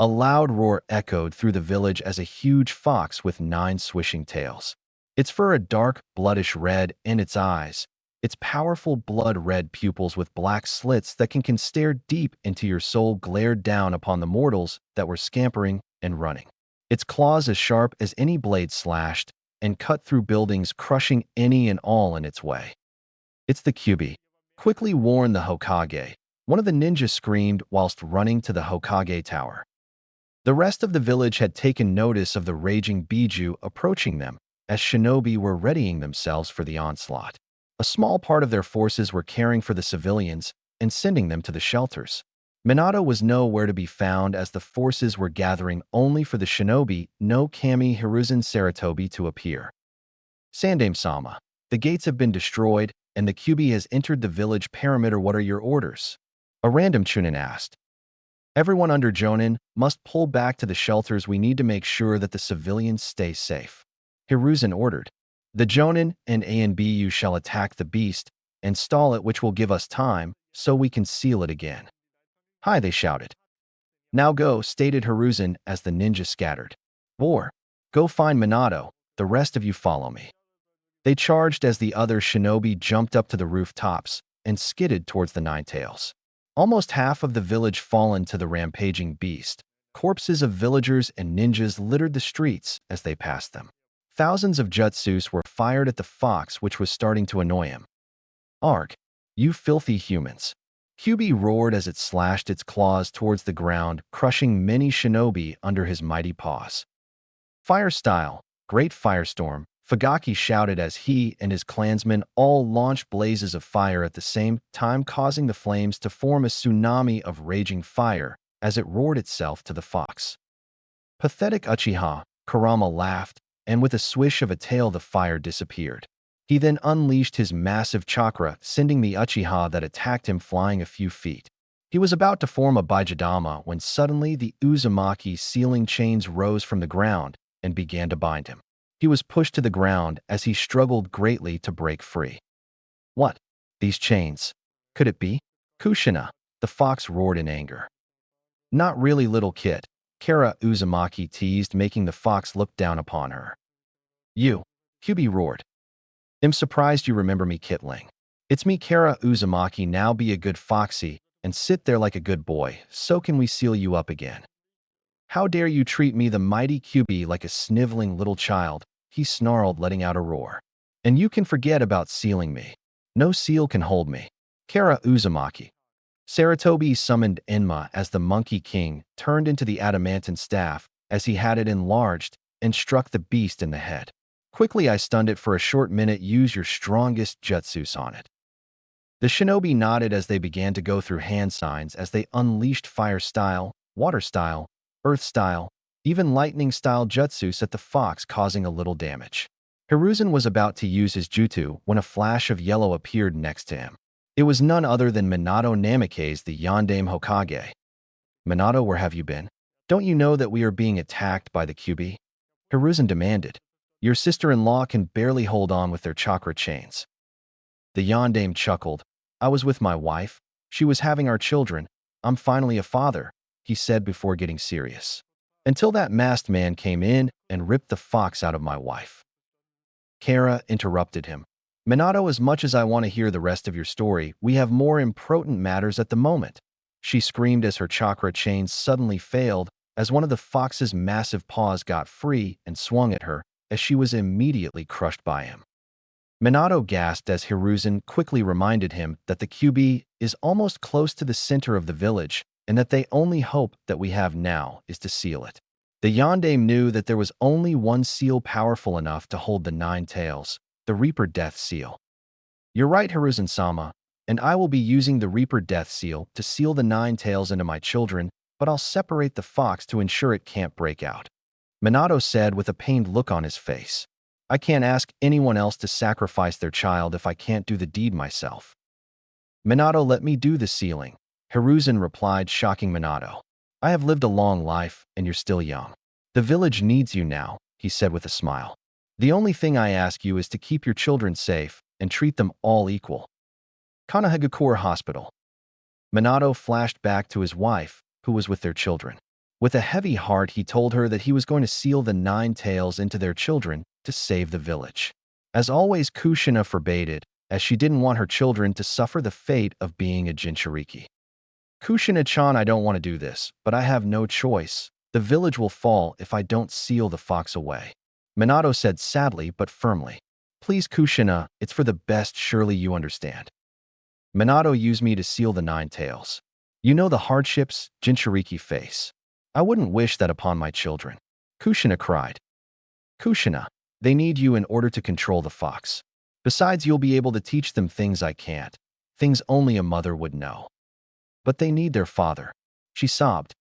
A loud roar echoed through the village as a huge fox with 9 swishing tails. Its fur a dark, bloodish red, and its eyes, its powerful blood-red pupils with black slits that can stare deep into your soul, glared down upon the mortals that were scampering and running. Its claws as sharp as any blade slashed and cut through buildings, crushing any and all in its way. "It's the Kyuubi," quickly warned the Hokage. One of the ninjas screamed whilst running to the Hokage tower. The rest of the village had taken notice of the raging Biju approaching them, as shinobi were readying themselves for the onslaught. A small part of their forces were caring for the civilians and sending them to the shelters. Minato was nowhere to be found, as the forces were gathering only for the shinobi no Kami Hiruzen Saratobi to appear. "Sandaime-sama, the gates have been destroyed and the Kyuubi has entered the village perimeter. What are your orders?" A random chunin asked. "Everyone under Jonin must pull back to the shelters. We need to make sure that the civilians stay safe," Hiruzen ordered. "The Jonin and ANBU shall attack the beast and stall it, which will give us time so we can seal it again." "Hi," they shouted. "Now go," stated Hiruzen as the ninja scattered. "Or, go find Minato, the rest of you follow me." They charged as the other shinobi jumped up to the rooftops and skidded towards the Nine Tails. Almost half of the village fallen to the rampaging beast. Corpses of villagers and ninjas littered the streets as they passed them. Thousands of jutsus were fired at the fox, which was starting to annoy him. "Arg, you filthy humans!" Kyuubi roared as it slashed its claws towards the ground, crushing many shinobi under his mighty paws. "Fire style, great firestorm," Fugaki shouted as he and his clansmen all launched blazes of fire at the same time, causing the flames to form a tsunami of raging fire as it roared itself to the fox. "Pathetic Uchiha," Kurama laughed, and with a swish of a tail the fire disappeared. He then unleashed his massive chakra, sending the Uchiha that attacked him flying a few feet. He was about to form a Bijidama when suddenly the Uzumaki sealing chains rose from the ground and began to bind him. He was pushed to the ground as he struggled greatly to break free. "What? These chains? Could it be?" "Kushina," the fox roared in anger. "Not really, little kid," Kara Uzumaki teased, making the fox look down upon her. "You," Kyuubi roared. "I'm surprised you remember me, Kitling. It's me, Kara Uzumaki. Now be a good foxy and sit there like a good boy, so can we seal you up again." "How dare you treat me, the mighty Kyuubi, like a sniveling little child," he snarled, letting out a roar. "And you can forget about sealing me. No seal can hold me." Kara Uzumaki. Saratobi summoned Enma as the Monkey King turned into the adamantine staff as he had it enlarged and struck the beast in the head. "Quickly, I stunned it for a short minute. Use your strongest jutsus on it." The shinobi nodded as they began to go through hand signs as they unleashed fire style, water style, earth style, even lightning style jutsus at the fox, causing a little damage. Hiruzen was about to use his jutsu when a flash of yellow appeared next to him. It was none other than Minato Namikaze, the Yondaime Hokage. "Minato, where have you been? Don't you know that we are being attacked by the Kyuubi?" Hiruzen demanded. "Your sister-in-law can barely hold on with their chakra chains." The Yondaime chuckled. "I was with my wife. She was having our children. I'm finally a father," he said before getting serious. "Until that masked man came in and ripped the fox out of my wife." Kara interrupted him. "Minato, as much as I want to hear the rest of your story, we have more important matters at the moment," she screamed as her chakra chains suddenly failed as one of the fox's massive paws got free and swung at her as she was immediately crushed by him. Minato gasped as Hiruzen quickly reminded him that the Kyuubi is almost close to the center of the village and that the only hope that we have now is to seal it. The Yondaime knew that there was only one seal powerful enough to hold the Nine Tails, the Reaper Death Seal. "You're right, Hiruzen-sama, and I will be using the Reaper Death Seal to seal the Nine Tails into my children, but I'll separate the fox to ensure it can't break out," Minato said with a pained look on his face. "I can't ask anyone else to sacrifice their child if I can't do the deed myself." "Minato, let me do the sealing," Hiruzen replied, shocking Minato. "I have lived a long life, and you're still young. The village needs you now," he said with a smile. "The only thing I ask you is to keep your children safe and treat them all equal." Kanahagakure Hospital. Minato flashed back to his wife, who was with their children. With a heavy heart, he told her that he was going to seal the 9 tails into their children to save the village. As always, Kushina forbade it, as she didn't want her children to suffer the fate of being a Jinchuriki. Kushina-chan, I don't want to do this, but I have no choice. The village will fall if I don't seal the fox away. Minato said sadly but firmly. Please, Kushina, it's for the best, surely you understand. Minato used me to seal the 9 tails. You know the hardships Jinchuriki face. I wouldn't wish that upon my children. Kushina cried. Kushina, they need you in order to control the fox. Besides, you'll be able to teach them things I can't, things only a mother would know. But they need their father. She sobbed.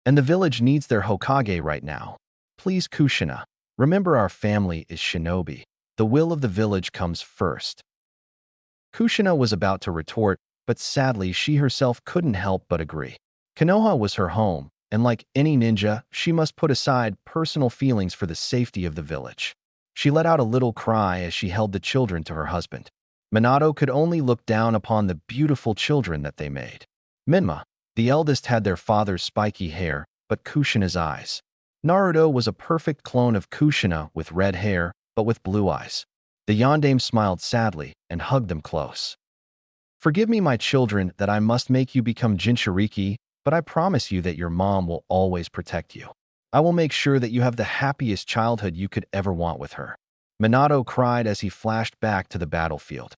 And the village needs their Hokage right now. Please, Kushina, remember our family is shinobi. The will of the village comes first. Kushina was about to retort, but sadly she herself couldn't help but agree. Konoha was her home, and like any ninja, she must put aside personal feelings for the safety of the village. She let out a little cry as she held the children to her husband. Minato could only look down upon the beautiful children that they made. Minma, the eldest, had their father's spiky hair, but Kushina's eyes. Naruto was a perfect clone of Kushina with red hair, but with blue eyes. The yondaime smiled sadly and hugged them close. Forgive me, my children, that I must make you become Jinchuriki, but I promise you that your mom will always protect you. I will make sure that you have the happiest childhood you could ever want with her. Minato cried as he flashed back to the battlefield.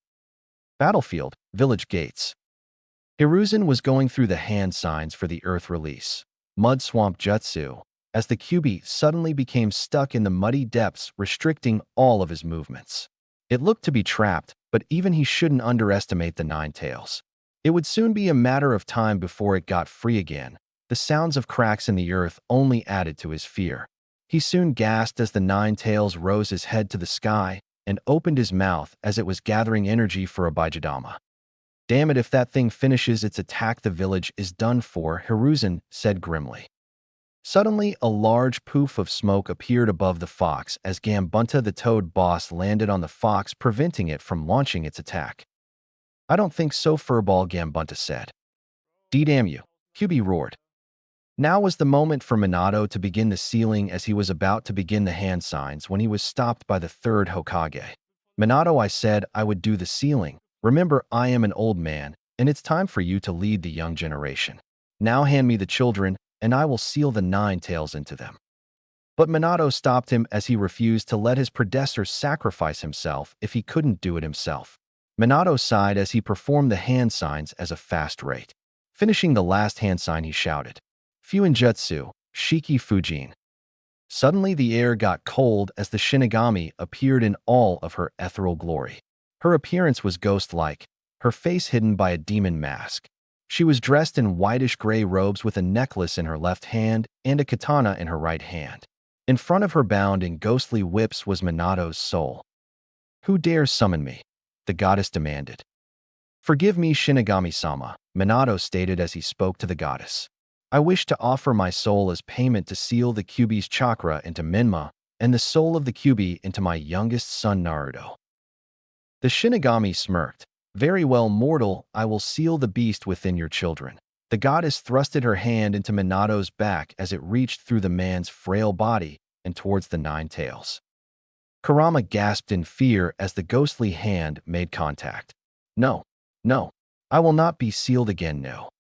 Battlefield, village gates. Hiruzen was going through the hand signs for the earth release. Mud swamp jutsu, as the Kyuubi suddenly became stuck in the muddy depths, restricting all of his movements. It looked to be trapped, but even he shouldn't underestimate the 9 tails. It would soon be a matter of time before it got free again. The sounds of cracks in the earth only added to his fear. He soon gasped as the 9 tails rose his head to the sky and opened his mouth as it was gathering energy for a Baijidama. Damn it, if that thing finishes its attack, the village is done for, Hiruzen said grimly. Suddenly, a large poof of smoke appeared above the fox as Gambunta the Toad Boss landed on the fox, preventing it from launching its attack. I don't think so, Furball, Gambunta said. D-damn you, Kyuubi roared. Now was the moment for Minato to begin the sealing, as he was about to begin the hand signs when he was stopped by the third Hokage. Minato, I said I would do the sealing. Remember, I am an old man, and it's time for you to lead the young generation. Now hand me the children, and I will seal the 9 tails into them. But Minato stopped him as he refused to let his predecessor sacrifice himself if he couldn't do it himself. Minato sighed as he performed the hand signs as a fast rate. Finishing the last hand sign, he shouted, Fuinjutsu, Shiki Fujin. Suddenly the air got cold as the Shinigami appeared in all of her ethereal glory. Her appearance was ghost-like, her face hidden by a demon mask. She was dressed in whitish-gray robes with a necklace in her left hand and a katana in her right hand. In front of her, bound in ghostly whips, was Minato's soul. Who dares summon me? The goddess demanded. Forgive me, Shinigami-sama, Minato stated as he spoke to the goddess. I wish to offer my soul as payment to seal the Kyuubi's chakra into Minma and the soul of the Kyuubi into my youngest son Naruto. The Shinigami smirked. Very well, mortal, I will seal the beast within your children. The goddess thrusted her hand into Minato's back as it reached through the man's frail body and towards the 9 tails. Kurama gasped in fear as the ghostly hand made contact. No, no, I will not be sealed again, no.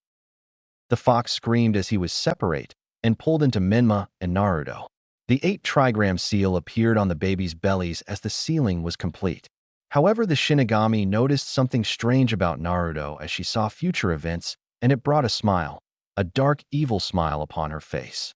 The fox screamed as he was separate and pulled into Minma and Naruto. The 8 trigram seal appeared on the babies' bellies as the sealing was complete. However, the Shinigami noticed something strange about Naruto as she saw future events, and it brought a smile, a dark, evil smile upon her face.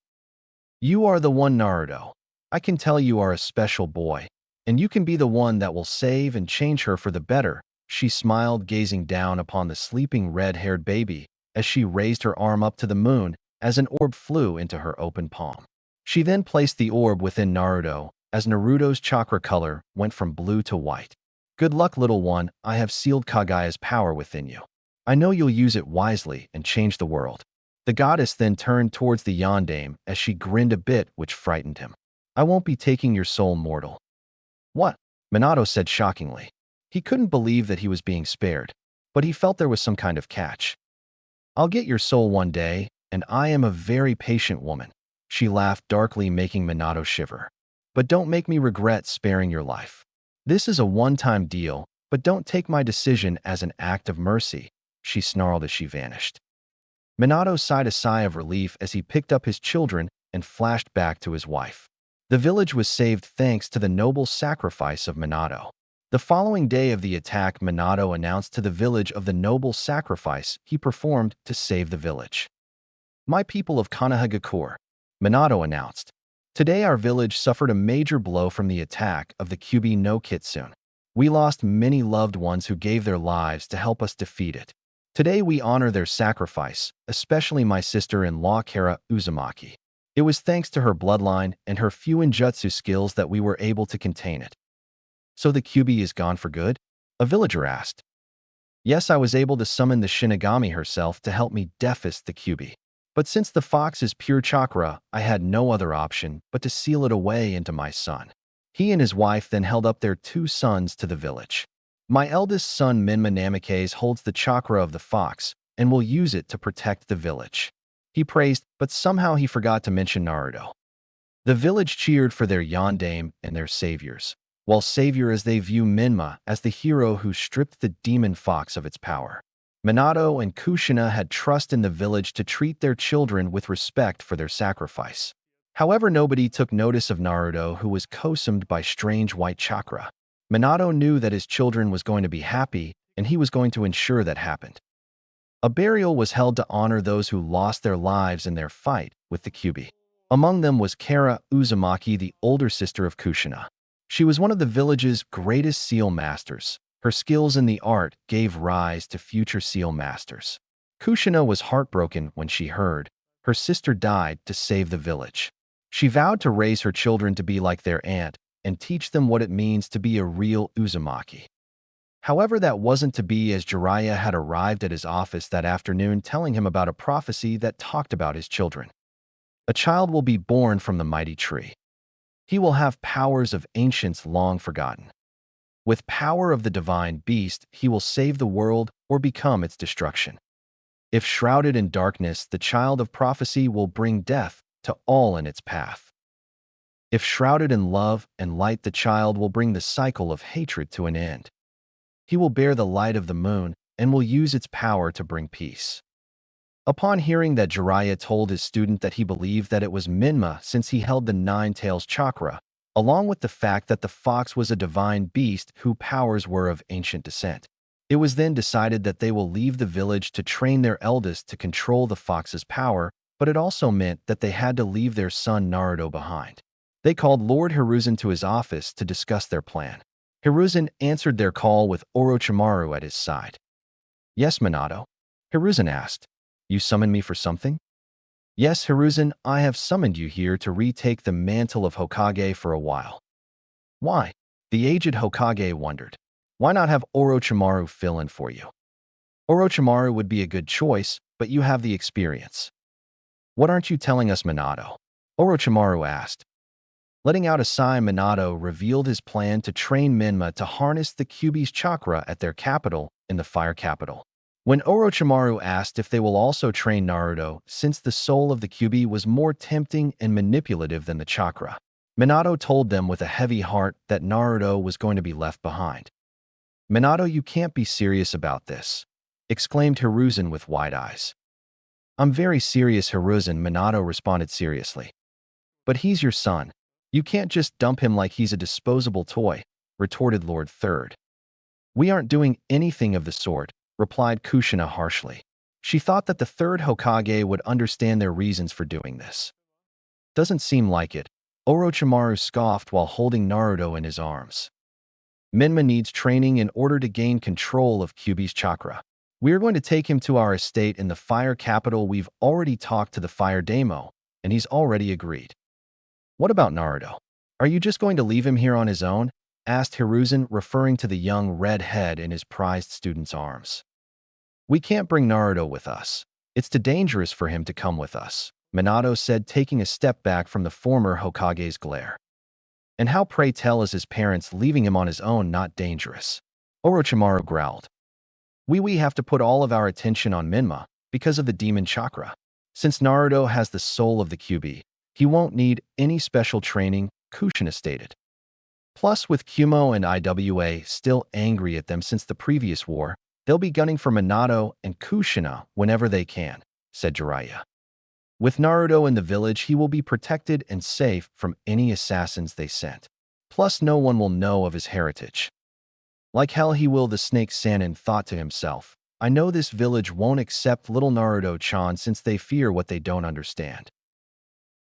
You are the one, Naruto. I can tell you are a special boy, and you can be the one that will save and change her for the better, she smiled, gazing down upon the sleeping red-haired baby as she raised her arm up to the moon as an orb flew into her open palm. She then placed the orb within Naruto as Naruto's chakra color went from blue to white. Good luck, little one, I have sealed Kagaya's power within you. I know you'll use it wisely and change the world. The goddess then turned towards the yondaime as she grinned a bit, which frightened him. I won't be taking your soul, mortal. What? Minato said shockingly. He couldn't believe that he was being spared, but he felt there was some kind of catch. I'll get your soul one day, and I am a very patient woman." She laughed darkly, making Minato shiver. "But don't make me regret sparing your life. This is a one-time deal, but don't take my decision as an act of mercy," she snarled as she vanished. Minato sighed a sigh of relief as he picked up his children and flashed back to his wife. The village was saved thanks to the noble sacrifice of Minato. The following day of the attack, Minato announced to the village of the noble sacrifice he performed to save the village. "My people of Konohagakure," Minato announced, "today our village suffered a major blow from the attack of the Kyuubi no Kitsune. We lost many loved ones who gave their lives to help us defeat it. Today we honor their sacrifice, especially my sister-in-law Kara Uzumaki. It was thanks to her bloodline and her few ninjutsu skills that we were able to contain it." "So the Kyuubi is gone for good?" a villager asked. "Yes, I was able to summon the Shinigami herself to help me defeat the Kyuubi. But since the fox is pure chakra, I had no other option but to seal it away into my son." He and his wife then held up their 2 sons to the village. "My eldest son Minma Namikaze holds the chakra of the fox and will use it to protect the village," he praised, but somehow he forgot to mention Naruto. The village cheered for their yondaime and their saviors, while savior as they view Minma as the hero who stripped the demon fox of its power. Minato and Kushina had trust in the village to treat their children with respect for their sacrifice. However, nobody took notice of Naruto, who was consumed by strange white chakra. Minato knew that his children was going to be happy, and he was going to ensure that happened. A burial was held to honor those who lost their lives in their fight with the Kyuubi. Among them was Kara Uzumaki, the older sister of Kushina. She was one of the village's greatest seal masters. Her skills in the art gave rise to future seal masters. Kushina was heartbroken when she heard her sister died to save the village. She vowed to raise her children to be like their aunt and teach them what it means to be a real Uzumaki. However, that wasn't to be, as Jiraiya had arrived at his office that afternoon telling him about a prophecy that talked about his children. "A child will be born from the mighty tree. He will have powers of ancients long forgotten. With power of the divine beast, he will save the world or become its destruction. If shrouded in darkness, the child of prophecy will bring death to all in its path. If shrouded in love and light, the child will bring the cycle of hatred to an end. He will bear the light of the moon and will use its power to bring peace." Upon hearing that, Jiraiya told his student that he believed that it was Minma since he held the 9 tails chakra, along with the fact that the fox was a divine beast whose powers were of ancient descent. It was then decided that they will leave the village to train their eldest to control the fox's power, but it also meant that they had to leave their son Naruto behind. They called Lord Hiruzen to his office to discuss their plan. Hiruzen answered their call with Orochimaru at his side. "Yes, Minato?" Hiruzen asked. "You summoned me for something?" "Yes, Hiruzen, I have summoned you here to retake the mantle of Hokage for a while." "Why?" The aged Hokage wondered. "Why not have Orochimaru fill in for you?" "Orochimaru would be a good choice, but you have the experience." "What aren't you telling us, Minato?" Orochimaru asked. Letting out a sigh, Minato revealed his plan to train Minma to harness the Kyuubi's chakra at their capital in the Fire Capital. When Orochimaru asked if they will also train Naruto, since the soul of the Kyuubi was more tempting and manipulative than the chakra, Minato told them with a heavy heart that Naruto was going to be left behind. "Minato, you can't be serious about this," exclaimed Hiruzen with wide eyes. "I'm very serious, Hiruzen," Minato responded seriously. "But he's your son. You can't just dump him like he's a disposable toy," retorted Lord Third. "We aren't doing anything of the sort," replied Kushina harshly. She thought that the third Hokage would understand their reasons for doing this. "Doesn't seem like it," Orochimaru scoffed while holding Naruto in his arms. "Minma needs training in order to gain control of Kyuubi's chakra. We're going to take him to our estate in the Fire Capital. We've already talked to the Fire Daimyo, and he's already agreed." "What about Naruto? Are you just going to leave him here on his own?" asked Hiruzen, referring to the young red head in his prized student's arms. "We can't bring Naruto with us. It's too dangerous for him to come with us," Minato said, taking a step back from the former Hokage's glare. "And how, pray tell, is his parents leaving him on his own not dangerous?" Orochimaru growled. We have to put all of our attention on Minma because of the demon chakra. Since Naruto has the soul of the QB, he won't need any special training, Kushina stated. Plus, with Kumo and IWA still angry at them since the previous war, they'll be gunning for Minato and Kushina whenever they can, said Jiraiya. With Naruto in the village, he will be protected and safe from any assassins they sent. Plus, no one will know of his heritage. Like hell he will, the snake Sannin thought to himself. I know this village won't accept little Naruto-chan since they fear what they don't understand.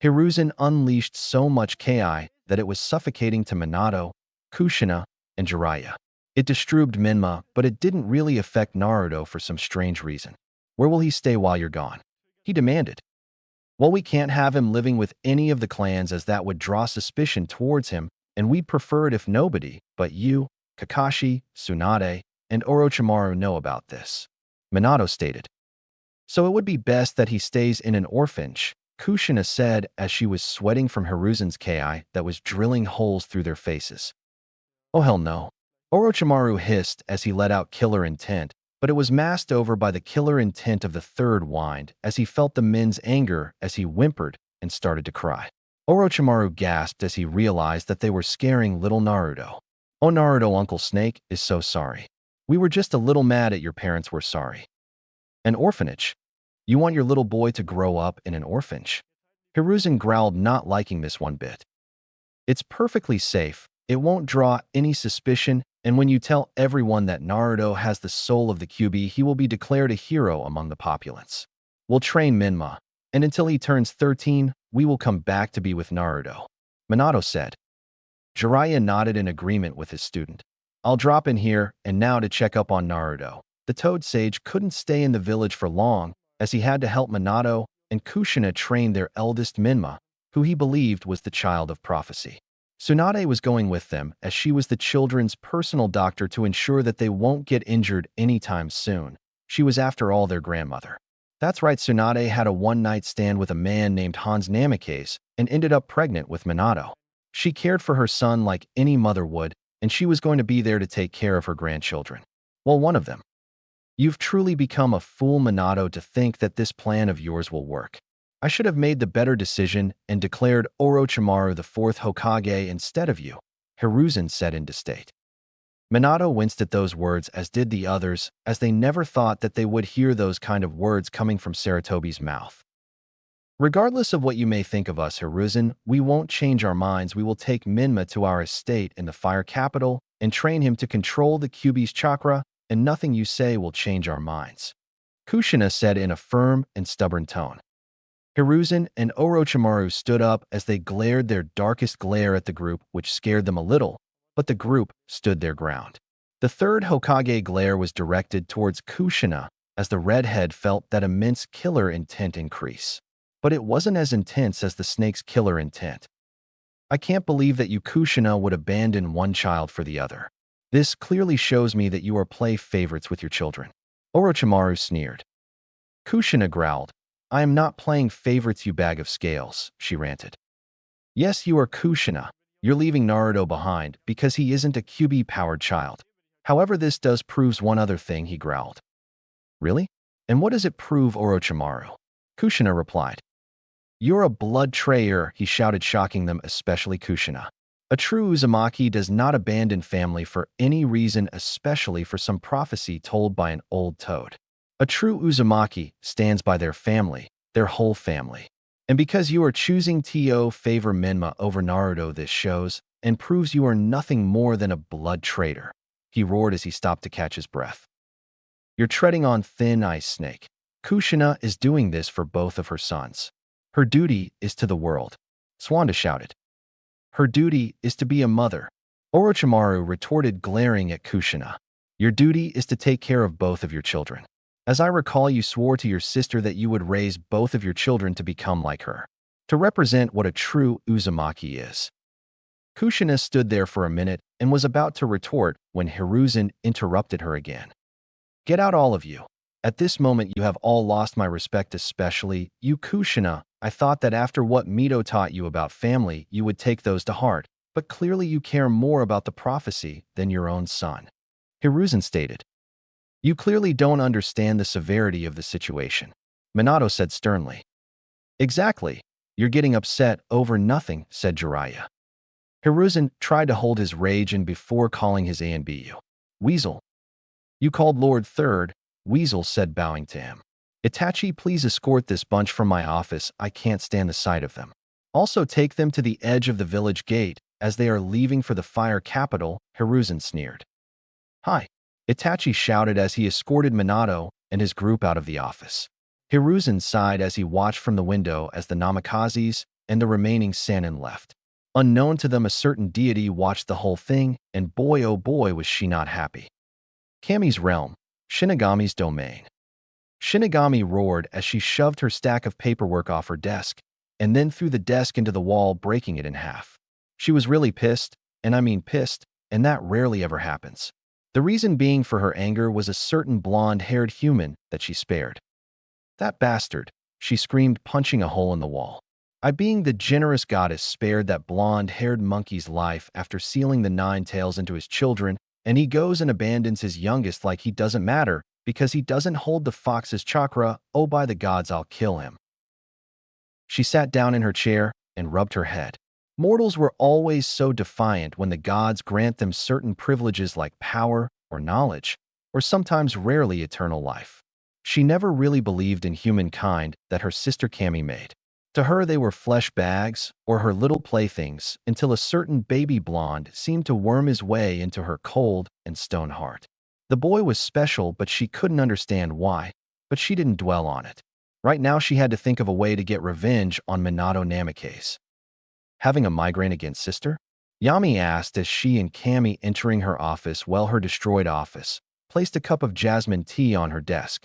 Hiruzen unleashed so much Ki that it was suffocating to Minato, Kushina, and Jiraiya. It disturbed Minma, but it didn't really affect Naruto for some strange reason. Where will he stay while you're gone? He demanded. Well, we can't have him living with any of the clans as that would draw suspicion towards him, and we'd prefer it if nobody but you, Kakashi, Tsunade, and Orochimaru know about this, Minato stated. So it would be best that he stays in an orphanage, Kushina said as she was sweating from Hiruzen's Ki that was drilling holes through their faces. Oh hell no. Orochimaru hissed as he let out killer intent, but it was masked over by the killer intent of the third wind as he felt the men's anger as he whimpered and started to cry. Orochimaru gasped as he realized that they were scaring little Naruto. Oh Naruto, Uncle Snake is so sorry. We were just a little mad at your parents were sorry. An orphanage? You want your little boy to grow up in an orphanage? Hiruzen growled, not liking this one bit. It's perfectly safe, it won't draw any suspicion, and when you tell everyone that Naruto has the soul of the QB, he will be declared a hero among the populace. We'll train Minma, and until he turns 13, we will come back to be with Naruto, Minato said. Jiraiya nodded in agreement with his student. I'll drop in here and now to check up on Naruto. The Toad Sage couldn't stay in the village for long, as he had to help Minato and Kushina train their eldest Minma, who he believed was the child of prophecy. Tsunade was going with them, as she was the children's personal doctor to ensure that they won't get injured anytime soon. She was, after all, their grandmother. That's right, Tsunade had a one-night stand with a man named Hans Namikaze and ended up pregnant with Minato. She cared for her son like any mother would, and she was going to be there to take care of her grandchildren. Well, one of them. You've truly become a fool, Minato, to think that this plan of yours will work. I should have made the better decision and declared Orochimaru the fourth Hokage instead of you, Hiruzen said in disdain. Minato winced at those words, as did the others, as they never thought that they would hear those kind of words coming from Sarutobi's mouth. Regardless of what you may think of us, Hiruzen, we won't change our minds. We will take Minma to our estate in the Fire Capital and train him to control the QB's chakra, and nothing you say will change our minds, Kushina said in a firm and stubborn tone. Hiruzen and Orochimaru stood up as they glared their darkest glare at the group, which scared them a little, but the group stood their ground. The third Hokage glare was directed towards Kushina as the redhead felt that immense killer intent increase. But it wasn't as intense as the snake's killer intent. I can't believe that you, Kushina, would abandon one child for the other. This clearly shows me that you are play favorites with your children. Orochimaru sneered. Kushina growled. I am not playing favorites, you bag of scales, she ranted. Yes, you are, Kushina. You're leaving Naruto behind because he isn't a QB-powered child. However, this does proves one other thing, he growled. Really? And what does it prove, Orochimaru? Kushina replied. You're a blood traitor, he shouted, shocking them, especially Kushina. A true Uzumaki does not abandon family for any reason, especially for some prophecy told by an old toad. A true Uzumaki stands by their family, their whole family. And because you are choosing to favor Minma over Naruto, this shows and proves you are nothing more than a blood traitor, he roared as he stopped to catch his breath. You're treading on thin ice, Snake. Kushina is doing this for both of her sons. Her duty is to the world, Swanda shouted. Her duty is to be a mother, Orochimaru retorted, glaring at Kushina. Your duty is to take care of both of your children. As I recall, you swore to your sister that you would raise both of your children to become like her, to represent what a true Uzumaki is. Kushina stood there for a minute and was about to retort when Hiruzen interrupted her again. Get out, all of you. At this moment you have all lost my respect, especially you, Kushina. I thought that after what Mito taught you about family, you would take those to heart, but clearly you care more about the prophecy than your own son, Hiruzen stated. You clearly don't understand the severity of the situation, Minato said sternly. Exactly. You're getting upset over nothing, said Jiraiya. Hiruzen tried to hold his rage in before calling his ANBU. Weasel. You called Lord Third, Weasel said, bowing to him. Itachi, please escort this bunch from my office. I can't stand the sight of them. Also take them to the edge of the village gate as they are leaving for the fire capital, Hiruzen sneered. Hi. Itachi shouted as he escorted Minato and his group out of the office. Hiruzen sighed as he watched from the window as the Namakazes and the remaining Sannin left. Unknown to them, a certain deity watched the whole thing, and boy oh boy was she not happy. Kami's realm, Shinigami's domain. Shinigami roared as she shoved her stack of paperwork off her desk, and then threw the desk into the wall, breaking it in half. She was really pissed, and I mean pissed, and that rarely ever happens. The reason being for her anger was a certain blonde-haired human that she spared. That bastard, she screamed, punching a hole in the wall. I, being the generous goddess, spared that blonde-haired monkey's life after sealing the 9 tails into his children, and he goes and abandons his youngest like he doesn't matter because he doesn't hold the fox's chakra. Oh, by the gods, I'll kill him. She sat down in her chair and rubbed her head. Mortals were always so defiant when the gods grant them certain privileges like power or knowledge, or sometimes rarely eternal life. She never really believed in humankind that her sister Kami made. To her, they were flesh bags or her little playthings until a certain baby blonde seemed to worm his way into her cold and stone heart. The boy was special, but she couldn't understand why, but she didn't dwell on it. Right now, she had to think of a way to get revenge on Minato Namikaze. Having a migraine against sister? Yami asked as she and Kami, entering her office, her destroyed office, placed a cup of jasmine tea on her desk.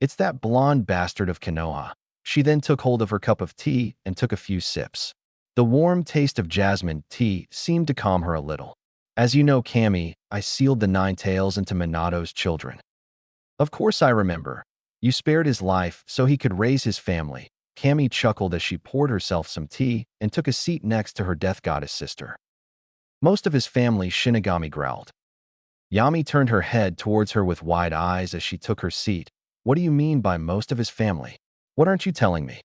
It's that blonde bastard of Konoha. She then took hold of her cup of tea and took a few sips. The warm taste of jasmine tea seemed to calm her a little. As you know, Kami, I sealed the 9 tails into Minato's children. Of course I remember. You spared his life so he could raise his family. Kami chuckled as she poured herself some tea and took a seat next to her death goddess sister. Most of his family, Shinigami growled. Yami turned her head towards her with wide eyes as she took her seat. What do you mean by most of his family? What aren't you telling me?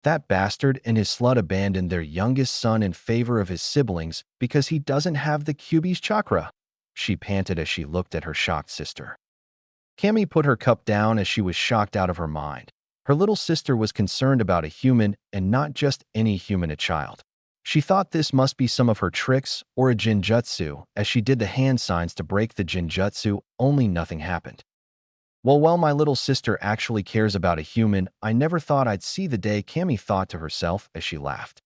That bastard and his slut abandoned their youngest son in favor of his siblings because he doesn't have the Kyuubi's chakra, she panted as she looked at her shocked sister. Kami put her cup down as she was shocked out of her mind. Her little sister was concerned about a human, and not just any human, a child. She thought this must be some of her tricks or a jinjutsu, as she did the hand signs to break the jinjutsu, only nothing happened. Well, my little sister actually cares about a human. I never thought I'd see the day, Kami thought to herself as she laughed.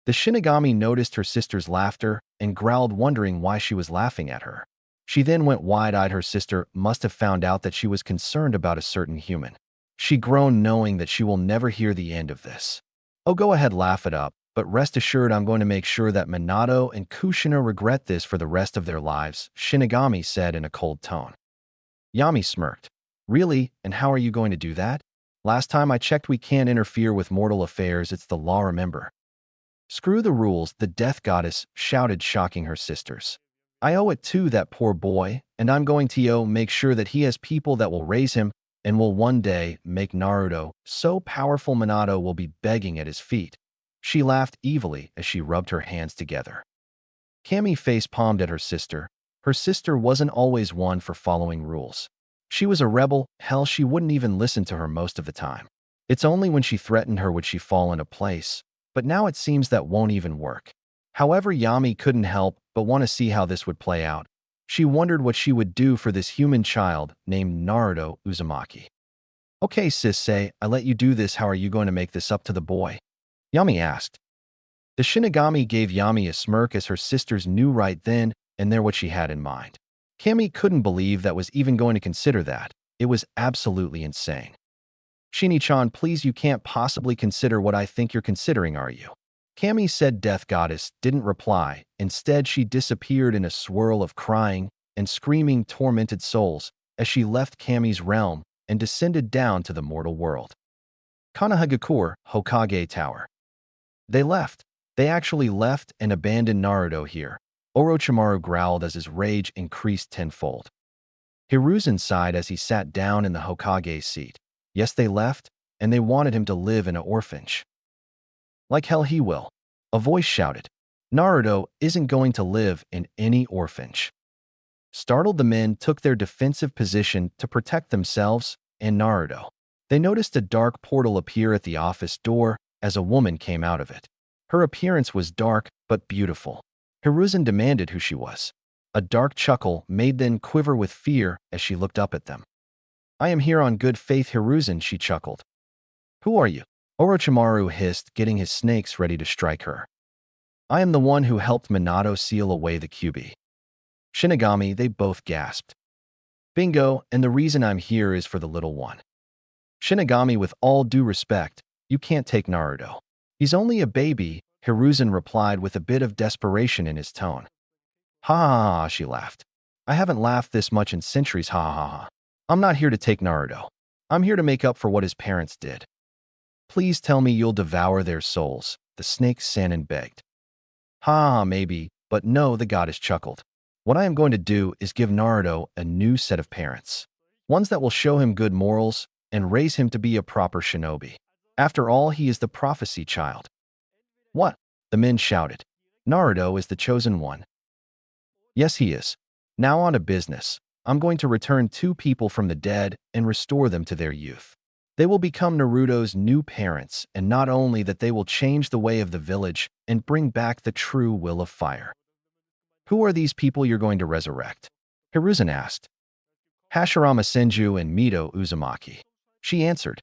The Shinigami noticed her sister's laughter and growled, wondering why she was laughing at her. She then went wide-eyed. Her sister must have found out that she was concerned about a certain human. She groaned, knowing that she will never hear the end of this. Oh, go ahead, laugh it up, but rest assured I'm going to make sure that Minato and Kushina regret this for the rest of their lives, Shinigami said in a cold tone. Yami smirked. Really? And how are you going to do that? Last time I checked, we can't interfere with mortal affairs. It's the law, remember? Screw the rules, the death goddess shouted, shocking her sisters. I owe it to that poor boy, and I'm going to make sure that he has people that will raise him and will one day make Naruto so powerful Minato will be begging at his feet. She laughed evilly as she rubbed her hands together. Kami face-palmed at her sister. Her sister wasn't always one for following rules. She was a rebel. Hell, she wouldn't even listen to her most of the time. It's only when she threatened her would she fall into place, but now it seems that won't even work. However, Yami couldn't help but want to see how this would play out. She wondered what she would do for this human child named Naruto Uzumaki. Okay, sis, say, I let you do this. How are you going to make this up to the boy? Yami asked. The Shinigami gave Yami a smirk as her sisters knew right then and there what she had in mind. Kami couldn't believe that was even going to consider that. It was absolutely insane. Shini-chan, please, you can't possibly consider what I think you're considering, are you? Kami said. Death Goddess didn't reply. Instead, she disappeared in a swirl of crying and screaming tormented souls as she left Kami's realm and descended down to the mortal world. Konohagakure, Hokage Tower. They left. They actually left and abandoned Naruto here. Orochimaru growled as his rage increased tenfold. Hiruzen sighed as he sat down in the Hokage's seat. Yes, they left, and they wanted him to live in an orphanage. Like hell he will. A voice shouted. Naruto isn't going to live in any orphanage. Startled, the men took their defensive position to protect themselves and Naruto. They noticed a dark portal appear at the office door as a woman came out of it. Her appearance was dark but beautiful. Hiruzen demanded who she was. A dark chuckle made them quiver with fear as she looked up at them. I am here on good faith, Hiruzen, she chuckled. Who are you? Orochimaru hissed, getting his snakes ready to strike her. I am the one who helped Minato seal away the Kyuubi. Shinigami, they both gasped. Bingo, and the reason I'm here is for the little one. Shinigami, with all due respect, you can't take Naruto. He's only a baby, Hiruzen replied with a bit of desperation in his tone. Ha ha ha, she laughed. I haven't laughed this much in centuries, ha ha ha. I'm not here to take Naruto. I'm here to make up for what his parents did. Please tell me you'll devour their souls, the snake Sannin begged. Ha ha ha, maybe, but no, the goddess chuckled. What I am going to do is give Naruto a new set of parents. Ones that will show him good morals and raise him to be a proper shinobi. After all, he is the prophecy child. What? The men shouted. Naruto is the chosen one. Yes, he is. Now on to business. I'm going to return 2 people from the dead and restore them to their youth. They will become Naruto's new parents, and not only that, they will change the way of the village and bring back the true will of fire. Who are these people you're going to resurrect? Hiruzen asked. Hashirama Senju and Mito Uzumaki. She answered.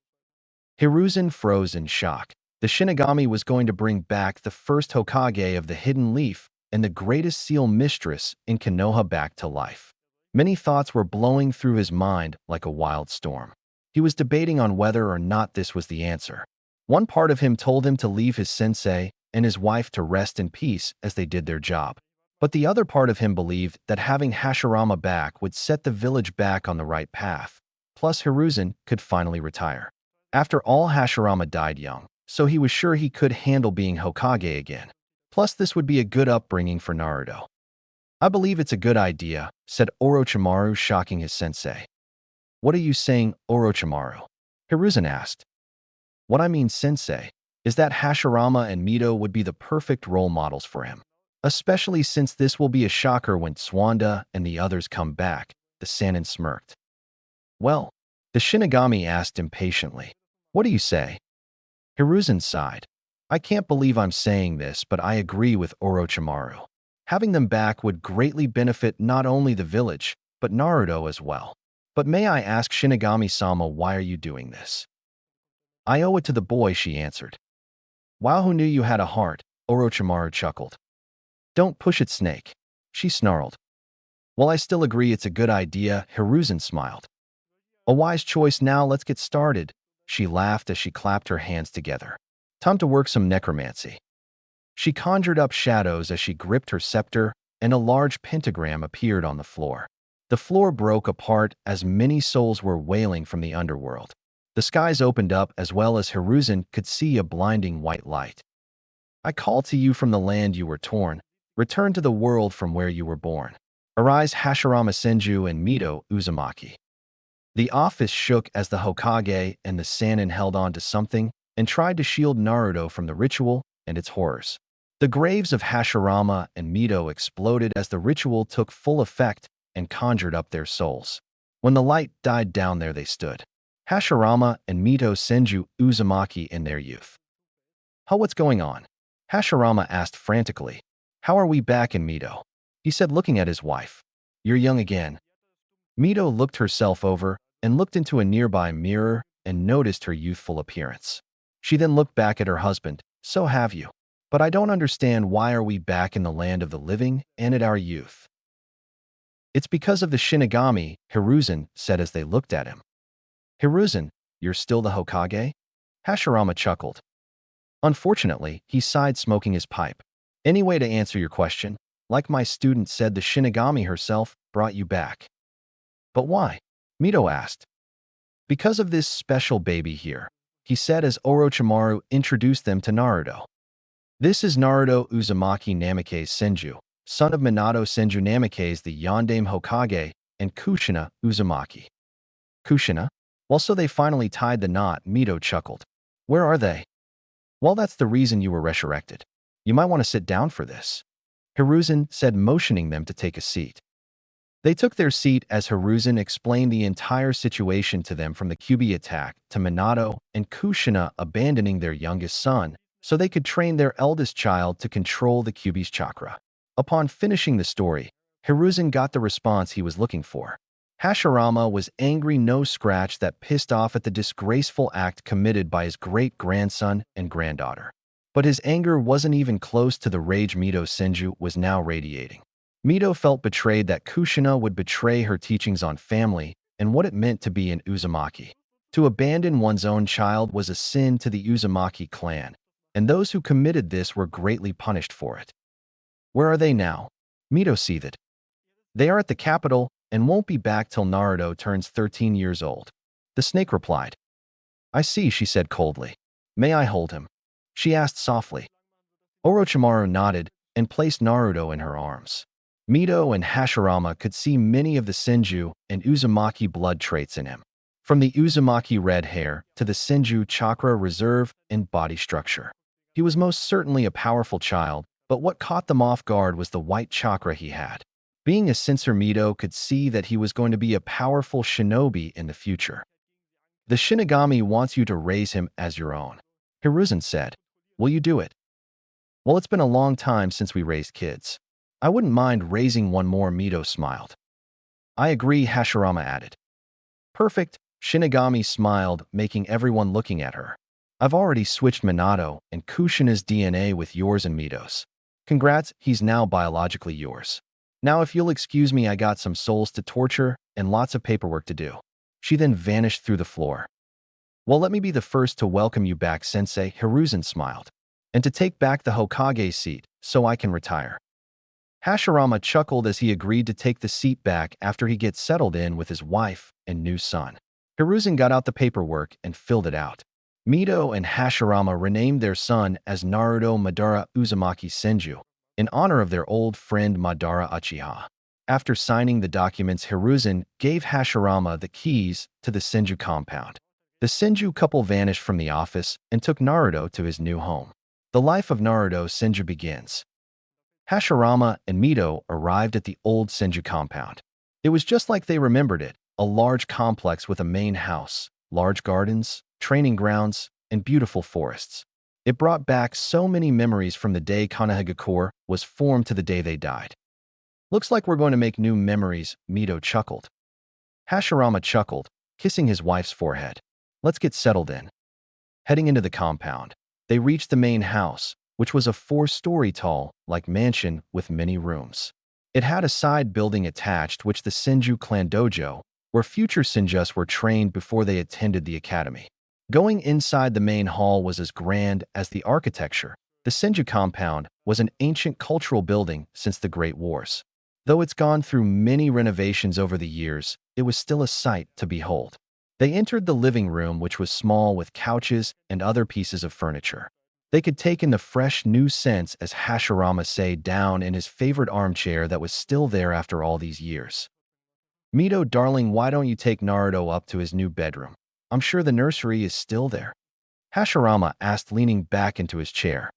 Hiruzen froze in shock. The Shinigami was going to bring back the first Hokage of the Hidden Leaf and the greatest seal mistress in Konoha back to life. Many thoughts were blowing through his mind like a wild storm. He was debating on whether or not this was the answer. One part of him told him to leave his sensei and his wife to rest in peace as they did their job. But the other part of him believed that having Hashirama back would set the village back on the right path. Plus, Hiruzen could finally retire. After all, Hashirama died young, so he was sure he could handle being Hokage again. Plus, this would be a good upbringing for Naruto. I believe it's a good idea, said Orochimaru, shocking his sensei. What are you saying, Orochimaru? Hiruzen asked. What I mean, sensei, is that Hashirama and Mito would be the perfect role models for him. Especially since this will be a shocker when Tsunade and the others come back, the Sannin smirked. Well, the Shinigami asked impatiently. What do you say? Hiruzen sighed. I can't believe I'm saying this, but I agree with Orochimaru. Having them back would greatly benefit not only the village, but Naruto as well. But may I ask, Shinigami-sama, why are you doing this? I owe it to the boy, she answered. Wow, who knew you had a heart? Orochimaru chuckled. Don't push it, Snake, she snarled. Well, I still agree it's a good idea, Hiruzen smiled. A wise choice. Now let's get started, she laughed as she clapped her hands together. Time to work some necromancy. She conjured up shadows as she gripped her scepter, and a large pentagram appeared on the floor. The floor broke apart as many souls were wailing from the underworld. The skies opened up as well as Hiruzen could see a blinding white light. I call to you from the land you were torn. Return to the world from where you were born. Arise, Hashirama Senju and Mito Uzumaki. The office shook as the Hokage and the Sannin held on to something and tried to shield Naruto from the ritual and its horrors. The graves of Hashirama and Mito exploded as the ritual took full effect and conjured up their souls. When the light died down, there they stood. Hashirama and Mito Senju Uzumaki in their youth. How, what's going on? Hashirama asked frantically. How are we back in Mito? He said, looking at his wife. You're young again. Mito looked herself over and looked into a nearby mirror and noticed her youthful appearance. She then looked back at her husband. So have you. But I don't understand, why are we back in the land of the living and at our youth? It's because of the Shinigami, Hiruzen said as they looked at him. Hiruzen, you're still the Hokage? Hashirama chuckled. Unfortunately, he sighed, smoking his pipe. Anyway, to answer your question, like my student said, the Shinigami herself brought you back. But why? Mito asked. Because of this special baby here, he said as Orochimaru introduced them to Naruto. This is Naruto Uzumaki Namikaze Senju, son of Minato Senju Namikaze the Yondaime Hokage, and Kushina Uzumaki. Kushina? Well, so they finally tied the knot, Mito chuckled. Where are they? Well, that's the reason you were resurrected. You might want to sit down for this. Hiruzen said, motioning them to take a seat. They took their seat as Hiruzen explained the entire situation to them, from the Kyuubi attack to Minato and Kushina abandoning their youngest son so they could train their eldest child to control the Kyuubi's chakra. Upon finishing the story, Hiruzen got the response he was looking for. Hashirama was angry no scratch, that pissed off at the disgraceful act committed by his great-grandson and granddaughter. But his anger wasn't even close to the rage Mito Senju was now radiating. Mito felt betrayed that Kushina would betray her teachings on family and what it meant to be an Uzumaki. To abandon one's own child was a sin to the Uzumaki clan, and those who committed this were greatly punished for it. Where are they now? Mito seethed. They are at the capital and won't be back till Naruto turns 13 years old. The snake replied. I see, she said coldly. May I hold him? She asked softly. Orochimaru nodded and placed Naruto in her arms. Mito and Hashirama could see many of the Senju and Uzumaki blood traits in him, from the Uzumaki red hair to the Senju chakra reserve and body structure. He was most certainly a powerful child, but what caught them off guard was the white chakra he had. Being a censor, Mito could see that he was going to be a powerful shinobi in the future. The Shinigami wants you to raise him as your own. Hiruzen said. Will you do it? Well, it's been a long time since we raised kids. I wouldn't mind raising one more, Mito smiled. I agree, Hashirama added. Perfect, Shinigami smiled, making everyone looking at her. I've already switched Minato and Kushina's DNA with yours and Mito's. Congrats, he's now biologically yours. Now if you'll excuse me, I got some souls to torture and lots of paperwork to do. She then vanished through the floor. Well, let me be the first to welcome you back, Sensei, Hiruzen smiled. And to take back the Hokage seat, so I can retire. Hashirama chuckled as he agreed to take the seat back after he gets settled in with his wife and new son. Hiruzen got out the paperwork and filled it out. Mito and Hashirama renamed their son as Naruto Madara Uzumaki Senju, in honor of their old friend Madara Uchiha. After signing the documents, Hiruzen gave Hashirama the keys to the Senju compound. The Senju couple vanished from the office and took Naruto to his new home. The life of Naruto Senju begins. Hashirama and Mito arrived at the old Senju compound. It was just like they remembered it, a large complex with a main house, large gardens, training grounds, and beautiful forests. It brought back so many memories from the day Konohagakure was formed to the day they died. Looks like we're going to make new memories, Mito chuckled. Hashirama chuckled, kissing his wife's forehead. Let's get settled in. Heading into the compound, they reached the main house, which was a 4-story tall, like mansion with many rooms. It had a side building attached, which the Senju clan dojo, where future Senjus were trained before they attended the academy. Going inside the main hall was as grand as the architecture. The Senju compound was an ancient cultural building since the Great Wars. Though it's gone through many renovations over the years, it was still a sight to behold. They entered the living room, which was small with couches and other pieces of furniture. They could take in the fresh new scents as Hashirama sat down in his favorite armchair that was still there after all these years. Mito, darling, why don't you take Naruto up to his new bedroom? I'm sure the nursery is still there. Hashirama asked, leaning back into his chair.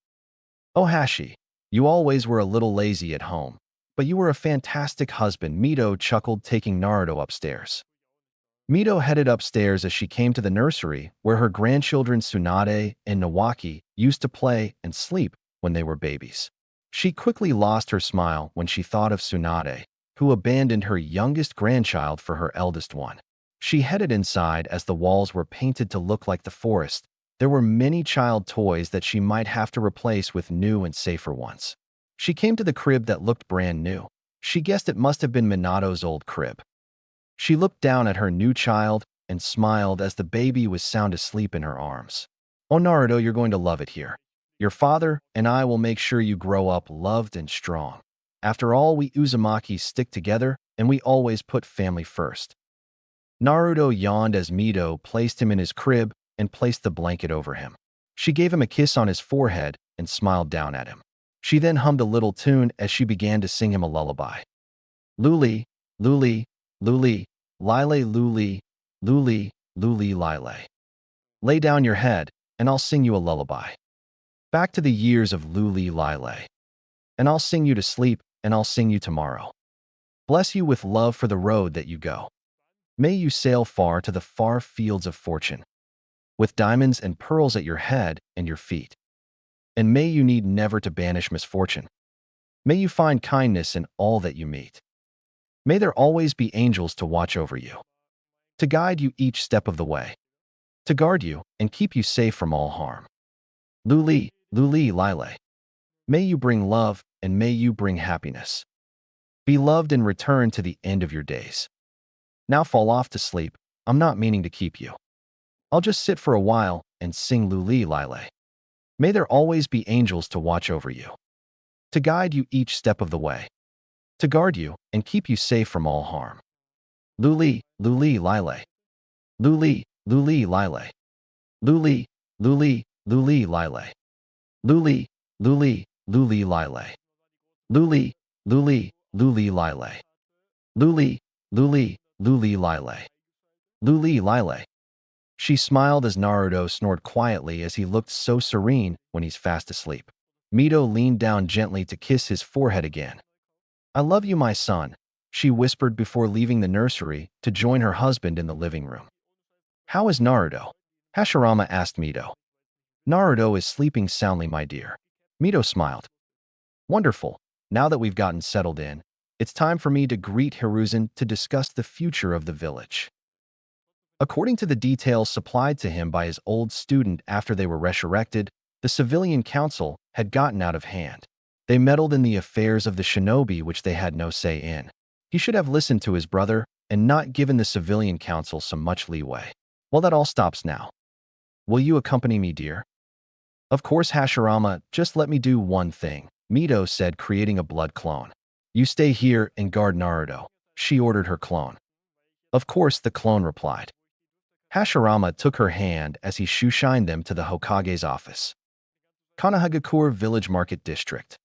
Oh, Hashi, you always were a little lazy at home, but you were a fantastic husband, Mito chuckled, taking Naruto upstairs. Mito headed upstairs as she came to the nursery where her grandchildren Tsunade and Nawaki used to play and sleep when they were babies. She quickly lost her smile when she thought of Tsunade, who abandoned her youngest grandchild for her eldest one. She headed inside as the walls were painted to look like the forest. There were many child toys that she might have to replace with new and safer ones. She came to the crib that looked brand new. She guessed it must have been Minato's old crib. She looked down at her new child and smiled as the baby was sound asleep in her arms. Oh, Naruto, you're going to love it here. Your father and I will make sure you grow up loved and strong. After all, we Uzumaki stick together and we always put family first. Naruto yawned as Mito placed him in his crib and placed the blanket over him. She gave him a kiss on his forehead and smiled down at him. She then hummed a little tune as she began to sing him a lullaby. Luli, Luli, Luli, Lile Luli, Luli, Luli Lile. Lay down your head, and I'll sing you a lullaby. Back to the years of Luli Lile. And I'll sing you to sleep, and I'll sing you tomorrow. Bless you with love for the road that you go. May you sail far to the far fields of fortune, with diamonds and pearls at your head and your feet. And may you need never to banish misfortune. May you find kindness in all that you meet. May there always be angels to watch over you, to guide you each step of the way, to guard you and keep you safe from all harm. Luli, Luli Lile. May you bring love and may you bring happiness. Be loved and return to the end of your days. Now fall off to sleep. I'm not meaning to keep you. I'll just sit for a while and sing Luli Lile. May there always be angels to watch over you, to guide you each step of the way, to guard you and keep you safe from all harm. Luli, Luli Lile. Luli, Luli Lile. Luli, Luli, Luli Lile. Luli, Luli, Luli Lile. Luli, Luli, Luli Lile. Luli, Luli, Luli Lile. Luli Lile. She smiled as Naruto snored quietly as he looked so serene when he's fast asleep. Mito leaned down gently to kiss his forehead again. I love you, my son, she whispered before leaving the nursery to join her husband in the living room. How is Naruto? Hashirama asked Mito. Naruto is sleeping soundly, my dear. Mito smiled. Wonderful. Now that we've gotten settled in, it's time for me to greet Hiruzen to discuss the future of the village. According to the details supplied to him by his old student after they were resurrected, the civilian council had gotten out of hand. They meddled in the affairs of the shinobi which they had no say in. He should have listened to his brother and not given the civilian council so much leeway. Well, that all stops now. Will you accompany me, dear? Of course, Hashirama, just let me do one thing, Mito said, creating a blood clone. You stay here and guard Naruto, she ordered her clone. Of course, the clone replied. Hashirama took her hand as he shushined them to the Hokage's office. Kanahagakure Village Market District.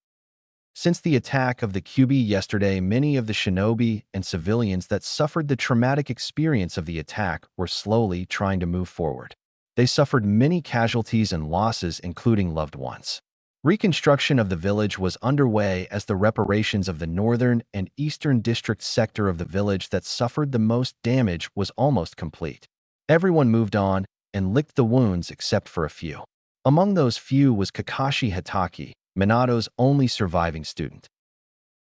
Since the attack of the Kyubi yesterday, many of the shinobi and civilians that suffered the traumatic experience of the attack were slowly trying to move forward. They suffered many casualties and losses, including loved ones. Reconstruction of the village was underway as the reparations of the northern and eastern district sector of the village that suffered the most damage was almost complete. Everyone moved on and licked the wounds except for a few. Among those few was Kakashi Hatake, Minato's only surviving student.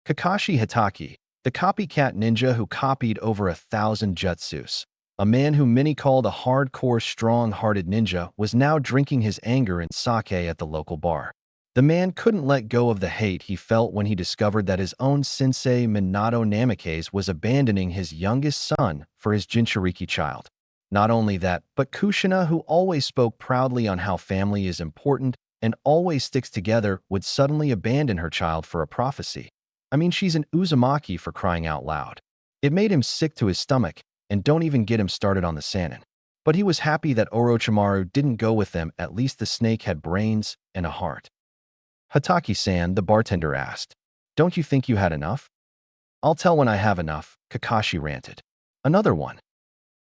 Kakashi Hatake, the copycat ninja who copied over 1,000 jutsus, a man whom many called a hardcore, strong-hearted ninja, was now drinking his anger in sake at the local bar. The man couldn't let go of the hate he felt when he discovered that his own sensei Minato Namikaze was abandoning his youngest son for his Jinchuriki child. Not only that, but Kushina, who always spoke proudly on how family is important and always sticks together, would suddenly abandon her child for a prophecy. I mean, she's an Uzumaki, for crying out loud. It made him sick to his stomach, and don't even get him started on the Sannin. But he was happy that Orochimaru didn't go with them. At least the snake had brains and a heart. Hatake-san, the bartender asked, don't you think you had enough? I'll tell when I have enough, Kakashi ranted. Another one.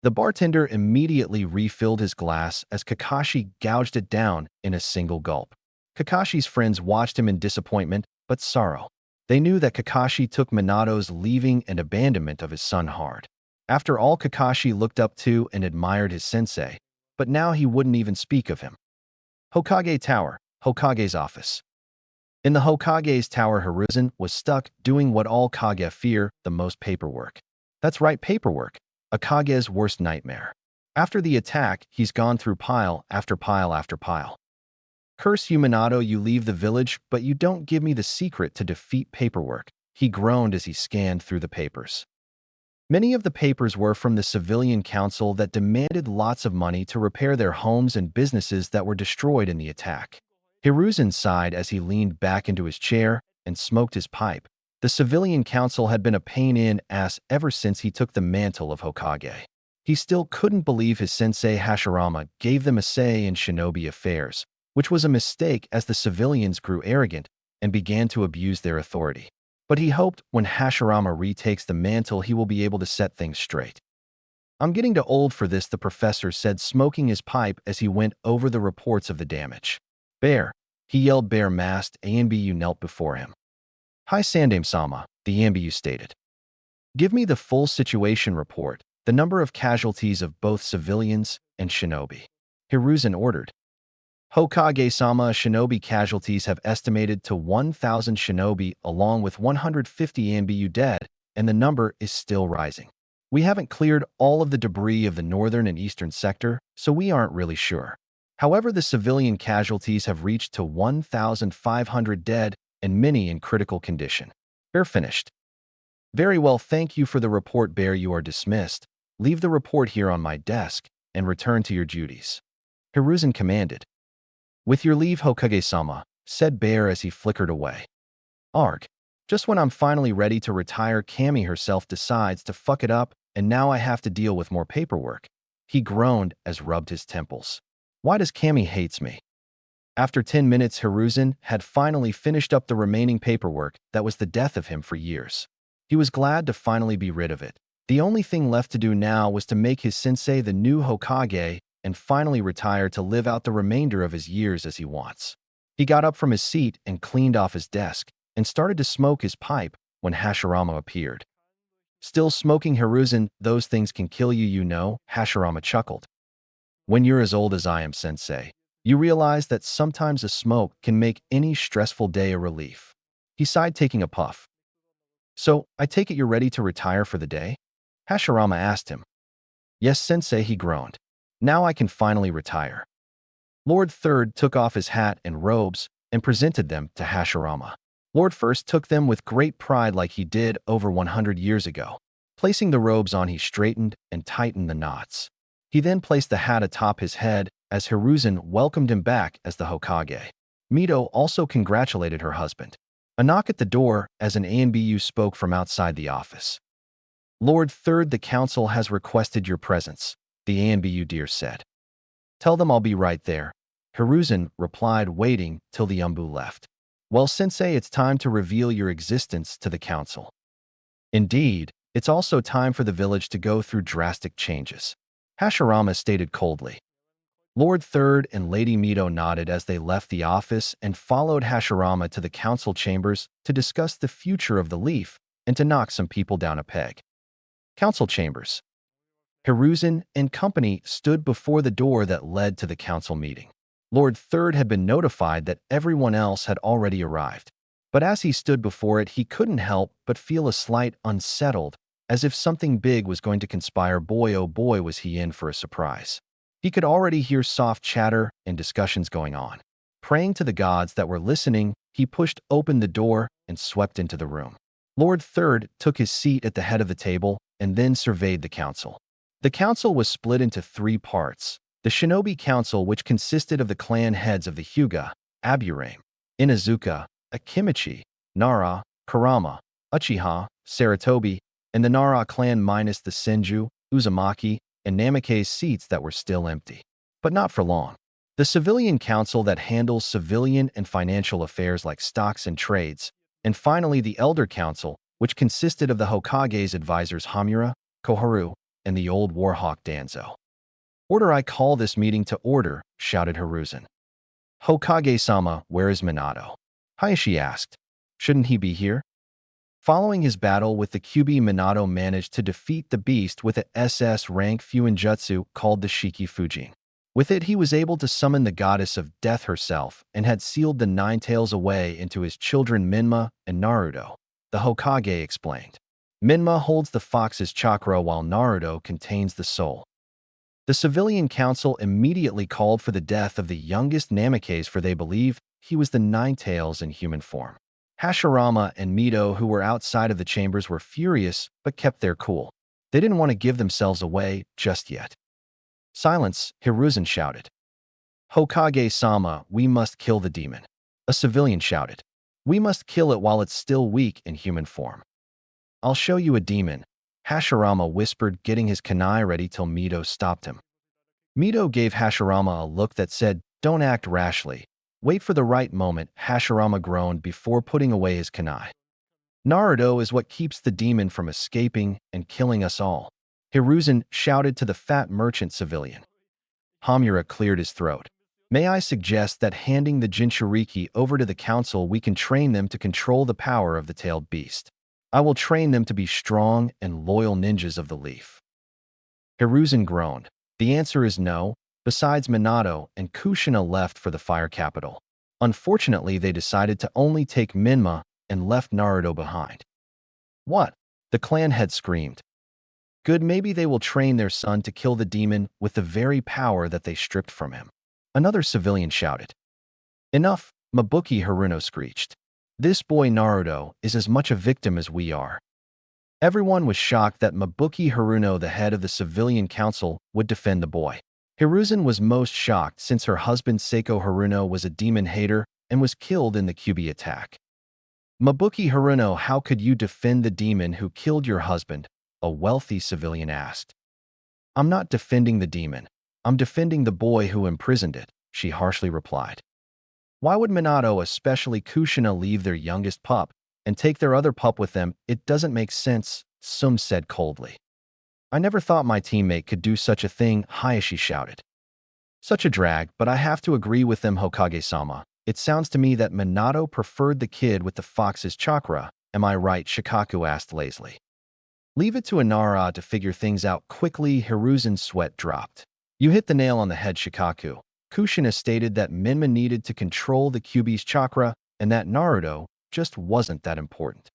The bartender immediately refilled his glass as Kakashi gouged it down in a single gulp. Kakashi's friends watched him in disappointment but sorrow. They knew that Kakashi took Minato's leaving and abandonment of his son hard. After all, Kakashi looked up to and admired his sensei, but now he wouldn't even speak of him. Hokage Tower, Hokage's office. In the Hokage's tower, Hiruzen was stuck doing what all Kage fear the most: paperwork. That's right, paperwork. A Kage's worst nightmare. After the attack, he's gone through pile after pile after pile. Curse you, Minato, you leave the village, but you don't give me the secret to defeat paperwork, he groaned as he scanned through the papers. Many of the papers were from the civilian council that demanded lots of money to repair their homes and businesses that were destroyed in the attack. Hiruzen sighed as he leaned back into his chair and smoked his pipe. The civilian council had been a pain in the ass ever since he took the mantle of Hokage. He still couldn't believe his sensei Hashirama gave them a say in shinobi affairs, which was a mistake as the civilians grew arrogant and began to abuse their authority. But he hoped when Hashirama retakes the mantle he will be able to set things straight. I'm getting too old for this, the professor said, smoking his pipe as he went over the reports of the damage. Bear, he yelled. Bear masked Ambu knelt before him. Hi Sandame-sama, the Ambu stated. Give me the full situation report, the number of casualties of both civilians and shinobi. Hiruzen ordered. Hokage-sama, shinobi casualties have estimated to 1,000 shinobi along with 150 Ambu dead, and the number is still rising. We haven't cleared all of the debris of the northern and eastern sector, so we aren't really sure. However, the civilian casualties have reached to 1,500 dead and many in critical condition. Bear finished. Very well, thank you for the report, Bear. You are dismissed. Leave the report here on my desk and return to your duties. Hiruzen commanded. With your leave, Hokage-sama, said Bear as he flickered away. Arg. Just when I'm finally ready to retire, Cammy herself decides to fuck it up, and now I have to deal with more paperwork. He groaned as rubbed his temples. Why does Cammy hates me? After 10 minutes, Hiruzen had finally finished up the remaining paperwork that was the death of him for years. He was glad to finally be rid of it. The only thing left to do now was to make his sensei the new Hokage and finally retire to live out the remainder of his years as he wants. He got up from his seat and cleaned off his desk and started to smoke his pipe when Hashirama appeared. Still smoking, Hiruzen? Those things can kill you, you know, Hashirama chuckled. When you're as old as I am, sensei, you realize that sometimes a smoke can make any stressful day a relief. He sighed, taking a puff. So, I take it you're ready to retire for the day? Hashirama asked him. Yes, sensei, he groaned. Now I can finally retire. Lord Third took off his hat and robes and presented them to Hashirama. Lord First took them with great pride like he did over 100 years ago. Placing the robes on, he straightened and tightened the knots. He then placed the hat atop his head as Hiruzen welcomed him back as the Hokage. Mito also congratulated her husband. A knock at the door as an ANBU spoke from outside the office. Lord Third, the council has requested your presence, the ANBU dear said. Tell them I'll be right there. Hiruzen replied, waiting till the Umbu left. Well, sensei, it's time to reveal your existence to the council. Indeed, it's also time for the village to go through drastic changes, Hashirama stated coldly. Lord Third and Lady Mito nodded as they left the office and followed Hashirama to the council chambers to discuss the future of the Leaf and to knock some people down a peg. Council chambers. Hiruzen and company stood before the door that led to the council meeting. Lord Third had been notified that everyone else had already arrived, but as he stood before it, he couldn't help but feel a slight unsettled, as if something big was going to conspire. Boy, oh boy, was he in for a surprise. He could already hear soft chatter and discussions going on. Praying to the gods that were listening, he pushed open the door and swept into the room. Lord Third took his seat at the head of the table and then surveyed the council. The council was split into 3 parts. The Shinobi Council, which consisted of the clan heads of the Hyuga, Aburame, Inazuka, Akimichi, Nara, Kurama, Uchiha, Saratobi, and the Nara clan minus the Senju, Uzumaki, and Namake's seats that were still empty. But not for long. The Civilian Council that handles civilian and financial affairs like stocks and trades, and finally the Elder Council, which consisted of the Hokage's advisors Hamura, Koharu, and the old warhawk Danzo. Order, I call this meeting to order, shouted Hiruzen. Hokage-sama, where is Minato? Hayashi asked. Shouldn't he be here? Following his battle with the Kyuubi, Minato managed to defeat the beast with a SS rank Fuinjutsu called the Shiki Fujin. With it, he was able to summon the goddess of death herself and had sealed the 9 tails away into his children Minma and Naruto, the Hokage explained. Minma holds the fox's chakra while Naruto contains the soul. The Civilian Council immediately called for the death of the youngest Namakes, for they believe he was the 9 tails in human form. Hashirama and Mito, who were outside of the chambers, were furious but kept their cool. They didn't want to give themselves away just yet. Silence, Hiruzen shouted. Hokage-sama, we must kill the demon. A civilian shouted. We must kill it while it's still weak in human form. I'll show you a demon, Hashirama whispered, getting his kunai ready till Mito stopped him. Mito gave Hashirama a look that said, don't act rashly. Wait for the right moment, Hashirama groaned before putting away his kunai. Naruto is what keeps the demon from escaping and killing us all. Hiruzen shouted to the fat merchant civilian. Hamura cleared his throat. May I suggest that handing the Jinchuriki over to the council, we can train them to control the power of the tailed beast. I will train them to be strong and loyal ninjas of the leaf. Hiruzen groaned. The answer is no. Besides, Minato and Kushina left for the fire capital. Unfortunately, they decided to only take Minma and left Naruto behind. What? The clan head screamed. Good, maybe they will train their son to kill the demon with the very power that they stripped from him. Another civilian shouted. Enough, Mabuki Haruno screeched. This boy Naruto is as much a victim as we are. Everyone was shocked that Mabuki Haruno, the head of the civilian council, would defend the boy. Hiruzen was most shocked since her husband Seiko Haruno was a demon hater and was killed in the Kyuubi attack. Mabuki Haruno, how could you defend the demon who killed your husband? A wealthy civilian asked. I'm not defending the demon. I'm defending the boy who imprisoned it, she harshly replied. Why would Minato, especially Kushina, leave their youngest pup and take their other pup with them? It doesn't make sense, Sum said coldly. I never thought my teammate could do such a thing, Hayashi shouted. Such a drag, but I have to agree with them, Hokage-sama. It sounds to me that Minato preferred the kid with the fox's chakra. Am I right? Shikaku asked lazily. Leave it to Inara to figure things out quickly. Hiruzen's sweat dropped. You hit the nail on the head, Shikaku. Kushina stated that Minma needed to control the Kyuubi's chakra and that Naruto just wasn't that important.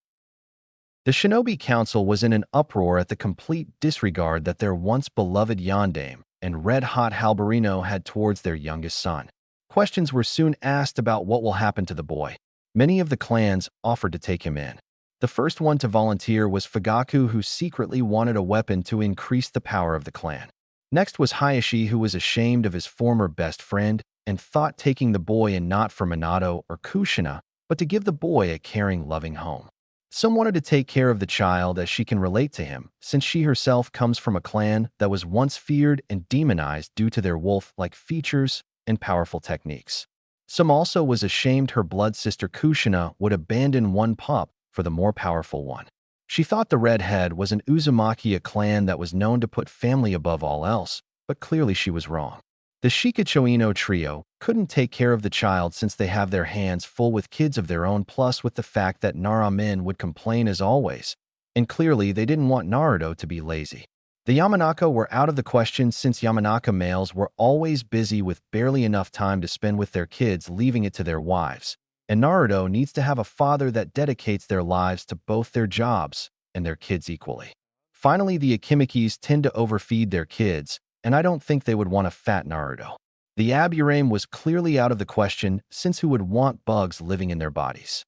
The Shinobi Council was in an uproar at the complete disregard that their once beloved yondaime and red-hot Halberino had towards their youngest son. Questions were soon asked about what will happen to the boy. Many of the clans offered to take him in. The first one to volunteer was Fugaku, who secretly wanted a weapon to increase the power of the clan. Next was Hayashi, who was ashamed of his former best friend and thought taking the boy in not for Minato or Kushina, but to give the boy a caring, loving home. Some wanted to take care of the child as she can relate to him, since she herself comes from a clan that was once feared and demonized due to their wolf-like features and powerful techniques. Some also was ashamed her blood sister Kushina would abandon one pup for the more powerful one. She thought the redhead was an Uzumaki, a clan that was known to put family above all else, but clearly she was wrong. The Shikachoino trio couldn't take care of the child since they have their hands full with kids of their own, plus with the fact that Naramin would complain as always, and clearly they didn't want Naruto to be lazy. The Yamanaka were out of the question since Yamanaka males were always busy with barely enough time to spend with their kids, leaving it to their wives. And Naruto needs to have a father that dedicates their lives to both their jobs and their kids equally. Finally, the Akimikis tend to overfeed their kids, and I don't think they would want a fat Naruto. The Aburame was clearly out of the question, since who would want bugs living in their bodies?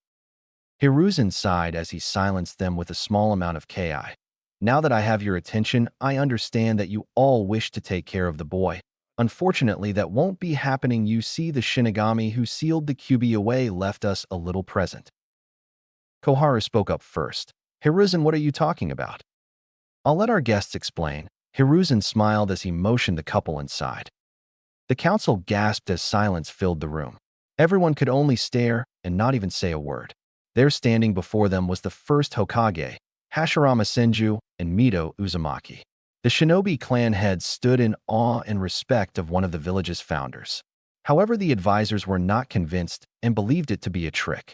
Hiruzen sighed as he silenced them with a small amount of ki. Now that I have your attention, I understand that you all wish to take care of the boy. Unfortunately, that won't be happening. You see, the Shinigami who sealed the Kyuubi away left us a little present. Koharu spoke up first. Hiruzen, what are you talking about? I'll let our guests explain. Hiruzen smiled as he motioned the couple inside. The council gasped as silence filled the room. Everyone could only stare and not even say a word. There standing before them was the first Hokage, Hashirama Senju, and Mito Uzumaki. The shinobi clan heads stood in awe and respect of one of the village's founders. However, the advisors were not convinced and believed it to be a trick.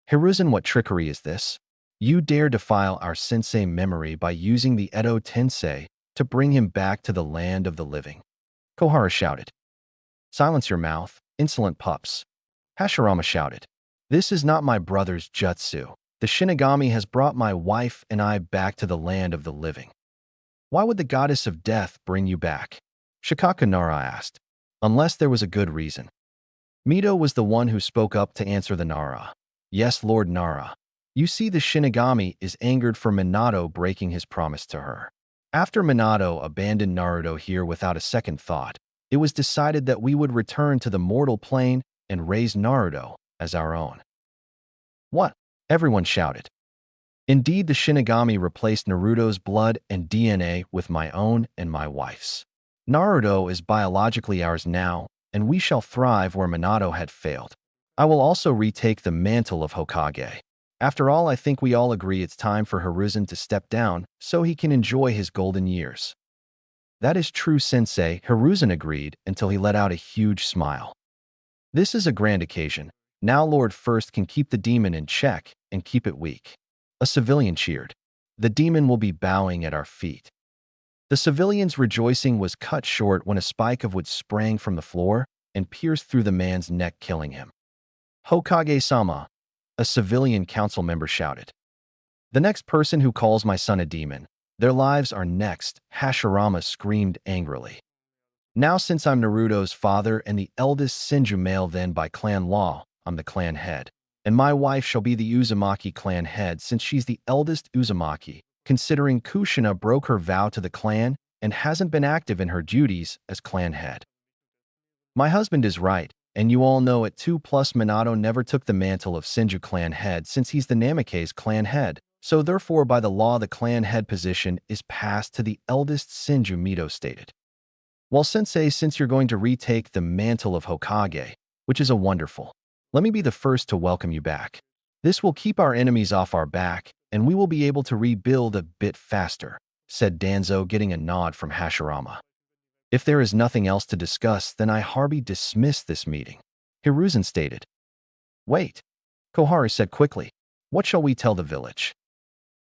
Hiruzen, what trickery is this? You dare defile our sensei memory by using the Edo Tensei to bring him back to the land of the living. Koharu shouted. Silence your mouth, insolent pups. Hashirama shouted. This is not my brother's jutsu. The Shinigami has brought my wife and I back to the land of the living. Why would the goddess of death bring you back? Shikaku Nara asked. Unless there was a good reason. Mito was the one who spoke up to answer the Nara. Yes, Lord Nara. You see, the Shinigami is angered for Minato breaking his promise to her. After Minato abandoned Naruto here without a second thought, it was decided that we would return to the mortal plane and raise Naruto as our own. What? Everyone shouted. Indeed, the Shinigami replaced Naruto's blood and DNA with my own and my wife's. Naruto is biologically ours now, and we shall thrive where Minato had failed. I will also retake the mantle of Hokage. After all, I think we all agree it's time for Hiruzen to step down so he can enjoy his golden years. That is true, Sensei, Hiruzen agreed until he let out a huge smile. This is a grand occasion. Now Lord First can keep the demon in check and keep it weak. A civilian cheered. The demon will be bowing at our feet. The civilian's rejoicing was cut short when a spike of wood sprang from the floor and pierced through the man's neck, killing him. Hokage-sama, a civilian council member shouted. The next person who calls my son a demon, their lives are next, Hashirama screamed angrily. Now since I'm Naruto's father and the eldest Senju male, then by clan law, I'm the clan head. And my wife shall be the Uzumaki clan head since she's the eldest Uzumaki, considering Kushina broke her vow to the clan and hasn't been active in her duties as clan head. My husband is right, and you all know it too, plus Minato never took the mantle of Senju clan head since he's the Namake's clan head, so therefore by the law the clan head position is passed to the eldest Senju, Mito stated. Well, Sensei, since you're going to retake the mantle of Hokage, which is a wonderful, let me be the first to welcome you back. This will keep our enemies off our back, and we will be able to rebuild a bit faster, said Danzo, getting a nod from Hashirama. If there is nothing else to discuss, then I hereby dismiss this meeting, Hiruzen stated. Wait, Koharu said quickly. What shall we tell the village?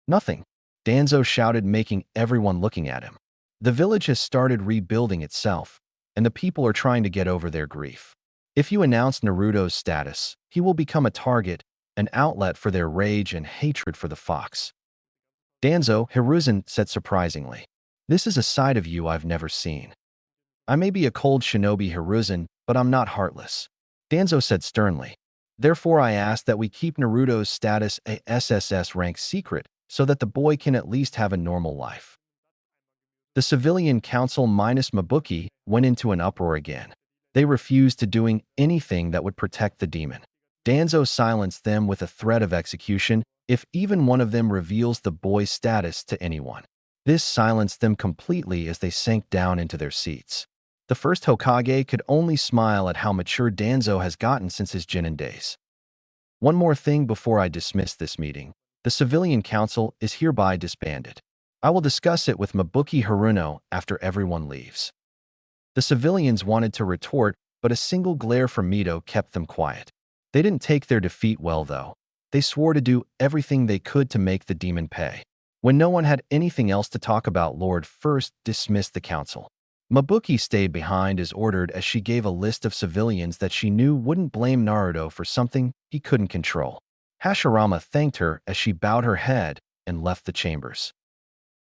Nothing, Danzo shouted, making everyone looking at him. The village has started rebuilding itself, and the people are trying to get over their grief. If you announce Naruto's status, he will become a target, an outlet for their rage and hatred for the fox. Danzo, Hiruzen said surprisingly. This is a side of you I've never seen. I may be a cold shinobi, Hiruzen, but I'm not heartless, Danzo said sternly. Therefore I ask that we keep Naruto's status a SSS rank secret so that the boy can at least have a normal life. The civilian council minus Mabuki went into an uproar again. They refused to doing anything that would protect the demon. Danzo silenced them with a threat of execution if even one of them reveals the boy's status to anyone. This silenced them completely as they sank down into their seats. The first Hokage could only smile at how mature Danzo has gotten since his Genin days. One more thing before I dismiss this meeting. The civilian council is hereby disbanded. I will discuss it with Mabuki Haruno after everyone leaves. The civilians wanted to retort, but a single glare from Mito kept them quiet. They didn't take their defeat well, though. They swore to do everything they could to make the demon pay. When no one had anything else to talk about, Lord First dismissed the council. Mabuki stayed behind as ordered as she gave a list of civilians that she knew wouldn't blame Naruto for something he couldn't control. Hashirama thanked her as she bowed her head and left the chambers.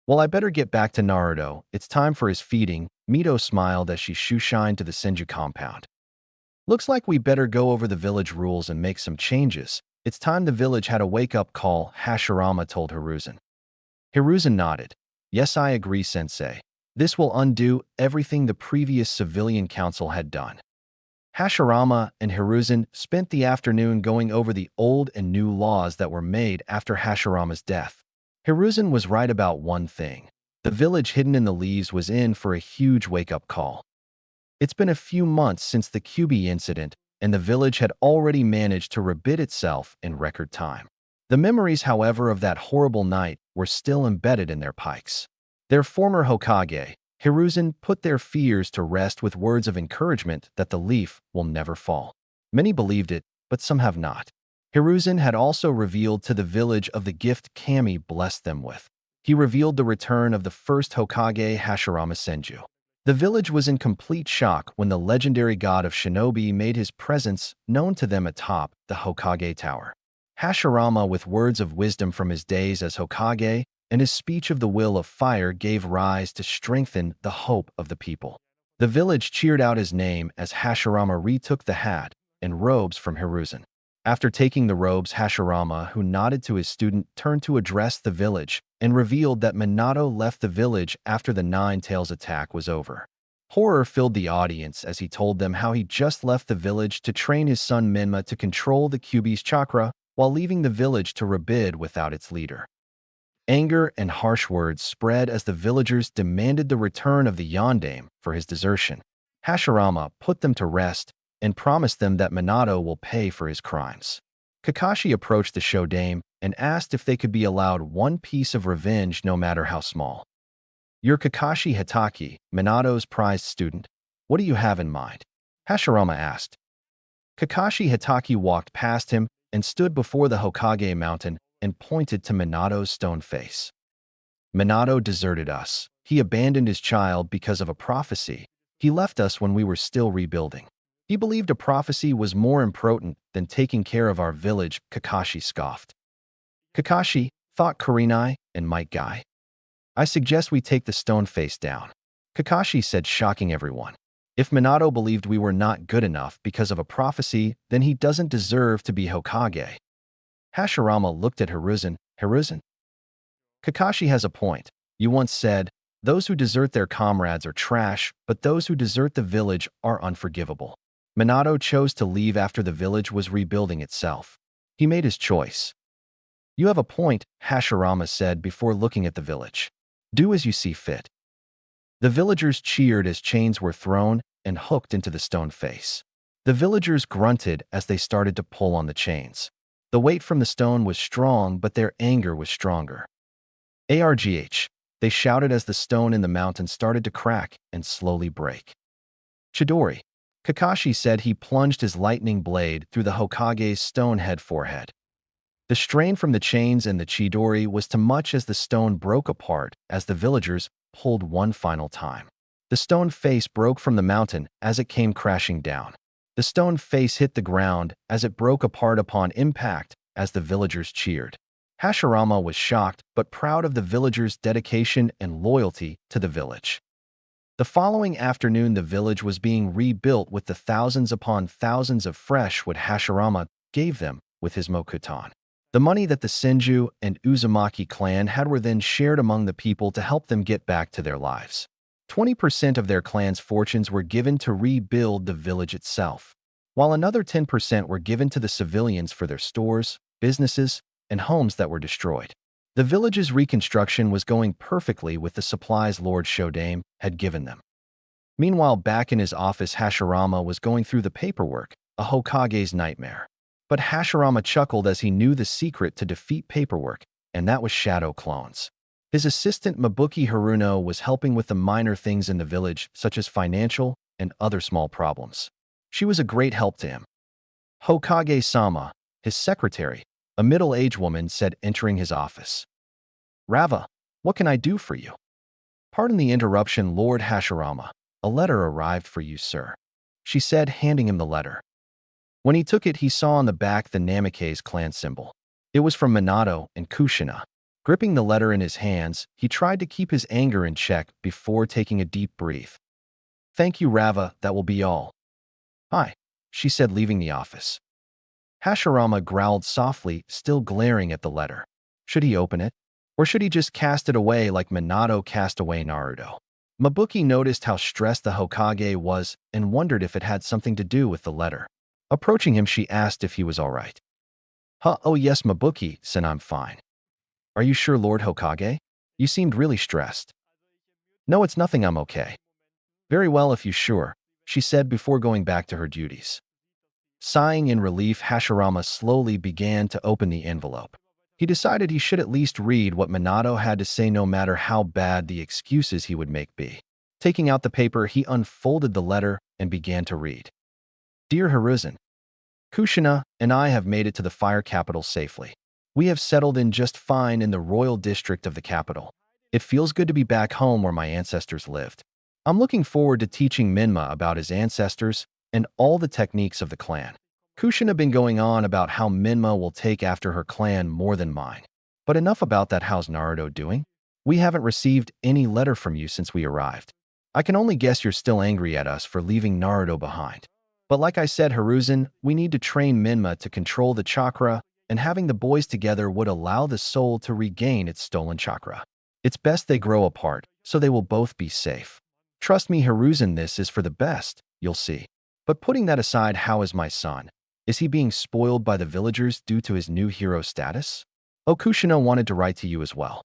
Well, I better get back to Naruto. It's time for his feeding, Mito smiled as she shoeshined to the Senju compound. Looks like we better go over the village rules and make some changes. It's time the village had a wake-up call, Hashirama told Hiruzen. Hiruzen nodded. Yes, I agree, Sensei. This will undo everything the previous civilian council had done. Hashirama and Hiruzen spent the afternoon going over the old and new laws that were made after Hashirama's death. Hiruzen was right about one thing. The village hidden in the leaves was in for a huge wake-up call. It's been a few months since the Kyuubi incident, and the village had already managed to rebid itself in record time. The memories, however, of that horrible night were still embedded in their pikes. Their former Hokage, Hiruzen, put their fears to rest with words of encouragement that the leaf will never fall. Many believed it, but some have not. Hiruzen had also revealed to the village of the gift Kami blessed them with. He revealed the return of the first Hokage, Hashirama Senju. The village was in complete shock when the legendary god of shinobi made his presence known to them atop the Hokage Tower. Hashirama, with words of wisdom from his days as Hokage, and his speech of the will of fire gave rise to strengthen the hope of the people. The village cheered out his name as Hashirama retook the hat and robes from Hiruzen. After taking the robes, Hashirama, who nodded to his student, turned to address the village and revealed that Minato left the village after the Nine Tails attack was over. Horror filled the audience as he told them how he just left the village to train his son Menma to control the Kyuubi's chakra while leaving the village to rebid without its leader. Anger and harsh words spread as the villagers demanded the return of the Yondaime for his desertion. Hashirama put them to rest and promised them that Minato will pay for his crimes. Kakashi approached the show-dame and asked if they could be allowed one piece of revenge no matter how small. "You're Kakashi Hitaki, Minato's prized student. What do you have in mind?" Hashirama asked. Kakashi Hitaki walked past him and stood before the Hokage mountain and pointed to Minato's stone face. "Minato deserted us. He abandoned his child because of a prophecy. He left us when we were still rebuilding. He believed a prophecy was more important than taking care of our village," Kakashi scoffed. "Kakashi," thought Kurenai and Might Guy. "I suggest we take the stone face down," Kakashi said, shocking everyone. "If Minato believed we were not good enough because of a prophecy, then he doesn't deserve to be Hokage." Hashirama looked at Hiruzen. "Hiruzen? Kakashi has a point. You once said, 'Those who desert their comrades are trash, but those who desert the village are unforgivable.' Minato chose to leave after the village was rebuilding itself. He made his choice." "You have a point," Hashirama said before looking at the village. "Do as you see fit." The villagers cheered as chains were thrown and hooked into the stone face. The villagers grunted as they started to pull on the chains. The weight from the stone was strong, but their anger was stronger. "Argh!" they shouted as the stone in the mountain started to crack and slowly break. "Chidori!" Kakashi said. He plunged his lightning blade through the Hokage's stone-head forehead. The strain from the chains and the Chidori was too much as the stone broke apart as the villagers pulled one final time. The stone face broke from the mountain as it came crashing down. The stone face hit the ground as it broke apart upon impact as the villagers cheered. Hashirama was shocked but proud of the villagers' dedication and loyalty to the village. The following afternoon, the village was being rebuilt with the thousands upon thousands of fresh wood Hashirama gave them with his Mokuton. The money that the Senju and Uzumaki clan had were then shared among the people to help them get back to their lives. 20% of their clan's fortunes were given to rebuild the village itself, while another 10% were given to the civilians for their stores, businesses, and homes that were destroyed. The village's reconstruction was going perfectly with the supplies Lord Shoudame had given them. Meanwhile, back in his office, Hashirama was going through the paperwork, a Hokage's nightmare. But Hashirama chuckled as he knew the secret to defeat paperwork, and that was shadow clones. His assistant Mabuki Haruno was helping with the minor things in the village, such as financial and other small problems. She was a great help to him. Hokage-sama, his secretary, a middle-aged woman, said, entering his office. "Rava, what can I do for you?" "Pardon the interruption, Lord Hashirama. A letter arrived for you, sir," she said, handing him the letter. When he took it, he saw on the back the Namikaze clan symbol. It was from Minato and Kushina. Gripping the letter in his hands, he tried to keep his anger in check before taking a deep breath. "Thank you, Rava, that will be all." "Hi," she said, leaving the office. Hashirama growled softly, still glaring at the letter. Should he open it? Or should he just cast it away like Minato cast away Naruto? Mabuki noticed how stressed the Hokage was and wondered if it had something to do with the letter. Approaching him, she asked if he was all right. Oh yes, Mabuki said, "I'm fine." "Are you sure, Lord Hokage? You seemed really stressed." "No, it's nothing, I'm okay." "Very well, if you're sure," she said before going back to her duties. Sighing in relief, Hashirama slowly began to open the envelope. He decided he should at least read what Minato had to say, no matter how bad the excuses he would make be. Taking out the paper, he unfolded the letter and began to read. "Dear Hiruzen, Kushina and I have made it to the fire capital safely. We have settled in just fine in the royal district of the capital. It feels good to be back home where my ancestors lived. I'm looking forward to teaching Minma about his ancestors and all the techniques of the clan." Kushina been going on about how Minma will take after her clan more than mine. But enough about that. How's Naruto doing? We haven't received any letter from you since we arrived. I can only guess you're still angry at us for leaving Naruto behind. But like I said, Hiruzen, we need to train Minma to control the chakra, and having the boys together would allow the soul to regain its stolen chakra. It's best they grow apart, so they will both be safe. Trust me, Hiruzen, this is for the best, you'll see. But putting that aside, how is my son? Is he being spoiled by the villagers due to his new hero status? Oh, Kushina wanted to write to you as well.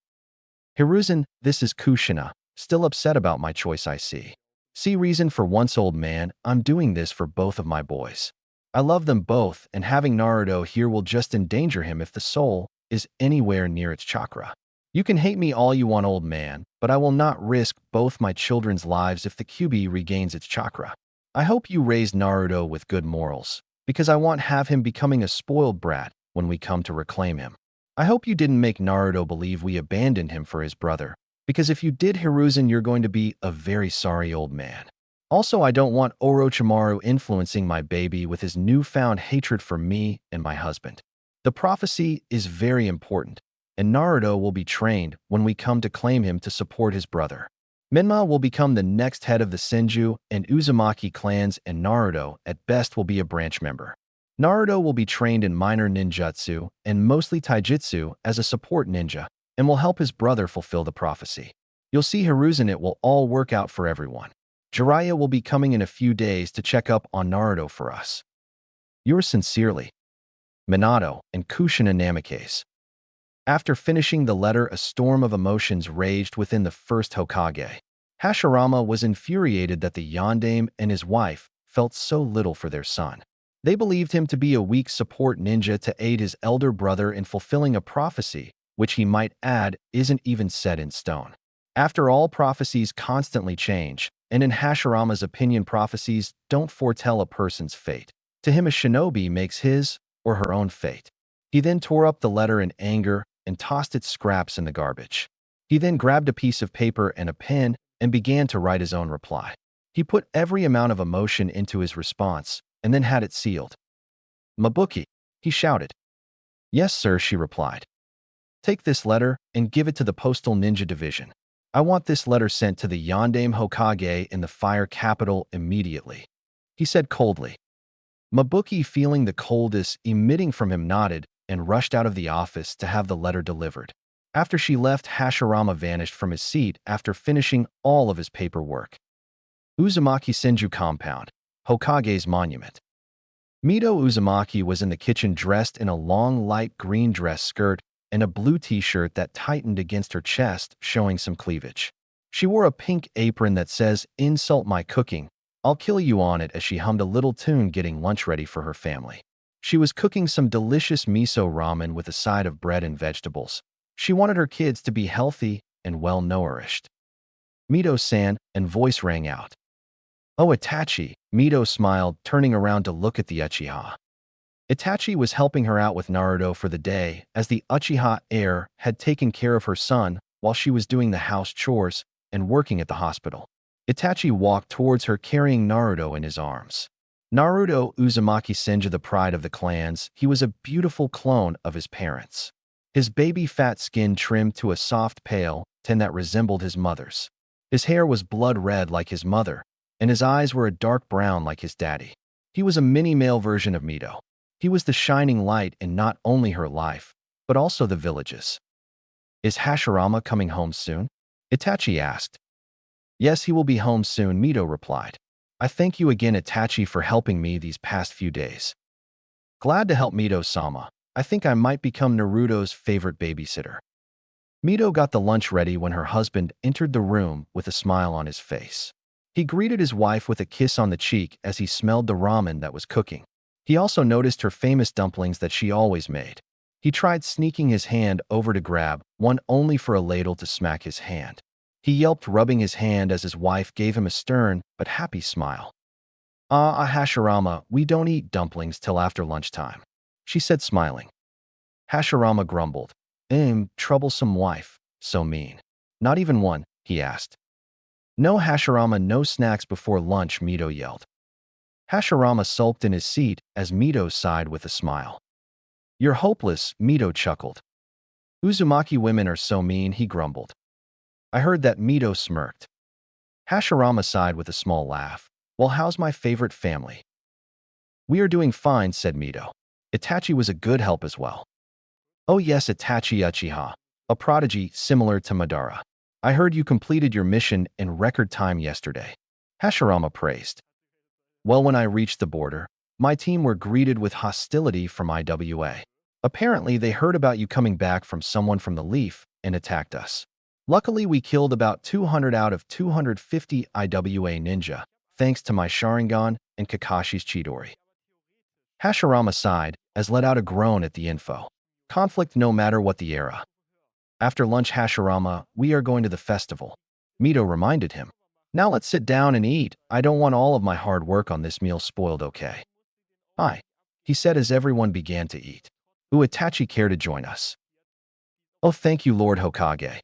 Hiruzen, this is Kushina, still upset about my choice, I see. See reason for once, old man, I'm doing this for both of my boys. I love them both, and having Naruto here will just endanger him if the soul is anywhere near its chakra. You can hate me all you want, old man, but I will not risk both my children's lives if the QB regains its chakra. I hope you raised Naruto with good morals, because I won't have him becoming a spoiled brat when we come to reclaim him. I hope you didn't make Naruto believe we abandoned him for his brother, because if you did, Hiruzen, you're going to be a very sorry old man. Also, I don't want Orochimaru influencing my baby with his newfound hatred for me and my husband. The prophecy is very important, and Naruto will be trained when we come to claim him to support his brother. Minma will become the next head of the Senju and Uzumaki clans, and Naruto, at best, will be a branch member. Naruto will be trained in minor ninjutsu and mostly taijutsu as a support ninja, and will help his brother fulfill the prophecy. You'll see, Hiruzen, it will all work out for everyone. Jiraiya will be coming in a few days to check up on Naruto for us. Yours sincerely, Minato and Kushina Namikaze. After finishing the letter, a storm of emotions raged within the first Hokage. Hashirama was infuriated that the Yondaime and his wife felt so little for their son. They believed him to be a weak support ninja to aid his elder brother in fulfilling a prophecy, which he might add isn't even set in stone. After all, prophecies constantly change, and in Hashirama's opinion, prophecies don't foretell a person's fate. To him, a shinobi makes his or her own fate. He then tore up the letter in anger and tossed its scraps in the garbage. He then grabbed a piece of paper and a pen and began to write his own reply. He put every amount of emotion into his response and then had it sealed. "Mabuki," he shouted. "Yes, sir," she replied. "Take this letter and give it to the Postal Ninja Division. I want this letter sent to the Yondaime Hokage in the Fire Capital immediately," he said coldly. Mabuki, feeling the coldness emitting from him, nodded and rushed out of the office to have the letter delivered. After she left, Hashirama vanished from his seat after finishing all of his paperwork. Uzumaki Senju Compound, Hokage's monument. Mito Uzumaki was in the kitchen dressed in a long light green dress skirt and a blue t-shirt that tightened against her chest, showing some cleavage. She wore a pink apron that says, "Insult my cooking, I'll kill you," on it as she hummed a little tune, getting lunch ready for her family. She was cooking some delicious miso ramen with a side of bread and vegetables. She wanted her kids to be healthy and well-nourished. "Mito-san," and voice rang out. "Oh, Itachi," Mito smiled, turning around to look at the Uchiha. Itachi was helping her out with Naruto for the day, as the Uchiha heir had taken care of her son while she was doing the house chores and working at the hospital. Itachi walked towards her carrying Naruto in his arms. Naruto Uzumaki Senju, the pride of the clans, he was a beautiful clone of his parents. His baby fat skin trimmed to a soft pale tint that resembled his mother's. His hair was blood red like his mother, and his eyes were a dark brown like his daddy. He was a mini-male version of Mito. He was the shining light in not only her life, but also the village's. "Is Hashirama coming home soon?" Itachi asked. "Yes, he will be home soon," Mito replied. "I thank you again, Itachi, for helping me these past few days." "Glad to help, Mito-sama. I think I might become Naruto's favorite babysitter." Mito got the lunch ready when her husband entered the room with a smile on his face. He greeted his wife with a kiss on the cheek as he smelled the ramen that was cooking. He also noticed her famous dumplings that she always made. He tried sneaking his hand over to grab one, only for a ladle to smack his hand. He yelped, rubbing his hand as his wife gave him a stern but happy smile. Hashirama, we don't eat dumplings till after lunchtime," she said, smiling. Hashirama grumbled. Troublesome wife, so mean." "Not even one?" he asked. "No, Hashirama, no snacks before lunch," Mito yelled. Hashirama sulked in his seat as Mito sighed with a smile. "You're hopeless," Mito chuckled. "Uzumaki women are so mean," he grumbled. "I heard that," Mito smirked. Hashirama sighed with a small laugh. "Well, how's my favorite family?" "We are doing fine," said Mito. Itachi was a good help as well. "Oh yes, Itachi Uchiha, a prodigy similar to Madara. I heard you completed your mission in record time yesterday," Hashirama praised. "Well, when I reached the border, my team were greeted with hostility from IWA. Apparently, they heard about you coming back from someone from the Leaf and attacked us. Luckily, we killed about 200 out of 250 IWA ninja, thanks to my Sharingan and Kakashi's Chidori." Hashirama sighed, as let out a groan at the info. Conflict no matter what the era. After lunch, Hashirama, we are going to the festival. Mito reminded him. Now let's sit down and eat. I don't want all of my hard work on this meal spoiled, okay? Aye, he said as everyone began to eat. Itachi care to join us? Oh, thank you, Lord Hokage.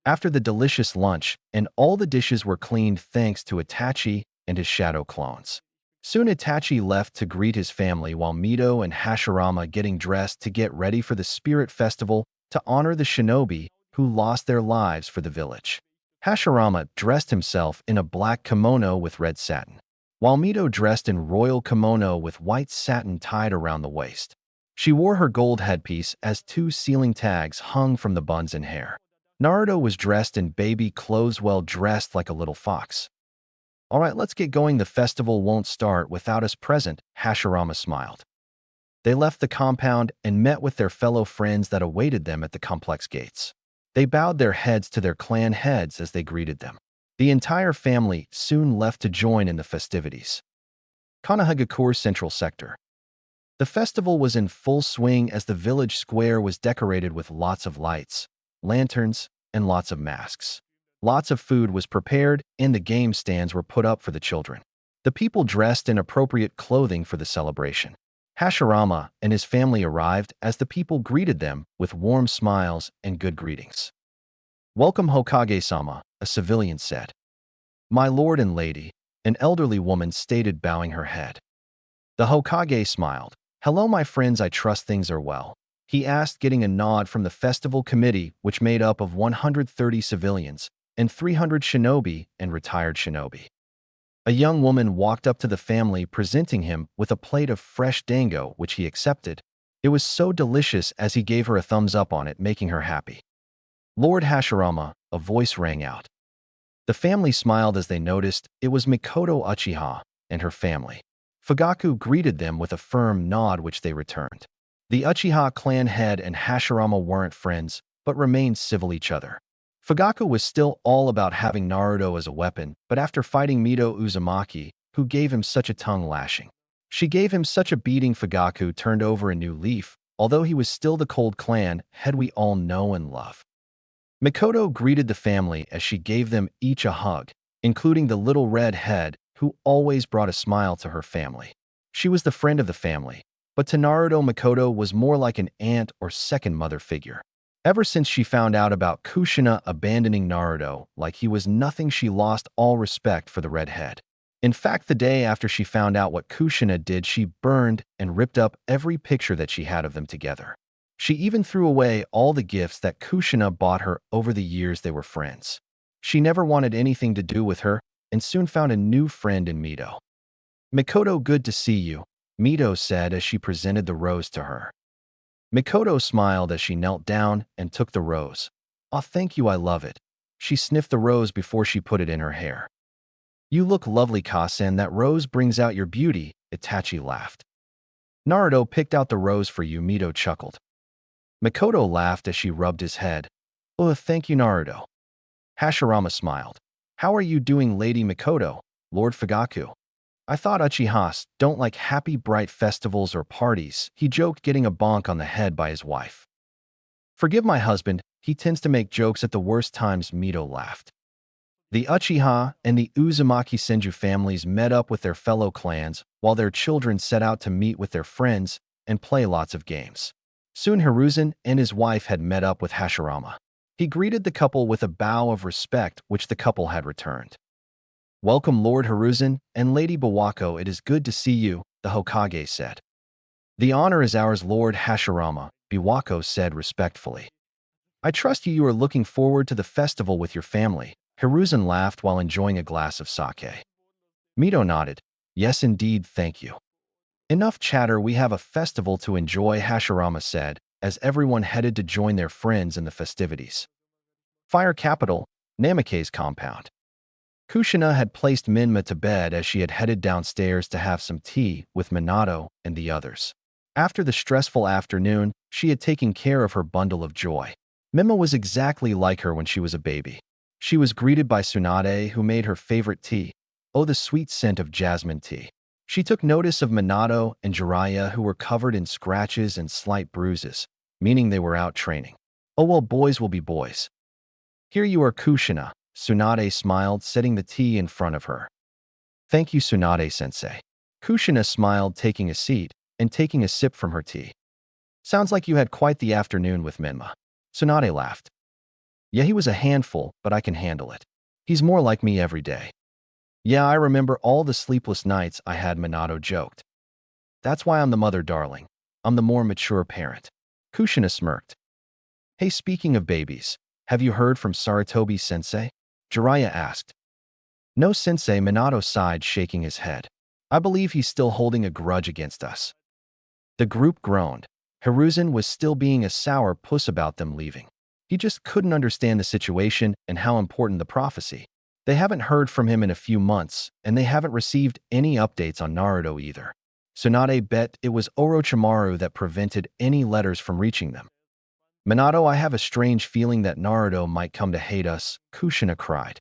After the delicious lunch, and all the dishes were cleaned thanks to Itachi and his shadow clones. Soon Itachi left to greet his family while Mito and Hashirama getting dressed to get ready for the Spirit Festival to honor the shinobi who lost their lives for the village. Hashirama dressed himself in a black kimono with red satin, while Mito dressed in royal kimono with white satin tied around the waist. She wore her gold headpiece as two sealing tags hung from the buns and hair. Naruto was dressed in baby clothes, well dressed like a little fox. All right, let's get going. The festival won't start without us present, Hashirama smiled. They left the compound and met with their fellow friends that awaited them at the complex gates. They bowed their heads to their clan heads as they greeted them. The entire family soon left to join in the festivities. Konohagakure Central Sector. The festival was in full swing as the village square was decorated with lots of lights, lanterns, and lots of masks. Lots of food was prepared, and the game stands were put up for the children. The people dressed in appropriate clothing for the celebration. Hashirama and his family arrived as the people greeted them with warm smiles and good greetings. Welcome, Hokage-sama, a civilian said. My lord and lady, an elderly woman stated, bowing her head. The Hokage smiled. Hello, my friends, I trust things are well. He asked, getting a nod from the festival committee, which made up of 130 civilians and 300 shinobi and retired shinobi. A young woman walked up to the family, presenting him with a plate of fresh dango, which he accepted. It was so delicious as he gave her a thumbs up on it, making her happy. Lord Hashirama, a voice rang out. The family smiled as they noticed it was Mikoto Uchiha and her family. Fugaku greeted them with a firm nod, which they returned. The Uchiha clan head and Hashirama weren't friends, but remained civil each other. Fugaku was still all about having Naruto as a weapon, but after fighting Mito Uzumaki, who gave him such a tongue lashing, she gave him such a beating, Fugaku turned over a new leaf, although he was still the cold clan head we all know and love. Mikoto greeted the family as she gave them each a hug, including the little red head, who always brought a smile to her family. She was the friend of the family, but to Naruto, Mikoto was more like an aunt or second mother figure. Ever since she found out about Kushina abandoning Naruto like he was nothing, she lost all respect for the redhead. In fact, the day after she found out what Kushina did, she burned and ripped up every picture that she had of them together. She even threw away all the gifts that Kushina bought her over the years they were friends. She never wanted anything to do with her and soon found a new friend in Mito. Mikoto, good to see you, Mito said as she presented the rose to her. Mikoto smiled as she knelt down and took the rose. Oh, thank you, I love it. She sniffed the rose before she put it in her hair. You look lovely, Kasen. That rose brings out your beauty, Itachi laughed. Naruto picked out the rose for you, Mito chuckled. Mikoto laughed as she rubbed his head. Oh, thank you, Naruto. Hashirama smiled. How are you doing, Lady Mikoto, Lord Fugaku? I thought Uchihas don't like happy, bright festivals or parties, he joked, getting a bonk on the head by his wife. Forgive my husband, he tends to make jokes at the worst times, Mito laughed. The Uchiha and the Uzumaki Senju families met up with their fellow clans, while their children set out to meet with their friends and play lots of games. Soon Hiruzen and his wife had met up with Hashirama. He greeted the couple with a bow of respect, which the couple had returned. Welcome, Lord Hiruzen and Lady Bawako, it is good to see you, the Hokage said. The honor is ours, Lord Hashirama, Bawako said respectfully. I trust you are looking forward to the festival with your family. Hiruzen laughed while enjoying a glass of sake. Mito nodded. Yes, indeed, thank you. Enough chatter, we have a festival to enjoy, Hashirama said, as everyone headed to join their friends in the festivities. Fire Capital, Namake's compound. Kushina had placed Minma to bed as she had headed downstairs to have some tea with Minato and the others. After the stressful afternoon, she had taken care of her bundle of joy. Minma was exactly like her when she was a baby. She was greeted by Tsunade, who made her favorite tea. Oh, the sweet scent of jasmine tea. She took notice of Minato and Jiraiya, who were covered in scratches and slight bruises, meaning they were out training. Oh well, boys will be boys. Here you are, Kushina. Tsunade smiled, setting the tea in front of her. Thank you, Tsunade-sensei. Kushina smiled, taking a seat and taking a sip from her tea. Sounds like you had quite the afternoon with Minma. Tsunade laughed. Yeah, he was a handful, but I can handle it. He's more like me every day. Yeah, I remember all the sleepless nights I had, Minato joked. That's why I'm the mother, darling. I'm the more mature parent. Kushina smirked. Hey, speaking of babies, have you heard from Sarutobi-sensei? Jiraiya asked. No, sensei, Minato sighed, shaking his head. I believe he's still holding a grudge against us. The group groaned. Hiruzen was still being a sour puss about them leaving. He just couldn't understand the situation and how important the prophecy. They haven't heard from him in a few months, and they haven't received any updates on Naruto either. Tsunade bet it was Orochimaru that prevented any letters from reaching them. Minato, I have a strange feeling that Naruto might come to hate us, Kushina cried.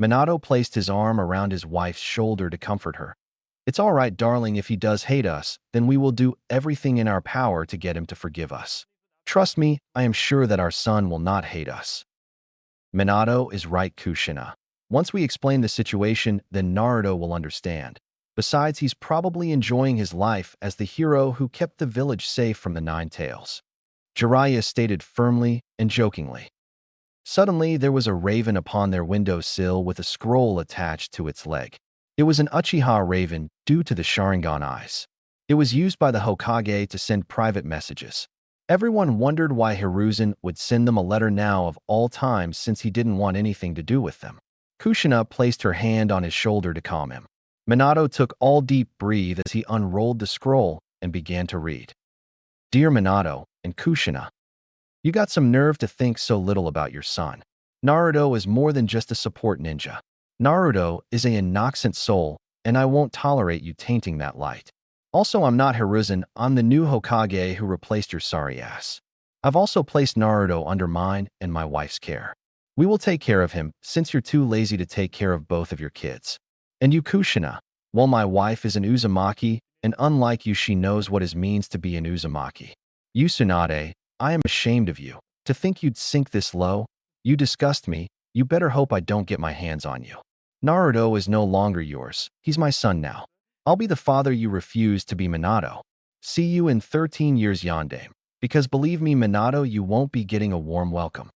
Minato placed his arm around his wife's shoulder to comfort her. It's all right, darling, if he does hate us, then we will do everything in our power to get him to forgive us. Trust me, I am sure that our son will not hate us. Minato is right, Kushina. Once we explain the situation, then Naruto will understand. Besides, he's probably enjoying his life as the hero who kept the village safe from the Nine Tails. Jiraiya stated firmly and jokingly. Suddenly, there was a raven upon their windowsill with a scroll attached to its leg. It was an Uchiha raven due to the Sharingan eyes. It was used by the Hokage to send private messages. Everyone wondered why Hiruzen would send them a letter now of all times, since he didn't want anything to do with them. Kushina placed her hand on his shoulder to calm him. Minato took all deep breath as he unrolled the scroll and began to read. Dear Minato and Kushina, you got some nerve to think so little about your son. Naruto is more than just a support ninja. Naruto is an innocent soul, and I won't tolerate you tainting that light. Also, I'm not Hiruzen, I'm the new Hokage who replaced your sorry ass. I've also placed Naruto under mine and my wife's care. We will take care of him, since you're too lazy to take care of both of your kids. And you, Kushina, well, my wife is an Uzumaki, and unlike you, she knows what it means to be an Uzumaki. You, Tsunade, I am ashamed of you. To think you'd sink this low? You disgust me. You better hope I don't get my hands on you. Naruto is no longer yours. He's my son now. I'll be the father you refused to be, Minato. See you in 13 years, Yondaime. Because believe me, Minato, you won't be getting a warm welcome.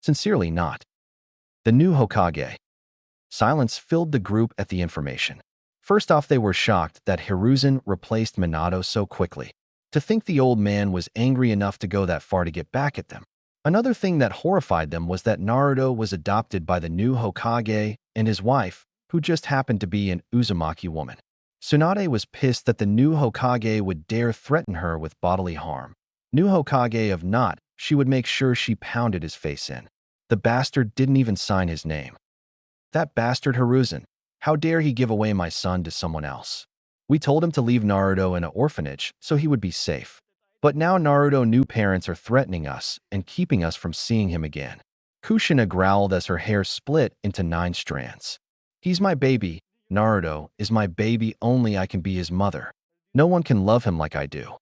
Sincerely not. The new Hokage. Silence filled the group at the information. First off, they were shocked that Hiruzen replaced Minato so quickly. To think the old man was angry enough to go that far to get back at them. Another thing that horrified them was that Naruto was adopted by the new Hokage and his wife, who just happened to be an Uzumaki woman. Tsunade was pissed that the new Hokage would dare threaten her with bodily harm. New Hokage of not, she would make sure she pounded his face in. The bastard didn't even sign his name. That bastard Hiruzen. How dare he give away my son to someone else? We told him to leave Naruto in an orphanage so he would be safe. But now Naruto's new parents are threatening us and keeping us from seeing him again. Kushina growled as her hair split into 9 strands. He's my baby. Naruto is my baby, only I can be his mother. No one can love him like I do.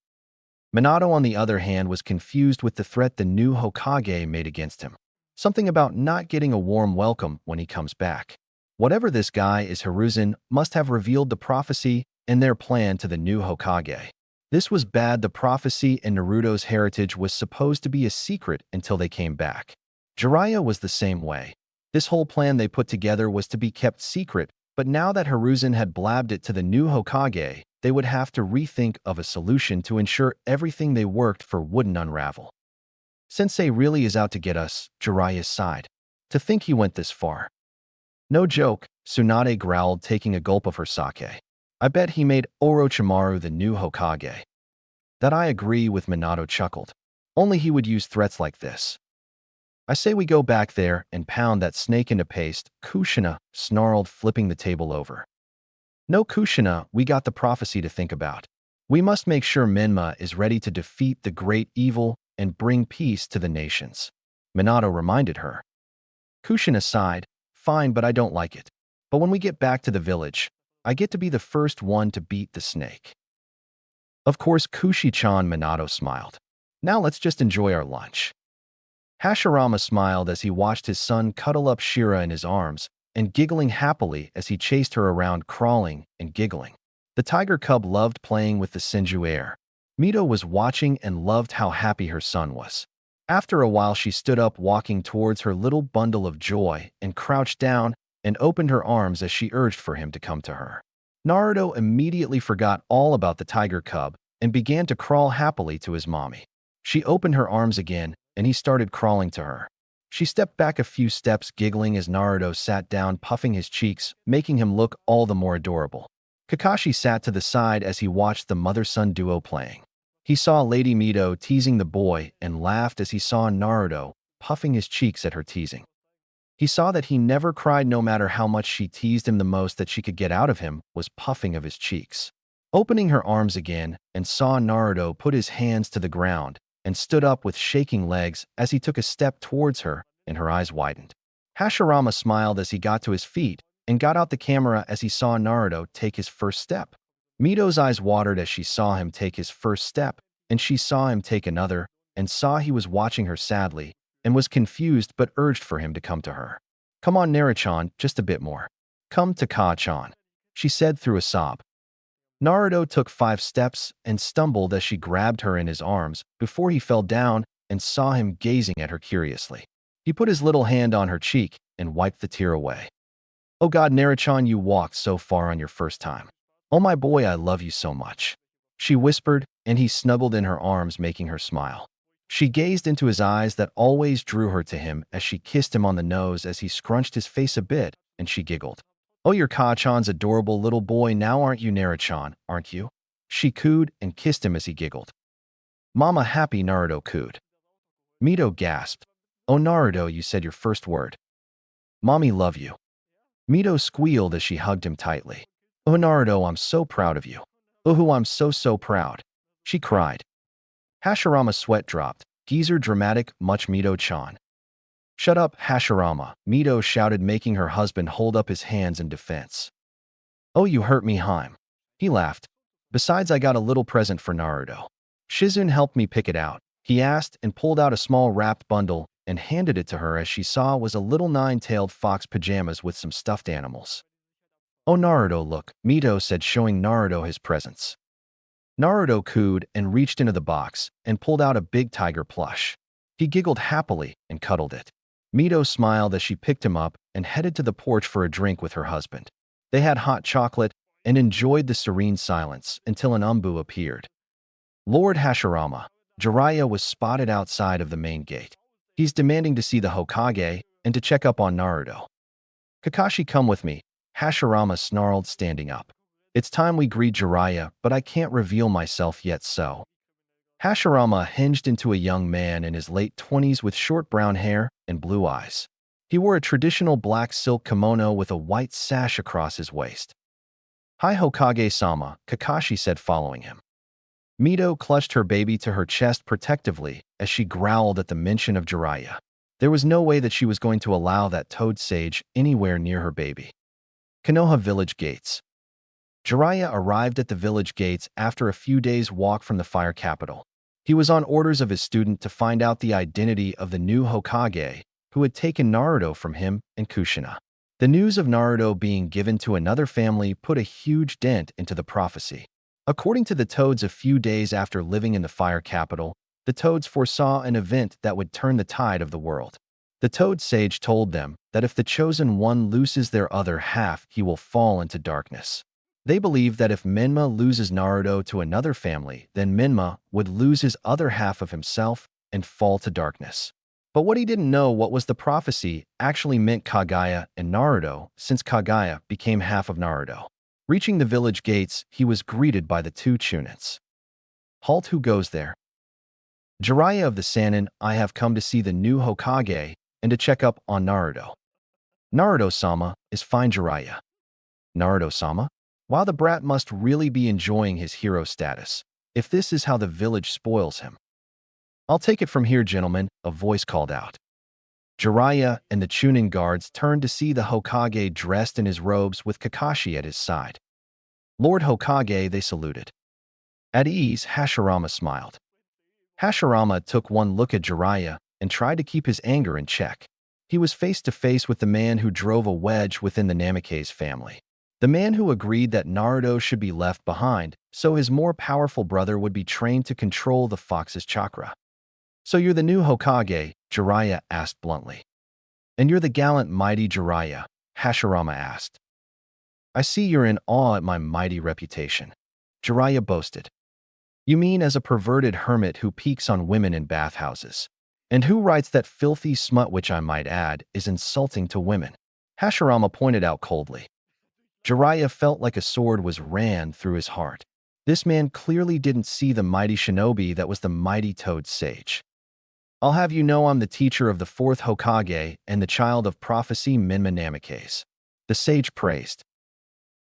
Minato, on the other hand, was confused with the threat the new Hokage made against him. Something about not getting a warm welcome when he comes back. Whatever this guy is, Hiruzen must have revealed the prophecy and their plan to the new Hokage. This was bad. The prophecy and Naruto's heritage was supposed to be a secret until they came back. Jiraiya was the same way. This whole plan they put together was to be kept secret, but now that Hiruzen had blabbed it to the new Hokage, they would have to rethink of a solution to ensure everything they worked for wouldn't unravel. Sensei really is out to get us, Jiraiya sighed. To think he went this far. No joke, Tsunade growled, taking a gulp of her sake. I bet he made Orochimaru the new Hokage. That I agree with, Minato chuckled. Only he would use threats like this. I say we go back there and pound that snake into paste, Kushina snarled, flipping the table over. No, Kushina, we got the prophecy to think about. We must make sure Minma is ready to defeat the great evil and bring peace to the nations. Minato reminded her. Kushina sighed. Fine, but I don't like it. But when we get back to the village, I get to be the first one to beat the snake. Of course, Kushi-chan Minato smiled. Now let's just enjoy our lunch. Hashirama smiled as he watched his son cuddle up Shira in his arms and giggling happily as he chased her around, crawling and giggling. The tiger cub loved playing with the Senju heir. Mito was watching and loved how happy her son was. After a while, she stood up, walking towards her little bundle of joy, and crouched down and opened her arms as she urged for him to come to her. Naruto immediately forgot all about the tiger cub and began to crawl happily to his mommy. She opened her arms again, and he started crawling to her. She stepped back a few steps, giggling as Naruto sat down, puffing his cheeks, making him look all the more adorable. Kakashi sat to the side as he watched the mother-son duo playing. He saw Lady Mito teasing the boy and laughed as he saw Naruto puffing his cheeks at her teasing. He saw that he never cried no matter how much she teased him. The most that she could get out of him was puffing of his cheeks. Opening her arms again and saw Naruto put his hands to the ground and stood up with shaking legs as he took a step towards her, and her eyes widened. Hashirama smiled as he got to his feet and got out the camera as he saw Naruto take his first step. Mito's eyes watered as she saw him take his first step, and she saw him take another, and saw he was watching her sadly, and was confused but urged for him to come to her. "Come on, Naruto-chan, just a bit more. Come to Ka-chan," she said through a sob. Naruto took 5 steps and stumbled as she grabbed her in his arms before he fell down and saw him gazing at her curiously. He put his little hand on her cheek and wiped the tear away. "Oh God, Naruto-chan, you walked so far on your first time. Oh my boy, I love you so much," she whispered, and he snuggled in her arms, making her smile. She gazed into his eyes that always drew her to him as she kissed him on the nose as he scrunched his face a bit, and she giggled. "Oh, you're Ka-chan's adorable little boy now, aren't you, Naruto-chan, aren't you?" She cooed and kissed him as he giggled. "Mama happy," Naruto cooed. Mito gasped. "Oh, Naruto, you said your first word. Mommy love you." Mito squealed as she hugged him tightly. "Oh, Naruto, I'm so proud of you. Oh, I'm so proud," she cried. Hashirama's sweat dropped. "Geezer dramatic much, Mito-chan." "Shut up, Hashirama," Mito shouted, making her husband hold up his hands in defense. "Oh, you hurt me, Haim." He laughed. "Besides, I got a little present for Naruto. Shizune helped me pick it out," he asked, and pulled out a small wrapped bundle and handed it to her as she saw was a little 9-tailed fox pajamas with some stuffed animals. "Oh, Naruto, look," Mito said, showing Naruto his presents. Naruto cooed and reached into the box and pulled out a big tiger plush. He giggled happily and cuddled it. Mito smiled as she picked him up and headed to the porch for a drink with her husband. They had hot chocolate and enjoyed the serene silence until an Umbu appeared. Lord Hashirama, Jiraiya was spotted outside of the main gate. He's demanding to see the Hokage and to check up on Naruto. "Kakashi, come with me," Hashirama snarled, standing up. "It's time we greet Jiraiya, but I can't reveal myself yet, so." Hashirama hinged into a young man in his late 20s with short brown hair and blue eyes. He wore a traditional black silk kimono with a white sash across his waist. "Hi, Hokage-sama," Kakashi said, following him. Mito clutched her baby to her chest protectively as she growled at the mention of Jiraiya. There was no way that she was going to allow that toad sage anywhere near her baby. Konoha Village Gates. Jiraiya arrived at the village gates after a few days' walk from the fire capital. He was on orders of his student to find out the identity of the new Hokage who had taken Naruto from him and Kushina. The news of Naruto being given to another family put a huge dent into the prophecy. According to the Toads, a few days after living in the fire capital, the Toads foresaw an event that would turn the tide of the world. The Toad Sage told them that if the Chosen One loses their other half, he will fall into darkness. They believed that if Menma loses Naruto to another family, then Menma would lose his other half of himself and fall to darkness. But what he didn't know what was the prophecy actually meant Kagaya and Naruto, since Kagaya became half of Naruto. Reaching the village gates, he was greeted by the 2 Chunins. "Halt, who goes there?" "Jiraiya of the Sannin, I have come to see the new Hokage and to check up on Naruto." "Naruto-sama is fine, Jiraiya." "Naruto-sama? Wow, the brat must really be enjoying his hero status, if this is how the village spoils him." "I'll take it from here, gentlemen," a voice called out. Jiraiya and the Chunin guards turned to see the Hokage dressed in his robes with Kakashi at his side. Lord Hokage, they saluted. At ease, Hashirama smiled. Hashirama took one look at Jiraiya and tried to keep his anger in check. He was face to face with the man who drove a wedge within the Namikaze family. The man who agreed that Naruto should be left behind so his more powerful brother would be trained to control the fox's chakra. "So you're the new Hokage?" Jiraiya asked bluntly. "And you're the gallant, mighty Jiraiya?" Hashirama asked. "I see you're in awe at my mighty reputation," Jiraiya boasted. "You mean as a perverted hermit who peeks on women in bathhouses? And who writes that filthy smut, which I might add, is insulting to women?" Hashirama pointed out coldly. Jiraiya felt like a sword was ran through his heart. This man clearly didn't see the mighty shinobi that was the mighty Toad Sage. "I'll have you know I'm the teacher of the fourth Hokage and the child of prophecy Minma Namikaze," the sage praised.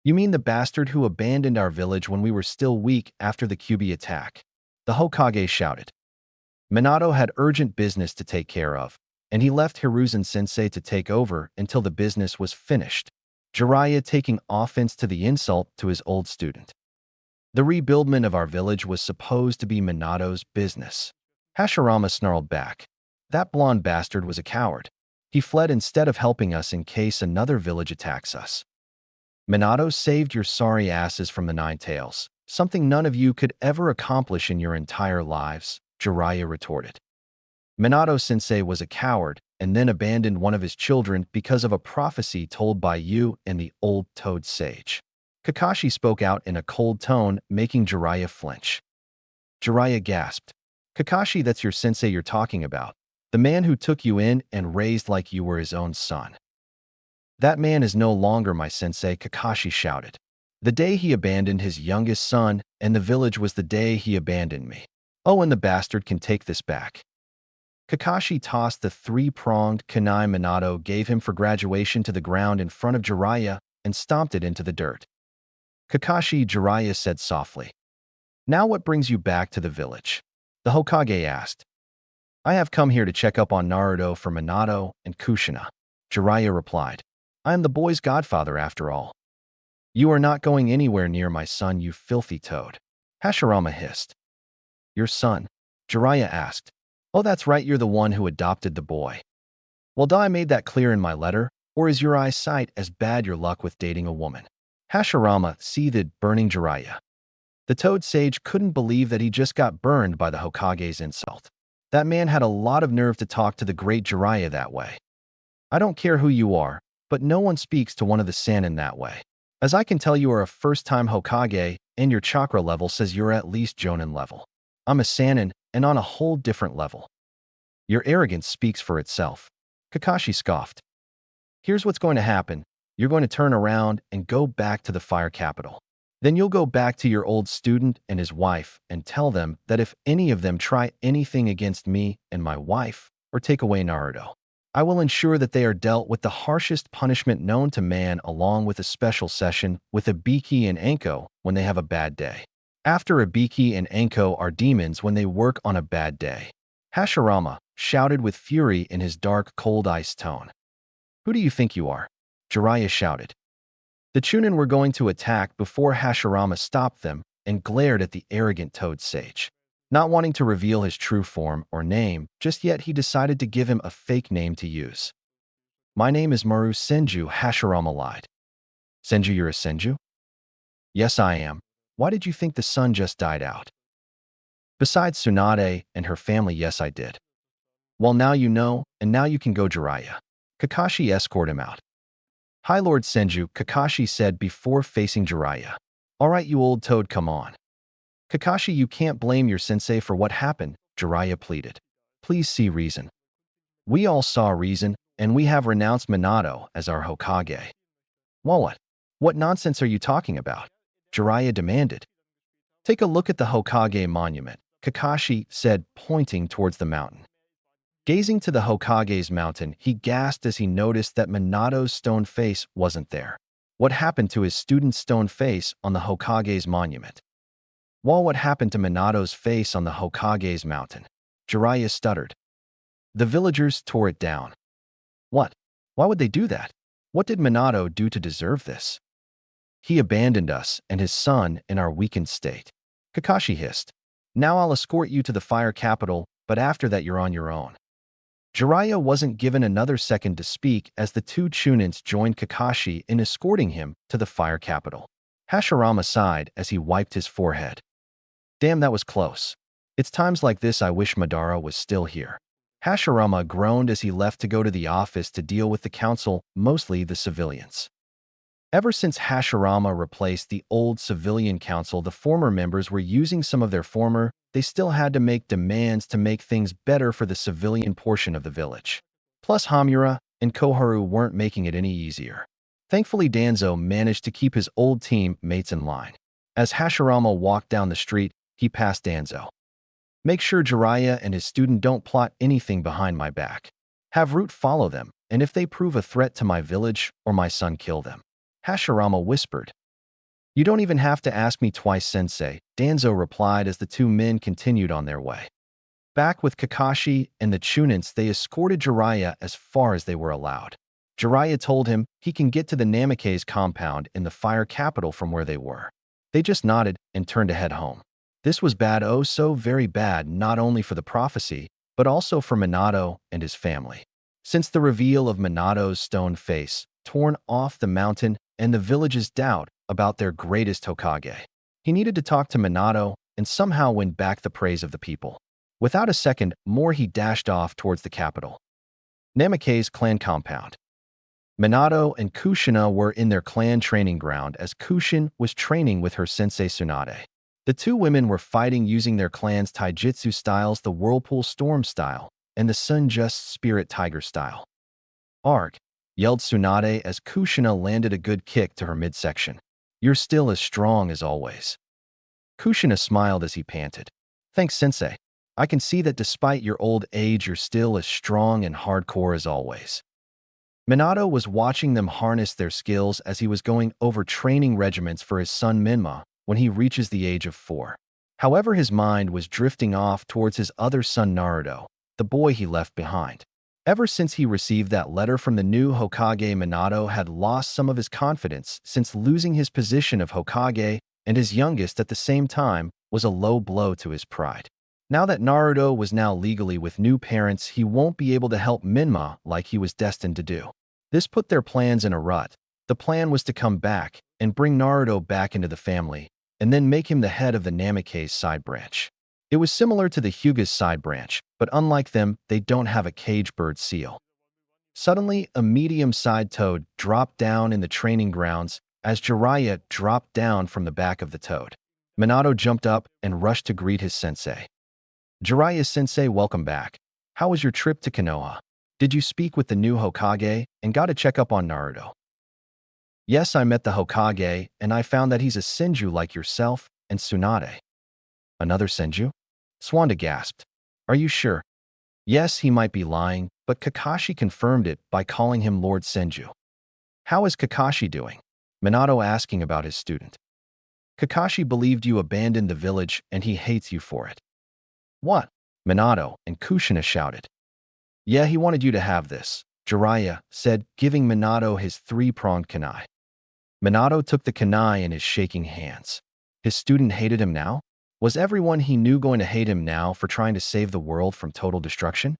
"You mean the bastard who abandoned our village when we were still weak after the Kyuubi attack?" the Hokage shouted. Minato had urgent business to take care of, and he left Hiruzen-sensei to take over until the business was finished, Jiraiya taking offense to the insult to his old student. "The rebuildment of our village was supposed to be Minato's business." Hashirama snarled back. "That blonde bastard was a coward. He fled instead of helping us in case another village attacks us." "Minato saved your sorry asses from the Nine Tails, something none of you could ever accomplish in your entire lives," Jiraiya retorted. "Minato-sensei was a coward and then abandoned one of his children because of a prophecy told by you and the old Toad Sage." Kakashi spoke out in a cold tone, making Jiraiya flinch. Jiraiya gasped. "Kakashi, that's your sensei you're talking about, the man who took you in and raised like you were his own son." "That man is no longer my sensei," Kakashi shouted. "The day he abandoned his youngest son, and the village was the day he abandoned me. Oh, and the bastard can take this back." Kakashi tossed the three-pronged kunai Minato gave him for graduation to the ground in front of Jiraiya and stomped it into the dirt. "Kakashi," Jiraiya said softly. "Now what brings you back to the village?" the Hokage asked. "I have come here to check up on Naruto for Minato and Kushina," Jiraiya replied. "I am the boy's godfather after all." "You are not going anywhere near my son, you filthy toad," Hashirama hissed. "Your son?" Jiraiya asked. "Oh, that's right, you're the one who adopted the boy. Well, I made that clear in my letter, or is your eyesight as bad your luck with dating a woman?" Hashirama seethed, burning Jiraiya. The Toad Sage couldn't believe that he just got burned by the Hokage's insult. That man had a lot of nerve to talk to the great Jiraiya that way. "I don't care who you are, but no one speaks to one of the Sannin that way. As I can tell, you are a first-time Hokage, and your chakra level says you're at least Jonin level. I'm a Sannin, and on a whole different level." "Your arrogance speaks for itself," Kakashi scoffed. "Here's what's going to happen. You're going to turn around and go back to the Fire Capital. Then you'll go back to your old student and his wife and tell them that if any of them try anything against me and my wife or take away Naruto, I will ensure that they are dealt with the harshest punishment known to man, along with a special session with Ibiki and Anko when they have a bad day. After Ibiki and Anko are demons when they work on a bad day." Hashirama shouted with fury in his dark, cold ice tone. "Who do you think you are?" Jiraiya shouted. The Chunin were going to attack before Hashirama stopped them and glared at the arrogant Toad Sage. Not wanting to reveal his true form or name just yet, he decided to give him a fake name to use. "My name is Maru Senju," Hashirama lied. "Senju, you're a Senju?" "Yes, I am. Why did you think the sun just died out?" "Besides Tsunade and her family, yes, I did." "Well, now you know, and now you can go, Jiraiya." Kakashi escorted him out. "Hi, Lord Senju," Kakashi said before facing Jiraiya. "All right, you old toad, come on." "Kakashi, you can't blame your sensei for what happened," Jiraiya pleaded. "Please see reason." "We all saw reason, and we have renounced Minato as our Hokage." "Well, what? What nonsense are you talking about?" Jiraiya demanded. "Take a look at the Hokage monument," Kakashi said, pointing towards the mountain. Gazing to the Hokage's mountain, he gasped as he noticed that Minato's stone face wasn't there. What happened to his student's stone face on the Hokage's monument? "Well, what happened to Minato's face on the Hokage's mountain?" Jiraiya stuttered. "The villagers tore it down." "What? Why would they do that? What did Minato do to deserve this?" He abandoned us and his son in our weakened state. Kakashi hissed. Now I'll escort you to the fire capital, but after that you're on your own. Jiraiya wasn't given another second to speak as the two Chunins joined Kakashi in escorting him to the fire capital. Hashirama sighed as he wiped his forehead. Damn, that was close. It's times like this I wish Madara was still here. Hashirama groaned as he left to go to the office to deal with the council, mostly the civilians. Ever since Hashirama replaced the old civilian council, the former members were using some of their former, they still had to make demands to make things better for the civilian portion of the village. Plus Hamura and Koharu weren't making it any easier. Thankfully Danzo managed to keep his old team mates in line. As Hashirama walked down the street, he passed Danzo. Make sure Jiraiya and his student don't plot anything behind my back. Have Root follow them, and if they prove a threat to my village or my son, kill them. Hashirama whispered. You don't even have to ask me twice, Sensei, Danzo replied as the two men continued on their way. Back with Kakashi and the Chunins, they escorted Jiraiya as far as they were allowed. Jiraiya told him he can get to the Namikaze compound in the fire capital from where they were. They just nodded and turned to head home. This was bad, oh so very bad, not only for the prophecy, but also for Minato and his family. Since the reveal of Minato's stone face, torn off the mountain, and the village's doubt about their greatest Hokage, he needed to talk to Minato and somehow win back the praise of the people. Without a second more, he dashed off towards the capital. Namikaze clan compound. Minato and Kushina were in their clan training ground as Kushin was training with her sensei Tsunade. The two women were fighting using their clan's taijutsu styles, the Whirlpool Storm style and the Sun Just Spirit Tiger style. Arg! Yelled Tsunade as Kushina landed a good kick to her midsection. You're still as strong as always. Kushina smiled as he panted. Thanks, Sensei. I can see that despite your old age, you're still as strong and hardcore as always. Minato was watching them harness their skills as he was going over training regimens for his son Minma when he reaches the age of 4. However, his mind was drifting off towards his other son Naruto, the boy he left behind. Ever since he received that letter from the new Hokage, Minato had lost some of his confidence since losing his position of Hokage, and his youngest at the same time was a low blow to his pride. Now that Naruto was now legally with new parents, he won't be able to help Minma like he was destined to do. This put their plans in a rut. The plan was to come back and bring Naruto back into the family, and then make him the head of the Namikaze side branch. It was similar to the Hyuga's side branch, but unlike them, they don't have a cage bird seal. Suddenly, a medium-sized toad dropped down in the training grounds as Jiraiya dropped down from the back of the toad. Minato jumped up and rushed to greet his sensei. Jiraiya-sensei, welcome back. How was your trip to Konoha? Did you speak with the new Hokage and got a checkup on Naruto? Yes, I met the Hokage, and I found that he's a Senju like yourself and Tsunade. Another Senju? Tsunade gasped. Are you sure? Yes, he might be lying, but Kakashi confirmed it by calling him Lord Senju. How is Kakashi doing? Minato asking about his student. Kakashi believed you abandoned the village and he hates you for it. What? Minato and Kushina shouted. Yeah, he wanted you to have this, Jiraiya said, giving Minato his three-pronged kunai. Minato took the kunai in his shaking hands. His student hated him now? Was everyone he knew going to hate him now for trying to save the world from total destruction?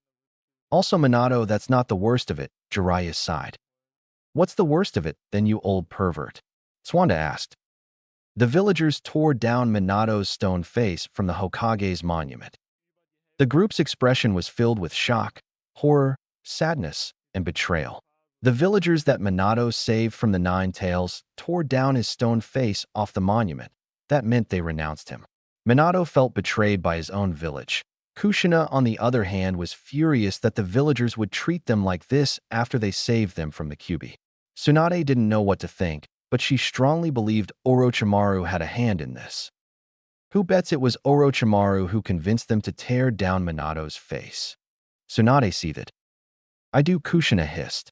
Also, Minato, that's not the worst of it, Jiraiya sighed. What's the worst of it, then, you old pervert? Tsunade asked. The villagers tore down Minato's stone face from the Hokage's monument. The group's expression was filled with shock, horror, sadness, and betrayal. The villagers that Minato saved from the Nine Tails tore down his stone face off the monument. That meant they renounced him. Minato felt betrayed by his own village. Kushina, on the other hand, was furious that the villagers would treat them like this after they saved them from the Kyuubi. Tsunade didn't know what to think, but she strongly believed Orochimaru had a hand in this. Who bets it was Orochimaru who convinced them to tear down Minato's face? Tsunade seethed. I do, Kushina hissed.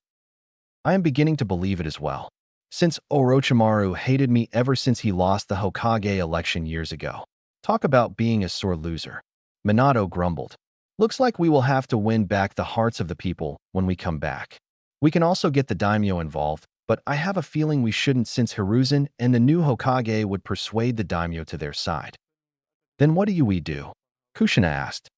I am beginning to believe it as well. Since Orochimaru hated me ever since he lost the Hokage election years ago. Talk about being a sore loser. Minato grumbled. Looks like we will have to win back the hearts of the people when we come back. We can also get the daimyo involved, but I have a feeling we shouldn't since Hiruzen and the new Hokage would persuade the daimyo to their side. Then what do we do? Kushina asked.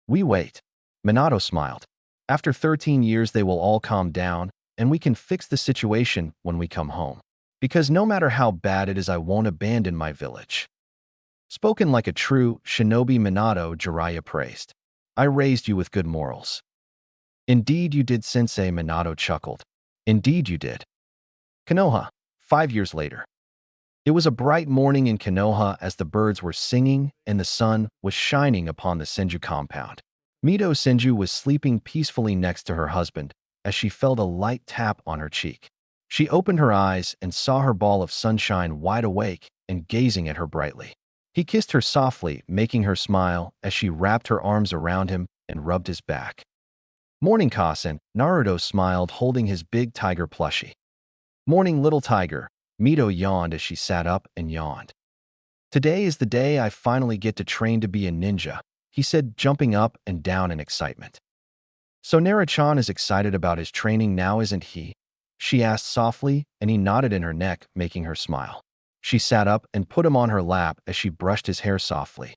We wait. Minato smiled. After 13 years they will all calm down, and we can fix the situation when we come home. Because no matter how bad it is, I won't abandon my village. Spoken like a true shinobi, Minato, Jiraiya praised. I raised you with good morals. Indeed you did, sensei, Minato chuckled. Indeed you did. Konoha, 5 years later. It was a bright morning in Konoha as the birds were singing and the sun was shining upon the Senju compound. Mito Senju was sleeping peacefully next to her husband as she felt a light tap on her cheek. She opened her eyes and saw her ball of sunshine wide awake and gazing at her brightly. He kissed her softly, making her smile as she wrapped her arms around him and rubbed his back. Morning, Kasen, Naruto smiled, holding his big tiger plushie. Morning, little tiger, Mito yawned as she sat up and yawned. Today is the day I finally get to train to be a ninja, he said, jumping up and down in excitement. So Naruto-chan is excited about his training now, isn't he? She asked softly, and he nodded in her neck, making her smile. She sat up and put him on her lap as she brushed his hair softly.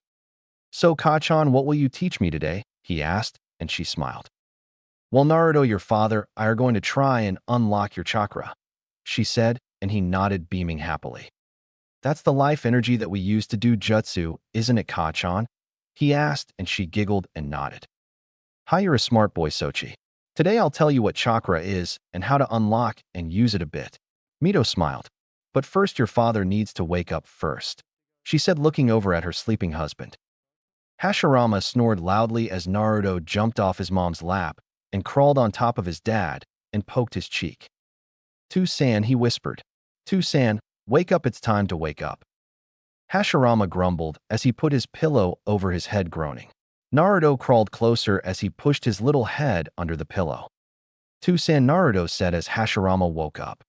So Ka-chan, what will you teach me today? He asked, and she smiled. Well, Naruto, your father, I are going to try and unlock your chakra, she said, and he nodded, beaming happily. That's the life energy that we use to do jutsu, isn't it, Ka-chan? He asked, and she giggled and nodded. Hi, you're a smart boy, Sochi. Today I'll tell you what chakra is and how to unlock and use it a bit. Mito smiled. But first your father needs to wake up first, she said, looking over at her sleeping husband. Hashirama snored loudly as Naruto jumped off his mom's lap and crawled on top of his dad and poked his cheek. To-san, he whispered. To-san, wake up, it's time to wake up. Hashirama grumbled as he put his pillow over his head, groaning. Naruto crawled closer as he pushed his little head under the pillow. To-san, Naruto said as Hashirama woke up.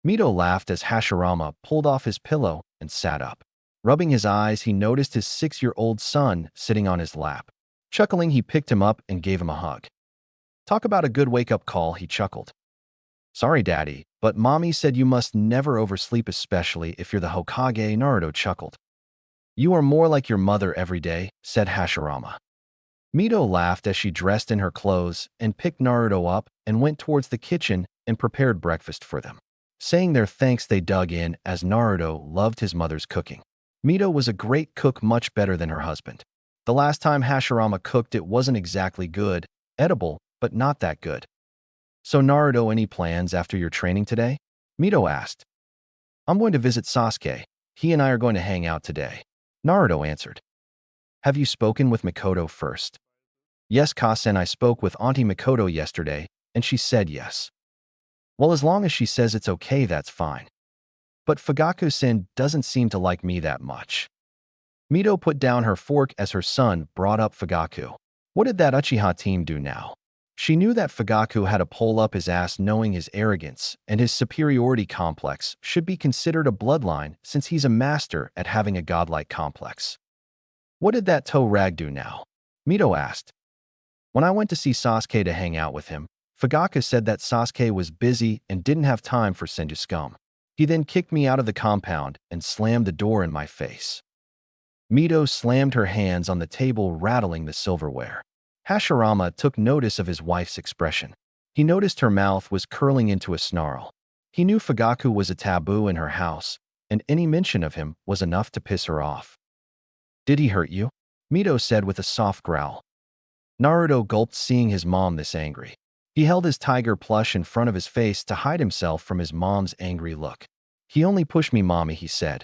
Mito laughed as Hashirama pulled off his pillow and sat up. Rubbing his eyes, he noticed his 6-year-old son sitting on his lap. Chuckling, he picked him up and gave him a hug. Talk about a good wake-up call, he chuckled. Sorry, Daddy, but Mommy said you must never oversleep, especially if you're the Hokage, Naruto chuckled. You are more like your mother every day, said Hashirama. Mito laughed as she dressed in her clothes and picked Naruto up and went towards the kitchen and prepared breakfast for them. Saying their thanks, they dug in as Naruto loved his mother's cooking. Mito was a great cook, much better than her husband. The last time Hashirama cooked, it wasn't exactly good, edible, but not that good. So Naruto, any plans after your training today? Mito asked. I'm going to visit Sasuke. He and I are going to hang out today. Naruto answered. Have you spoken with Mikoto first? Yes, Kasen, I spoke with Auntie Mikoto yesterday, and she said yes. Well, as long as she says it's okay, that's fine. But Fugaku-sen doesn't seem to like me that much. Mito put down her fork as her son brought up Fugaku. What did that Uchiha team do now? She knew that Fugaku had to pull up his ass, knowing his arrogance and his superiority complex should be considered a bloodline since he's a master at having a godlike complex. What did that toe rag do now? Mito asked. When I went to see Sasuke to hang out with him, Fugaku said that Sasuke was busy and didn't have time for Senju scum. He then kicked me out of the compound and slammed the door in my face. Mito slammed her hands on the table, rattling the silverware. Hashirama took notice of his wife's expression. He noticed her mouth was curling into a snarl. He knew Fugaku was a taboo in her house, and any mention of him was enough to piss her off. Did he hurt you? Mito said with a soft growl. Naruto gulped, seeing his mom this angry. He held his tiger plush in front of his face to hide himself from his mom's angry look. He only pushed me, Mommy, he said.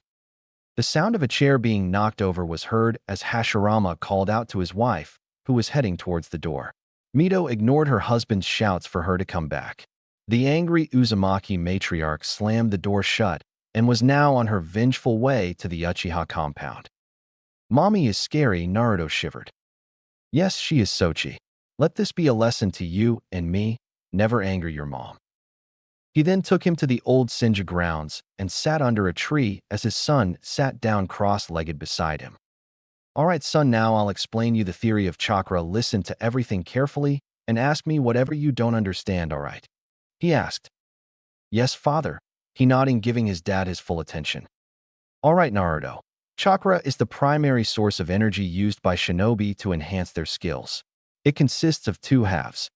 The sound of a chair being knocked over was heard as Hashirama called out to his wife, who was heading towards the door. Mito ignored her husband's shouts for her to come back. The angry Uzumaki matriarch slammed the door shut and was now on her vengeful way to the Uchiha compound. Mommy is scary, Naruto shivered. Yes, she is, Sochi. Let this be a lesson to you and me, never anger your mom. He then took him to the old Senju grounds and sat under a tree as his son sat down cross-legged beside him. All right, son, now I'll explain you the theory of chakra. Listen to everything carefully and ask me whatever you don't understand, all right? He asked. Yes, father. He nodding, giving his dad his full attention. All right, Naruto. Chakra is the primary source of energy used by shinobi to enhance their skills. It consists of two halves,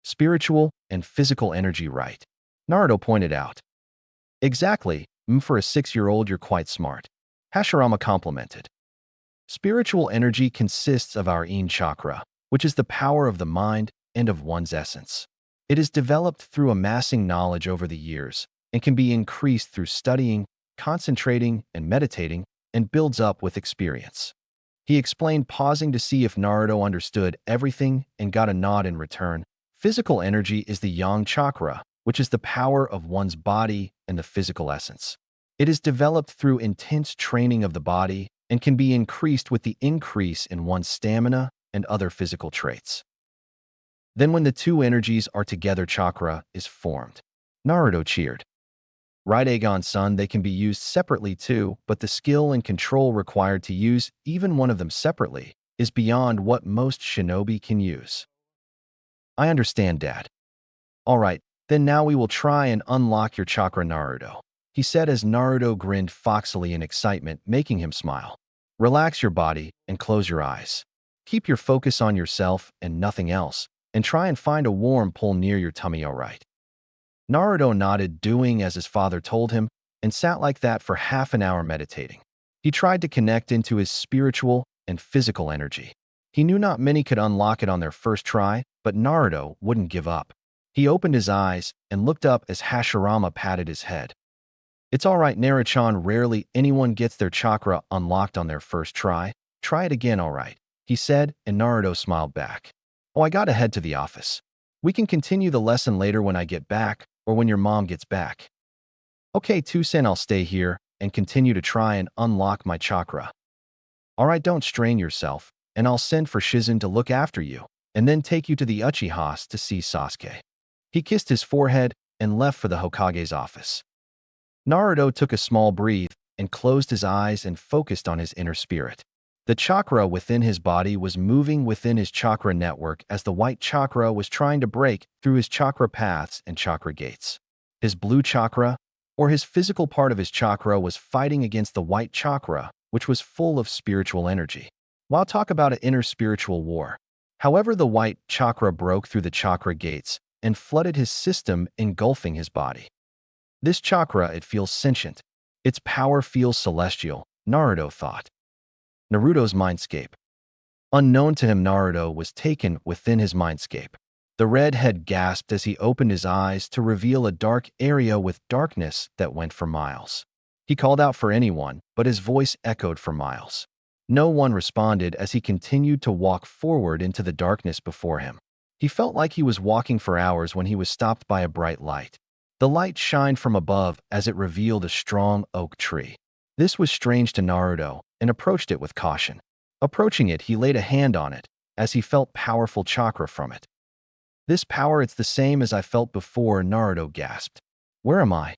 spiritual and physical energy, right? Naruto pointed out. Exactly. For a 6-year-old, you're quite smart. Hashirama complimented. Spiritual energy consists of our in chakra, which is the power of the mind and of one's essence. It is developed through amassing knowledge over the years and can be increased through studying, concentrating, and meditating, and builds up with experience. He explained, pausing to see if Naruto understood everything and got a nod in return. Physical energy is the yang chakra, which is the power of one's body and the physical essence. It is developed through intense training of the body and can be increased with the increase in one's stamina and other physical traits. Then when the two energies are together, chakra is formed. Naruto cheered. Right, Aegon-san, they can be used separately too, but the skill and control required to use even one of them separately is beyond what most shinobi can use. I understand, Dad. All right, then now we will try and unlock your chakra, Naruto, he said as Naruto grinned foxily in excitement, making him smile. Relax your body and close your eyes. Keep your focus on yourself and nothing else, and try and find a warm pull near your tummy, all right? Naruto nodded, doing as his father told him, and sat like that for half an hour meditating. He tried to connect into his spiritual and physical energy. He knew not many could unlock it on their first try, but Naruto wouldn't give up. He opened his eyes and looked up as Hashirama patted his head. It's all right, Naruto-chan, rarely anyone gets their chakra unlocked on their first try. Try it again, all right, he said, and Naruto smiled back. Oh, I gotta head to the office. We can continue the lesson later when I get back, or when your mom gets back. Okay, Toussaint, I'll stay here and continue to try and unlock my chakra. All right, don't strain yourself, and I'll send for Shizun to look after you, and then take you to the Uchihas to see Sasuke. He kissed his forehead and left for the Hokage's office. Naruto took a small breath and closed his eyes and focused on his inner spirit. The chakra within his body was moving within his chakra network as the white chakra was trying to break through his chakra paths and chakra gates. His blue chakra, or his physical part of his chakra, was fighting against the white chakra, which was full of spiritual energy. While talk about an inner spiritual war. However, the white chakra broke through the chakra gates and flooded his system, engulfing his body. This chakra, it feels sentient. Its power feels celestial, Naruto thought. Naruto's mindscape. Unknown to him, Naruto was taken within his mindscape. The redhead gasped as he opened his eyes to reveal a dark area with darkness that went for miles. He called out for anyone, but his voice echoed for miles. No one responded as he continued to walk forward into the darkness before him. He felt like he was walking for hours when he was stopped by a bright light. The light shined from above as it revealed a strong oak tree. This was strange to Naruto, and approached it with caution. Approaching it, he laid a hand on it, as he felt powerful chakra from it. This power, it's the same as I felt before, Naruto gasped. Where am I?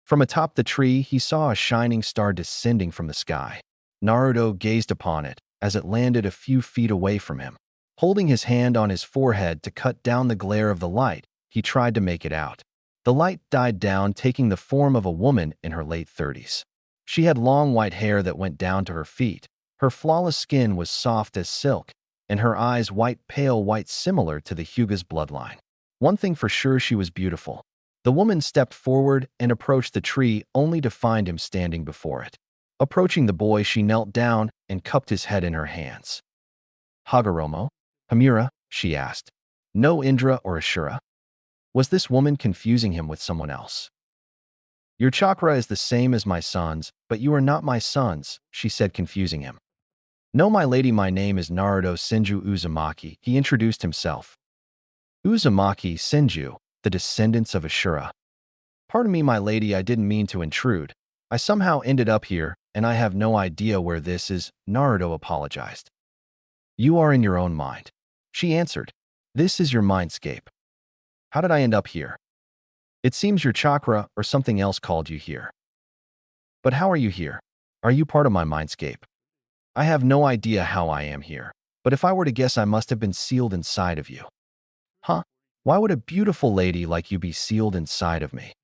From atop the tree, he saw a shining star descending from the sky. Naruto gazed upon it as it landed a few feet away from him. Holding his hand on his forehead to cut down the glare of the light, he tried to make it out. The light died down, taking the form of a woman in her late 30s. She had long white hair that went down to her feet. Her flawless skin was soft as silk, and her eyes pale white, similar to the Hyuga's bloodline. One thing for sure, she was beautiful. The woman stepped forward and approached the tree, only to find him standing before it. Approaching the boy, she knelt down and cupped his head in her hands. Hagoromo? Hamura? She asked. No Indra or Ashura? Was this woman confusing him with someone else? Your chakra is the same as my son's, but you are not my sons, she said, confusing him. No, my lady, my name is Naruto Senju Uzumaki, he introduced himself. Uzumaki Senju, the descendants of Ashura. Pardon me, my lady, I didn't mean to intrude. I somehow ended up here, and I have no idea where this is, Naruto apologized. You are in your own mind, she answered. This is your mindscape. How did I end up here? It seems your chakra or something else called you here. But how are you here? Are you part of my mindscape? I have no idea how I am here, but if I were to guess, I must have been sealed inside of you. Huh? Why would a beautiful lady like you be sealed inside of me?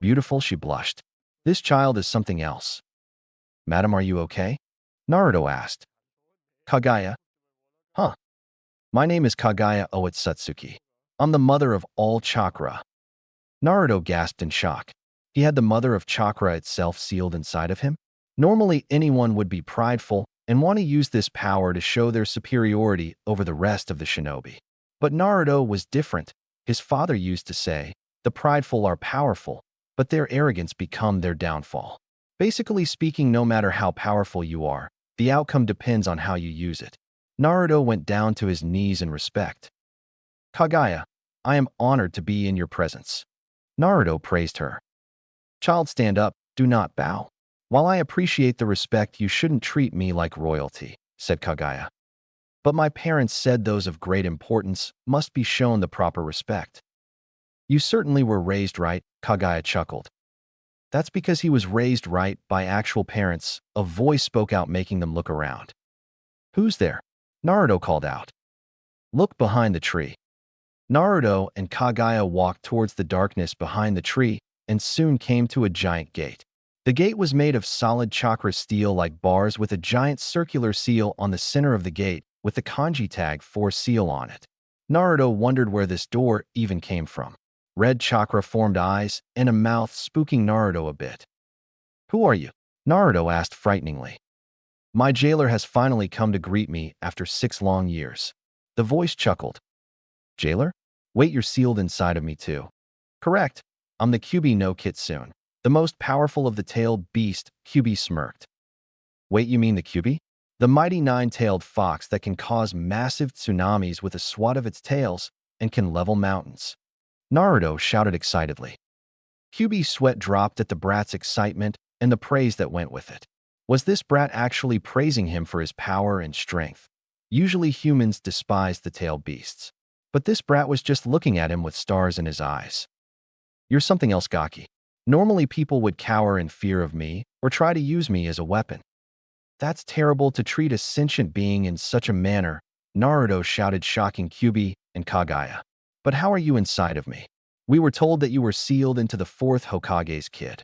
Beautiful, she blushed. This child is something else. Madam, are you okay? Naruto asked. Kagaya? Huh. My name is Kagaya Otsutsuki. I'm the mother of all chakra. Naruto gasped in shock. He had the mother of chakra itself sealed inside of him? Normally, anyone would be prideful and want to use this power to show their superiority over the rest of the shinobi. But Naruto was different. His father used to say, the prideful are powerful, but their arrogance become their downfall. Basically speaking, no matter how powerful you are, the outcome depends on how you use it. Naruto went down to his knees in respect. Kagaya, I am honored to be in your presence. Naruto praised her. Child, stand up, do not bow. While I appreciate the respect, you shouldn't treat me like royalty, said Kagaya. But my parents said those of great importance must be shown the proper respect. You certainly were raised right, Kagaya chuckled. That's because he was raised right by actual parents, a voice spoke out making them look around. Who's there? Naruto called out. Look behind the tree. Naruto and Kagaya walked towards the darkness behind the tree and soon came to a giant gate. The gate was made of solid chakra steel like bars with a giant circular seal on the center of the gate with the kanji tag 4 seal on it. Naruto wondered where this door even came from. Red chakra formed eyes and a mouth spooking Naruto a bit. Who are you? Naruto asked frighteningly. My jailer has finally come to greet me after 6 long years. The voice chuckled. Jailer? Wait, you're sealed inside of me too. Correct. I'm the Kyuubi no Kitsune, the most powerful of the tailed beast, Kyuubi smirked. Wait, you mean the Kyuubi? The mighty 9-tailed fox that can cause massive tsunamis with a swat of its tails and can level mountains. Naruto shouted excitedly. Kyuubi's sweat dropped at the brat's excitement and the praise that went with it. Was this brat actually praising him for his power and strength? Usually humans despise the tailed beasts. But this brat was just looking at him with stars in his eyes. You're something else, Gaki. Normally people would cower in fear of me or try to use me as a weapon. That's terrible to treat a sentient being in such a manner, Naruto shouted, shocking Kyuubi and Kagaya. But how are you inside of me? We were told that you were sealed into the 4th Hokage's kid.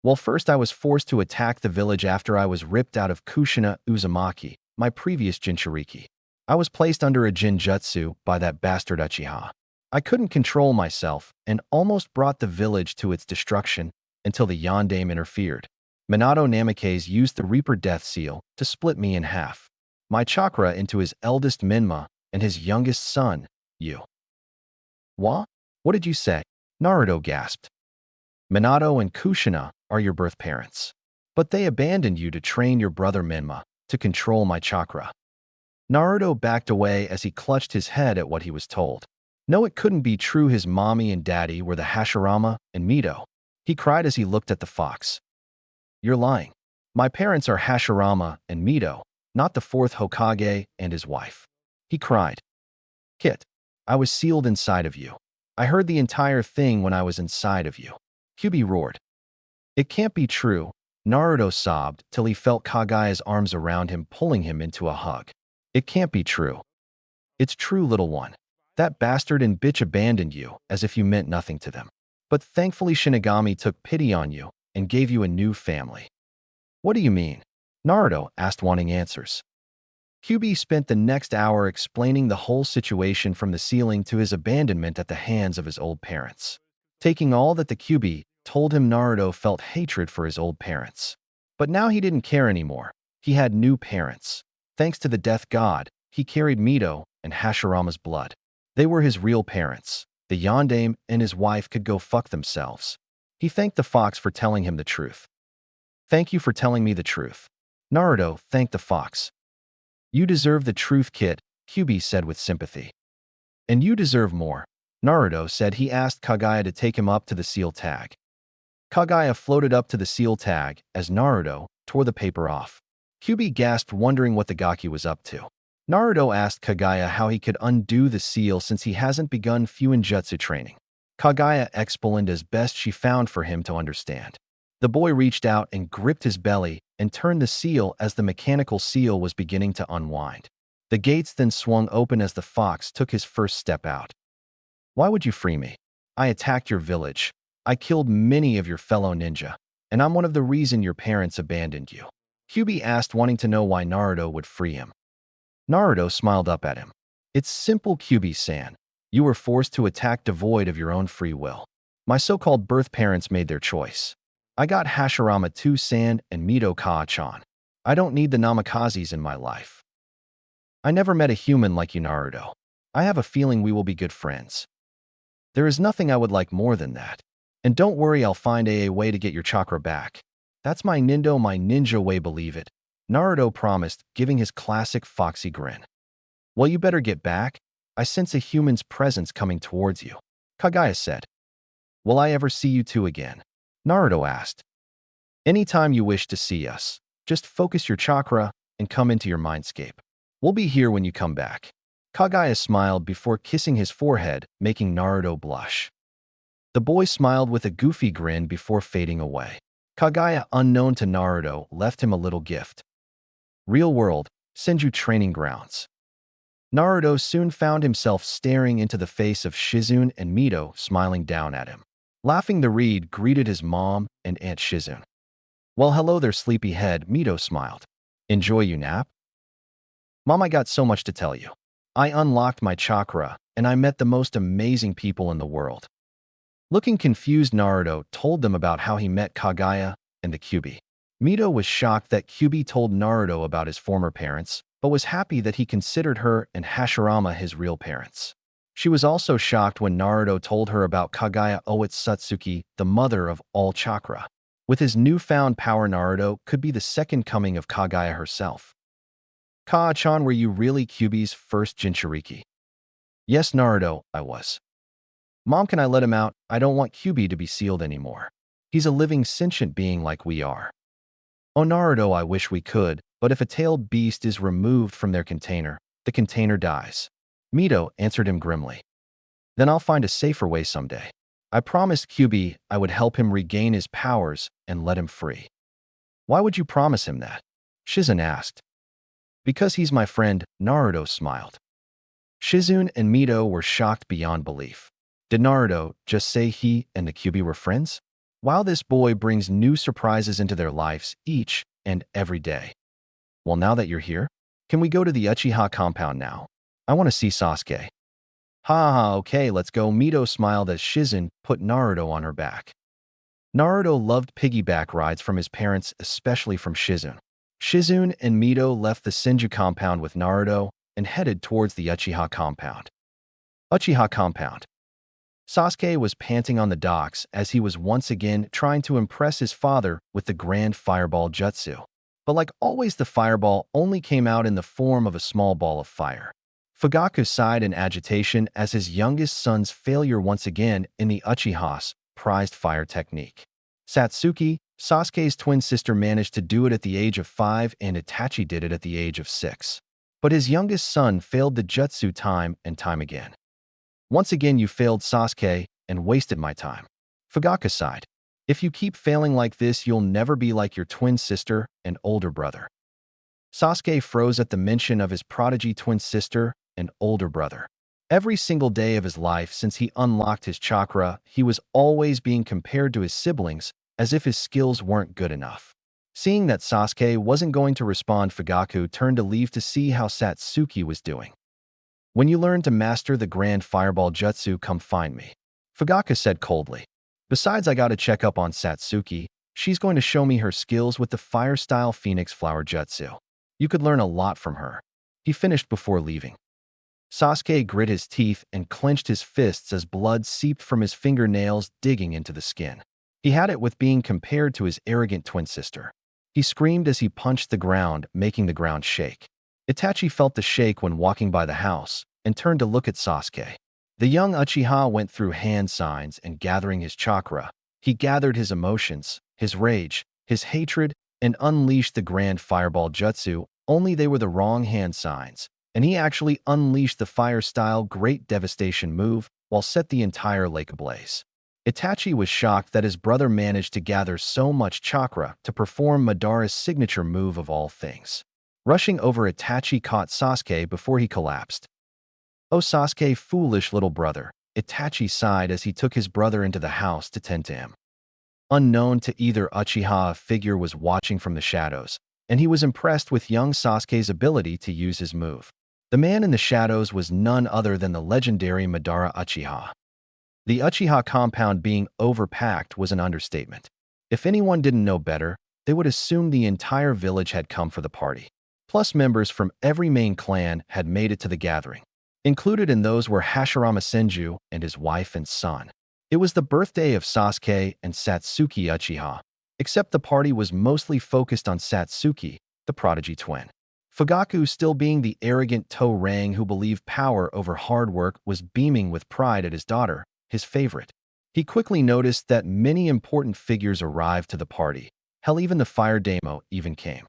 Well, first I was forced to attack the village after I was ripped out of Kushina Uzumaki, my previous Jinchuriki. I was placed under a Jinjutsu by that bastard Uchiha. I couldn't control myself and almost brought the village to its destruction until the Yondaime interfered. Minato Namikaze used the Reaper Death Seal to split me in half. My chakra into his eldest Minma and his youngest son, Yu. What? What did you say? Naruto gasped. Minato and Kushina are your birth parents. But they abandoned you to train your brother Minma to control my chakra. Naruto backed away as he clutched his head at what he was told. No, it couldn't be true. His mommy and daddy were the Hashirama and Mito. He cried as he looked at the fox. You're lying. My parents are Hashirama and Mito, not the 4th Hokage and his wife. He cried. Kit, I was sealed inside of you. I heard the entire thing when I was inside of you. Kyuubi roared. It can't be true. Naruto sobbed till he felt Kagaya's arms around him pulling him into a hug. It can't be true. It's true, little one. That bastard and bitch abandoned you as if you meant nothing to them. But thankfully Shinigami took pity on you and gave you a new family. What do you mean? Naruto asked, wanting answers. Kyuubi spent the next hour explaining the whole situation from the sealing to his abandonment at the hands of his old parents. Taking all that the Kyuubi told him, Naruto felt hatred for his old parents. But now he didn't care anymore. He had new parents. Thanks to the death god, he carried Mito and Hashirama's blood. They were his real parents. The Yondaime and his wife could go fuck themselves. He thanked the fox for telling him the truth. Thank you for telling me the truth. Naruto thanked the fox. You deserve the truth, kid, Kyuubi said with sympathy. And you deserve more, Naruto said. He asked Kagaya to take him up to the seal tag. Kagaya floated up to the seal tag as Naruto tore the paper off. Kyuubi gasped, wondering what the Gaki was up to. Naruto asked Kagaya how he could undo the seal since he hasn't begun Fuinjutsu training. Kagaya explained as best she found for him to understand. The boy reached out and gripped his belly and turned the seal as the mechanical seal was beginning to unwind. The gates then swung open as the fox took his first step out. Why would you free me? I attacked your village. I killed many of your fellow ninja, and I'm one of the reason your parents abandoned you. Kyuubi asked, wanting to know why Naruto would free him. Naruto smiled up at him. It's simple, Kyuubi-san. You were forced to attack devoid of your own free will. My so-called birth parents made their choice. I got Hashirama 2-san and Mito Ka-chan. I don't need the Namakazes in my life. I never met a human like you, Naruto. I have a feeling we will be good friends. There is nothing I would like more than that. And don't worry, I'll find a way to get your chakra back. That's my ninja way, believe it. Naruto promised, giving his classic foxy grin. Well, you better get back. I sense a human's presence coming towards you, Kagaya said. Will I ever see you two again? Naruto asked. Anytime you wish to see us, just focus your chakra and come into your mindscape. We'll be here when you come back. Kagaya smiled before kissing his forehead, making Naruto blush. The boy smiled with a goofy grin before fading away. Kagaya, unknown to Naruto, left him a little gift. Real world, Senju training grounds. Naruto soon found himself staring into the face of Shizune and Mito, smiling down at him. Laughing, the Reed greeted his mom and Aunt Shizune. Well, hello there, sleepyhead, Mito smiled. Enjoy your nap? Mom, I got so much to tell you. I unlocked my chakra, and I met the most amazing people in the world. Looking confused, Naruto told them about how he met Kagaya and the Kyuubi. Mito was shocked that Kyuubi told Naruto about his former parents, but was happy that he considered her and Hashirama his real parents. She was also shocked when Naruto told her about Kagaya Satsuki, the mother of all chakra. With his newfound power, Naruto could be the second coming of Kagaya herself. Ka-chan, were you really Kyuubi's first Jinchuriki? Yes, Naruto, I was. Mom, can I let him out? I don't want Kyuubi to be sealed anymore. He's a living sentient being like we are. Oh, Naruto, I wish we could, but if a tailed beast is removed from their container, the container dies. Mito answered him grimly. Then I'll find a safer way someday. I promised Kyuubi I would help him regain his powers and let him free. Why would you promise him that? Shizune asked. Because he's my friend, Naruto smiled. Shizune and Mito were shocked beyond belief. Did Naruto just say he and the Kyuubi were friends? Wow, this boy brings new surprises into their lives each and every day. Well, now that you're here, can we go to the Uchiha compound now? I want to see Sasuke. Ha ha, okay, let's go. Mito smiled as Shizune put Naruto on her back. Naruto loved piggyback rides from his parents, especially from Shizune. Shizune and Mito left the Senju compound with Naruto and headed towards the Uchiha compound. Uchiha compound. Sasuke was panting on the docks as he was once again trying to impress his father with the grand fireball jutsu. But like always, the fireball only came out in the form of a small ball of fire. Fugaku sighed in agitation as his youngest son's failure once again in the Uchiha's prized fire technique. Satsuki, Sasuke's twin sister, managed to do it at the age of 5 and Itachi did it at the age of 6. But his youngest son failed the jutsu time and time again. Once again you failed, Sasuke, and wasted my time. Fugaku sighed. If you keep failing like this, you'll never be like your twin sister and older brother. Sasuke froze at the mention of his prodigy twin sister and older brother. Every single day of his life since he unlocked his chakra, he was always being compared to his siblings as if his skills weren't good enough. Seeing that Sasuke wasn't going to respond, Fugaku turned to leave to see how Satsuki was doing. When you learn to master the grand fireball jutsu, come find me, Fugaku said coldly. Besides, I gotta check up on Satsuki. She's going to show me her skills with the fire-style Phoenix Flower Jutsu. You could learn a lot from her. He finished before leaving. Sasuke grit his teeth and clenched his fists as blood seeped from his fingernails, digging into the skin. He had it with being compared to his arrogant twin sister. He screamed as he punched the ground, making the ground shake. Itachi felt the shake when walking by the house and turned to look at Sasuke. The young Uchiha went through hand signs and gathering his chakra. He gathered his emotions, his rage, his hatred, and unleashed the grand fireball jutsu, only they were the wrong hand signs, and he actually unleashed the fire-style great devastation move while set the entire lake ablaze. Itachi was shocked that his brother managed to gather so much chakra to perform Madara's signature move of all things. Rushing over, Itachi caught Sasuke before he collapsed. Oh, Sasuke, foolish little brother, Itachi sighed as he took his brother into the house to tend to him. Unknown to either Uchiha, a figure was watching from the shadows, and he was impressed with young Sasuke's ability to use his move. The man in the shadows was none other than the legendary Madara Uchiha. The Uchiha compound being overpacked was an understatement. If anyone didn't know better, they would assume the entire village had come for the party. Plus, members from every main clan had made it to the gathering. Included in those were Hashirama Senju and his wife and son. It was the birthday of Sasuke and Satsuki Uchiha, except the party was mostly focused on Satsuki, the prodigy twin. Fugaku, still being the arrogant To-Rang who believed power over hard work, was beaming with pride at his daughter, his favorite. He quickly noticed that many important figures arrived to the party. Hell, even the fire demo even came.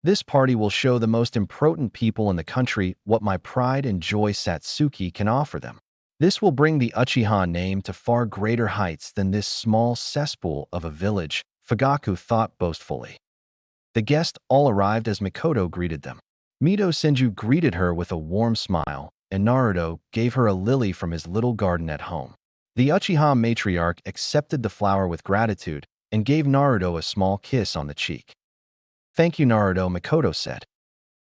This party will show the most important people in the country what my pride and joy Satsuki can offer them. This will bring the Uchiha name to far greater heights than this small cesspool of a village, Fugaku thought boastfully. The guests all arrived as Mikoto greeted them. Mito Senju greeted her with a warm smile, and Naruto gave her a lily from his little garden at home. The Uchiha matriarch accepted the flower with gratitude and gave Naruto a small kiss on the cheek. "Thank you, Naruto," Mikoto said.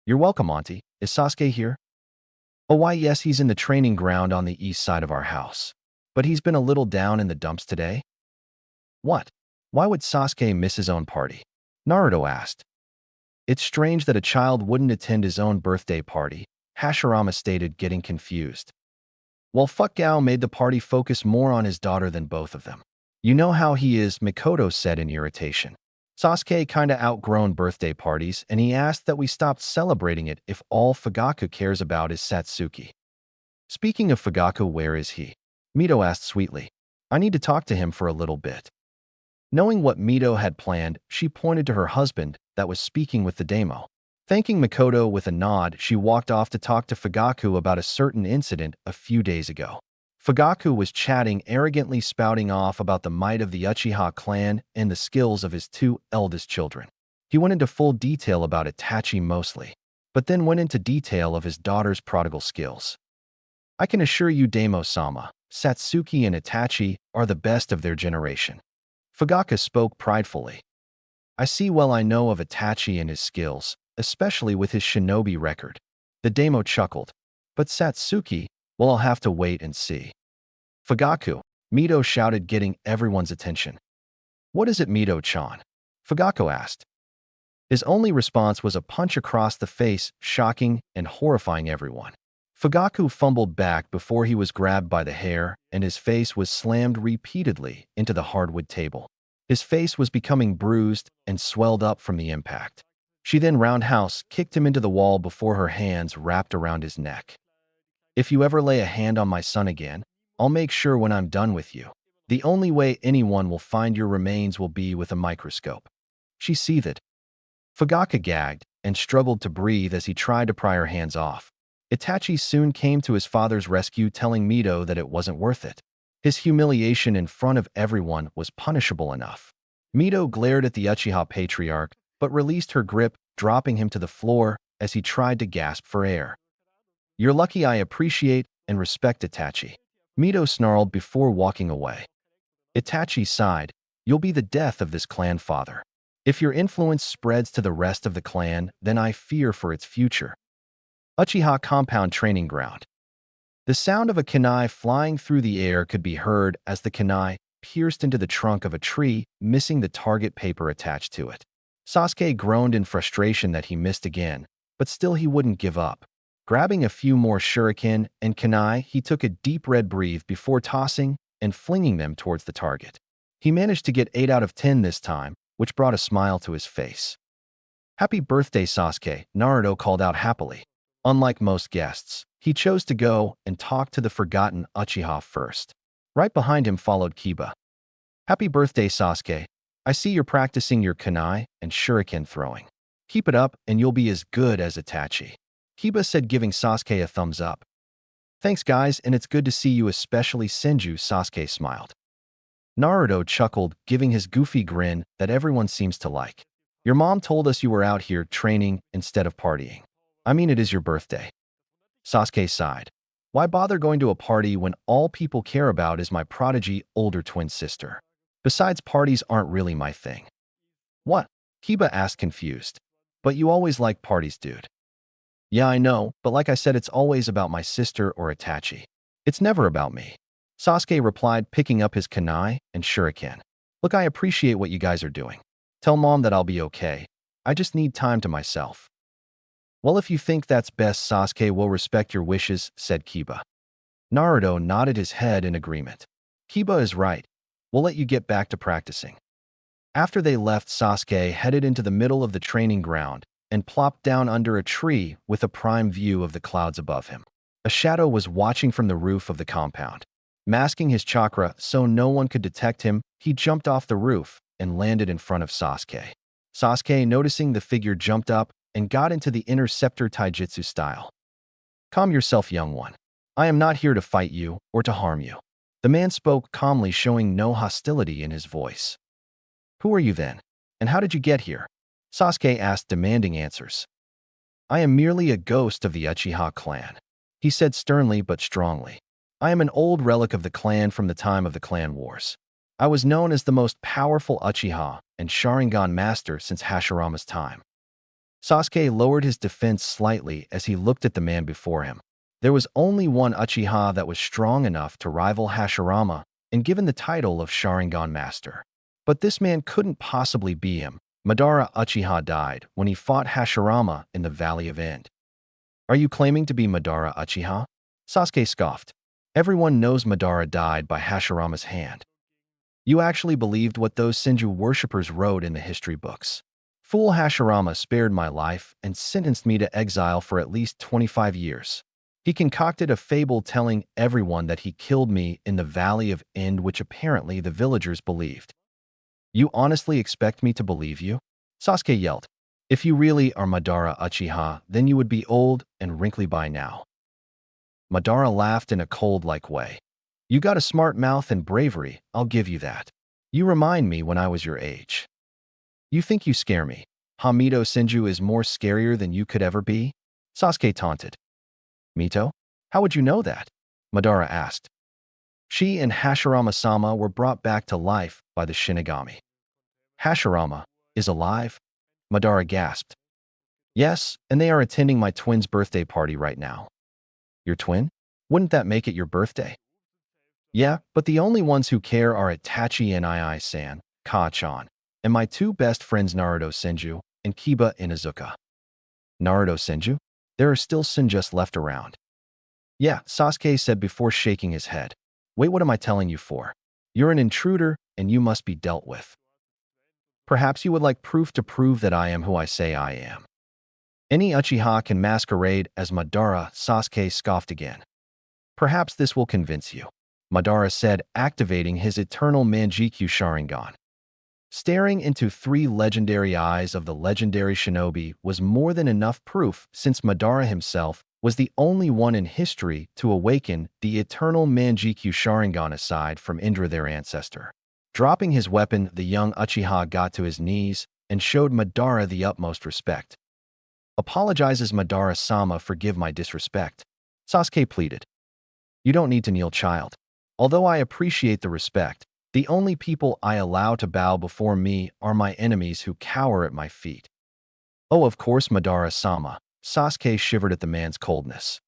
"You're welcome, Auntie. Is Sasuke here?" "Oh, why, yes, he's in the training ground on the east side of our house. But he's been a little down in the dumps today." "What? Why would Sasuke miss his own party?" Naruto asked. "It's strange that a child wouldn't attend his own birthday party," Hashirama stated, getting confused. Well, Fugaku made the party focus more on his daughter than both of them. "You know how he is," Mikoto said in irritation. "Sasuke kinda outgrown birthday parties, and he asked that we stopped celebrating it if all Fugaku cares about is Satsuki." "Speaking of Fugaku, where is he?" Mito asked sweetly. "I need to talk to him for a little bit." Knowing what Mito had planned, she pointed to her husband that was speaking with the demo. Thanking Mikoto with a nod, she walked off to talk to Fugaku about a certain incident a few days ago. Fugaku was chatting, arrogantly spouting off about the might of the Uchiha clan and the skills of his two eldest children. He went into full detail about Itachi mostly, but then went into detail of his daughter's prodigal skills. "I can assure you, Demo-sama, Satsuki and Itachi are the best of their generation." Fugaku spoke pridefully. "I see well I know of Itachi and his skills, especially with his shinobi record." The demo chuckled. "But Satsuki, well, I'll have to wait and see." "Fugaku," Mito shouted, getting everyone's attention. "What is it, Mito-chan?" Fugaku asked. His only response was a punch across the face, shocking and horrifying everyone. Fugaku fumbled back before he was grabbed by the hair, and his face was slammed repeatedly into the hardwood table. His face was becoming bruised and swelled up from the impact. She then roundhouse kicked him into the wall before her hands wrapped around his neck. "If you ever lay a hand on my son again, I'll make sure when I'm done with you. The only way anyone will find your remains will be with a microscope." She seethed. Fugaku gagged and struggled to breathe as he tried to pry her hands off. Itachi soon came to his father's rescue, telling Mito that it wasn't worth it. His humiliation in front of everyone was punishable enough. Mito glared at the Uchiha patriarch, but released her grip, dropping him to the floor as he tried to gasp for air. "You're lucky I appreciate and respect Itachi," Mito snarled before walking away. Itachi sighed. "You'll be the death of this clan, father. If your influence spreads to the rest of the clan, then I fear for its future." Uchiha Compound Training Ground. The sound of a kunai flying through the air could be heard as the kunai pierced into the trunk of a tree, missing the target paper attached to it. Sasuke groaned in frustration that he missed again, but still he wouldn't give up. Grabbing a few more shuriken and kunai, he took a deep red breath before tossing and flinging them towards the target. He managed to get 8 out of 10 this time, which brought a smile to his face. "Happy birthday, Sasuke," Naruto called out happily. Unlike most guests, he chose to go and talk to the forgotten Uchiha first. Right behind him followed Kiba. "Happy birthday, Sasuke. I see you're practicing your kunai and shuriken throwing. Keep it up and you'll be as good as Itachi," Kiba said, giving Sasuke a thumbs up. "Thanks, guys, and it's good to see you, especially Senju," Sasuke smiled. Naruto chuckled, giving his goofy grin that everyone seems to like. "Your mom told us you were out here training instead of partying. I mean, it is your birthday." Sasuke sighed. Why bother going to a party when all people care about is my prodigy older twin sister? Besides, parties aren't really my thing. What? Kiba asked confused. But you always like parties, dude. Yeah, I know, but like I said, it's always about my sister or Itachi. It's never about me. Sasuke replied, picking up his kunai and shuriken. Look, I appreciate what you guys are doing. Tell Mom that I'll be okay. I just need time to myself. Well, if you think that's best, Sasuke will respect your wishes, said Kiba. Naruto nodded his head in agreement. Kiba is right. We'll let you get back to practicing. After they left, Sasuke headed into the middle of the training ground and plopped down under a tree with a prime view of the clouds above him. A shadow was watching from the roof of the compound. Masking his chakra so no one could detect him, he jumped off the roof and landed in front of Sasuke. Sasuke, noticing the figure, jumped up and got into the interceptor taijutsu style. Calm yourself, young one. I am not here to fight you or to harm you. The man spoke calmly, showing no hostility in his voice. Who are you then? And how did you get here? Sasuke asked, demanding answers. I am merely a ghost of the Uchiha clan, he said sternly but strongly. I am an old relic of the clan from the time of the clan wars. I was known as the most powerful Uchiha and Sharingan master since Hashirama's time. Sasuke lowered his defense slightly as he looked at the man before him. There was only one Uchiha that was strong enough to rival Hashirama and given the title of Sharingan master. But this man couldn't possibly be him. Madara Uchiha died when he fought Hashirama in the Valley of End. Are you claiming to be Madara Uchiha? Sasuke scoffed. Everyone knows Madara died by Hashirama's hand. You actually believed what those Senju worshippers wrote in the history books. Fool, Hashirama spared my life and sentenced me to exile for at least 25 years. He concocted a fable telling everyone that he killed me in the Valley of End, which apparently the villagers believed. You honestly expect me to believe you? Sasuke yelled. If you really are Madara Uchiha, then you would be old and wrinkly by now. Madara laughed in a cold-like way. You got a smart mouth and bravery, I'll give you that. You remind me when I was your age. You think you scare me. Mito Senju is more scarier than you could ever be? Sasuke taunted. Mito? How would you know that? Madara asked. She and Hashirama-sama were brought back to life by the Shinigami. Hashirama is alive? Madara gasped. Yes, and they are attending my twin's birthday party right now. Your twin? Wouldn't that make it your birthday? Yeah, but the only ones who care are Itachi and Ii-san, Ka-chan, and my two best friends Naruto Senju and Kiba Inuzuka. Naruto Senju? There are still Senjus left around. Yeah, Sasuke said before shaking his head. Wait, what am I telling you for? You're an intruder and you must be dealt with. Perhaps you would like proof to prove that I am who I say I am. Any Uchiha can masquerade as Madara, Sasuke scoffed again. Perhaps this will convince you, Madara said, activating his eternal Manjikyu Sharingan. Staring into three legendary eyes of the legendary shinobi was more than enough proof, since Madara himself was the only one in history to awaken the eternal Manjikyu Sharingan aside from Indra, their ancestor. Dropping his weapon, the young Uchiha got to his knees and showed Madara the utmost respect. Apologizes Madara-sama, forgive my disrespect. Sasuke pleaded. You don't need to kneel, child. Although I appreciate the respect, the only people I allow to bow before me are my enemies who cower at my feet. Oh, of course, Madara-sama. Sasuke shivered at the man's coldness.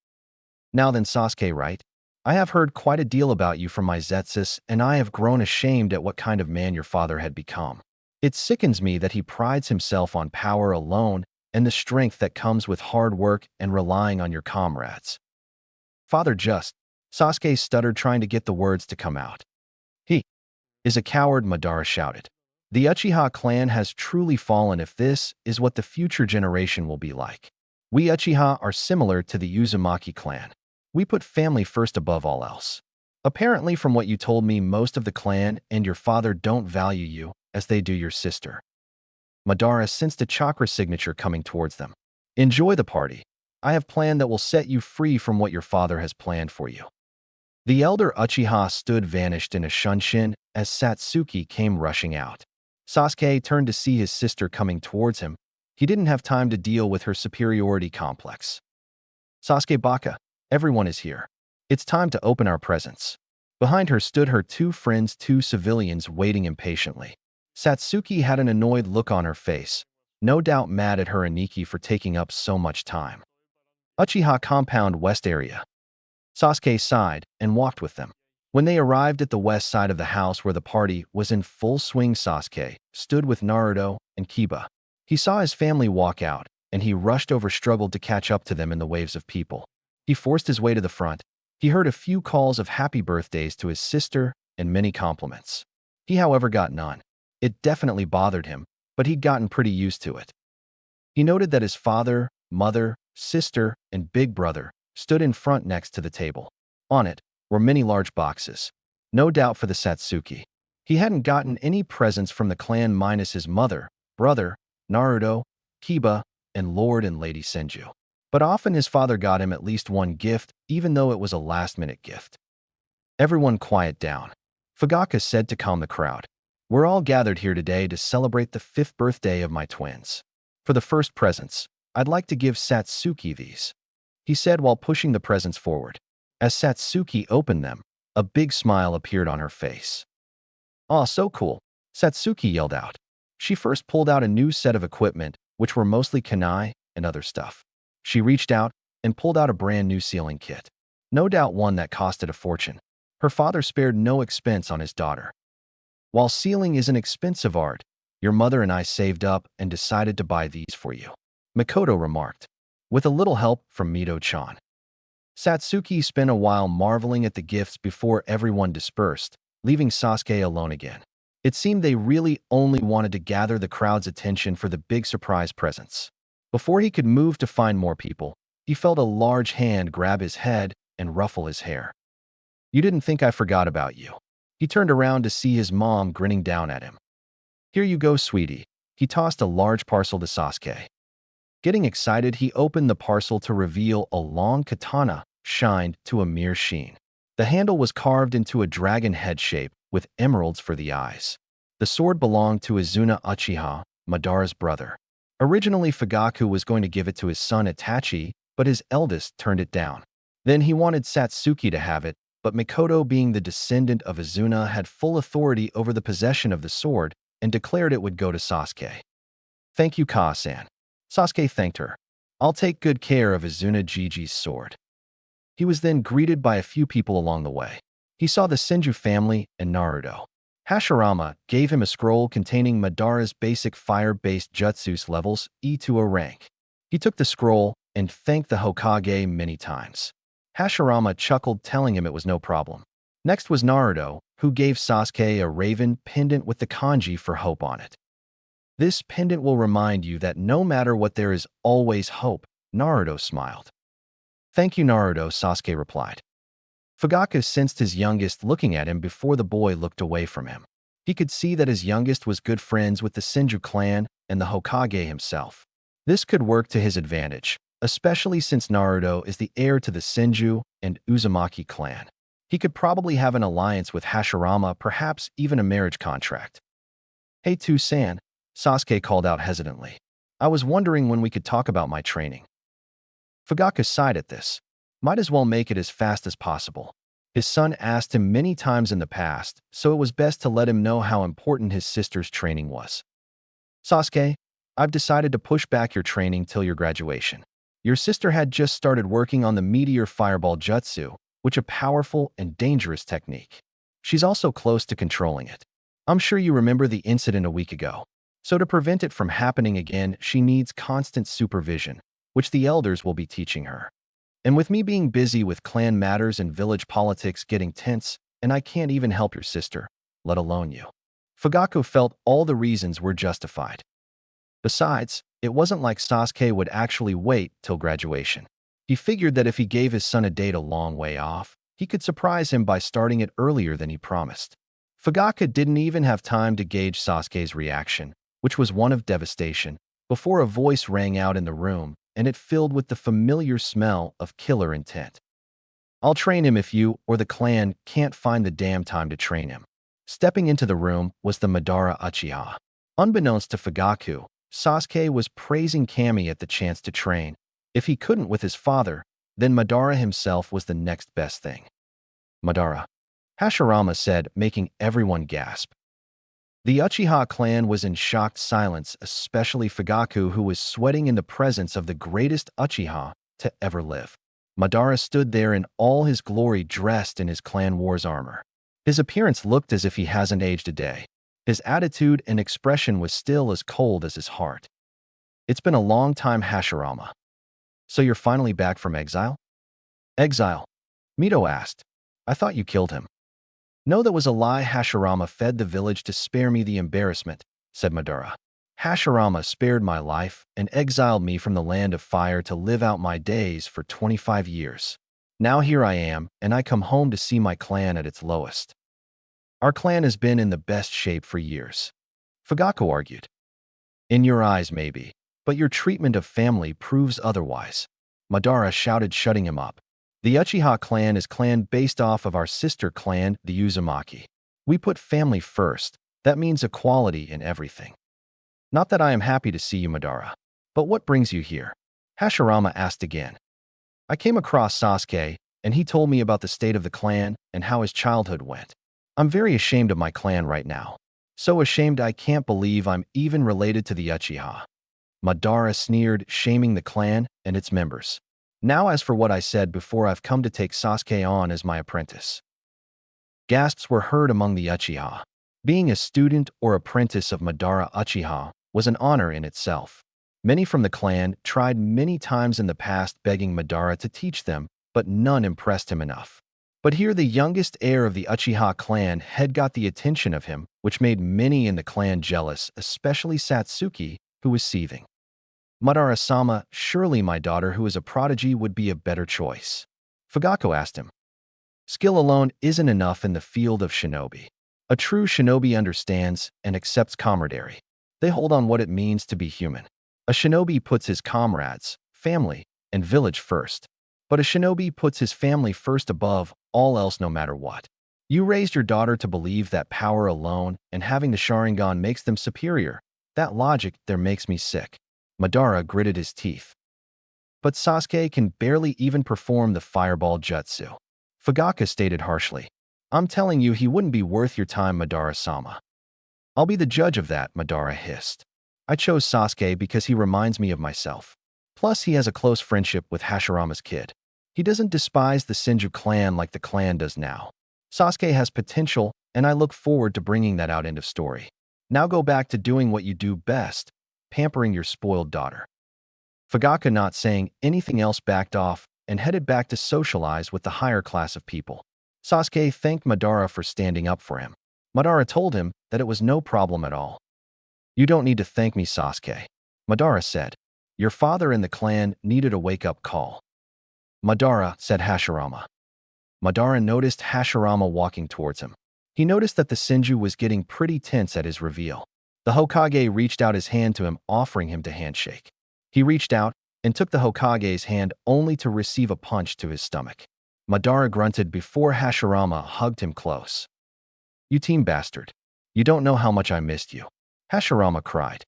Now then, Sasuke, right? I have heard quite a deal about you from my Zetsus, and I have grown ashamed at what kind of man your father had become. It sickens me that he prides himself on power alone and the strength that comes with hard work and relying on your comrades. Father just, Sasuke stuttered, trying to get the words to come out. He is a coward, Madara shouted. The Uchiha clan has truly fallen if this is what the future generation will be like. We Uchiha are similar to the Uzumaki clan. We put family first above all else. Apparently, from what you told me, most of the clan and your father don't value you as they do your sister. Madara sensed a chakra signature coming towards them. Enjoy the party. I have planned that will set you free from what your father has planned for you. The elder Uchiha stood vanished in a shunshin as Satsuki came rushing out. Sasuke turned to see his sister coming towards him. He didn't have time to deal with her superiority complex. Sasuke Baka, everyone is here. It's time to open our presents. Behind her stood her two friends, two civilians waiting impatiently. Satsuki had an annoyed look on her face, no doubt mad at her Aniki for taking up so much time. Uchiha Compound West Area. Sasuke sighed and walked with them. When they arrived at the west side of the house where the party was in full swing, Sasuke stood with Naruto and Kiba. He saw his family walk out, and he rushed over, struggled to catch up to them in the waves of people. He forced his way to the front. He heard a few calls of happy birthdays to his sister and many compliments. He, however, got none. It definitely bothered him, but he'd gotten pretty used to it. He noted that his father, mother, sister, and big brother stood in front next to the table. On it were many large boxes, no doubt for the Satsuki. He hadn't gotten any presents from the clan minus his mother, brother, Naruto, Kiba, and Lord and Lady Senju. But often his father got him at least one gift, even though it was a last-minute gift. Everyone quiet down. Fugaka said to calm the crowd. We're all gathered here today to celebrate the 5th birthday of my twins. For the first presents, I'd like to give Satsuki these, he said while pushing the presents forward. As Satsuki opened them, a big smile appeared on her face. "Aw, so cool," Satsuki yelled out. She first pulled out a new set of equipment, which were mostly kunai and other stuff. She reached out and pulled out a brand new sealing kit. No doubt one that costed a fortune. Her father spared no expense on his daughter. While sealing is an expensive art, your mother and I saved up and decided to buy these for you, Makoto remarked, with a little help from Mito-chan. Satsuki spent a while marveling at the gifts before everyone dispersed, leaving Sasuke alone again. It seemed they really only wanted to gather the crowd's attention for the big surprise presents. Before he could move to find more people, he felt a large hand grab his head and ruffle his hair. "You didn't think I forgot about you." He turned around to see his mom grinning down at him. "Here you go, sweetie." He tossed a large parcel to Sasuke. Getting excited, he opened the parcel to reveal a long katana, shined to a mere sheen. The handle was carved into a dragon head shape with emeralds for the eyes. The sword belonged to Senju-Uchiha, Madara's brother. Originally, Fugaku was going to give it to his son Itachi, but his eldest turned it down. Then he wanted Satsuki to have it, but Mikoto, being the descendant of Izuna, had full authority over the possession of the sword and declared it would go to Sasuke. "Thank you, Ka-san." Sasuke thanked her. "I'll take good care of Izuna Gigi's sword." He was then greeted by a few people along the way. He saw the Senju family and Naruto. Hashirama gave him a scroll containing Madara's basic fire-based jutsus levels, E2 rank. He took the scroll and thanked the Hokage many times. Hashirama chuckled, telling him it was no problem. Next was Naruto, who gave Sasuke a raven pendant with the kanji for hope on it. "This pendant will remind you that no matter what, there is always hope," Naruto smiled. "Thank you, Naruto," Sasuke replied. Fugaku sensed his youngest looking at him before the boy looked away from him. He could see that his youngest was good friends with the Senju clan and the Hokage himself. This could work to his advantage, especially since Naruto is the heir to the Senju and Uzumaki clan. He could probably have an alliance with Hashirama, perhaps even a marriage contract. "Hey, Tu-san," Sasuke called out hesitantly. "I was wondering when we could talk about my training." Fugaku sighed at this. Might as well make it as fast as possible. His son asked him many times in the past, so it was best to let him know how important his sister's training was. "Sasuke, I've decided to push back your training till your graduation. Your sister had just started working on the Meteor Fireball Jutsu, which is a powerful and dangerous technique. She's also close to controlling it. I'm sure you remember the incident a week ago. So to prevent it from happening again, she needs constant supervision, which the elders will be teaching her. And with me being busy with clan matters and village politics getting tense, and I can't even help your sister, let alone you." Fugaku felt all the reasons were justified. Besides, it wasn't like Sasuke would actually wait till graduation. He figured that if he gave his son a date a long way off, he could surprise him by starting it earlier than he promised. Fugaku didn't even have time to gauge Sasuke's reaction, which was one of devastation, before a voice rang out in the room, and it filled with the familiar smell of killer intent. "I'll train him if you or the clan can't find the damn time to train him." Stepping into the room was the Madara Uchiha. Unbeknownst to Fugaku, Sasuke was praising Kami at the chance to train. If he couldn't with his father, Then Madara himself was the next best thing. Madara, Hashirama said, making everyone gasp. The Uchiha clan was in shocked silence, especially Fugaku, who was sweating in the presence of the greatest Uchiha to ever live. Madara stood there in all his glory, dressed in his clan war's armor. His appearance looked as if he hasn't aged a day. His attitude and expression was still as cold as his heart. It's been a long time, Hashirama. So you're finally back from exile? Exile? Mito asked. I thought you killed him. No, that was a lie. Hashirama fed the village to spare me the embarrassment, said Madara. Hashirama spared my life and exiled me from the land of fire to live out my days for 25 years. Now here I am, and I come home to see my clan at its lowest. Our clan has been in the best shape for years, Fugaku argued. In your eyes, maybe, but your treatment of family proves otherwise, Madara shouted, shutting him up. The Uchiha clan is clan based off of our sister clan, the Uzumaki. We put family first. That means equality in everything. Not that I am happy to see you, Madara. But what brings you here? Hashirama asked again. I came across Sasuke, and he told me about the state of the clan and how his childhood went. I'm very ashamed of my clan right now. So ashamed I can't believe I'm even related to the Uchiha. Madara sneered, shaming the clan and its members. Now as for what I said before, I've come to take Sasuke on as my apprentice. Gasps were heard among the Uchiha. Being a student or apprentice of Madara Uchiha was an honor in itself. Many from the clan tried many times in the past begging Madara to teach them, but none impressed him enough. But here the youngest heir of the Uchiha clan had got the attention of him, which made many in the clan jealous, especially Satsuki, who was seething. Madara-sama, surely my daughter who is a prodigy would be a better choice. Fugaku asked him. Skill alone isn't enough in the field of shinobi. A true shinobi understands and accepts camaraderie. They hold on what it means to be human. A shinobi puts his comrades, family, and village first. But a shinobi puts his family first above all else no matter what. You raised your daughter to believe that power alone and having the Sharingan makes them superior. That logic there makes me sick. Madara gritted his teeth. But Sasuke can barely even perform the fireball jutsu. Fugaku stated harshly. I'm telling you, he wouldn't be worth your time, Madara-sama. I'll be the judge of that, Madara hissed. I chose Sasuke because he reminds me of myself. Plus, he has a close friendship with Hashirama's kid. He doesn't despise the Senju clan like the clan does now. Sasuke has potential, and I look forward to bringing that out. End of story. Now go back to doing what you do best, pampering your spoiled daughter. Fugaku, not saying anything else, backed off and headed back to socialize with the higher class of people. Sasuke thanked Madara for standing up for him. Madara told him that it was no problem at all. You don't need to thank me, Sasuke, Madara said. Your father and the clan needed a wake-up call. Madara, said Hashirama. Madara noticed Hashirama walking towards him. He noticed that the Senju was getting pretty tense at his reveal. The Hokage reached out his hand to him, offering him to handshake. He reached out and took the Hokage's hand only to receive a punch to his stomach. Madara grunted before Hashirama hugged him close. You team bastard. You don't know how much I missed you. Hashirama cried.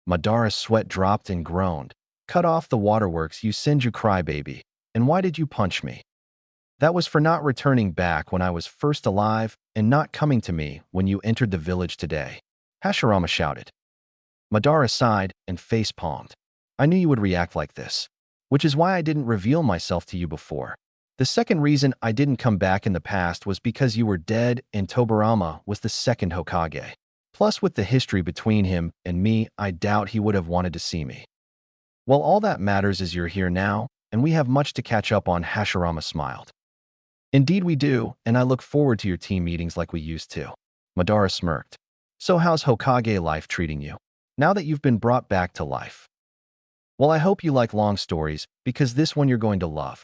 Madara's sweat dropped and groaned. Cut off the waterworks, you Senju crybaby. And why did you punch me? That was for not returning back when I was first alive and not coming to me when you entered the village today. Hashirama shouted. Madara sighed and face-palmed. I knew you would react like this, which is why I didn't reveal myself to you before. The second reason I didn't come back in the past was because you were dead and Tobarama was the second Hokage. Plus, with the history between him and me, I doubt he would have wanted to see me. Well, all that matters is you're here now, and we have much to catch up on. Hashirama smiled. Indeed we do, and I look forward to your team meetings like we used to. Madara smirked. So how's Hokage life treating you, now that you've been brought back to life? Well, I hope you like long stories, because this one you're going to love.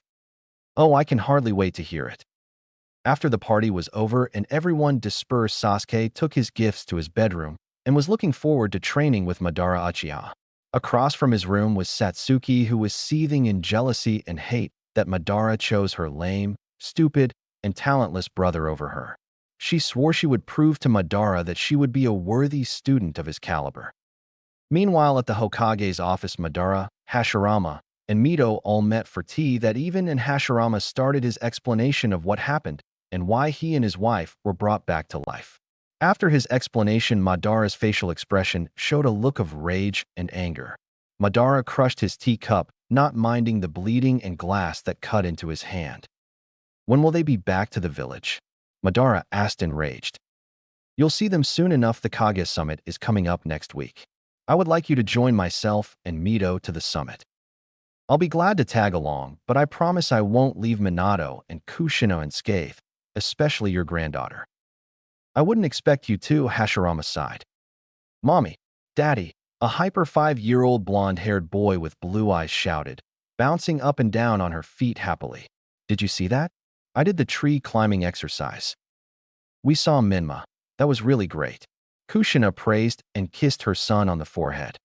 Oh, I can hardly wait to hear it. After the party was over and everyone dispersed, Sasuke took his gifts to his bedroom and was looking forward to training with Madara Uchiha. Across from his room was Satsuki, who was seething in jealousy and hate that Madara chose her lame, stupid, and talentless brother over her. She swore she would prove to Madara that she would be a worthy student of his caliber. Meanwhile, at the Hokage's office, Madara, Hashirama, and Mito all met for tea that even and Hashirama started his explanation of what happened and why he and his wife were brought back to life. After his explanation, Madara's facial expression showed a look of rage and anger. Madara crushed his teacup, not minding the bleeding and glass that cut into his hand. When will they be back to the village? Madara asked enraged. You'll see them soon enough. The Kage summit is coming up next week. I would like you to join myself and Mito to the summit. I'll be glad to tag along, but I promise I won't leave Minato and Kushina unscathed, especially your granddaughter. I wouldn't expect you to, Hashirama sighed. Mommy, Daddy, a hyper 5-year-old blonde-haired boy with blue eyes shouted, bouncing up and down on her feet happily. Did you see that? I did the tree climbing exercise. We saw Minma. That was really great. Kushina praised and kissed her son on the forehead.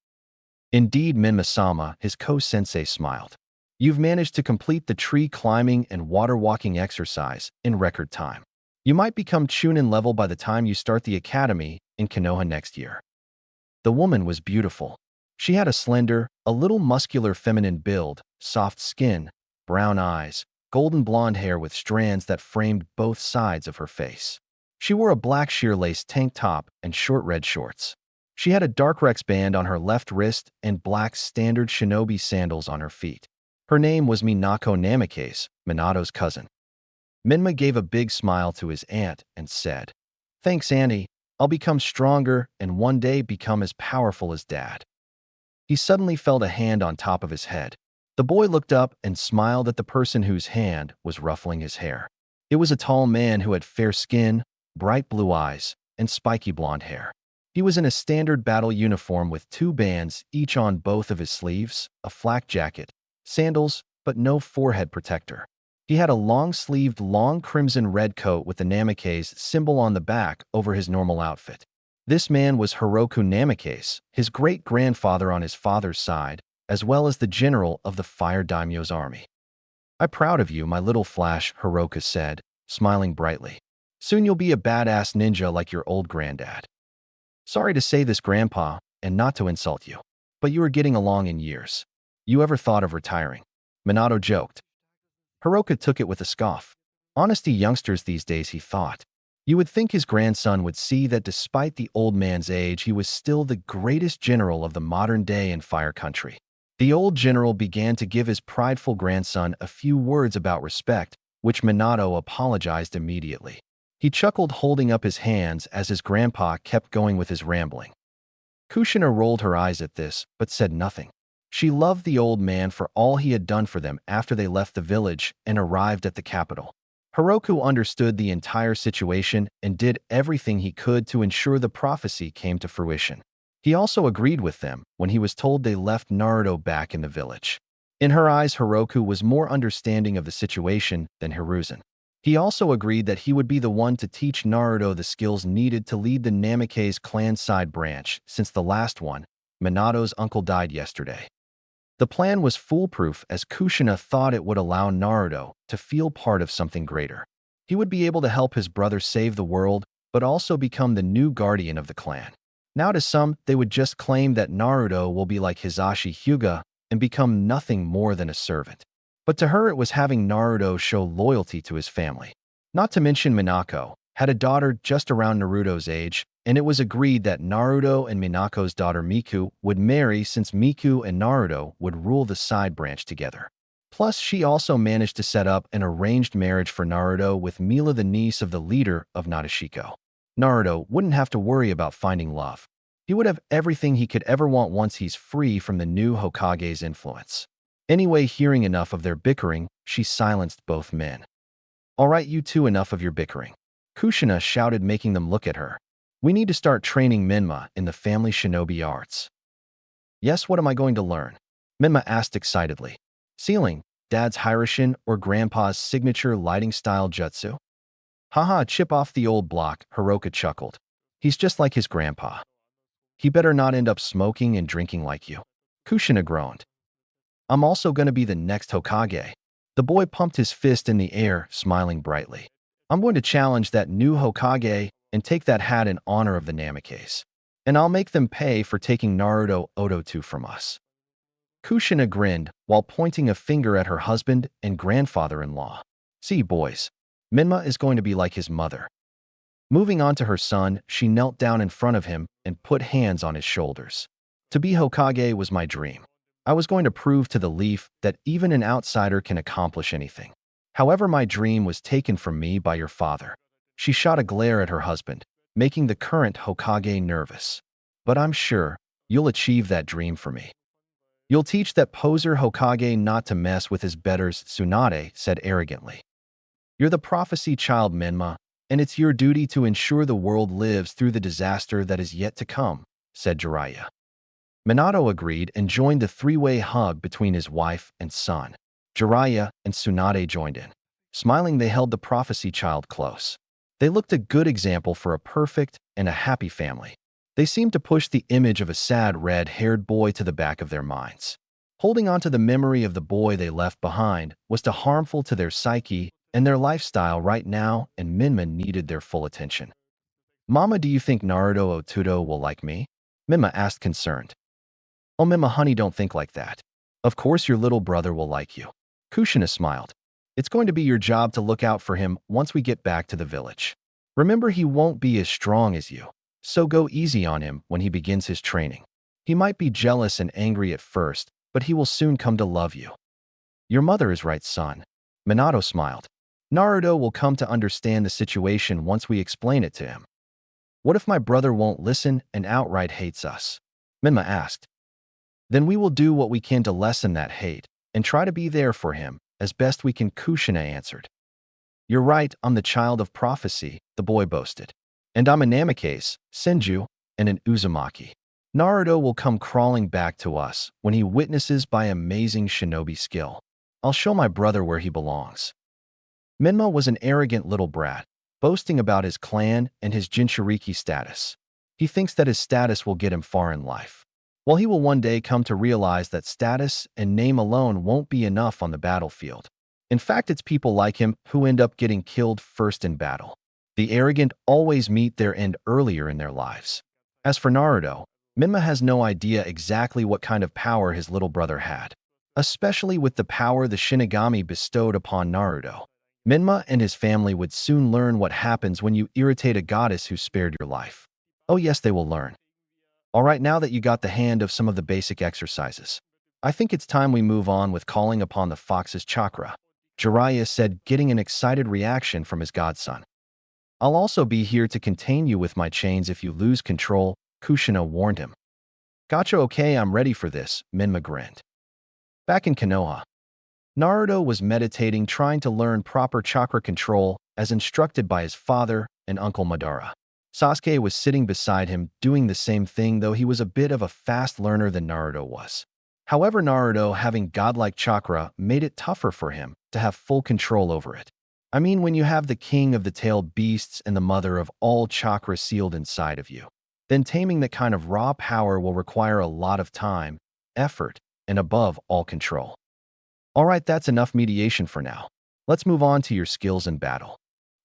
Indeed, Minma-sama, his co-sensei smiled. You've managed to complete the tree climbing and water walking exercise in record time. You might become Chunin level by the time you start the academy in Konoha next year. The woman was beautiful. She had a slender, a little muscular feminine build, soft skin, brown eyes, golden blonde hair with strands that framed both sides of her face. She wore a black sheer lace tank top and short red shorts. She had a dark Rex band on her left wrist and black standard shinobi sandals on her feet. Her name was Minako Namikaze, Minato's cousin. Minma gave a big smile to his aunt and said, Thanks, Auntie. I'll become stronger and one day become as powerful as Dad. He suddenly felt a hand on top of his head. The boy looked up and smiled at the person whose hand was ruffling his hair. It was a tall man who had fair skin, bright blue eyes, and spiky blonde hair. He was in a standard battle uniform with 2 bands each on both of his sleeves, a flak jacket, sandals, but no forehead protector. He had a long-sleeved, long crimson-red coat with the Namikaze symbol on the back over his normal outfit. This man was Hiroku Namikaze, his great-grandfather on his father's side, as well as the general of the Fire Daimyo's army. I'm proud of you, my little Flash, Hiroku said, smiling brightly. Soon you'll be a badass ninja like your old granddad. Sorry to say this, Grandpa, and not to insult you, but you are getting along in years. You ever thought of retiring? Minato joked. Hiroka took it with a scoff. Honesty youngsters these days, he thought. You would think his grandson would see that despite the old man's age, he was still the greatest general of the modern day in Fire Country. The old general began to give his prideful grandson a few words about respect, which Minato apologized immediately. He chuckled, holding up his hands as his grandpa kept going with his rambling. Kushina rolled her eyes at this, but said nothing. She loved the old man for all he had done for them after they left the village and arrived at the capital. Hiroku understood the entire situation and did everything he could to ensure the prophecy came to fruition. He also agreed with them when he was told they left Naruto back in the village. In her eyes, Hiroku was more understanding of the situation than Hiruzen. He also agreed that he would be the one to teach Naruto the skills needed to lead the Namikaze clan side branch, since the last one, Minato's uncle, died yesterday. The plan was foolproof, as Kushina thought it would allow Naruto to feel part of something greater. He would be able to help his brother save the world, but also become the new guardian of the clan. Now to some, they would just claim that Naruto will be like Hisashi Hyuga and become nothing more than a servant. But to her, it was having Naruto show loyalty to his family. Not to mention Minako had a daughter just around Naruto's age, and it was agreed that Naruto and Minako's daughter Miku would marry, since Miku and Naruto would rule the side branch together. Plus, she also managed to set up an arranged marriage for Naruto with Mila, the niece of the leader of Nadeshiko. Naruto wouldn't have to worry about finding love. He would have everything he could ever want once he's free from the new Hokage's influence. Anyway, hearing enough of their bickering, she silenced both men. All right, you two, enough of your bickering. Kushina shouted, making them look at her. We need to start training Minma in the family shinobi arts. Yes, what am I going to learn? Minma asked excitedly. Sealing, Dad's Hiroshin, or Grandpa's signature lighting-style jutsu? Haha, chip off the old block, Hiroka chuckled. He's just like his grandpa. He better not end up smoking and drinking like you. Kushina groaned. I'm also going to be the next Hokage. The boy pumped his fist in the air, smiling brightly. I'm going to challenge that new Hokage and take that hat in honor of the Namikaze. And I'll make them pay for taking Naruto Oto 2 from us. Kushina grinned while pointing a finger at her husband and grandfather-in-law. See, boys, Minma is going to be like his mother. Moving on to her son, she knelt down in front of him and put hands on his shoulders. To be Hokage was my dream. I was going to prove to the Leaf that even an outsider can accomplish anything. However, my dream was taken from me by your father. She shot a glare at her husband, making the current Hokage nervous. But I'm sure you'll achieve that dream for me. You'll teach that poser Hokage not to mess with his betters, Tsunade said arrogantly. You're the prophecy child, Minma, and it's your duty to ensure the world lives through the disaster that is yet to come, said Jiraiya. Minato agreed and joined the three-way hug between his wife and son. Jiraiya and Tsunade joined in. Smiling, they held the prophecy child close. They looked a good example for a perfect and a happy family. They seemed to push the image of a sad red-haired boy to the back of their minds. Holding on to the memory of the boy they left behind was too harmful to their psyche and their lifestyle right now, and Minma needed their full attention. Mama, do you think Naruto Otudo will like me? Minma asked, concerned. Oh, Minma, honey, don't think like that. Of course your little brother will like you. Kushina smiled. It's going to be your job to look out for him once we get back to the village. Remember, he won't be as strong as you, so go easy on him when he begins his training. He might be jealous and angry at first, but he will soon come to love you. Your mother is right, son. Minato smiled. Naruto will come to understand the situation once we explain it to him. What if my brother won't listen and outright hates us? Minma asked. Then we will do what we can to lessen that hate and try to be there for him as best we can, Kushina answered. You're right, I'm the child of prophecy, the boy boasted. And I'm a Namikaze, Senju, and an Uzumaki. Naruto will come crawling back to us when he witnesses my amazing shinobi skill. I'll show my brother where he belongs. Minma was an arrogant little brat, boasting about his clan and his Jinchuriki status. He thinks that his status will get him far in life. While he will one day come to realize that status and name alone won't be enough on the battlefield. In fact, it's people like him who end up getting killed first in battle. The arrogant always meet their end earlier in their lives. As for Naruto, Minma has no idea exactly what kind of power his little brother had, especially with the power the Shinigami bestowed upon Naruto. Minma and his family would soon learn what happens when you irritate a goddess who spared your life. Oh yes, they will learn. All right, now that you got the hand of some of the basic exercises, I think it's time we move on with calling upon the fox's chakra, Jiraiya said, getting an excited reaction from his godson. I'll also be here to contain you with my chains if you lose control, Kushina warned him. Gotcha, okay, I'm ready for this, Minma grinned. Back in Konoha, Naruto was meditating, trying to learn proper chakra control as instructed by his father and Uncle Madara. Sasuke was sitting beside him, doing the same thing, though he was a bit of a fast learner than Naruto was. However, Naruto, having godlike chakra, made it tougher for him to have full control over it. I mean, when you have the king of the tailed beasts and the mother of all chakra sealed inside of you, then taming that kind of raw power will require a lot of time, effort, and above all control. All right, that's enough mediation for now. Let's move on to your skills in battle.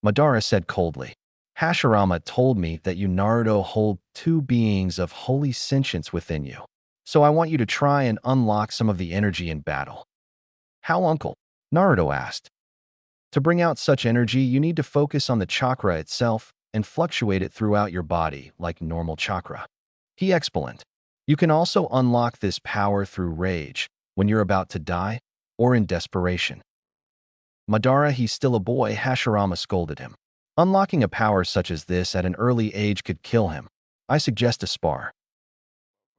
Madara said coldly. Hashirama told me that you, Naruto, hold two beings of holy sentience within you. So I want you to try and unlock some of the energy in battle. How, uncle? Naruto asked. To bring out such energy, you need to focus on the chakra itself and fluctuate it throughout your body like normal chakra. He explained. You can also unlock this power through rage when you're about to die or in desperation. Madara, he's still a boy, Hashirama scolded him. Unlocking a power such as this at an early age could kill him. I suggest a spar.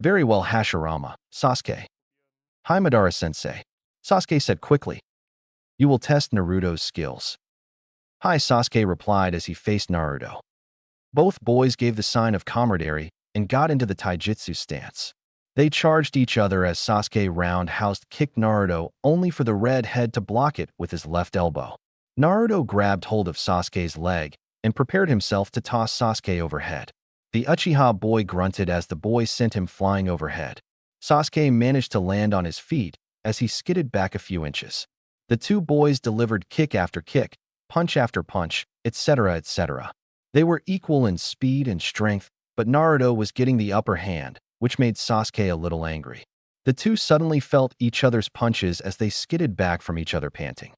Very well, Hashirama. Sasuke. Hi, Madara-sensei. Sasuke said quickly. You will test Naruto's skills. Hi, Sasuke replied as he faced Naruto. Both boys gave the sign of camaraderie and got into the taijutsu stance. They charged each other as Sasuke roundhouse kicked Naruto, only for the red head to block it with his left elbow. Naruto grabbed hold of Sasuke's leg and prepared himself to toss Sasuke overhead. The Uchiha boy grunted as the boy sent him flying overhead. Sasuke managed to land on his feet as he skidded back a few inches. The two boys delivered kick after kick, punch after punch, etc., etc. They were equal in speed and strength, but Naruto was getting the upper hand, which made Sasuke a little angry. The two suddenly felt each other's punches as they skidded back from each other panting.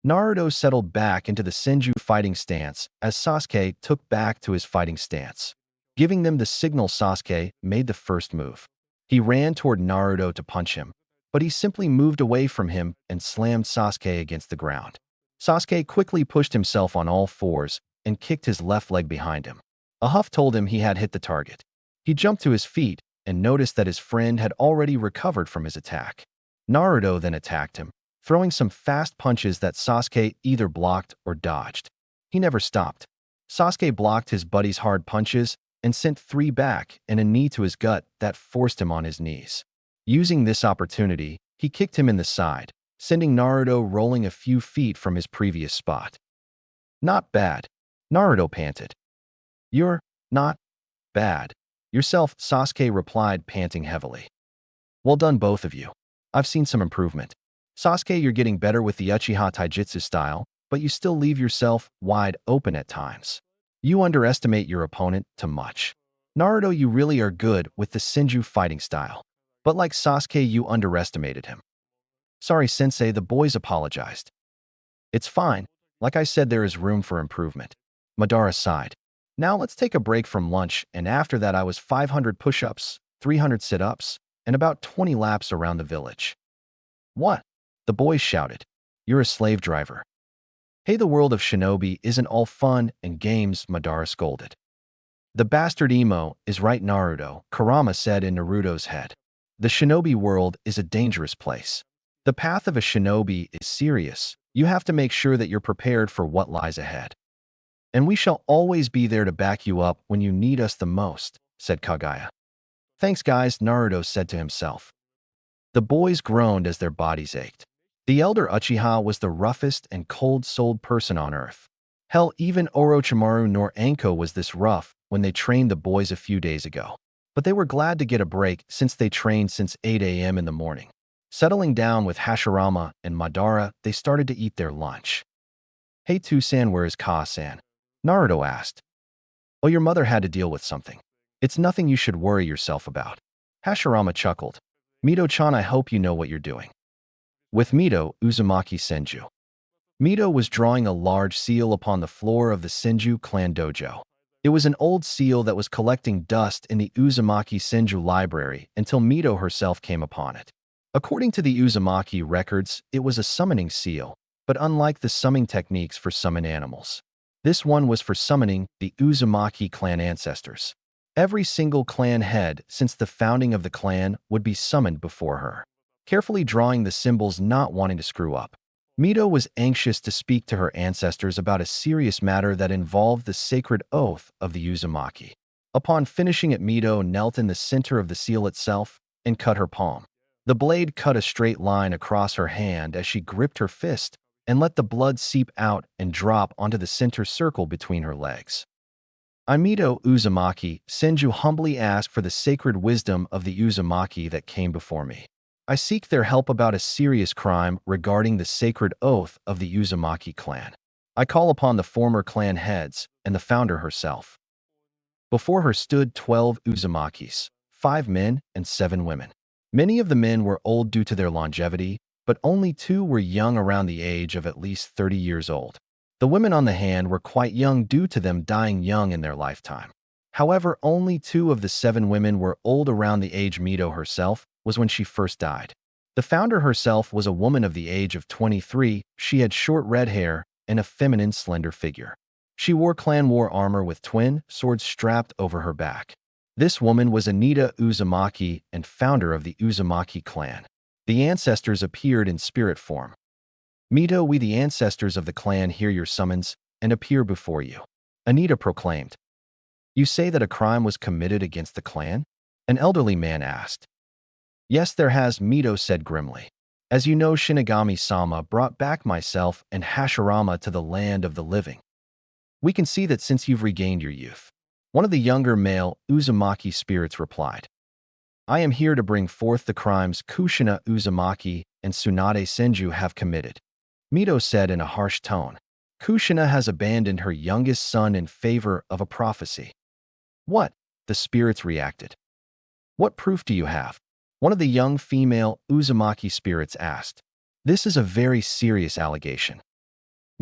Naruto settled back into the Senju fighting stance as Sasuke took back to his fighting stance. Giving them the signal, Sasuke made the first move. He ran toward Naruto to punch him, but he simply moved away from him and slammed Sasuke against the ground. Sasuke quickly pushed himself on all fours and kicked his left leg behind him. A huff told him he had hit the target. He jumped to his feet and noticed that his friend had already recovered from his attack. Naruto then attacked him, throwing some fast punches that Sasuke either blocked or dodged. He never stopped. Sasuke blocked his buddy's hard punches and sent 3 back and a knee to his gut that forced him on his knees. Using this opportunity, he kicked him in the side, sending Naruto rolling a few feet from his previous spot. Not bad, Naruto panted. You're not bad yourself, Sasuke replied, panting heavily. Well done, both of you. I've seen some improvement. Sasuke, you're getting better with the Uchiha Taijutsu style, but you still leave yourself wide open at times. You underestimate your opponent too much. Naruto, you really are good with the Senju fighting style, but like Sasuke, you underestimated him. Sorry, Sensei, the boys apologized. It's fine. Like I said, there is room for improvement. Madara sighed. Now let's take a break from lunch, and after that I was 500 push-ups, 300 sit-ups, and about 20 laps around the village. What? The boys shouted. You're a slave driver. Hey, the world of shinobi isn't all fun and games, Madara scolded. The bastard emo is right, Naruto, Kurama said in Naruto's head. The shinobi world is a dangerous place. The path of a shinobi is serious. You have to make sure that you're prepared for what lies ahead. And we shall always be there to back you up when you need us the most, said Kagaya. Thanks, guys, Naruto said to himself. The boys groaned as their bodies ached. The elder Uchiha was the roughest and cold-souled person on earth. Hell, even Orochimaru nor Anko was this rough when they trained the boys a few days ago. But they were glad to get a break since they trained since 8 a.m. in the morning. Settling down with Hashirama and Madara, they started to eat their lunch. Hey, Tusan, where is Ka-san? Naruto asked. Oh, your mother had to deal with something. It's nothing you should worry yourself about. Hashirama chuckled. Mito-chan, I hope you know what you're doing. With Mito, Uzumaki Senju. Mito was drawing a large seal upon the floor of the Senju clan dojo. It was an old seal that was collecting dust in the Uzumaki Senju library until Mito herself came upon it. According to the Uzumaki records, it was a summoning seal, but unlike the summoning techniques for summon animals. This one was for summoning the Uzumaki clan ancestors. Every single clan head since the founding of the clan would be summoned before her, carefully drawing the symbols, not wanting to screw up. Mito was anxious to speak to her ancestors about a serious matter that involved the sacred oath of the Uzumaki. Upon finishing it, Mito knelt in the center of the seal itself and cut her palm. The blade cut a straight line across her hand as she gripped her fist and let the blood seep out and drop onto the center circle between her legs. I, Mito Uzumaki, Senju, humbly ask for the sacred wisdom of the Uzumaki that came before me. I seek their help about a serious crime regarding the sacred oath of the Uzumaki clan. I call upon the former clan heads and the founder herself. Before her stood 12 Uzumakis, 5 men and 7 women. Many of the men were old due to their longevity, but only 2 were young, around the age of at least 30 years old. The women on the hand were quite young due to them dying young in their lifetime. However, only 2 of the 7 women were old, around the age Mito herself was when she first died. The founder herself was a woman of the age of 23. She had short red hair and a feminine, slender figure. She wore clan war armor with twin swords strapped over her back. This woman was Anita Uzumaki and founder of the Uzumaki clan. The ancestors appeared in spirit form. Mito, we the ancestors of the clan hear your summons and appear before you. Anita proclaimed. You say that a crime was committed against the clan? An elderly man asked. Yes, there has, Mito said grimly. As you know, Shinigami-sama brought back myself and Hashirama to the land of the living. We can see that since you've regained your youth. One of the younger male Uzumaki spirits replied. I am here to bring forth the crimes Kushina Uzumaki and Tsunade Senju have committed. Mito said in a harsh tone. Kushina has abandoned her youngest son in favor of a prophecy. What? The spirits reacted. What proof do you have? One of the young female Uzumaki spirits asked. This is a very serious allegation.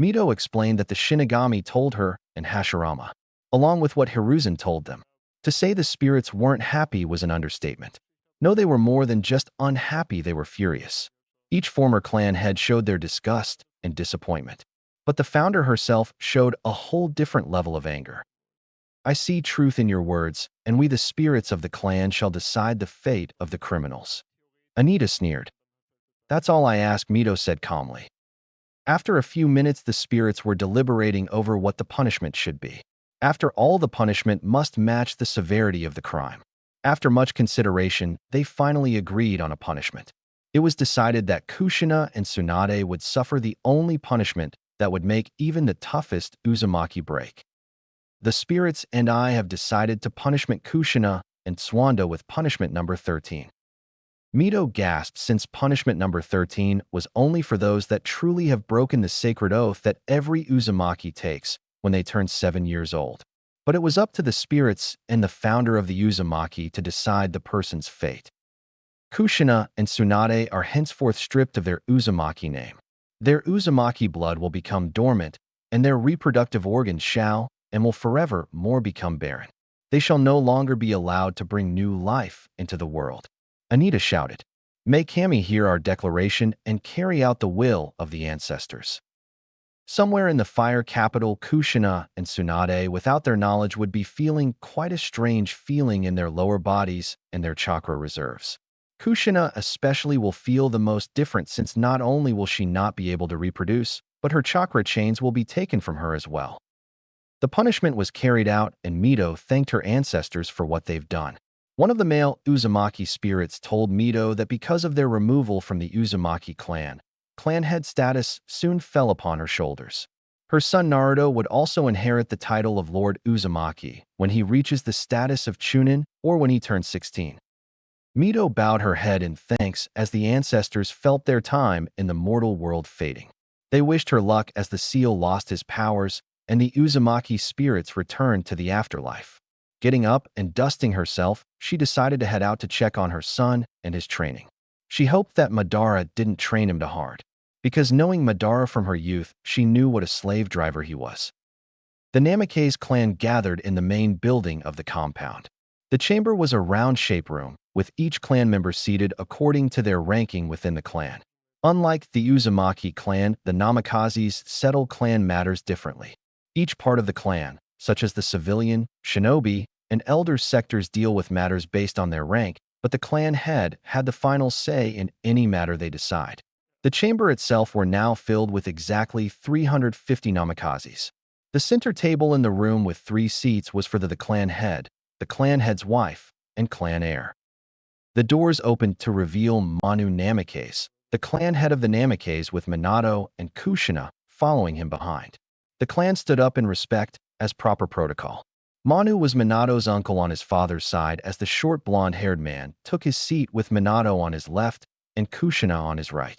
Mito explained that the Shinigami told her and Hashirama, along with what Hiruzen told them. To say the spirits weren't happy was an understatement. No, they were more than just unhappy, they were furious. Each former clan head showed their disgust and disappointment. But the founder herself showed a whole different level of anger. I see truth in your words, and we the spirits of the clan shall decide the fate of the criminals. Anita sneered. That's all I ask, Mito said calmly. After a few minutes, the spirits were deliberating over what the punishment should be. After all, the punishment must match the severity of the crime. After much consideration, they finally agreed on a punishment. It was decided that Kushina and Tsunade would suffer the only punishment that would make even the toughest Uzumaki break. The spirits and I have decided to punishment Kushina and Tsunade with punishment number 13. Mito gasped, since punishment number 13 was only for those that truly have broken the sacred oath that every Uzumaki takes when they turn 7 years old. But it was up to the spirits and the founder of the Uzumaki to decide the person's fate. Kushina and Tsunade are henceforth stripped of their Uzumaki name. Their Uzumaki blood will become dormant, and their reproductive organs shall and will forever more become barren. They shall no longer be allowed to bring new life into the world. Anita shouted, "Make Kami hear our declaration and carry out the will of the ancestors." Somewhere in the fire capital, Kushina and Tsunade, without their knowledge, would be feeling quite a strange feeling in their lower bodies and their chakra reserves. Kushina especially will feel the most different, since not only will she not be able to reproduce, but her chakra chains will be taken from her as well. The punishment was carried out, and Mito thanked her ancestors for what they've done. One of the male Uzumaki spirits told Mito that because of their removal from the Uzumaki clan head status soon fell upon her shoulders. Her son Naruto would also inherit the title of Lord Uzumaki when he reaches the status of Chunin, or when he turns 16. Mito bowed her head in thanks as the ancestors felt their time in the mortal world fading. They wished her luck as the seal lost his powers and the Uzumaki spirits returned to the afterlife. Getting up and dusting herself, she decided to head out to check on her son and his training. She hoped that Madara didn't train him too hard, because knowing Madara from her youth, she knew what a slave driver he was. The Namikaze clan gathered in the main building of the compound. The chamber was a round-shaped room, with each clan member seated according to their ranking within the clan. Unlike the Uzumaki clan, the Namikazes settle clan matters differently. Each part of the clan, such as the civilian, shinobi, and elders sectors, deal with matters based on their rank, but the clan head had the final say in any matter they decide. The chamber itself were now filled with exactly 350 Namikazes. The center table in the room with 3 seats was for the clan head, the clan head's wife, and clan heir. The doors opened to reveal Manu Namikaze, the clan head of the Namikaze, with Minato and Kushina following him behind. The clan stood up in respect, as proper protocol. Manu was Minato's uncle on his father's side, as the short blonde-haired man took his seat with Minato on his left and Kushina on his right.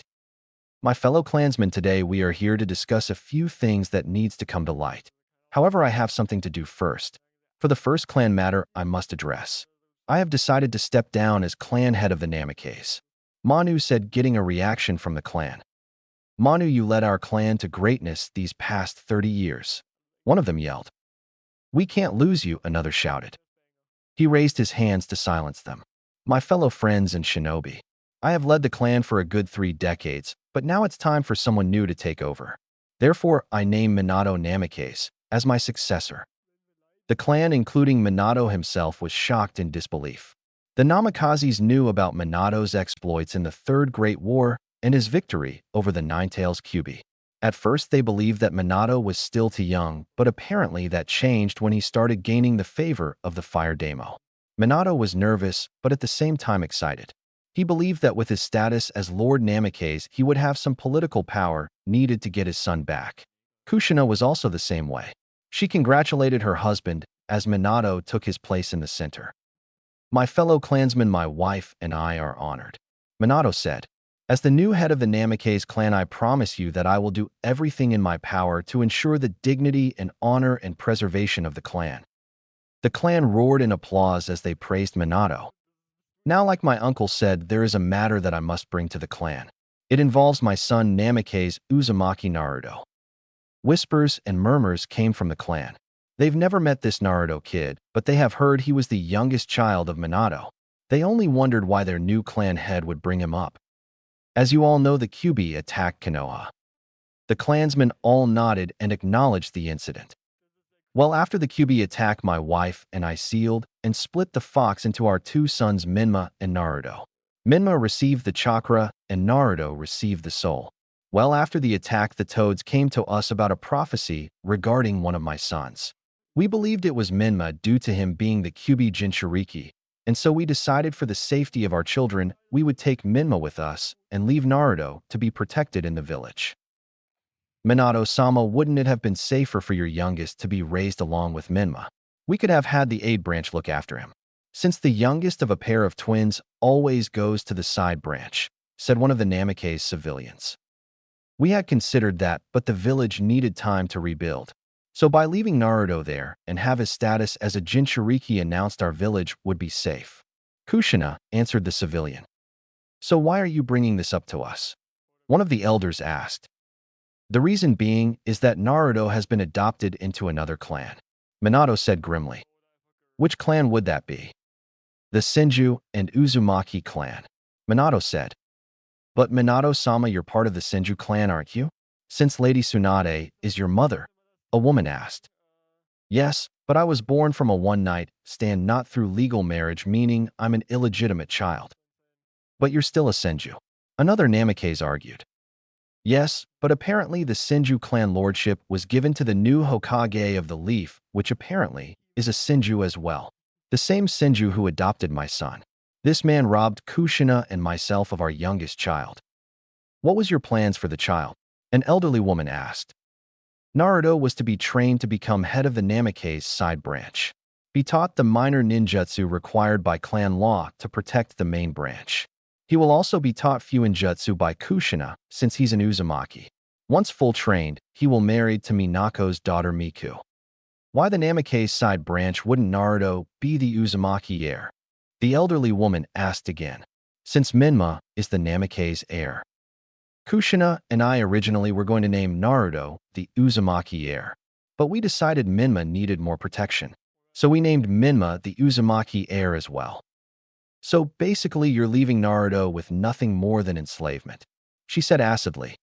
My fellow clansmen, today we are here to discuss a few things that needs to come to light. However, I have something to do first. For the first clan matter I must address. I have decided to step down as clan head of the Namikaze, Manu said, getting a reaction from the clan. Manu, you led our clan to greatness these past 30 years. One of them yelled. We can't lose you, another shouted. He raised his hands to silence them. My fellow friends and shinobi, I have led the clan for a good 3 decades, but now it's time for someone new to take over. Therefore, I name Minato Namikaze as my successor. The clan, including Minato himself, was shocked in disbelief. The Namikazes knew about Minato's exploits in the Third Great War and his victory over the Ninetales Kyuubi. At first, they believed that Minato was still too young, but apparently that changed when he started gaining the favor of the Fire Daimyo. Minato was nervous, but at the same time excited. He believed that with his status as Lord Namikaze, he would have some political power needed to get his son back. Kushina was also the same way. She congratulated her husband as Minato took his place in the center. My fellow clansmen, my wife and I are honored, Minato said. As the new head of the Namikaze clan, I promise you that I will do everything in my power to ensure the dignity and honor and preservation of the clan. The clan roared in applause as they praised Minato. Now, like my uncle said, there is a matter that I must bring to the clan. It involves my son Namikaze's Uzumaki Naruto. Whispers and murmurs came from the clan. They've never met this Naruto kid, but they have heard he was the youngest child of Minato. They only wondered why their new clan head would bring him up. As you all know, the Kyuubi attacked Konoha. The clansmen all nodded and acknowledged the incident. Well, after the Kyuubi attack, my wife and I sealed and split the fox into our two sons Minma and Naruto. Minma received the chakra and Naruto received the soul. Well, after the attack, the toads came to us about a prophecy regarding one of my sons. We believed it was Minma due to him being the Kyuubi Jinchuriki, and so we decided for the safety of our children, we would take Minma with us and leave Naruto to be protected in the village. Minato-sama, wouldn't it have been safer for your youngest to be raised along with Minma? We could have had the aid branch look after him. Since the youngest of a pair of twins always goes to the side branch, said one of the Namikaze civilians. We had considered that, but the village needed time to rebuild. So by leaving Naruto there and have his status as a Jinchuriki announced our village would be safe. Kushina, answered the civilian. So why are you bringing this up to us? One of the elders asked. The reason being is that Naruto has been adopted into another clan. Minato said grimly. Which clan would that be? The Senju and Uzumaki clan. Minato said. But Minato-sama, you're part of the Senju clan, aren't you? Since Lady Tsunade is your mother, a woman asked. Yes, but I was born from a one-night stand, not through legal marriage, meaning I'm an illegitimate child. But you're still a Senju. Another Namikaze argued. Yes, but apparently the Senju clan lordship was given to the new Hokage of the Leaf, which apparently is a Senju as well. The same Senju who adopted my son. This man robbed Kushina and myself of our youngest child. What was your plans for the child? An elderly woman asked. Naruto was to be trained to become head of the Namikaze side branch. Be taught the minor ninjutsu required by clan law to protect the main branch. He will also be taught Fuinjutsu by Kushina, since he's an Uzumaki. Once full trained, he will marry to Minako's daughter Miku. Why the Namikaze side branch wouldn't Naruto be the Uzumaki heir? The elderly woman asked again. Since Minma is the Namikaze heir. Kushina and I originally were going to name Naruto the Uzumaki heir, but we decided Minma needed more protection. So we named Minma the Uzumaki heir as well. So basically you're leaving Naruto with nothing more than enslavement, she said acidly.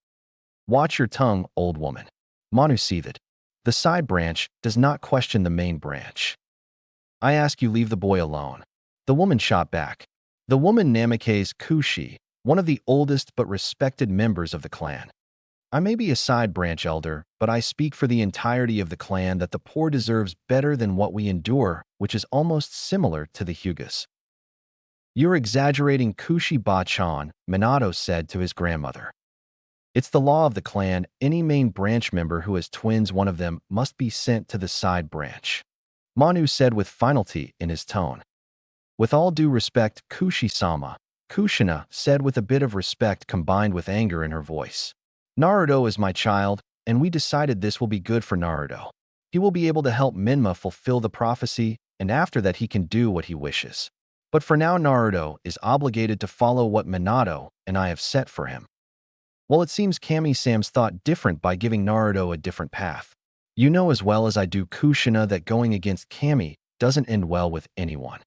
Watch your tongue, old woman. Manu seethed. The side branch does not question the main branch. I ask you leave the boy alone. The woman shot back. The woman Namikaze Kushi, one of the oldest but respected members of the clan. I may be a side branch elder, but I speak for the entirety of the clan that the poor deserves better than what we endure, which is almost similar to the Hyugas. You're exaggerating, Kushi-ba-chan, Minato said to his grandmother. It's the law of the clan. Any main branch member who has twins, one of them must be sent to the side branch. Manu said with finality in his tone. With all due respect, Kushi-sama, Kushina said with a bit of respect combined with anger in her voice. Naruto is my child, and we decided this will be good for Naruto. He will be able to help Minma fulfill the prophecy, and after that he can do what he wishes. But for now, Naruto is obligated to follow what Minato and I have set for him. Well, it seems Kami-sam's thought different by giving Naruto a different path. You know as well as I do, Kushina, that going against Kami doesn't end well with anyone.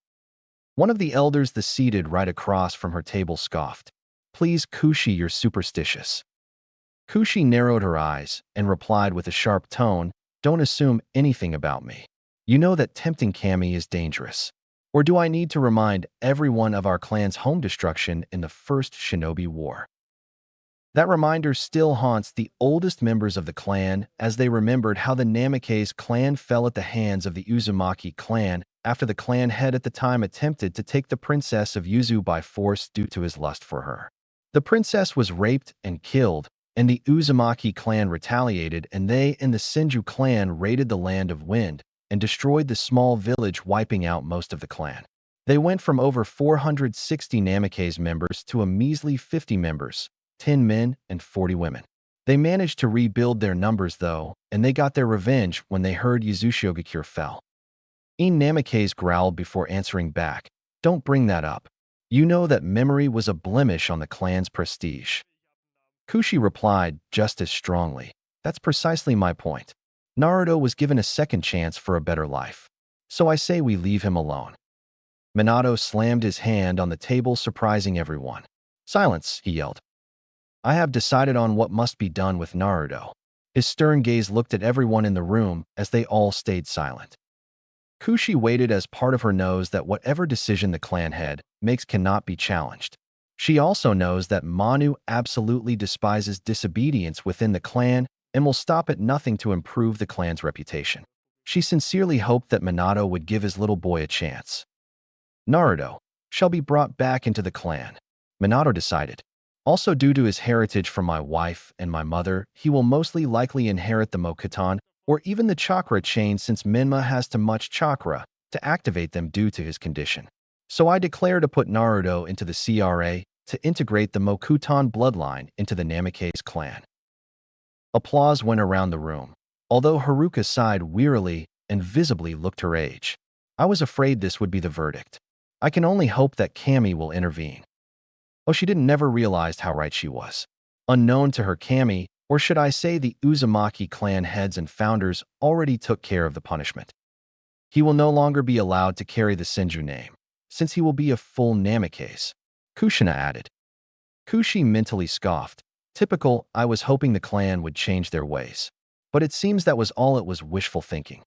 One of the elders, the seated right across from her table, scoffed. Please, Kushi, you're superstitious. Kushi narrowed her eyes and replied with a sharp tone, don't assume anything about me. You know that tempting Kami is dangerous. Or do I need to remind everyone of our clan's home destruction in the First Shinobi War? That reminder still haunts the oldest members of the clan as they remembered how the Namikaze clan fell at the hands of the Uzumaki clan after the clan head at the time attempted to take the princess of Yuzu by force due to his lust for her. The princess was raped and killed, and the Uzumaki clan retaliated, and they and the Senju clan raided the Land of Wind and destroyed the small village, wiping out most of the clan. They went from over 460 Namikaze members to a measly 50 members, 10 men and 40 women. They managed to rebuild their numbers though, and they got their revenge when they heard Yuzushiogakure fell. Namikaze growled before answering back, don't bring that up. You know that memory was a blemish on the clan's prestige. Kushi replied just as strongly. That's precisely my point. Naruto was given a second chance for a better life. So I say we leave him alone. Minato slammed his hand on the table, surprising everyone. Silence, he yelled. I have decided on what must be done with Naruto. His stern gaze looked at everyone in the room as they all stayed silent. Kushi waited as part of her knows that whatever decision the clan head makes cannot be challenged. She also knows that Manu absolutely despises disobedience within the clan and will stop at nothing to improve the clan's reputation. She sincerely hoped that Minato would give his little boy a chance. Naruto shall be brought back into the clan, Minato decided. Also due to his heritage from my wife and my mother, he will mostly likely inherit the Mokuton or even the chakra chain since Minma has too much chakra to activate them due to his condition. So I declare to put Naruto into the CRA to integrate the Mokuton bloodline into the Namikaze clan. Applause went around the room, although Haruka sighed wearily and visibly looked her age. I was afraid this would be the verdict. I can only hope that Kami will intervene. Oh, she didn't never realized how right she was. Unknown to her, Kami, or should I say the Uzumaki clan heads and founders, already took care of the punishment. He will no longer be allowed to carry the Senju name, since he will be a full Namikaze, Kushina added. Kushi mentally scoffed. Typical, I was hoping the clan would change their ways. But it seems that was all it was wishful thinking.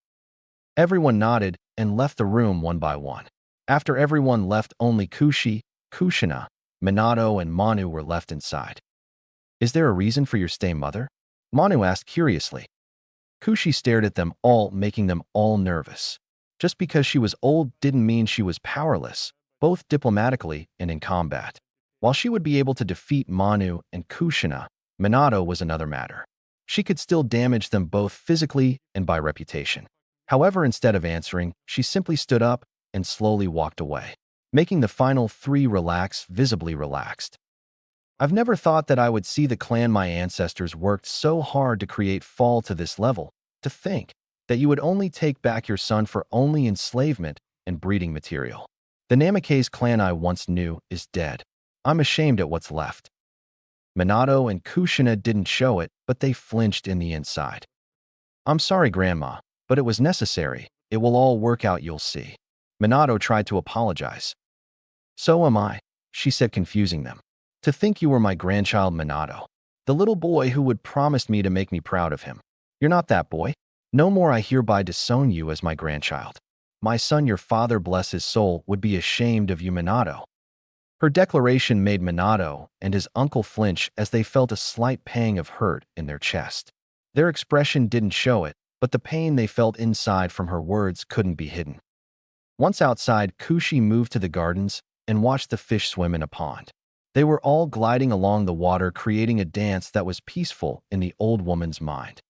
Everyone nodded and left the room one by one. After everyone left, only Kushi, Kushina, Minato, and Manu were left inside. Is there a reason for your stay, mother? Manu asked curiously. Kushi stared at them all, making them all nervous. Just because she was old didn't mean she was powerless, both diplomatically and in combat. While she would be able to defeat Manu and Kushina, Minato was another matter. She could still damage them both physically and by reputation. However, instead of answering, she simply stood up and slowly walked away, making the final three visibly relaxed. I've never thought that I would see the clan my ancestors worked so hard to create fall to this level. To think that you would only take back your son for only enslavement and breeding material. The Namikaze clan I once knew is dead. I'm ashamed at what's left. Minato and Kushina didn't show it, but they flinched in the inside. I'm sorry, Grandma, but it was necessary. It will all work out, you'll see. Minato tried to apologize. So am I, she said, confusing them. To think you were my grandchild, Minato. The little boy who would promise me to make me proud of him. You're not that boy. No more. I hereby disown you as my grandchild. My son, your father, bless his soul, would be ashamed of you, Minato. Her declaration made Minato and his uncle flinch as they felt a slight pang of hurt in their chest. Their expression didn't show it, but the pain they felt inside from her words couldn't be hidden. Once outside, Kushi moved to the gardens and watched the fish swim in a pond. They were all gliding along the water, creating a dance that was peaceful in the old woman's mind.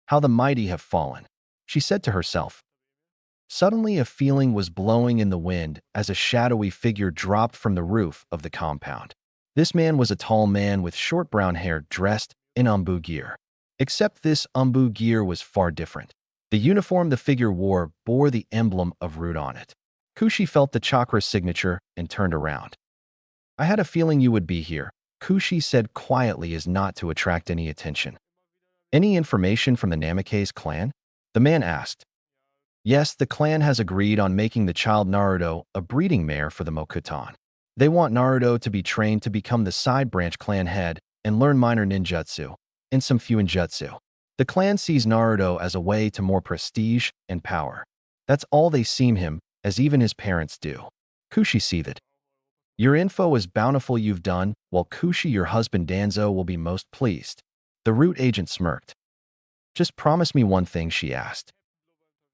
How the mighty have fallen, she said to herself. Suddenly a feeling was blowing in the wind as a shadowy figure dropped from the roof of the compound. This man was a tall man with short brown hair dressed in umbu gear. Except this umbu gear was far different. The uniform the figure wore bore the emblem of root on it. Kushi felt the chakra signature and turned around. I had a feeling you would be here, Kushi said quietly as not to attract any attention. Any information from the Namikaze clan? The man asked. Yes, the clan has agreed on making the child Naruto a breeding mare for the Mokuton. They want Naruto to be trained to become the side branch clan head and learn minor ninjutsu and some fuinjutsu. The clan sees Naruto as a way to more prestige and power. That's all they see him, as even his parents do. Kushi seethed. Your info is bountiful you've done, while Kushi, your husband Danzo, will be most pleased. The root agent smirked. Just promise me one thing, she asked.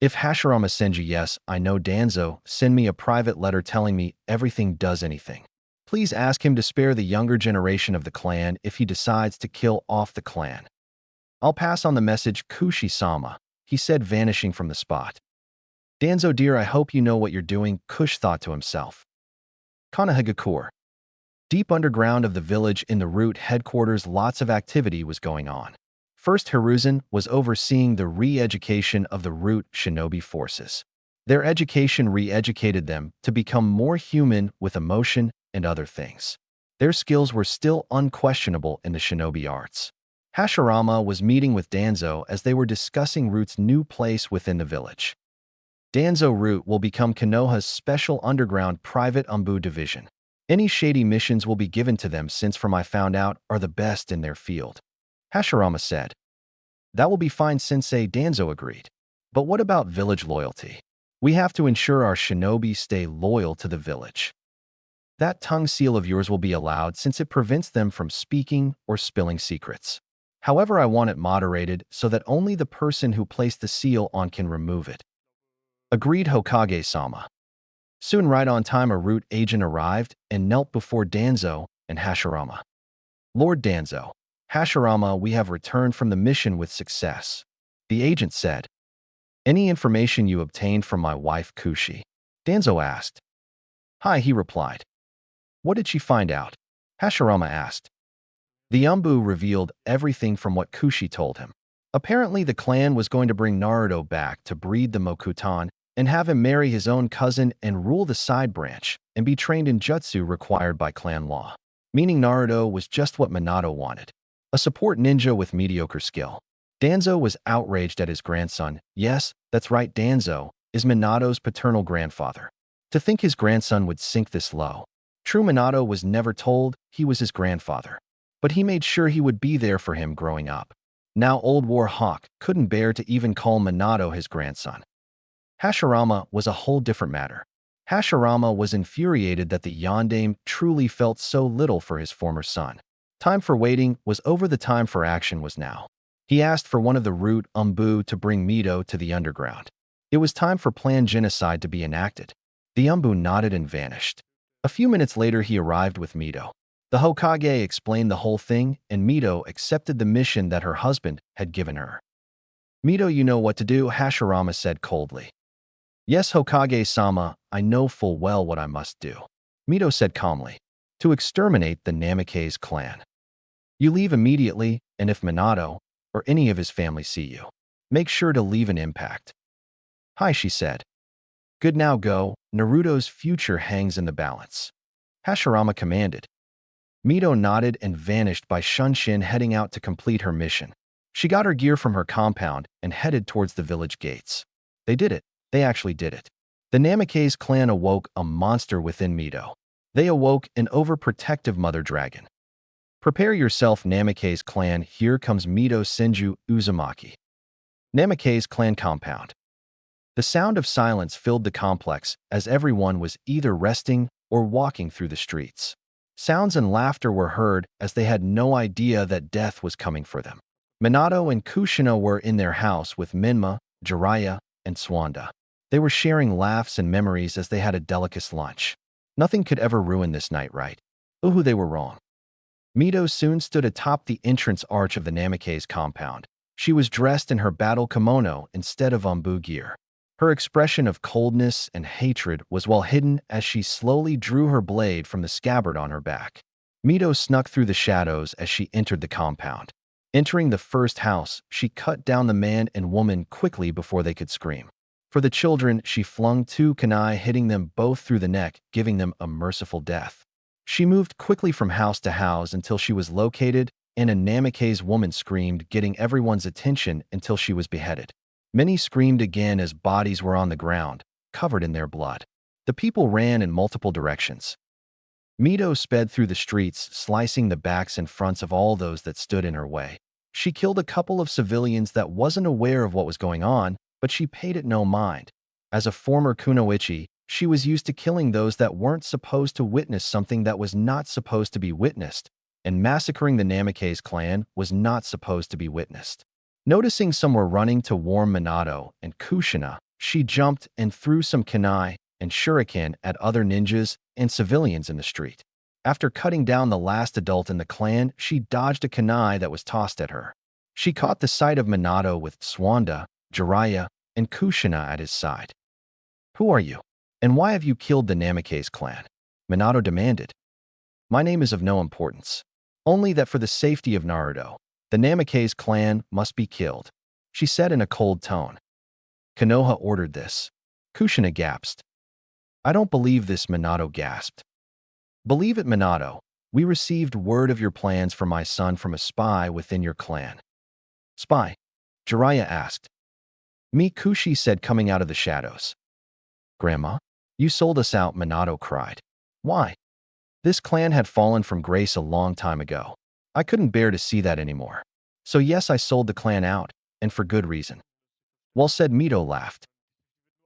If Hashirama sends you, yes, I know Danzo, send me a private letter telling me everything does anything. Please ask him to spare the younger generation of the clan if he decides to kill off the clan. I'll pass on the message, Kushi-sama, he said, vanishing from the spot. Danzo dear, I hope you know what you're doing, Kush thought to himself. Konohagakure. Deep underground of the village in the root headquarters, lots of activity was going on. First, Hiruzen was overseeing the re-education of the root shinobi forces. Their education re-educated them to become more human with emotion and other things. Their skills were still unquestionable in the shinobi arts. Hashirama was meeting with Danzo as they were discussing Root's new place within the village. Danzo Root will become Konoha's special underground private Umbu division. Any shady missions will be given to them since, from I found out, are the best in their field. Hashirama said. That will be fine, Sensei, Danzo agreed. But what about village loyalty? We have to ensure our shinobi stay loyal to the village. That tongue seal of yours will be allowed since it prevents them from speaking or spilling secrets. However, I want it moderated so that only the person who placed the seal on can remove it. Agreed, Hokage-sama. Soon, right on time, a Root agent arrived and knelt before Danzo and Hashirama. Lord Danzo, Hashirama, we have returned from the mission with success. The agent said. Any information you obtained from my wife Kushi? Danzo asked. Hi, he replied. What did she find out? Hashirama asked. The Umbu revealed everything from what Kushi told him. Apparently, the clan was going to bring Naruto back to breed the Mokuton and have him marry his own cousin and rule the side branch and be trained in jutsu required by clan law. Meaning Naruto was just what Minato wanted. A support ninja with mediocre skill. Danzo was outraged at his grandson. Yes, that's right, Danzo is Minato's paternal grandfather. To think his grandson would sink this low. True, Minato was never told he was his grandfather. But he made sure he would be there for him growing up. Now Old War Hawk couldn't bear to even call Minato his grandson. Hashirama was a whole different matter. Hashirama was infuriated that the yondaime truly felt so little for his former son. Time for waiting was over, the time for action was now. He asked for one of the Root Umbu to bring Mito to the underground. It was time for Plan Genocide to be enacted. The Umbu nodded and vanished. A few minutes later, he arrived with Mito. The Hokage explained the whole thing, and Mito accepted the mission that her husband had given her. Mito, you know what to do, Hashirama said coldly. Yes, Hokage-sama, I know full well what I must do. Mito said calmly. To exterminate the Namikaze clan. You leave immediately, and if Minato or any of his family see you, make sure to leave an impact. Hi, she said. Good, now go. Naruto's future hangs in the balance. Hashirama commanded. Mito nodded and vanished by Shunshin, heading out to complete her mission. She got her gear from her compound and headed towards the village gates. They did it. They actually did it. The Namikaze clan awoke a monster within Mito. They awoke an overprotective mother dragon. Prepare yourself, Namikaze clan, here comes Mito Senju Uzumaki. Namikaze clan compound. The sound of silence filled the complex as everyone was either resting or walking through the streets. Sounds and laughter were heard as they had no idea that death was coming for them. Minato and Kushina were in their house with Minma, Jiraiya, and Tsunade. They were sharing laughs and memories as they had a delicious lunch. Nothing could ever ruin this night, right? Ooh, they were wrong. Mito soon stood atop the entrance arch of the Namikaze compound. She was dressed in her battle kimono instead of Umbu gear. Her expression of coldness and hatred was well hidden as she slowly drew her blade from the scabbard on her back. Mito snuck through the shadows as she entered the compound. Entering the first house, she cut down the man and woman quickly before they could scream. For the children, she flung 2 kunai, hitting them both through the neck, giving them a merciful death. She moved quickly from house to house until she was located, and a Namikaze woman screamed, getting everyone's attention until she was beheaded. Many screamed again as bodies were on the ground, covered in their blood. The people ran in multiple directions. Mito sped through the streets, slicing the backs and fronts of all those that stood in her way. She killed a couple of civilians that wasn't aware of what was going on, but she paid it no mind. As a former kunoichi, she was used to killing those that weren't supposed to witness something that was not supposed to be witnessed, and massacring the Namikaze clan was not supposed to be witnessed. Noticing some were running to warn Minato and Kushina, she jumped and threw some kunai and shuriken at other ninjas and civilians in the street. After cutting down the last adult in the clan, she dodged a kunai that was tossed at her. She caught the sight of Minato with Tsunade, Jiraiya, and Kushina at his side. Who are you? And why have you killed the Namikaze clan? Minato demanded. My name is of no importance. Only that for the safety of Naruto, the Namikaze clan must be killed, she said in a cold tone. Konoha ordered this. Kushina gasped. I don't believe this, Minato gasped. Believe it, Minato. We received word of your plans for my son from a spy within your clan. Spy? Jiraiya asked. Me, Kushi said, coming out of the shadows. Grandma? You sold us out, Minato cried. Why? This clan had fallen from grace a long time ago. I couldn't bear to see that anymore. So yes, I sold the clan out, and for good reason. Well said, Mito laughed.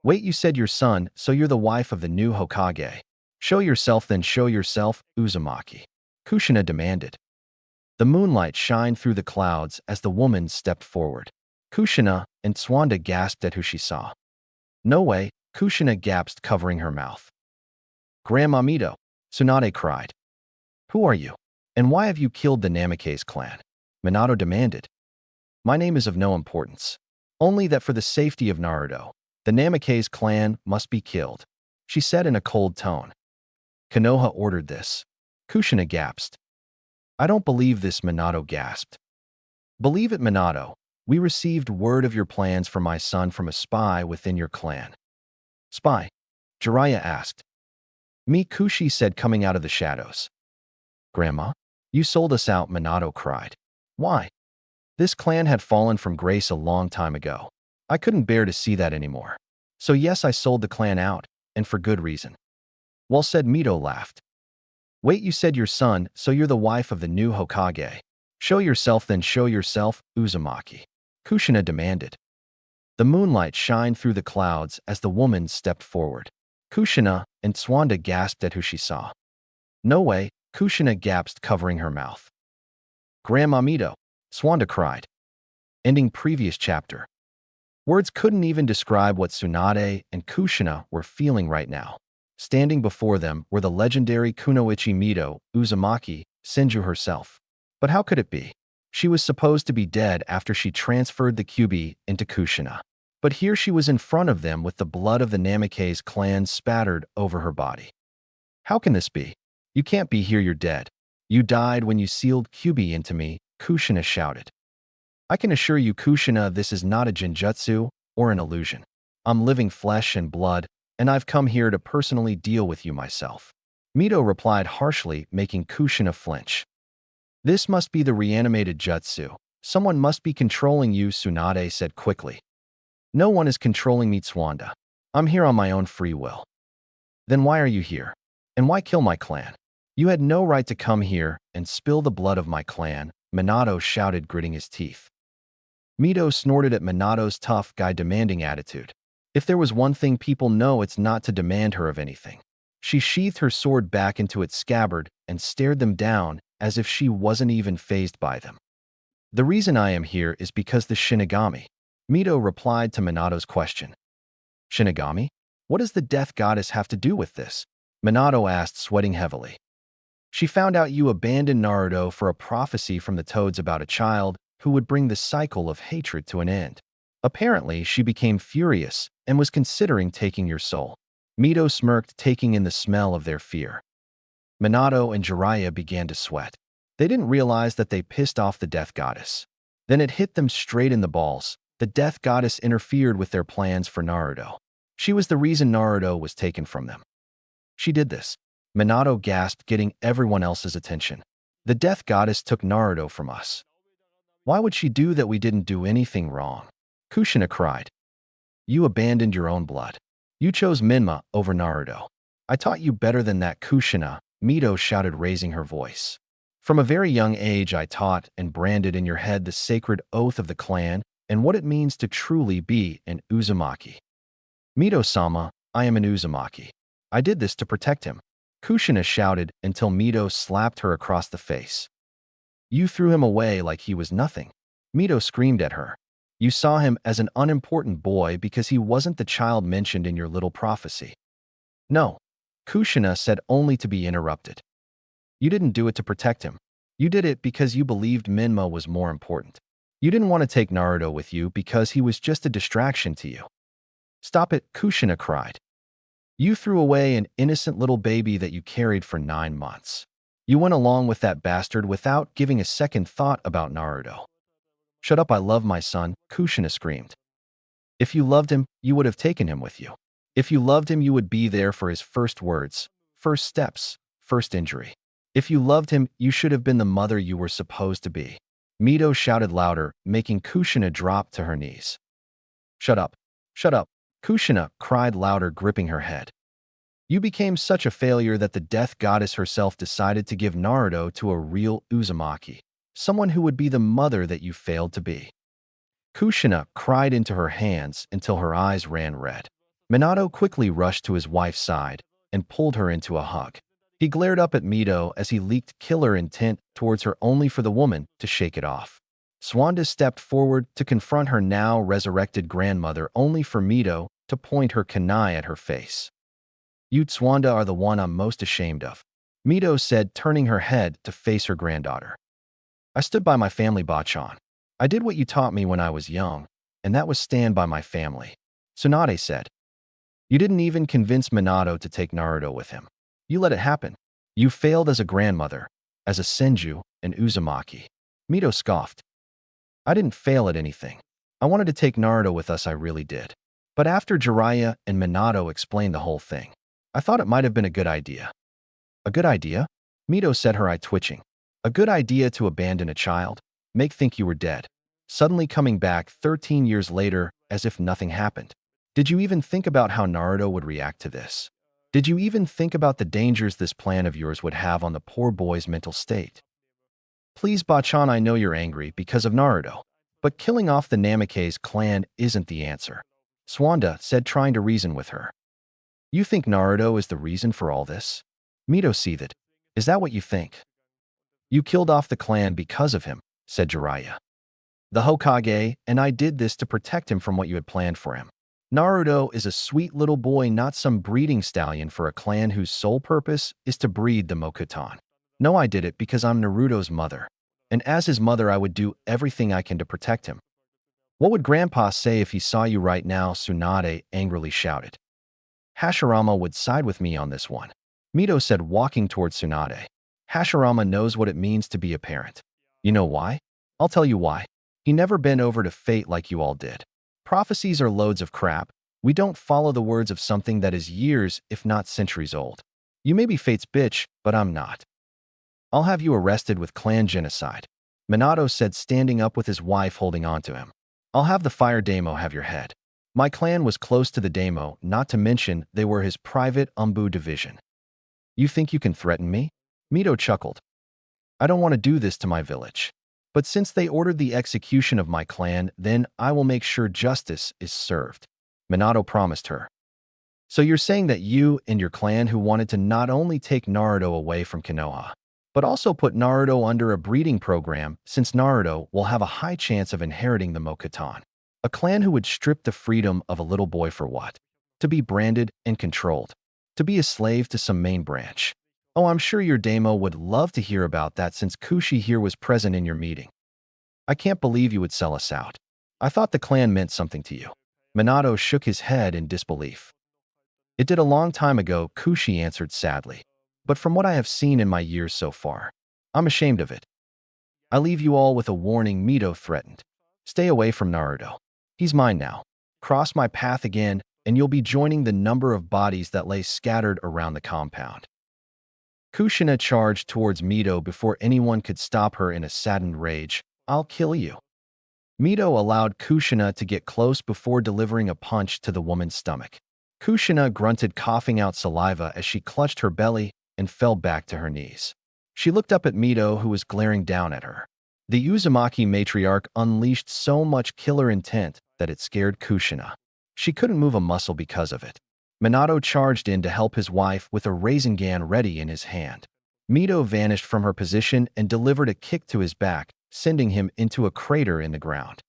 Wait, you said your son, so you're the wife of the new Hokage. Show yourself, then show yourself, Uzumaki. Kushina demanded. The moonlight shined through the clouds as the woman stepped forward. Kushina and Tsunade gasped at who she saw. No way, Kushina gasped, covering her mouth. Grandma Mito, Tsunade cried. Who are you? And why have you killed the Namikaze clan? Minato demanded. My name is of no importance. Only that for the safety of Naruto, the Namikaze clan must be killed, she said in a cold tone. Konoha ordered this. Kushina gasped. I don't believe this, Minato gasped. Believe it, Minato. We received word of your plans for my son from a spy within your clan. Spy? Jiraiya asked. Me, Kushi said, coming out of the shadows. Grandma? You sold us out, Minato cried. Why? This clan had fallen from grace a long time ago. I couldn't bear to see that anymore. So yes, I sold the clan out, and for good reason. Well said, Mito laughed. Wait, you said your son, so you're the wife of the new Hokage. Show yourself, then show yourself, Uzumaki. Kushina demanded. The moonlight shined through the clouds as the woman stepped forward. Kushina and Tsunade gasped at who she saw. No way, Kushina gasped, covering her mouth. Grandma Mito, Tsunade cried. Ending previous chapter. Words couldn't even describe what Tsunade and Kushina were feeling right now. Standing before them were the legendary Kunoichi Mito, Uzumaki, Senju herself. But how could it be? She was supposed to be dead after she transferred the Kyuubi into Kushina. But here she was in front of them with the blood of the Namikaze clan spattered over her body. How can this be? You can't be here, you're dead. You died when you sealed Kyuubi into me, Kushina shouted. I can assure you, Kushina, this is not a genjutsu or an illusion. I'm living flesh and blood, and I've come here to personally deal with you myself. Mito replied harshly, making Kushina flinch. This must be the reanimated jutsu. Someone must be controlling you, Tsunade said quickly. No one is controlling me, Tsunade. I'm here on my own free will. Then why are you here? And why kill my clan? You had no right to come here and spill the blood of my clan, Minato shouted, gritting his teeth. Mito snorted at Minato's tough guy demanding attitude. If there was one thing people know, it's not to demand her of anything. She sheathed her sword back into its scabbard and stared them down as if she wasn't even fazed by them. The reason I am here is because the Shinigami. Mito replied to Minato's question. Shinigami? What does the death goddess have to do with this? Minato asked, sweating heavily. She found out you abandoned Naruto for a prophecy from the toads about a child who would bring the cycle of hatred to an end. Apparently, she became furious and was considering taking your soul. Mito smirked, taking in the smell of their fear. Minato and Jiraiya began to sweat. They didn't realize that they pissed off the death goddess. Then it hit them straight in the balls. The death goddess interfered with their plans for Naruto. She was the reason Naruto was taken from them. She did this. Minato gasped, getting everyone else's attention. The death goddess took Naruto from us. Why would she do that? We didn't do anything wrong. Kushina cried. You abandoned your own blood. You chose Minma over Naruto. I taught you better than that, Kushina, Mito shouted, raising her voice. From a very young age, I taught and branded in your head the sacred oath of the clan and what it means to truly be an Uzumaki. Mito-sama, I am an Uzumaki. I did this to protect him. Kushina shouted until Mito slapped her across the face. You threw him away like he was nothing. Mito screamed at her. You saw him as an unimportant boy because he wasn't the child mentioned in your little prophecy. No, Kushina said, only to be interrupted. You didn't do it to protect him. You did it because you believed Minma was more important. You didn't want to take Naruto with you because he was just a distraction to you. Stop it, Kushina cried. You threw away an innocent little baby that you carried for 9 months. You went along with that bastard without giving a second thought about Naruto. Shut up, I love my son, Kushina screamed. If you loved him, you would have taken him with you. If you loved him, you would be there for his first words, first steps, first injury. If you loved him, you should have been the mother you were supposed to be. Mito shouted louder, making Kushina drop to her knees. Shut up. Shut up. Kushina cried louder, gripping her head. You became such a failure that the death goddess herself decided to give Naruto to a real Uzumaki, someone who would be the mother that you failed to be. Kushina cried into her hands until her eyes ran red. Minato quickly rushed to his wife's side and pulled her into a hug. He glared up at Mito as he leaked killer intent towards her only for the woman to shake it off. Tsunade stepped forward to confront her now resurrected grandmother only for Mito to point her kunai at her face. You Tsunade are the one I'm most ashamed of, Mito said, turning her head to face her granddaughter. I stood by my family, Bachan. I did what you taught me when I was young, and that was stand by my family, Tsunade said. You didn't even convince Minato to take Naruto with him. You let it happen. You failed as a grandmother, as a Senju, and Uzumaki. Mito scoffed. I didn't fail at anything. I wanted to take Naruto with us, I really did. But after Jiraiya and Minato explained the whole thing, I thought it might have been a good idea. A good idea? Mito said, her eye twitching. A good idea to abandon a child? Make think you were dead. Suddenly coming back 13 years later as if nothing happened. Did you even think about how Naruto would react to this? Did you even think about the dangers this plan of yours would have on the poor boy's mental state? Please, Bachan, I know you're angry because of Naruto, but killing off the Namake's clan isn't the answer, Tsunade said, trying to reason with her. You think Naruto is the reason for all this? Mito seethed. Is that what you think? You killed off the clan because of him, said Jiraiya. The Hokage, and I did this to protect him from what you had planned for him. Naruto is a sweet little boy, not some breeding stallion for a clan whose sole purpose is to breed the Mokuton. No, I did it because I'm Naruto's mother, and as his mother I would do everything I can to protect him. What would Grandpa say if he saw you right now? Tsunade angrily shouted. Hashirama would side with me on this one, Mito said, walking towards Tsunade. Hashirama knows what it means to be a parent. You know why? I'll tell you why. He never bent over to fate like you all did. Prophecies are loads of crap. We don't follow the words of something that is years, if not centuries old. You may be fate's bitch, but I'm not. I'll have you arrested with clan genocide, Minato said, standing up with his wife holding on to him. I'll have the fire Damo have your head. My clan was close to the Damo, not to mention they were his private Umbu division. You think you can threaten me? Mito chuckled. I don't want to do this to my village. But since they ordered the execution of my clan, then I will make sure justice is served, Minato promised her. So you're saying that you and your clan who wanted to not only take Naruto away from Konoha, but also put Naruto under a breeding program, since Naruto will have a high chance of inheriting the Mokuton. A clan who would strip the freedom of a little boy for what? To be branded and controlled. To be a slave to some main branch. Oh, I'm sure your Damo would love to hear about that since Kushi here was present in your meeting. I can't believe you would sell us out. I thought the clan meant something to you. Minato shook his head in disbelief. It did a long time ago, Kushi answered sadly. But from what I have seen in my years so far, I'm ashamed of it. I leave you all with a warning, Mito threatened. Stay away from Naruto. He's mine now. Cross my path again, and you'll be joining the number of bodies that lay scattered around the compound. Kushina charged towards Mito before anyone could stop her in a saddened rage. I'll kill you. Mito allowed Kushina to get close before delivering a punch to the woman's stomach. Kushina grunted, coughing out saliva as she clutched her belly and fell back to her knees. She looked up at Mito, who was glaring down at her. The Uzumaki matriarch unleashed so much killer intent that it scared Kushina. She couldn't move a muscle because of it. Minato charged in to help his wife with a Rasengan ready in his hand. Mito vanished from her position and delivered a kick to his back, sending him into a crater in the ground.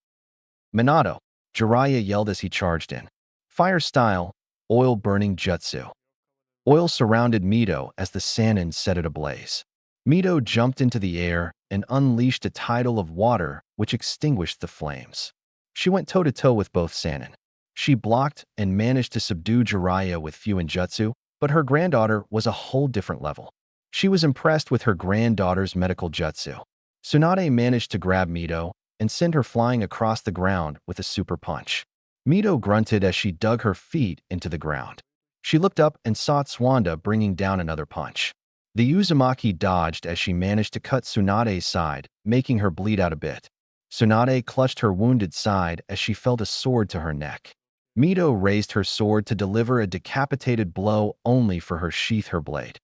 Minato, Jiraiya yelled as he charged in. Fire style, oil burning jutsu. Oil surrounded Mito as the Sannin set it ablaze. Mito jumped into the air and unleashed a tidal of water which extinguished the flames. She went toe-to-toe with both Sannin. She blocked and managed to subdue Jiraiya with Fuinjutsu, but her granddaughter was a whole different level. She was impressed with her granddaughter's medical jutsu. Tsunade managed to grab Mito and send her flying across the ground with a super punch. Mito grunted as she dug her feet into the ground. She looked up and saw Tsunade bringing down another punch. The Uzumaki dodged as she managed to cut Tsunade's side, making her bleed out a bit. Tsunade clutched her wounded side as she felt a sword to her neck. Mito raised her sword to deliver a decapitated blow only for her sheath her blade.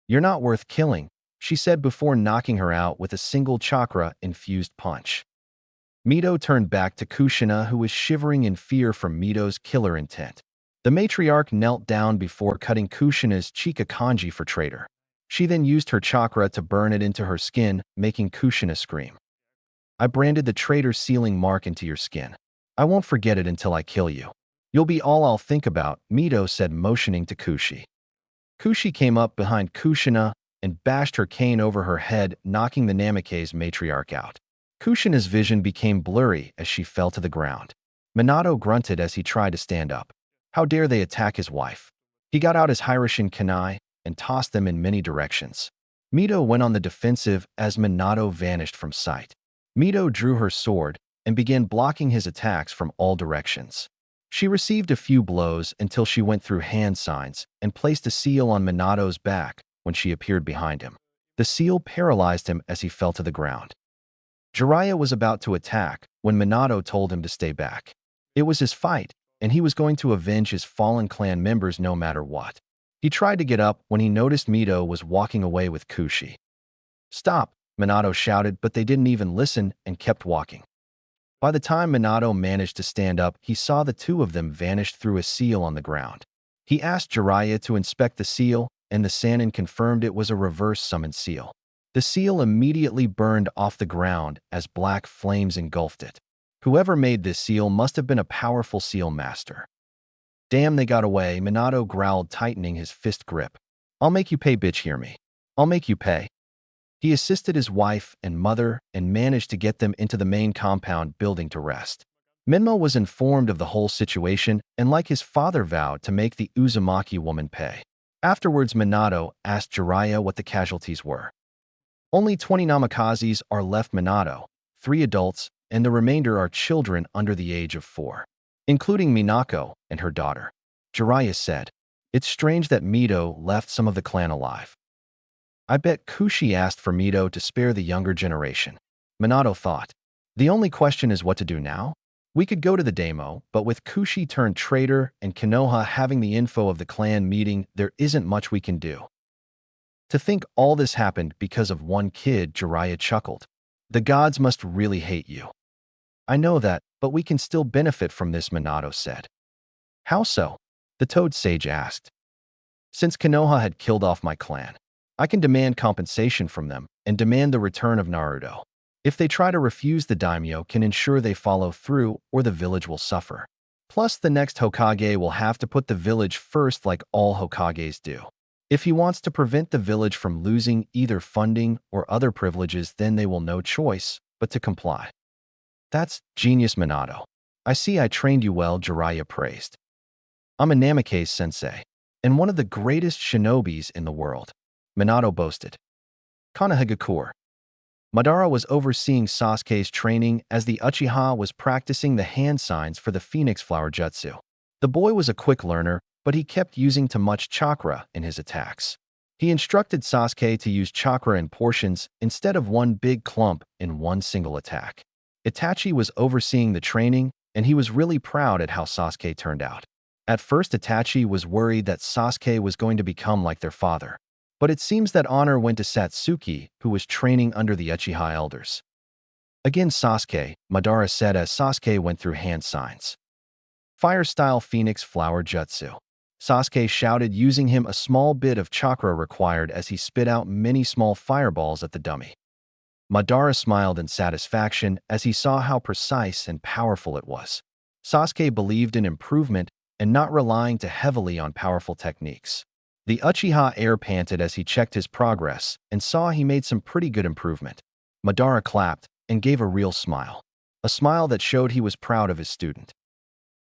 "You're not worth killing," she said before knocking her out with a single chakra-infused punch. Mito turned back to Kushina, who was shivering in fear from Mito's killer intent. The matriarch knelt down before cutting Kushina's Chika kanji for Traitor. She then used her chakra to burn it into her skin, making Kushina scream. "I branded the traitor's sealing mark into your skin. I won't forget it until I kill you. You'll be all I'll think about," Mito said, motioning to Kushi. Kushi came up behind Kushina and bashed her cane over her head, knocking the Namikaze matriarch out. Kushina's vision became blurry as she fell to the ground. Minato grunted as he tried to stand up. How dare they attack his wife? He got out his Hiroshin kunai and tossed them in many directions. Mito went on the defensive as Minato vanished from sight. Mito drew her sword and began blocking his attacks from all directions. She received a few blows until she went through hand signs and placed a seal on Minato's back when she appeared behind him. The seal paralyzed him as he fell to the ground. Jiraiya was about to attack when Minato told him to stay back. It was his fight, and he was going to avenge his fallen clan members no matter what. He tried to get up when he noticed Mito was walking away with Kushi. "Stop!" Minato shouted, but they didn't even listen and kept walking. By the time Minato managed to stand up, he saw the two of them vanish through a seal on the ground. He asked Jiraiya to inspect the seal, and the Sannin confirmed it was a reverse summon seal. The seal immediately burned off the ground as black flames engulfed it. Whoever made this seal must have been a powerful seal master. "Damn, they got away," Minato growled, tightening his fist grip. "I'll make you pay, bitch, hear me. I'll make you pay." He assisted his wife and mother and managed to get them into the main compound building to rest. Minmo was informed of the whole situation and, like his father, vowed to make the Uzumaki woman pay. Afterwards, Minato asked Jiraiya what the casualties were. "Only 20 Namikazes are left, Minato, 3 adults, and the remainder are children under the age of 4, including Minako and her daughter," Jiraiya said. "It's strange that Mito left some of the clan alive. I bet Kushi asked for Mito to spare the younger generation," Minato thought. "The only question is what to do now? We could go to the demo, but with Kushi turned traitor and Konoha having the info of the clan meeting, there isn't much we can do." "To think all this happened because of one kid," Jiraiya chuckled. "The gods must really hate you." "I know that, but we can still benefit from this," Minato said. "How so?" the Toad Sage asked. "Since Konoha had killed off my clan, I can demand compensation from them and demand the return of Naruto. If they try to refuse, the daimyo can ensure they follow through or the village will suffer. Plus, the next Hokage will have to put the village first like all Hokages do. If he wants to prevent the village from losing either funding or other privileges, then they will no choice but to comply." "That's genius, Minato. I see I trained you well," Jiraiya praised. "I'm a Namikaze sensei, and one of the greatest shinobis in the world," Minato boasted. Konohagakure. Madara was overseeing Sasuke's training as the Uchiha was practicing the hand signs for the Phoenix Flower Jutsu. The boy was a quick learner, but he kept using too much chakra in his attacks. He instructed Sasuke to use chakra in portions instead of one big clump in one single attack. Itachi was overseeing the training, and he was really proud at how Sasuke turned out. At first, Itachi was worried that Sasuke was going to become like their father. But it seems that honor went to Satsuki, who was training under the Uchiha elders. "Again, Sasuke," Madara said as Sasuke went through hand signs. "Fire-style Phoenix Flower Jutsu," Sasuke shouted, using him a small bit of chakra required as he spit out many small fireballs at the dummy. Madara smiled in satisfaction as he saw how precise and powerful it was. Sasuke believed in improvement and not relying too heavily on powerful techniques. The Uchiha air panted as he checked his progress and saw he made some pretty good improvement. Madara clapped and gave a real smile. A smile that showed he was proud of his student.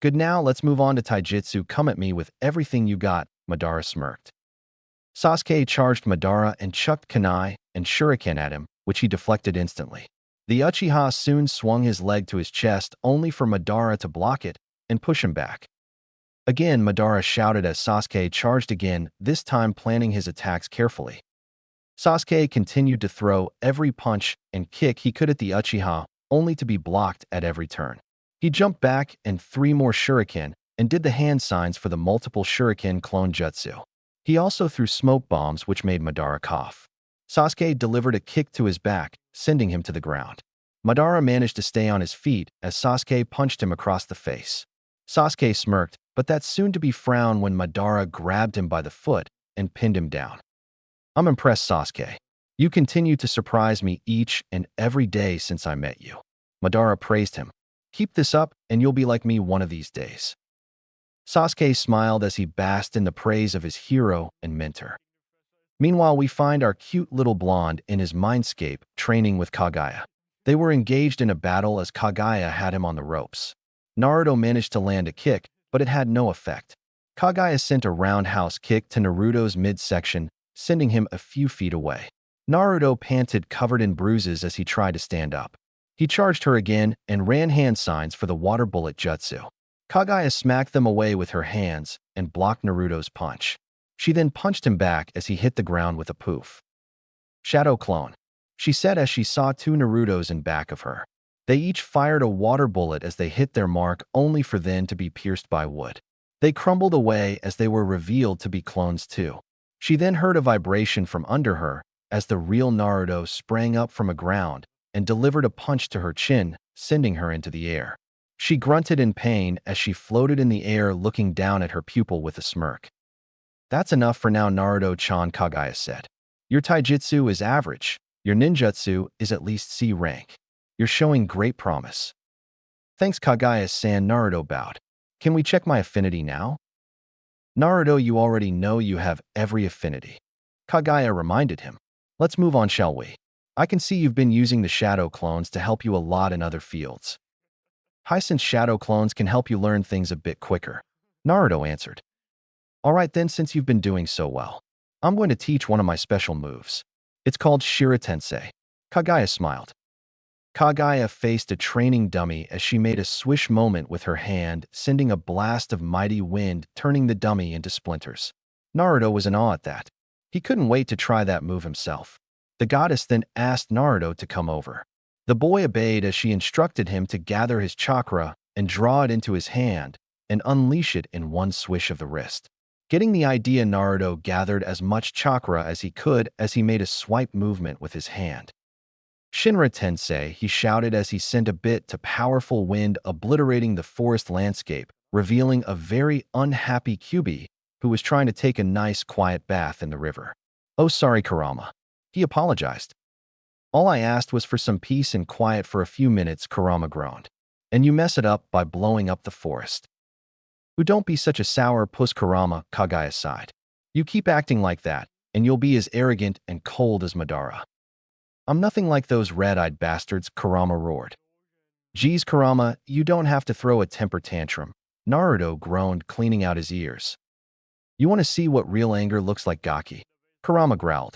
"Good, now let's move on to Taijutsu. Come at me with everything you got," Madara smirked. Sasuke charged Madara and chucked kunai and shuriken at him, which he deflected instantly. The Uchiha soon swung his leg to his chest, only for Madara to block it and push him back. Again, Madara shouted as Sasuke charged again, this time planning his attacks carefully. Sasuke continued to throw every punch and kick he could at the Uchiha, only to be blocked at every turn. He jumped back and 3 more shuriken and did the hand signs for the multiple shuriken clone jutsu. He also threw smoke bombs which made Madara cough. Sasuke delivered a kick to his back, sending him to the ground. Madara managed to stay on his feet as Sasuke punched him across the face. Sasuke smirked, but that soon-to-be frown when Madara grabbed him by the foot and pinned him down. "I'm impressed, Sasuke. You continue to surprise me each and every day since I met you." Madara praised him. "Keep this up and you'll be like me one of these days." Sasuke smiled as he basked in the praise of his hero and mentor. Meanwhile, we find our cute little blonde in his mindscape training with Kagaya. They were engaged in a battle as Kagaya had him on the ropes. Naruto managed to land a kick, but it had no effect. Kagaya sent a roundhouse kick to Naruto's midsection, sending him a few feet away. Naruto panted covered in bruises as he tried to stand up. He charged her again and ran hand signs for the water bullet jutsu. Kagaya smacked them away with her hands and blocked Naruto's punch. She then punched him back as he hit the ground with a poof. "Shadow clone," she said as she saw 2 Narutos in back of her. They each fired a water bullet as they hit their mark, only for then to be pierced by wood. They crumbled away as they were revealed to be clones too. She then heard a vibration from under her as the real Naruto sprang up from a ground and delivered a punch to her chin, sending her into the air. She grunted in pain as she floated in the air, looking down at her pupil with a smirk. "That's enough for now, Naruto-chan," Kagaya said. "Your taijutsu is average. Your ninjutsu is at least C rank. You're showing great promise." "Thanks, Kagaya-san," Naruto bowed. "Can we check my affinity now?" "Naruto, you already know you have every affinity," Kagaya reminded him. "Let's move on, shall we? I can see you've been using the shadow clones to help you a lot in other fields." "Hi, since shadow clones can help you learn things a bit quicker," Naruto answered. "All right then, since you've been doing so well, I'm going to teach one of my special moves. It's called Shira-tensei." Kagaya smiled. Kagaya faced a training dummy as she made a swish moment with her hand, sending a blast of mighty wind, turning the dummy into splinters. Naruto was in awe at that. He couldn't wait to try that move himself. The goddess then asked Naruto to come over. The boy obeyed as she instructed him to gather his chakra and draw it into his hand and unleash it in one swish of the wrist. Getting the idea, Naruto gathered as much chakra as he could as he made a swipe movement with his hand. "Shinra-tensei," he shouted as he sent a bit to powerful wind obliterating the forest landscape, revealing a very unhappy Kyuubi who was trying to take a nice quiet bath in the river. "Oh, sorry, Kurama." He apologized. "All I asked was for some peace and quiet for a few minutes," Kurama groaned. "And you mess it up by blowing up the forest." "Oh, don't be such a sour puss, Kurama," Kagaya sighed. "You keep acting like that, and you'll be as arrogant and cold as Madara." "I'm nothing like those red-eyed bastards," Kurama roared. "Geez, Kurama, you don't have to throw a temper tantrum," Naruto groaned, cleaning out his ears. "You want to see what real anger looks like, Gaki?" Kurama growled.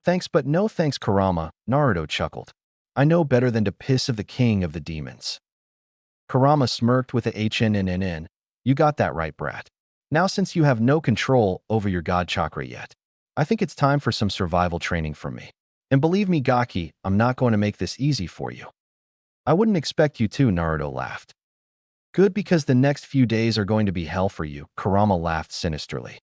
"Thanks, but no thanks, Kurama," Naruto chuckled. "I know better than to piss of the king of the demons." Kurama smirked with a HNNNN. "You got that right, brat. Now, since you have no control over your god chakra yet, I think it's time for some survival training from me. And believe me, Gaki, I'm not going to make this easy for you." "I wouldn't expect you to," Naruto laughed. "Good, because the next few days are going to be hell for you," Kurama laughed sinisterly.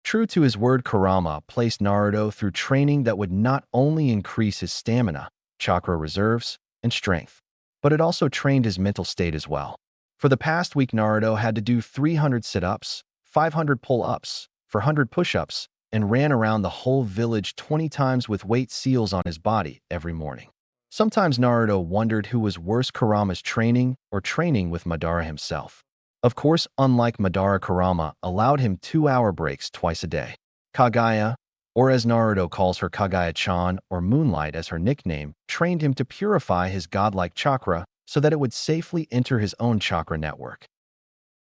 True to his word, Kurama placed Naruto through training that would not only increase his stamina, chakra reserves, and strength, but it also trained his mental state as well. For the past week, Naruto had to do 300 sit-ups, 500 pull-ups, 400 push-ups, and ran around the whole village 20 times with weight seals on his body every morning. Sometimes Naruto wondered who was worse, Kurama's training or training with Madara himself. Of course, unlike Madara, Kurama allowed him 2-hour breaks twice a day. Kagaya, or as Naruto calls her Kagaya-chan or Moonlight as her nickname, trained him to purify his godlike chakra so that it would safely enter his own chakra network.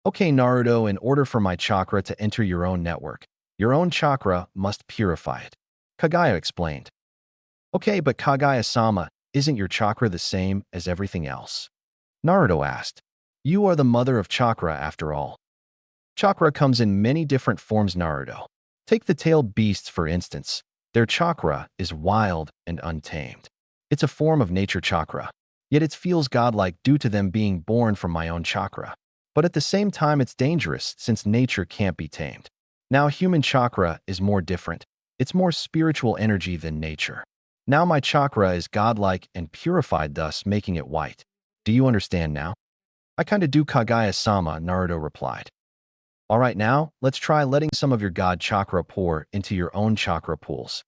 "Okay, Naruto, in order for my chakra to enter your own network, your own chakra must purify it," Kagaya explained. "Okay, but Kagaya-sama, isn't your chakra the same as everything else?" Naruto asked. "You are the mother of chakra after all." "Chakra comes in many different forms, Naruto. Take the tailed beasts, for instance. Their chakra is wild and untamed. It's a form of nature chakra, yet it feels godlike due to them being born from my own chakra. But at the same time, it's dangerous since nature can't be tamed. Now, human chakra is more different. It's more spiritual energy than nature. Now my chakra is godlike and purified, thus making it white. Do you understand now? I kinda do, Kagaya-sama, Naruto replied. Alright, now, let's try letting some of your god chakra pour into your own chakra pools.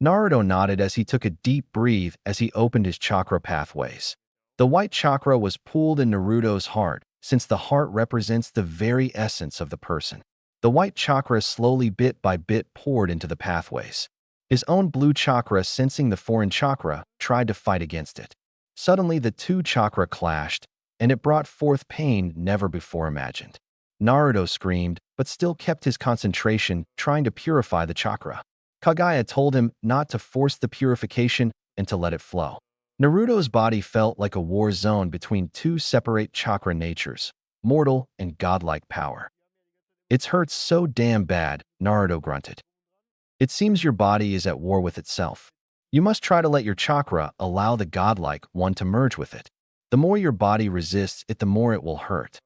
Naruto nodded as he took a deep breath as he opened his chakra pathways. The white chakra was pooled in Naruto's heart, since the heart represents the very essence of the person. The white chakra slowly bit by bit poured into the pathways. His own blue chakra, sensing the foreign chakra, tried to fight against it. Suddenly the two chakra clashed, and it brought forth pain never before imagined. Naruto screamed, but still kept his concentration, trying to purify the chakra. Kagaya told him not to force the purification and to let it flow. Naruto's body felt like a war zone between two separate chakra natures, mortal and godlike power. It hurts so damn bad, Naruto grunted. It seems your body is at war with itself. You must try to let your chakra allow the godlike one to merge with it. The more your body resists it, the more it will hurt.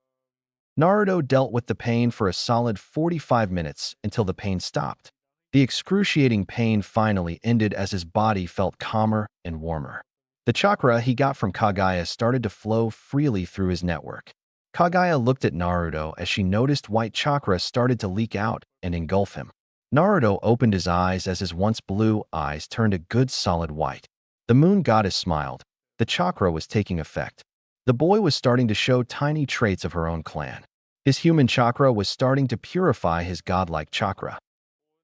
Naruto dealt with the pain for a solid 45 minutes until the pain stopped. The excruciating pain finally ended as his body felt calmer and warmer. The chakra he got from Kagaya started to flow freely through his network. Kagaya looked at Naruto as she noticed white chakra started to leak out and engulf him. Naruto opened his eyes as his once blue eyes turned a good solid white. The moon goddess smiled. The chakra was taking effect. The boy was starting to show tiny traits of her own clan. His human chakra was starting to purify his godlike chakra.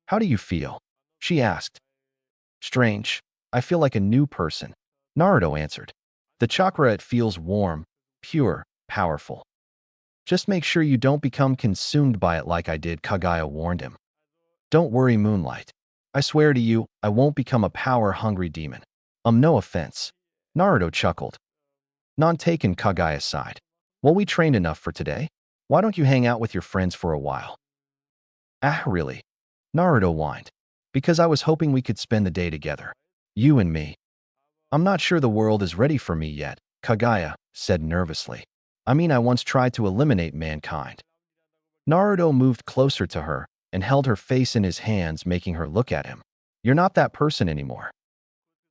How do you feel? She asked. Strange. I feel like a new person. Naruto answered. The chakra, it feels warm, pure, powerful. Just make sure you don't become consumed by it like I did, Kagaya warned him. Don't worry, Moonlight. I swear to you, I won't become a power-hungry demon. No offense. Naruto chuckled. None taken, Kagaya sighed. Well, we trained enough for today. Why don't you hang out with your friends for a while? Ah, really? Naruto whined. Because I was hoping we could spend the day together. You and me. I'm not sure the world is ready for me yet, Kagaya said nervously. I mean, I once tried to eliminate mankind. Naruto moved closer to her and held her face in his hands, making her look at him. You're not that person anymore.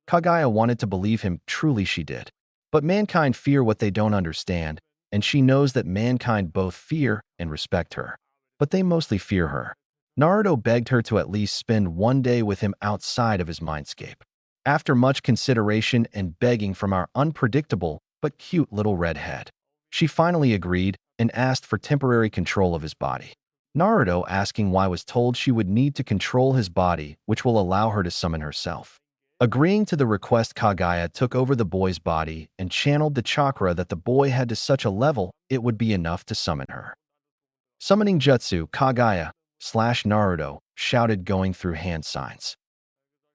Kagaya wanted to believe him, truly she did. But mankind fear what they don't understand, and she knows that mankind both fear and respect her. But they mostly fear her. Naruto begged her to at least spend one day with him outside of his mindscape. After much consideration and begging from our unpredictable but cute little redhead, she finally agreed and asked for temporary control of his body. Naruto, asking why, was told she would need to control his body, which will allow her to summon herself. Agreeing to the request, Kagaya took over the boy's body and channeled the chakra that the boy had to such a level it would be enough to summon her. Summoning Jutsu, Kagaya/Naruto shouted, going through hand signs.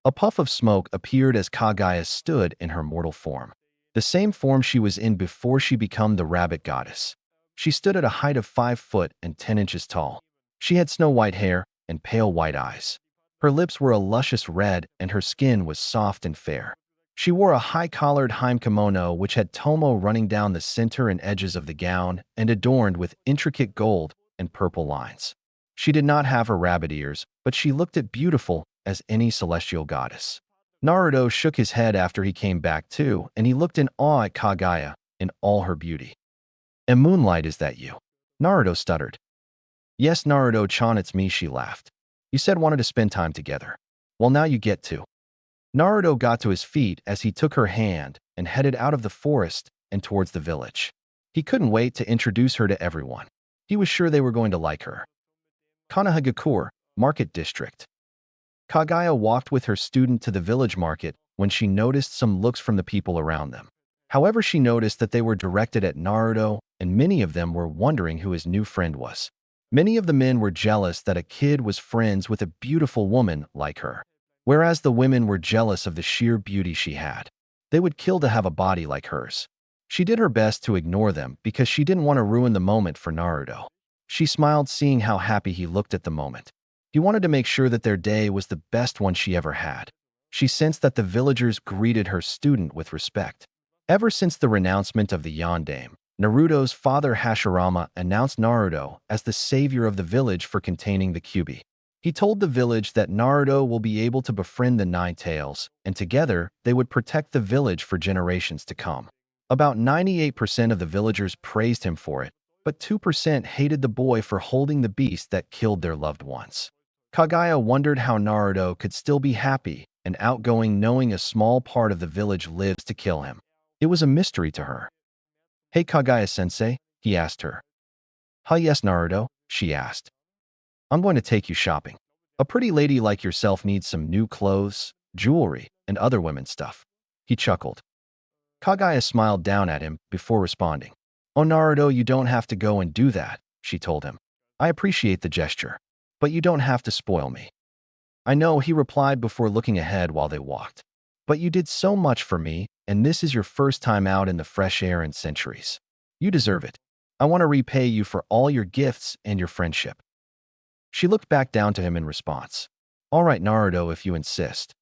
A puff of smoke appeared as Kagaya stood in her mortal form, the same form she was in before she became the rabbit goddess. She stood at a height of 5 foot and 10 inches tall. She had snow-white hair and pale white eyes. Her lips were a luscious red and her skin was soft and fair. She wore a high-collared hime kimono which had tomo running down the center and edges of the gown and adorned with intricate gold and purple lines. She did not have her rabbit ears, but she looked as beautiful as any celestial goddess. Naruto shook his head after he came back too, and he looked in awe at Kagaya in all her beauty. And Moonlight, is that you? Naruto stuttered. Yes, Naruto-chan, it's me, she laughed. You said wanted to spend time together. Well, now you get to. Naruto got to his feet as he took her hand and headed out of the forest and towards the village. He couldn't wait to introduce her to everyone. He was sure they were going to like her. Konohagakure, Market District. Kagaya walked with her student to the village market when she noticed some looks from the people around them. However, she noticed that they were directed at Naruto, and many of them were wondering who his new friend was. Many of the men were jealous that a kid was friends with a beautiful woman like her, whereas the women were jealous of the sheer beauty she had. They would kill to have a body like hers. She did her best to ignore them because she didn't want to ruin the moment for Naruto. She smiled, seeing how happy he looked at the moment. He wanted to make sure that their day was the best one she ever had. She sensed that the villagers greeted her student with respect. Ever since the renouncement of the Yondaime, Naruto's father Hashirama announced Naruto as the savior of the village for containing the Kyuubi. He told the village that Naruto will be able to befriend the Nine Tails, and together they would protect the village for generations to come. About 98% of the villagers praised him for it, but 2% hated the boy for holding the beast that killed their loved ones. Kagaya wondered how Naruto could still be happy and outgoing knowing a small part of the village lives to kill him. It was a mystery to her. "Hey Kagaya-sensei," he asked her. "Huh, yes, Naruto," she asked. "I'm going to take you shopping. A pretty lady like yourself needs some new clothes, jewelry, and other women's stuff." He chuckled. Kagaya smiled down at him before responding. "Oh, Naruto, you don't have to go and do that," she told him. "I appreciate the gesture, but you don't have to spoil me." "I know," he replied before looking ahead while they walked. "But you did so much for me, and this is your first time out in the fresh air in centuries. You deserve it. I want to repay you for all your gifts and your friendship." She looked back down to him in response. "All right, Naruto, if you insist."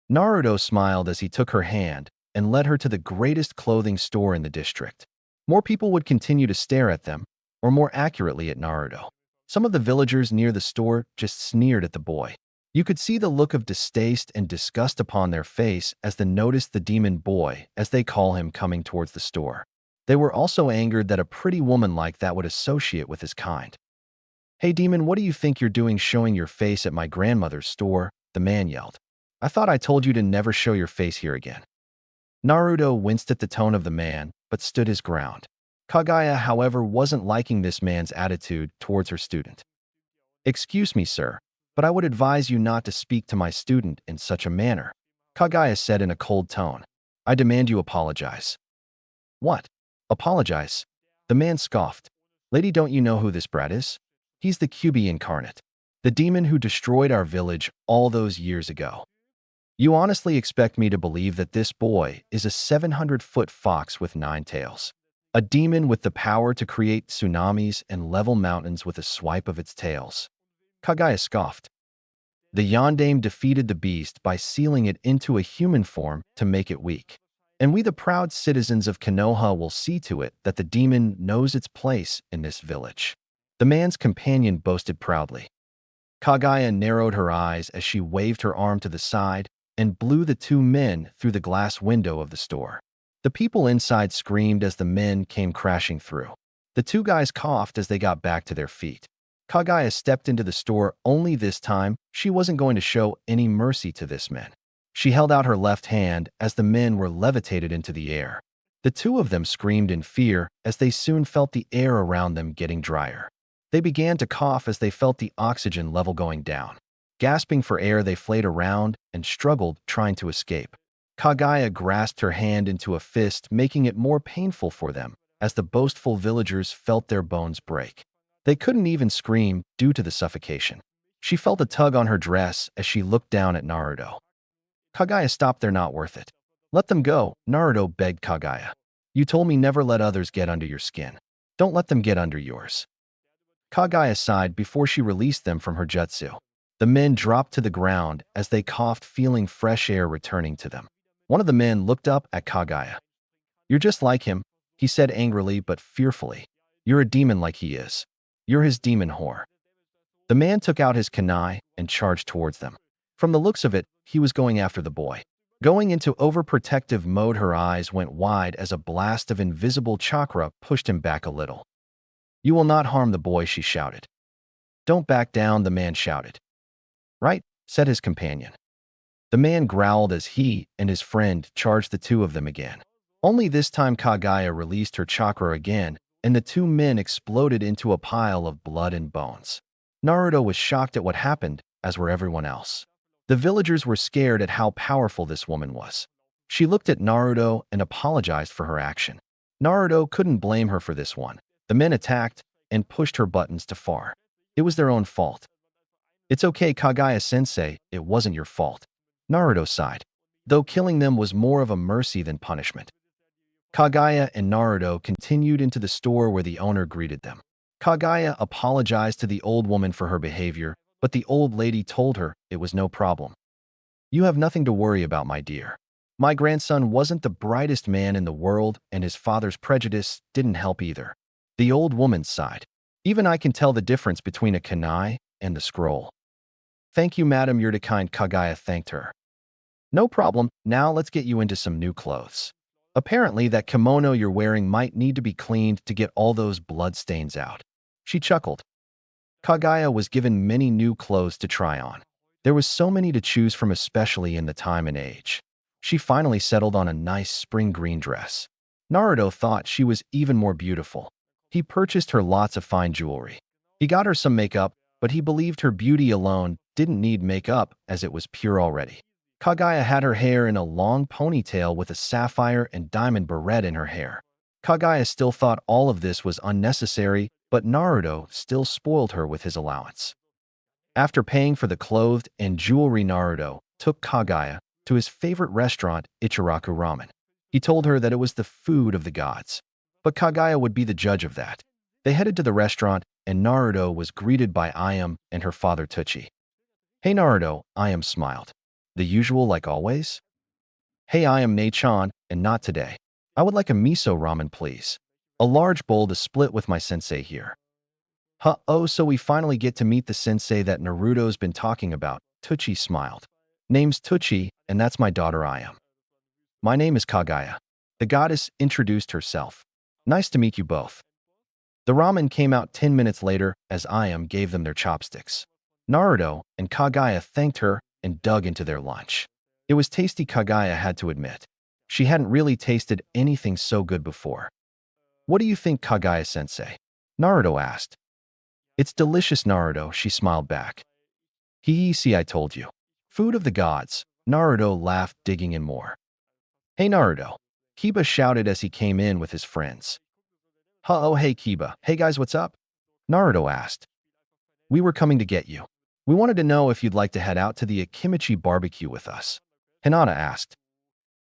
Naruto smiled as he took her hand and led her to the greatest clothing store in the district. More people would continue to stare at them, or more accurately at Naruto. Some of the villagers near the store just sneered at the boy. You could see the look of distaste and disgust upon their face as they noticed the demon boy, as they call him, coming towards the store. They were also angered that a pretty woman like that would associate with his kind. "Hey demon, what do you think you're doing showing your face at my grandmother's store?" the man yelled. "I thought I told you to never show your face here again." Naruto winced at the tone of the man, but stood his ground. Kagaya, however, wasn't liking this man's attitude towards her student. "Excuse me, sir, but I would advise you not to speak to my student in such a manner," Kagaya said in a cold tone. "I demand you apologize." "What? Apologize?" The man scoffed. "Lady, don't you know who this brat is? He's the Kyuubi incarnate, the demon who destroyed our village all those years ago. You honestly expect me to believe that this boy is a 700-foot fox with 9 tails? A demon with the power to create tsunamis and level mountains with a swipe of its tails?" Kagaya scoffed. "The Yondaime defeated the beast by sealing it into a human form to make it weak. And we, the proud citizens of Konoha, will see to it that the demon knows its place in this village," the man's companion boasted proudly. Kagaya narrowed her eyes as she waved her arm to the side and blew the two men through the glass window of the store. The people inside screamed as the men came crashing through. The two guys coughed as they got back to their feet. Kagaya stepped into the store, only this time she wasn't going to show any mercy to this man. She held out her left hand as the men were levitated into the air. The two of them screamed in fear as they soon felt the air around them getting drier. They began to cough as they felt the oxygen level going down. Gasping for air, they flayed around and struggled, trying to escape. Kagaya grasped her hand into a fist, making it more painful for them as the boastful villagers felt their bones break. They couldn't even scream due to the suffocation. She felt a tug on her dress as she looked down at Naruto. "Kagaya, stop, they're not worth it." "Let them go," Naruto begged Kagaya. "You told me never let others get under your skin. Don't let them get under yours." Kagaya sighed before she released them from her jutsu. The men dropped to the ground as they coughed, feeling fresh air returning to them. One of the men looked up at Kagaya. "You're just like him," he said angrily but fearfully. "You're a demon like he is. You're his demon whore." The man took out his kunai and charged towards them. From the looks of it, he was going after the boy. Going into overprotective mode, her eyes went wide as a blast of invisible chakra pushed him back a little. "You will not harm the boy," she shouted. "Don't back down," the man shouted. "Right," said his companion. The man growled as he and his friend charged the two of them again. Only this time Kagaya released her chakra again, and the two men exploded into a pile of blood and bones. Naruto was shocked at what happened, as were everyone else. The villagers were scared at how powerful this woman was. She looked at Naruto and apologized for her action. Naruto couldn't blame her for this one. The men attacked and pushed her buttons too far. It was their own fault. "It's okay, Kagaya-sensei, it wasn't your fault," Naruto sighed, though killing them was more of a mercy than punishment. Kagaya and Naruto continued into the store where the owner greeted them. Kagaya apologized to the old woman for her behavior, but the old lady told her it was no problem. You have nothing to worry about, my dear. My grandson wasn't the brightest man in the world, and his father's prejudice didn't help either. The old woman sighed. Even I can tell the difference between a kunai and the scroll. Thank you, madam, you're the kind, Kagaya thanked her. No problem, now let's get you into some new clothes. Apparently that kimono you're wearing might need to be cleaned to get all those blood stains out. She chuckled. Kagaya was given many new clothes to try on. There was so many to choose from, especially in the time and age. She finally settled on a nice spring green dress. Naruto thought she was even more beautiful. He purchased her lots of fine jewelry. He got her some makeup, but he believed her beauty alone didn't need makeup as it was pure already. Kagaya had her hair in a long ponytail with a sapphire and diamond barrette in her hair. Kagaya still thought all of this was unnecessary, but Naruto still spoiled her with his allowance. After paying for the clothes and jewelry, Naruto took Kagaya to his favorite restaurant, Ichiraku Ramen. He told her that it was the food of the gods, but Kagaya would be the judge of that. They headed to the restaurant, and Naruto was greeted by Ayam and her father Tuchi. Hey Naruto, Ayam smiled. The usual like always? Hey, I am Ne-chan, and not today. I would like a miso ramen, please. A large bowl to split with my sensei here. Oh, so we finally get to meet the sensei that Naruto's been talking about, Tuchi smiled. Name's Tuchi, and that's my daughter Ayam. My name is Kagaya. The goddess introduced herself. Nice to meet you both. The ramen came out 10 minutes later as Ayam gave them their chopsticks. Naruto and Kagaya thanked her and dug into their lunch. It was tasty, Kagaya had to admit. She hadn't really tasted anything so good before. What do you think, Kagaya-sensei? Naruto asked. It's delicious, Naruto, she smiled back. See, I told you. Food of the gods. Naruto laughed, digging in more. Hey, Naruto. Kiba shouted as he came in with his friends. Oh, hey, Kiba. Hey, guys, what's up? Naruto asked. We were coming to get you. We wanted to know if you'd like to head out to the Akimichi barbecue with us. Hinata asked.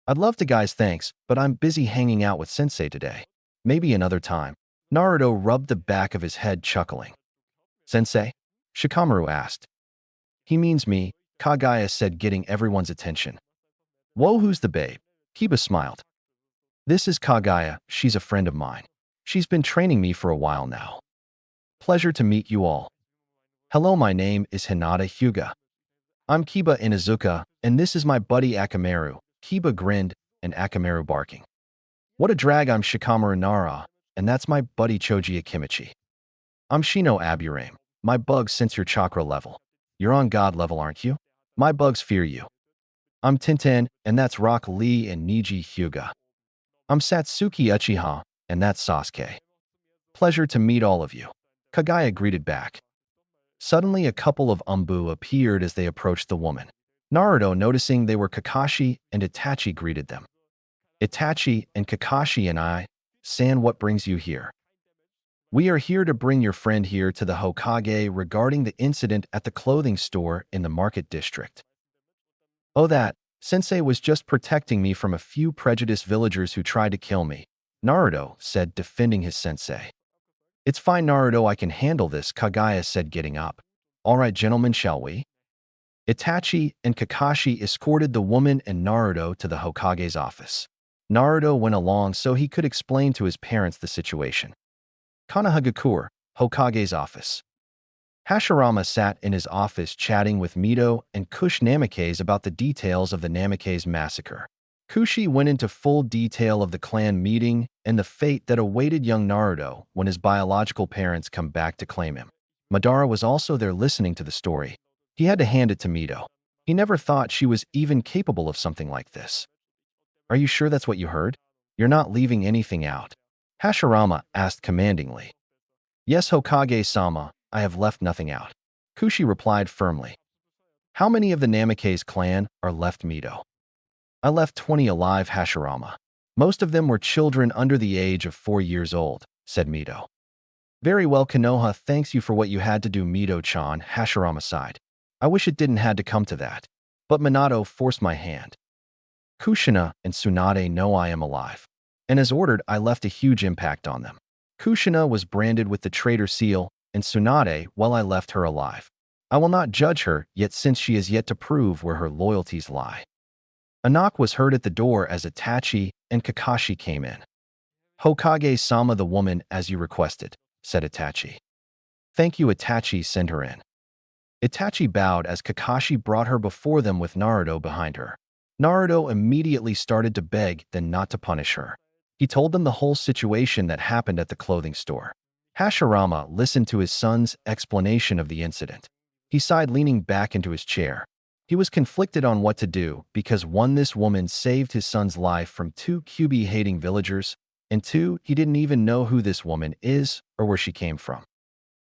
I'd love to, guys, thanks, but I'm busy hanging out with Sensei today. Maybe another time. Naruto rubbed the back of his head, chuckling. Sensei? Shikamaru asked. He means me, Kagaya said, getting everyone's attention. Whoa, who's the babe? Kiba smiled. This is Kagaya, she's a friend of mine. She's been training me for a while now. Pleasure to meet you all. Hello, my name is Hinata Hyuga. I'm Kiba Inuzuka, and this is my buddy Akamaru. Kiba grinned, and Akamaru barking. What a drag, I'm Shikamaru Nara, and that's my buddy Choji Akimichi. I'm Shino Aburame. My bugs sense your chakra level. You're on God level, aren't you? My bugs fear you. I'm Tintin, and that's Rock Lee and Niji Hyuga. I'm Satsuki Uchiha, and that's Sasuke. Pleasure to meet all of you. Kagaya greeted back. Suddenly, a couple of Umbu appeared as they approached the woman. Naruto, noticing they were Kakashi and Itachi, greeted them. Itachi and Kakashi and San, what brings you here? We are here to bring your friend here to the Hokage regarding the incident at the clothing store in the market district. Oh, that. Sensei was just protecting me from a few prejudiced villagers who tried to kill me, Naruto said, defending his sensei. It's fine, Naruto, I can handle this, Kagaya said, getting up. All right, gentlemen, shall we? Itachi and Kakashi escorted the woman and Naruto to the Hokage's office. Naruto went along so he could explain to his parents the situation. Konohagakure, Hokage's office. Hashirama sat in his office chatting with Mito and Kush Namikaze about the details of the Namikaze massacre. Kushi went into full detail of the clan meeting and the fate that awaited young Naruto when his biological parents come back to claim him. Madara was also there listening to the story. He had to hand it to Mito. He never thought she was even capable of something like this. Are you sure that's what you heard? You're not leaving anything out? Hashirama asked commandingly. Yes, Hokage-sama, I have left nothing out. Kushi replied firmly. How many of the Namikaze clan are left, Mito? I left 20 alive, Hashirama. Most of them were children under the age of 4 years old, said Mito. Very well, Konoha, thanks you for what you had to do, Mito-chan, Hashirama sighed. I wish it didn't had to come to that. But Minato forced my hand. Kushina and Tsunade know I am alive. And as ordered, I left a huge impact on them. Kushina was branded with the traitor seal, and Tsunade, well, I left her alive. I will not judge her, yet since she has yet to prove where her loyalties lie. A knock was heard at the door as Itachi and Kakashi came in. Hokage-sama, the woman as you requested, said Itachi. Thank you, Itachi, send her in. Itachi bowed as Kakashi brought her before them with Naruto behind her. Naruto immediately started to beg them not to punish her. He told them the whole situation that happened at the clothing store. Hashirama listened to his son's explanation of the incident. He sighed, leaning back into his chair. He was conflicted on what to do because 1, this woman saved his son's life from 2 Kyuubi-hating villagers, and 2, he didn't even know who this woman is or where she came from.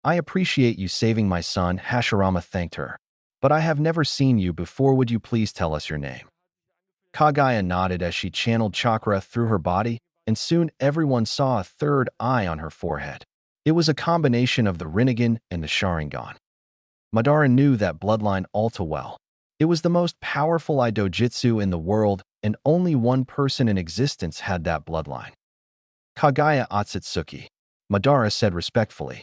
I appreciate you saving my son, Hashirama thanked her. But I have never seen you before, would you please tell us your name? Kagaya nodded as she channeled chakra through her body, and soon everyone saw a third eye on her forehead. It was a combination of the Rinnegan and the Sharingan. Madara knew that bloodline all too well. It was the most powerful Idojitsu in the world, and only one person in existence had that bloodline. Kagaya Otsutsuki, Madara said respectfully.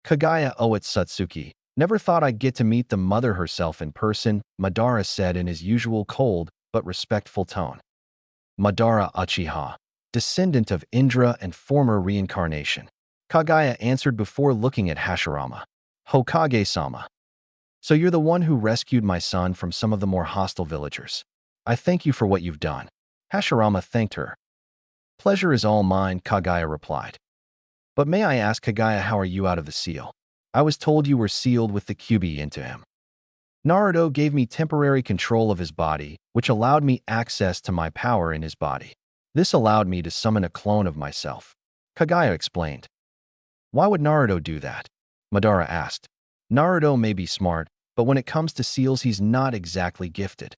Kagaya Otsutsuki, never thought I'd get to meet the mother herself in person, Madara said in his usual cold but respectful tone. Madara Uchiha, descendant of Indra and former reincarnation. Kagaya answered before looking at Hashirama. Hokage-sama. So you're the one who rescued my son from some of the more hostile villagers. I thank you for what you've done. Hashirama thanked her. Pleasure is all mine, Kagaya replied. But may I ask, Kagaya, how are you out of the seal? I was told you were sealed with the Kyuubi into him. Naruto gave me temporary control of his body, which allowed me access to my power in his body. This allowed me to summon a clone of myself. Kagaya explained. Why would Naruto do that? Madara asked. Naruto may be smart, but when it comes to seals, he's not exactly gifted.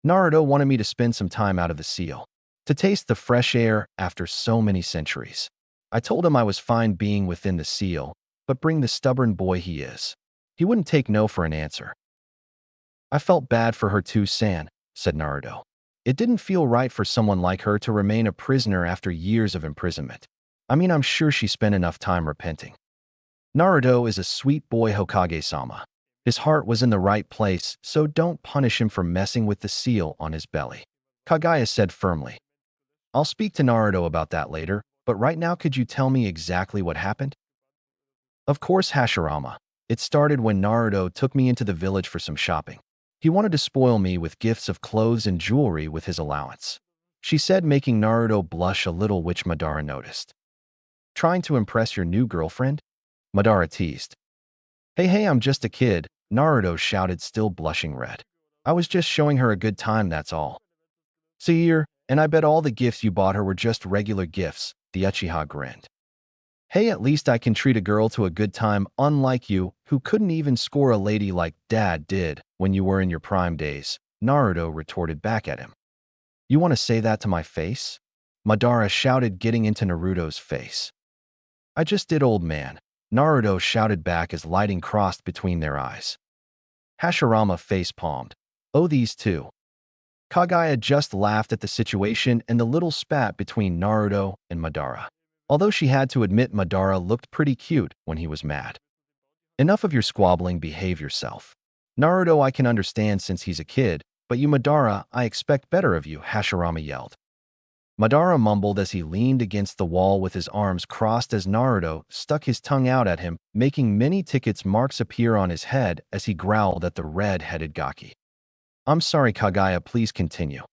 Naruto wanted me to spend some time out of the seal, to taste the fresh air after so many centuries. I told him I was fine being within the seal, but bring the stubborn boy he is. He wouldn't take no for an answer. I felt bad for her too, San, said Naruto. It didn't feel right for someone like her to remain a prisoner after years of imprisonment. I mean, I'm sure she spent enough time repenting. Naruto is a sweet boy, Hokage-sama. His heart was in the right place, so don't punish him for messing with the seal on his belly. Kagaya said firmly. I'll speak to Naruto about that later, but right now could you tell me exactly what happened? Of course, Hashirama. It started when Naruto took me into the village for some shopping. He wanted to spoil me with gifts of clothes and jewelry with his allowance, she said, making Naruto blush a little, which Madara noticed. Trying to impress your new girlfriend? Madara teased. Hey, I'm just a kid, Naruto shouted, still blushing red. I was just showing her a good time, that's all. See here, and I bet all the gifts you bought her were just regular gifts, the Uchiha grinned. Hey, at least I can treat a girl to a good time, unlike you, who couldn't even score a lady like Dad did when you were in your prime days, Naruto retorted back at him. You want to say that to my face? Madara shouted, getting into Naruto's face. I just did, old man, Naruto shouted back as lighting crossed between their eyes. Hashirama face-palmed. Oh, these two. Kagaya just laughed at the situation and the little spat between Naruto and Madara. Although she had to admit Madara looked pretty cute when he was mad. Enough of your squabbling, behave yourself. Naruto I can understand since he's a kid, but you Madara, I expect better of you, Hashirama yelled. Madara mumbled as he leaned against the wall with his arms crossed as Naruto stuck his tongue out at him, making many tickets marks appear on his head as he growled at the red-headed Gaki. I'm sorry, Kagaya, please continue.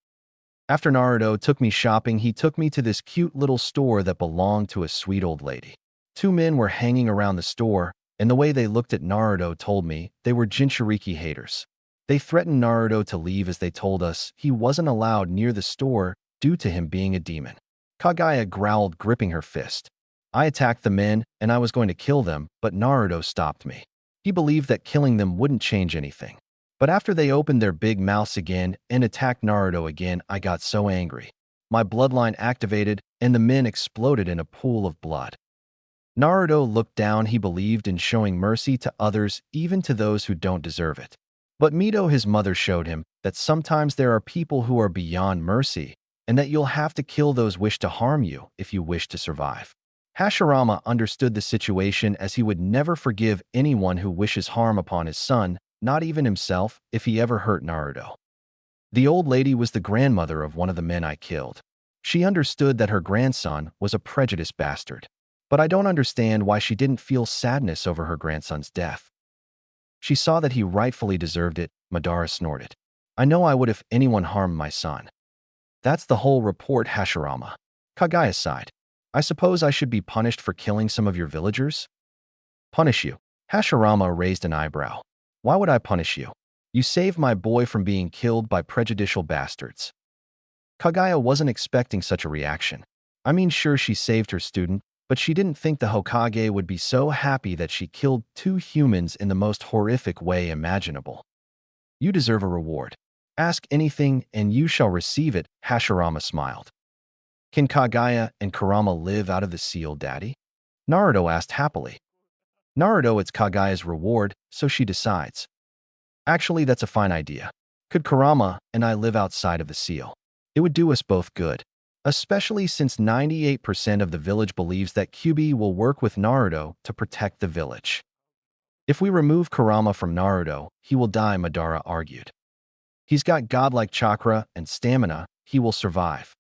After Naruto took me shopping, he took me to this cute little store that belonged to a sweet old lady. 2 men were hanging around the store, and the way they looked at Naruto told me they were Jinchuriki haters. They threatened Naruto to leave as they told us he wasn't allowed near the store due to him being a demon. Kagaya growled, gripping her fist. I attacked the men, and I was going to kill them, but Naruto stopped me. He believed that killing them wouldn't change anything. But after they opened their big mouths again and attacked Naruto again, I got so angry. My bloodline activated, and the men exploded in a pool of blood. Naruto looked down. He believed in showing mercy to others, even to those who don't deserve it. But Mito, his mother, showed him that sometimes there are people who are beyond mercy, and that you'll have to kill those wish to harm you if you wish to survive. Hashirama understood the situation as he would never forgive anyone who wishes harm upon his son, not even himself, if he ever hurt Naruto. The old lady was the grandmother of one of the men I killed. She understood that her grandson was a prejudiced bastard. But I don't understand why she didn't feel sadness over her grandson's death. She saw that he rightfully deserved it, Madara snorted. I know I would if anyone harmed my son. That's the whole report, Hashirama. Kagaya sighed. I suppose I should be punished for killing some of your villagers? Punish you? Hashirama raised an eyebrow. Why would I punish you? You saved my boy from being killed by prejudicial bastards. Kagaya wasn't expecting such a reaction. I mean, sure, she saved her student, but she didn't think the Hokage would be so happy that she killed 2 humans in the most horrific way imaginable. You deserve a reward. Ask anything and you shall receive it, Hashirama smiled. Can Kagaya and Kurama live out of the seal, Daddy? Naruto asked happily. Naruto, it's Kagaya's reward, so she decides. Actually, that's a fine idea. Could Kurama and I live outside of the seal? It would do us both good. Especially since 98% of the village believes that Kyuubi will work with Naruto to protect the village. If we remove Kurama from Naruto, he will die, Madara argued. He's got godlike chakra and stamina, he will survive.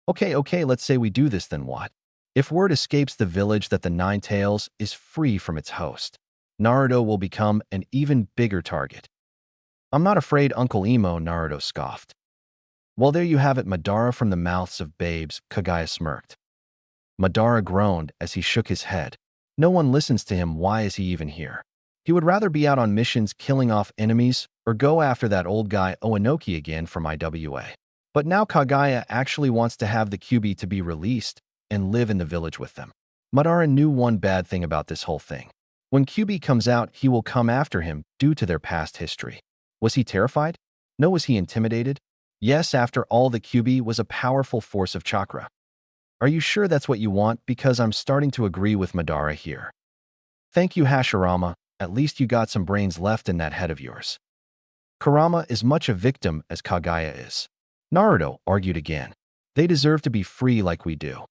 Okay, let's say we do this, then what? If word escapes the village that the Nine Tails is free from its host, Naruto will become an even bigger target. I'm not afraid, Uncle Emo, Naruto scoffed. Well, there you have it, Madara, from the mouths of babes, Kagaya smirked. Madara groaned as he shook his head. No one listens to him, why is he even here? He would rather be out on missions killing off enemies or go after that old guy Oanoki again from IWA. But now Kagaya actually wants to have the Kyuubi to be released and live in the village with them. Madara knew one bad thing about this whole thing. When Kyuubi comes out, he will come after him due to their past history. Was he terrified? No. Was he intimidated? Yes, after all, the Kyuubi was a powerful force of chakra. Are you sure that's what you want? Because I'm starting to agree with Madara here. Thank you, Hashirama. At least you got some brains left in that head of yours. Kurama is much a victim as Kagaya is. Naruto argued again. They deserve to be free like we do.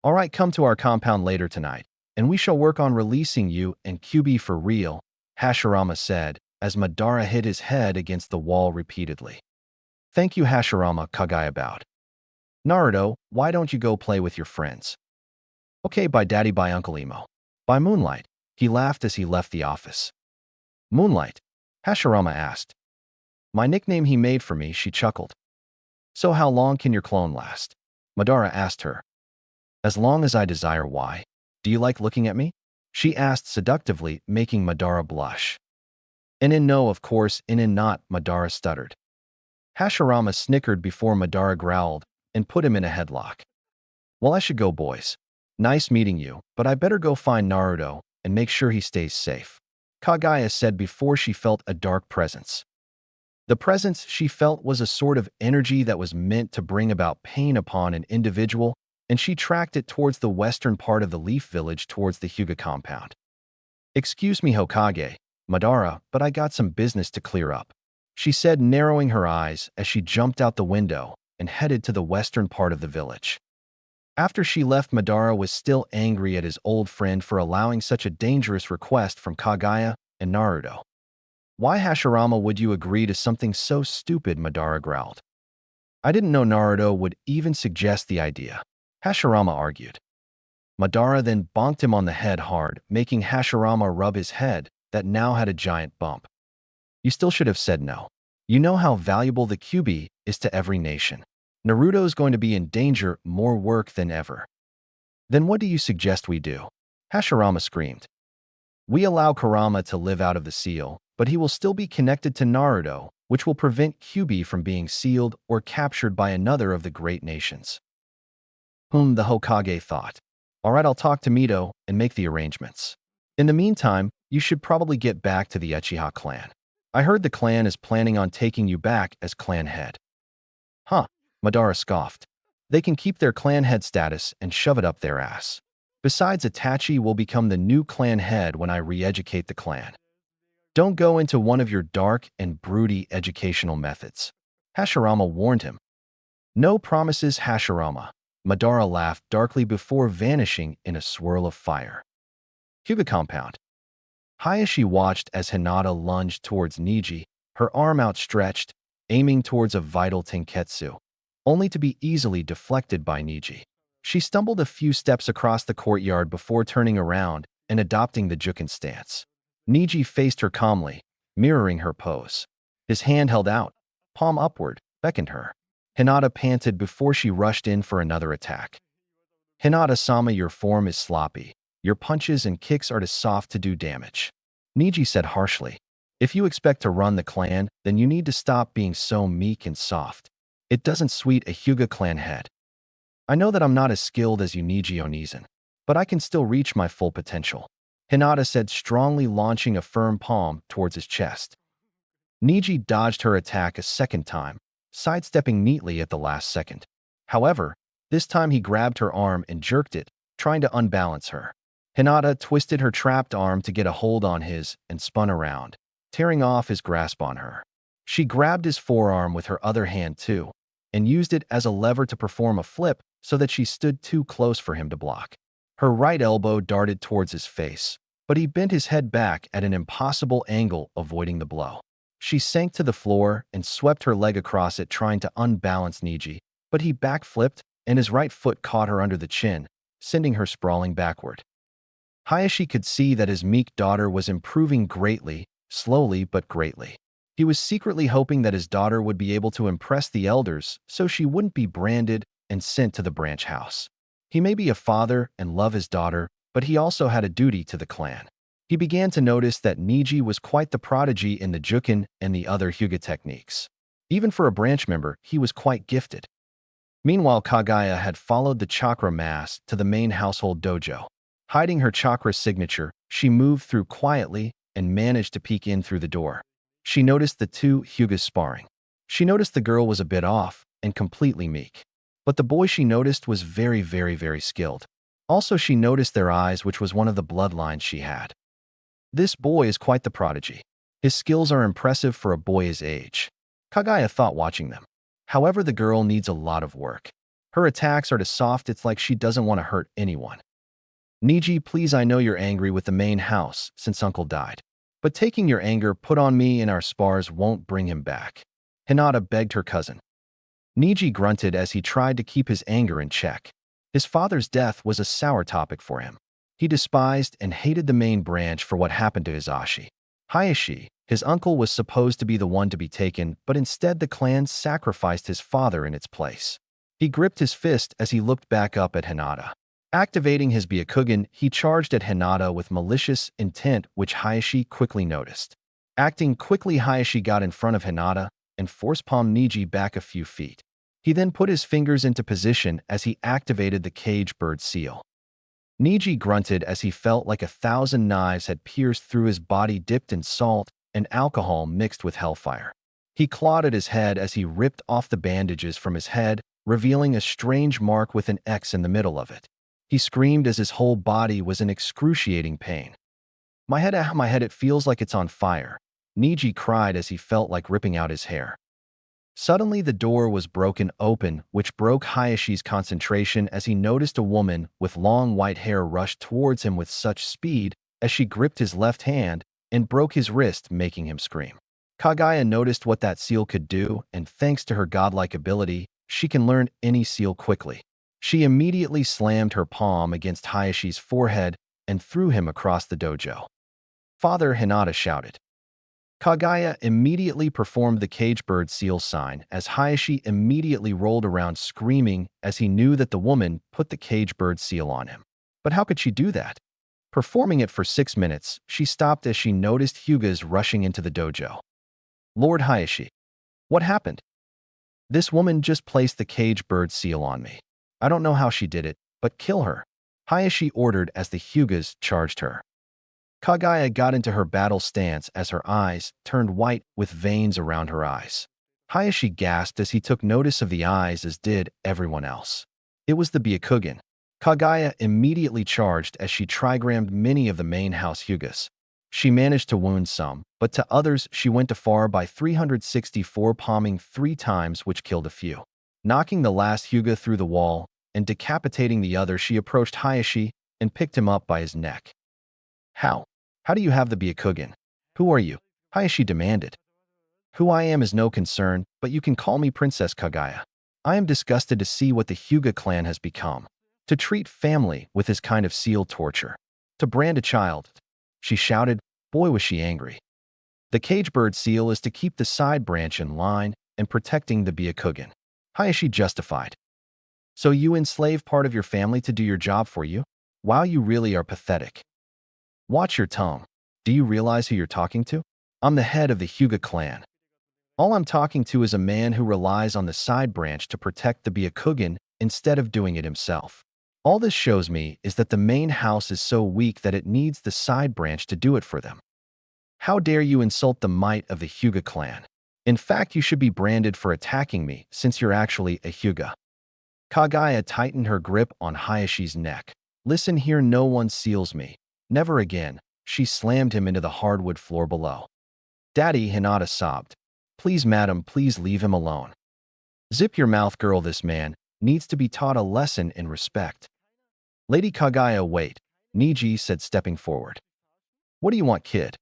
All right, come to our compound later tonight, and we shall work on releasing you and Kyuubi for real, Hashirama said, as Madara hit his head against the wall repeatedly. Thank you, Hashirama, Kagaya bowed. Naruto, why don't you go play with your friends? Okay, bye Daddy, bye Uncle Emo. By moonlight, he laughed as he left the office. Moonlight? Hashirama asked. My nickname he made for me, she chuckled. So how long can your clone last? Madara asked her. As long as I desire. Why? Do you like looking at me? She asked seductively, making Madara blush. No, of course, not, Madara stuttered. Hashirama snickered before Madara growled and put him in a headlock. Well, I should go, boys. Nice meeting you, but I better go find Naruto and make sure he stays safe, Kagaya said before she felt a dark presence. The presence she felt was a sort of energy that was meant to bring about pain upon an individual, and she tracked it towards the western part of the Leaf Village towards the Hyuga compound. Excuse me, Hokage, Madara, but I got some business to clear up, she said, narrowing her eyes as she jumped out the window and headed to the western part of the village. After she left, Madara was still angry at his old friend for allowing such a dangerous request from Kagaya and Naruto. Why, Hashirama, would you agree to something so stupid? Madara growled. I didn't know Naruto would even suggest the idea, Hashirama argued. Madara then bonked him on the head hard, making Hashirama rub his head that now had a giant bump. You still should have said no. You know how valuable the Kyuubi is to every nation. Naruto's going to be in danger, more work than ever. Then what do you suggest we do? Hashirama screamed. We allow Kurama to live out of the seal, but he will still be connected to Naruto, which will prevent Kyuubi from being sealed or captured by another of the great nations. The Hokage thought. All right, I'll talk to Mito and make the arrangements. In the meantime, you should probably get back to the Uchiha clan. I heard the clan is planning on taking you back as clan head. Huh, Madara scoffed. They can keep their clan head status and shove it up their ass. Besides, Itachi will become the new clan head when I re-educate the clan. Don't go into one of your dark and broody educational methods, Hashirama warned him. No promises, Hashirama. Madara laughed darkly before vanishing in a swirl of fire. Hyuga compound. Hayashi watched as Hinata lunged towards Niji, her arm outstretched, aiming towards a vital tenketsu, only to be easily deflected by Niji. She stumbled a few steps across the courtyard before turning around and adopting the Juken stance. Niji faced her calmly, mirroring her pose. His hand held out, palm upward, beckoned her. Hinata panted before she rushed in for another attack. Hinata-sama, your form is sloppy. Your punches and kicks are too soft to do damage. Niji said harshly. If you expect to run the clan, then you need to stop being so meek and soft. It doesn't suit a Hyuga clan head. I know that I'm not as skilled as you, Niji Onizen, but I can still reach my full potential, Hinata said, strongly launching a firm palm towards his chest. Niji dodged her attack a second time, sidestepping neatly at the last second. However, this time he grabbed her arm and jerked it, trying to unbalance her. Hinata twisted her trapped arm to get a hold on his and spun around, tearing off his grasp on her. She grabbed his forearm with her other hand too, and used it as a lever to perform a flip so that she stood too close for him to block. Her right elbow darted towards his face, but he bent his head back at an impossible angle, avoiding the blow. She sank to the floor and swept her leg across it, trying to unbalance Niji, but he backflipped and his right foot caught her under the chin, sending her sprawling backward. Hayashi could see that his meek daughter was improving greatly, slowly but greatly. He was secretly hoping that his daughter would be able to impress the elders so she wouldn't be branded and sent to the branch house. He may be a father and love his daughter, but he also had a duty to the clan. He began to notice that Niji was quite the prodigy in the Juken and the other Hyuga techniques. Even for a branch member, he was quite gifted. Meanwhile, Kagaya had followed the chakra mass to the main household dojo. Hiding her chakra signature, she moved through quietly and managed to peek in through the door. She noticed the two Hyugas sparring. She noticed the girl was a bit off and completely meek. But the boy she noticed was very skilled. Also, she noticed their eyes, which was one of the bloodlines she had. This boy is quite the prodigy. His skills are impressive for a boy his age, Kagaya thought watching them. However, the girl needs a lot of work. Her attacks are too soft, it's like she doesn't want to hurt anyone. Niji, please, I know you're angry with the main house since uncle died. But taking your anger put on me in our spars won't bring him back, Hinata begged her cousin. Niji grunted as he tried to keep his anger in check. His father's death was a sour topic for him. He despised and hated the main branch for what happened to Hisashi. Hayashi, his uncle, was supposed to be the one to be taken, but instead the clan sacrificed his father in its place. He gripped his fist as he looked back up at Hinata. Activating his Byakugan, he charged at Hinata with malicious intent, which Hayashi quickly noticed. Acting quickly, Hayashi got in front of Hinata and force-palmed Niji back a few feet. He then put his fingers into position as he activated the cage bird seal. Niji grunted as he felt like 1,000 knives had pierced through his body, dipped in salt and alcohol mixed with hellfire. He clawed at his head as he ripped off the bandages from his head, revealing a strange mark with an X in the middle of it. He screamed as his whole body was in excruciating pain. My head, it feels like it's on fire, Niji cried as he felt like ripping out his hair. Suddenly, the door was broken open, which broke Hayashi's concentration as he noticed a woman with long white hair rush towards him with such speed as she gripped his left hand and broke his wrist, making him scream. Kagaya noticed what that seal could do, and thanks to her godlike ability, she can learn any seal quickly. She immediately slammed her palm against Hayashi's forehead and threw him across the dojo. Father, Hinata shouted. Kagaya immediately performed the cage bird seal sign as Hayashi immediately rolled around screaming as he knew that the woman put the cage bird seal on him. But how could she do that? Performing it for 6 minutes, she stopped as she noticed Hyugas rushing into the dojo. Lord Hayashi, what happened? This woman just placed the cage bird seal on me. I don't know how she did it, but kill her, Hayashi ordered as the Hyugas charged her. Kagaya got into her battle stance as her eyes turned white with veins around her eyes. Hayashi gasped as he took notice of the eyes, as did everyone else. It was the Byakugan. Kagaya immediately charged as she trigrammed many of the main house Hyugas. She managed to wound some, but to others she went too far by 364 palming 3 times, which killed a few. Knocking the last Hyuga through the wall, and decapitating the other, she approached Hayashi and picked him up by his neck. How? How do you have the Byakugan? Who are you? Hayashi demanded. Who I am is no concern, but you can call me Princess Kagaya. I am disgusted to see what the Hyuga clan has become. To treat family with this kind of seal torture. To brand a child. She shouted. Boy, was she angry. The cage bird seal is to keep the side branch in line and protecting the Byakugan. Hayashi justified. So you enslave part of your family to do your job for you? Wow, you really are pathetic. Watch your tongue. Do you realize who you're talking to? I'm the head of the Hyuga clan. All I'm talking to is a man who relies on the side branch to protect the Byakugan instead of doing it himself. All this shows me is that the main house is so weak that it needs the side branch to do it for them. How dare you insult the might of the Hyuga clan? In fact, you should be branded for attacking me since you're actually a Hyuga. Kagaya tightened her grip on Hayashi's neck. Listen here, no one seals me. Never again. She slammed him into the hardwood floor below. Daddy, Hinata sobbed. Please, madam, please leave him alone. Zip your mouth, girl. This man needs to be taught a lesson in respect. Lady Kagaya, wait, Niji said, stepping forward. What do you want, kid?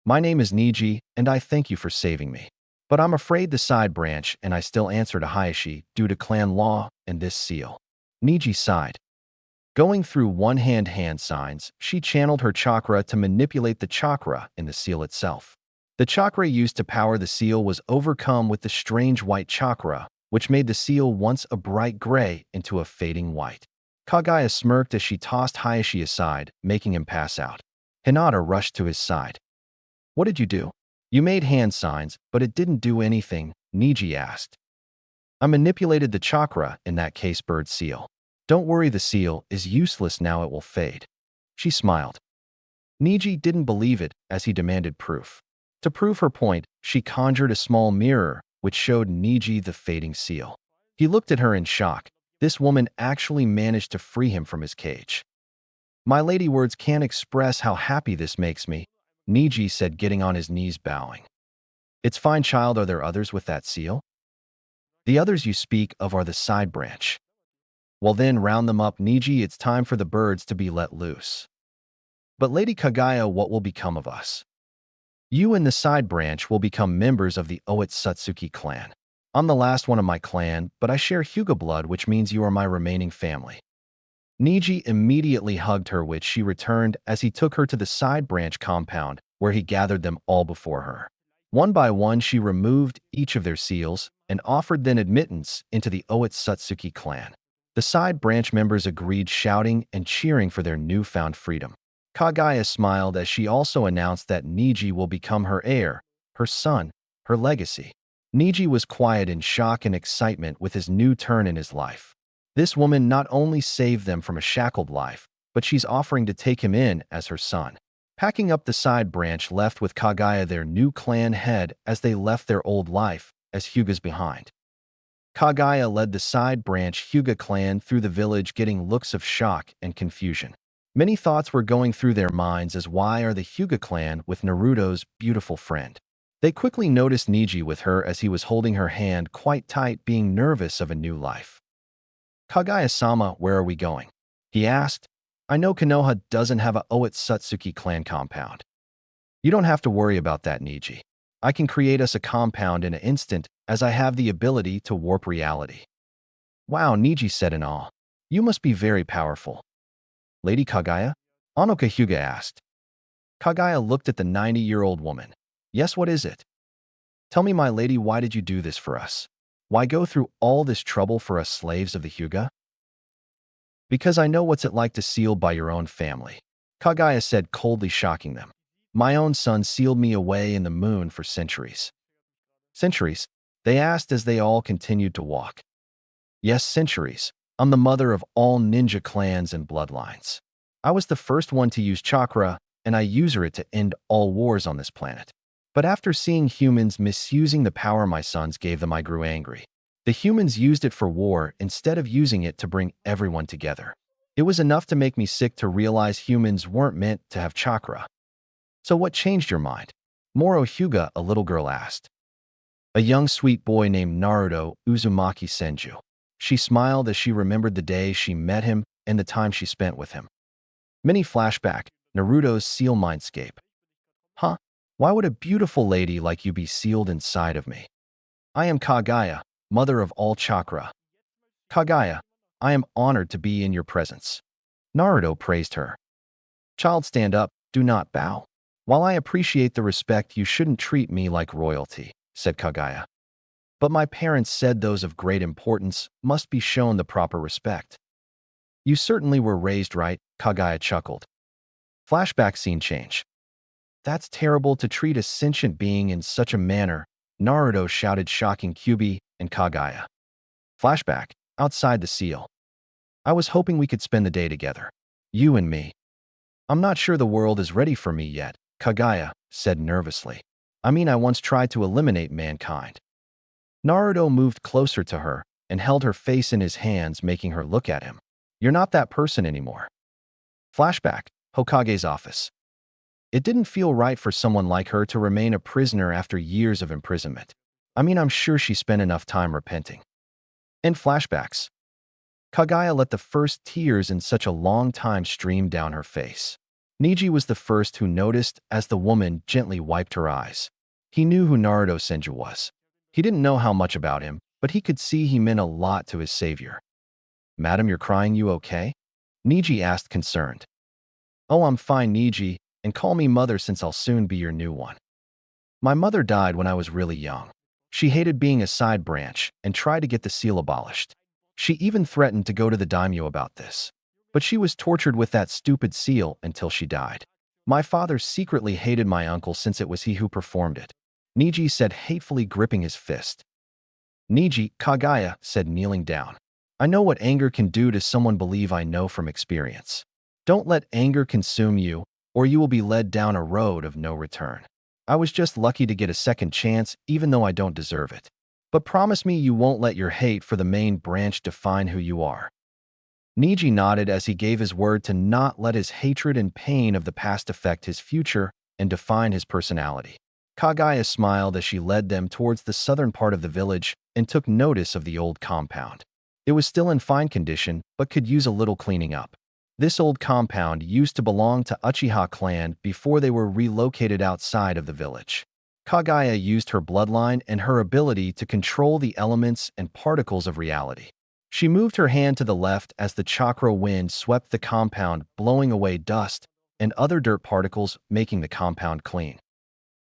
My name is Niji, and I thank you for saving me. But I'm afraid the side branch and I still answer to Hayashi due to clan law and this seal. Niji sighed. Going through one-hand signs, she channeled her chakra to manipulate the chakra in the seal itself. The chakra used to power the seal was overcome with the strange white chakra, which made the seal once a bright gray into a fading white. Kagaya smirked as she tossed Hayashi aside, making him pass out. Hinata rushed to his side. What did you do? You made hand signs, but it didn't do anything, Niji asked. I manipulated the chakra in that case bird seal. Don't worry, the seal is useless now, it will fade. She smiled. Niji didn't believe it as he demanded proof. To prove her point, she conjured a small mirror, which showed Niji the fading seal. He looked at her in shock. This woman actually managed to free him from his cage. My lady, words can't express how happy this makes me, Niji said, getting on his knees, bowing. It's fine, child. Are there others with that seal? The others you speak of are the side branch. Well then, round them up, Niji. It's time for the birds to be let loose. But Lady Kagaya, what will become of us? You and the side branch will become members of the Otsutsuki clan. I'm the last one of my clan, but I share Hyuga blood, which means you are my remaining family. Niji immediately hugged her, which she returned as he took her to the side branch compound, where he gathered them all before her. One by one, she removed each of their seals and offered them admittance into the Otsutsuki clan. The side branch members agreed, shouting and cheering for their newfound freedom. Kagaya smiled as she also announced that Niji will become her heir, her son, her legacy. Niji was quiet in shock and excitement with his new turn in his life. This woman not only saved them from a shackled life, but she's offering to take him in as her son. Packing up, the side branch left with Kagaya, their new clan head, as they left their old life as Hyugas behind. Kagaya led the side branch Hyuga clan through the village, getting looks of shock and confusion. Many thoughts were going through their minds as why are the Hyuga clan with Naruto's beautiful friend? They quickly noticed Niji with her as he was holding her hand quite tight, being nervous of a new life. Kagaya-sama, where are we going? He asked. I know Konoha doesn't have a Otsutsuki clan compound. You don't have to worry about that, Niji. I can create us a compound in an instant as I have the ability to warp reality. Wow, Niji said in awe. You must be very powerful. Lady Kagaya? Onoka Hyuga asked. Kagaya looked at the 90-year-old woman. Yes, what is it? Tell me, my lady, why did you do this for us? Why go through all this trouble for us slaves of the Hyuga? Because I know what's it like to seal by your own family, Kagaya said, coldly, shocking them. My own son sealed me away in the moon for centuries. Centuries? They asked as they all continued to walk. Yes, centuries. I'm the mother of all ninja clans and bloodlines. I was the first one to use chakra, and I use it to end all wars on this planet. But after seeing humans misusing the power my sons gave them, I grew angry. The humans used it for war instead of using it to bring everyone together. It was enough to make me sick to realize humans weren't meant to have chakra. So what changed your mind? Moro Hyuga, a little girl asked. A young sweet boy named Naruto Uzumaki Senju. She smiled as she remembered the day she met him and the time she spent with him. Mini flashback, Naruto's seal mindscape. Huh? Why would a beautiful lady like you be sealed inside of me? I am Kagaya, mother of all chakra. Kagaya, I am honored to be in your presence. Naruto praised her. Child, stand up, do not bow. While I appreciate the respect, you shouldn't treat me like royalty, said Kagaya. But my parents said those of great importance must be shown the proper respect. You certainly were raised right, Kagaya chuckled. Flashback scene change. That's terrible to treat a sentient being in such a manner, Naruto shouted, shocking Kyubi and Kagaya. Flashback, outside the seal. I was hoping we could spend the day together. You and me. I'm not sure the world is ready for me yet, Kagaya said nervously. I mean, I once tried to eliminate mankind. Naruto moved closer to her and held her face in his hands, making her look at him. You're not that person anymore. Flashback, Hokage's office. It didn't feel right for someone like her to remain a prisoner after years of imprisonment. I mean, I'm sure she spent enough time repenting. In flashbacks, Kagaya let the first tears in such a long time stream down her face. Neji was the first who noticed as the woman gently wiped her eyes. He knew who Naruto Senju was. He didn't know how much about him, but he could see he meant a lot to his savior. Madam, you're crying, you okay? Neji asked, concerned. Oh, I'm fine, Neji, and call me mother since I'll soon be your new one. My mother died when I was really young. She hated being a side branch and tried to get the seal abolished. She even threatened to go to the daimyo about this. But she was tortured with that stupid seal until she died. My father secretly hated my uncle since it was he who performed it, Neji said, hatefully gripping his fist. Neji, Kagaya said, kneeling down. I know what anger can do to someone, believe I know from experience. Don't let anger consume you, or you will be led down a road of no return. I was just lucky to get a second chance, even though I don't deserve it. But promise me you won't let your hate for the main branch define who you are. Neji nodded as he gave his word to not let his hatred and pain of the past affect his future and define his personality. Kagaya smiled as she led them towards the southern part of the village and took notice of the old compound. It was still in fine condition, but could use a little cleaning up. This old compound used to belong to Uchiha clan before they were relocated outside of the village. Kagaya used her bloodline and her ability to control the elements and particles of reality. She moved her hand to the left as the chakra wind swept the compound, blowing away dust and other dirt particles, making the compound clean.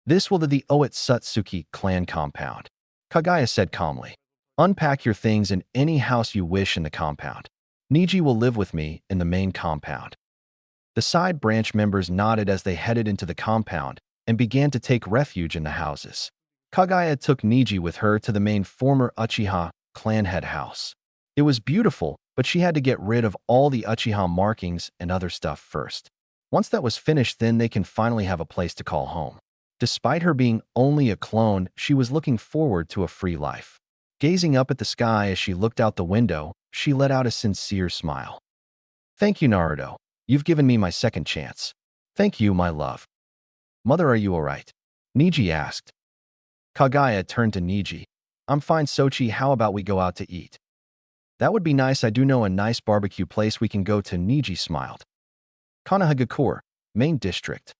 This will be the Otsutsuki clan compound, Kagaya said calmly. Unpack your things in any house you wish in the compound. Neji will live with me in the main compound. The side branch members nodded as they headed into the compound and began to take refuge in the houses. Kagaya took Neji with her to the main former Uchiha clan head house. It was beautiful, but she had to get rid of all the Uchiha markings and other stuff first. Once that was finished, then they can finally have a place to call home. Despite her being only a clone, she was looking forward to a free life. Gazing up at the sky as she looked out the window, she let out a sincere smile. Thank you, Naruto. You've given me my second chance. Thank you, my love. Mother, are you all right? Neji asked. Kagaya turned to Neji. I'm fine, Sochi. How about we go out to eat? That would be nice. I do know a nice barbecue place we can go to, Neji smiled. Konohagakure, main district.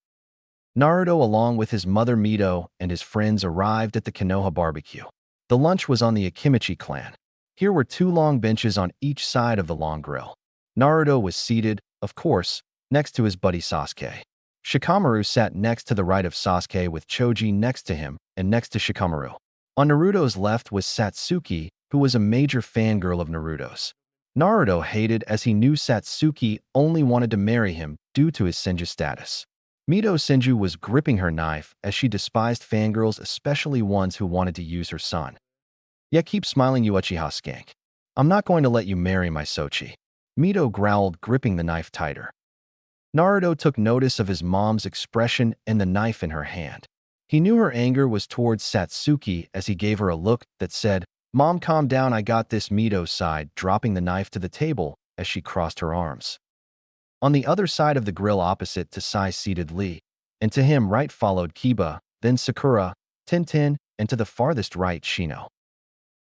Naruto, along with his mother Mito and his friends, arrived at the Konoha barbecue. The lunch was on the Akimichi clan. Here were 2 long benches on each side of the long grill. Naruto was seated, of course, next to his buddy Sasuke. Shikamaru sat next to the right of Sasuke with Choji next to him and next to Shikamaru. On Naruto's left was Satsuki, who was a major fangirl of Naruto's. Naruto hated as he knew Satsuki only wanted to marry him due to his Senju status. Mito Senju was gripping her knife as she despised fangirls, especially ones who wanted to use her son. Yeah, keep smiling, you Uchiha skank. I'm not going to let you marry my Sochi. Mito growled, gripping the knife tighter. Naruto took notice of his mom's expression and the knife in her hand. He knew her anger was towards Satsuki as he gave her a look that said, Mom, calm down, I got this. Mito sighed, dropping the knife to the table as she crossed her arms. On the other side of the grill opposite to Sai seated Lee, and to him right followed Kiba, then Sakura, Tintin, and to the farthest right Shino.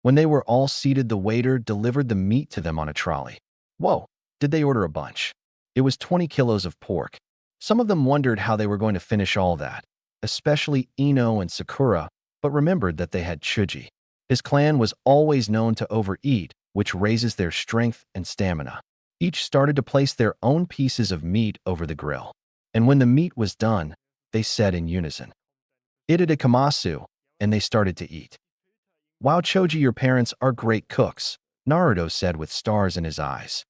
When they were all seated, the waiter delivered the meat to them on a trolley. Whoa, did they order a bunch? It was 20 kilos of pork. Some of them wondered how they were going to finish all that, especially Ino and Sakura, but remembered that they had Chuji. His clan was always known to overeat, which raises their strength and stamina. Each started to place their own pieces of meat over the grill. And when the meat was done, they said in unison, "Itadakamasu," and they started to eat. "Wow, Choji, your parents are great cooks," Naruto said with stars in his eyes.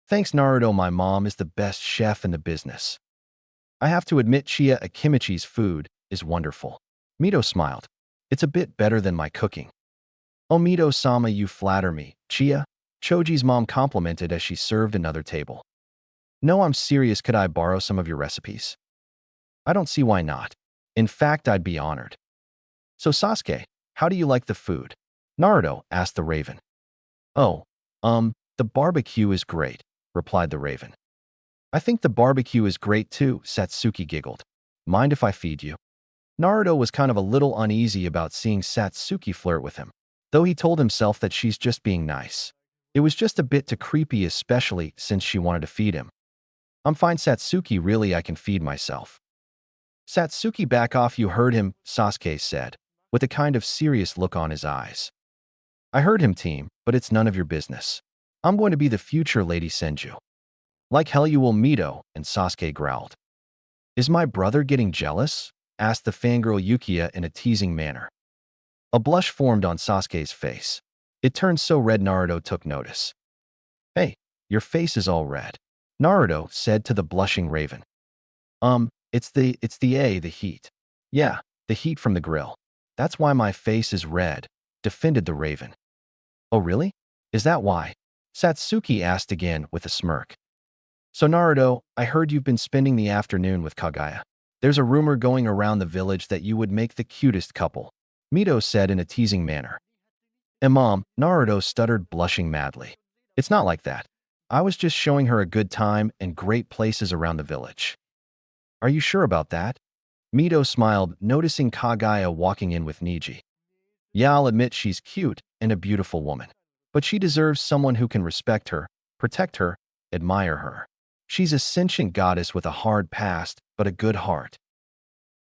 "Thanks, Naruto, my mom is the best chef in the business. I have to admit, Chia Akimichi's food is wonderful." Mito smiled. "It's a bit better than my cooking." "Oh, Mito-sama, you flatter me, Chia," Choji's mom complimented as she served another table. "No, I'm serious. Could I borrow some of your recipes?" "I don't see why not. In fact, I'd be honored." "So Sasuke, how do you like the food?" Naruto asked the raven. "Oh, the barbecue is great," replied the raven. "I think the barbecue is great too," Satsuki giggled. "Mind if I feed you?" Naruto was kind of a little uneasy about seeing Satsuki flirt with him, though he told himself that she's just being nice. It was just a bit too creepy, especially since she wanted to feed him. "I'm fine, Satsuki, really, I can feed myself." "Satsuki, back off, you heard him," Sasuke said, with a kind of serious look on his eyes. "I heard him, team, but it's none of your business. I'm going to be the future Lady Senju." "Like hell you will, Mito," and Sasuke growled. "Is my brother getting jealous?" asked the fangirl Yukiya in a teasing manner. A blush formed on Sasuke's face. It turned so red Naruto took notice. "Hey, your face is all red," Naruto said to the blushing raven. It's the heat. Yeah, the heat from the grill. That's why my face is red," defended the raven. "Oh really? Is that why?" Satsuki asked again with a smirk. "So Naruto, I heard you've been spending the afternoon with Kagaya. There's a rumor going around the village that you would make the cutest couple," Mito said in a teasing manner. "Mom," Naruto stuttered, blushing madly. "It's not like that. I was just showing her a good time and great places around the village." "Are you sure about that?" Mito smiled, noticing Kagaya walking in with Niji. "Yeah, I'll admit she's cute and a beautiful woman. But she deserves someone who can respect her, protect her, admire her. She's a sentient goddess with a hard past, but a good heart."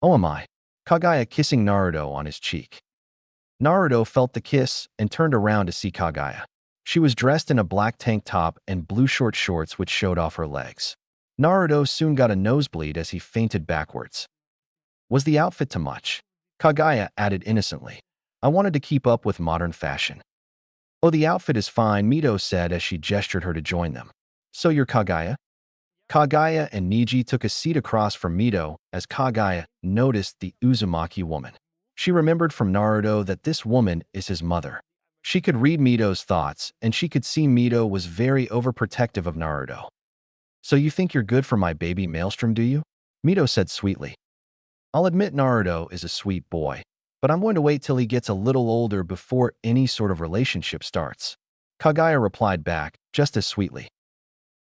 "Oh, am I?" Kagaya kissing Naruto on his cheek. Naruto felt the kiss and turned around to see Kagaya. She was dressed in a black tank top and blue short shorts which showed off her legs. Naruto soon got a nosebleed as he fainted backwards. "Was the outfit too much?" Kagaya added innocently. "I wanted to keep up with modern fashion." "Oh, the outfit is fine," Mito said as she gestured her to join them. "So you're Kagaya?" Kagaya and Niji took a seat across from Mito as Kagaya noticed the Uzumaki woman. She remembered from Naruto that this woman is his mother. She could read Mito's thoughts, and she could see Mito was very overprotective of Naruto. "So you think you're good for my baby Maelstrom, do you?" Mito said sweetly. "I'll admit Naruto is a sweet boy, but I'm going to wait till he gets a little older before any sort of relationship starts." Kagaya replied back, just as sweetly.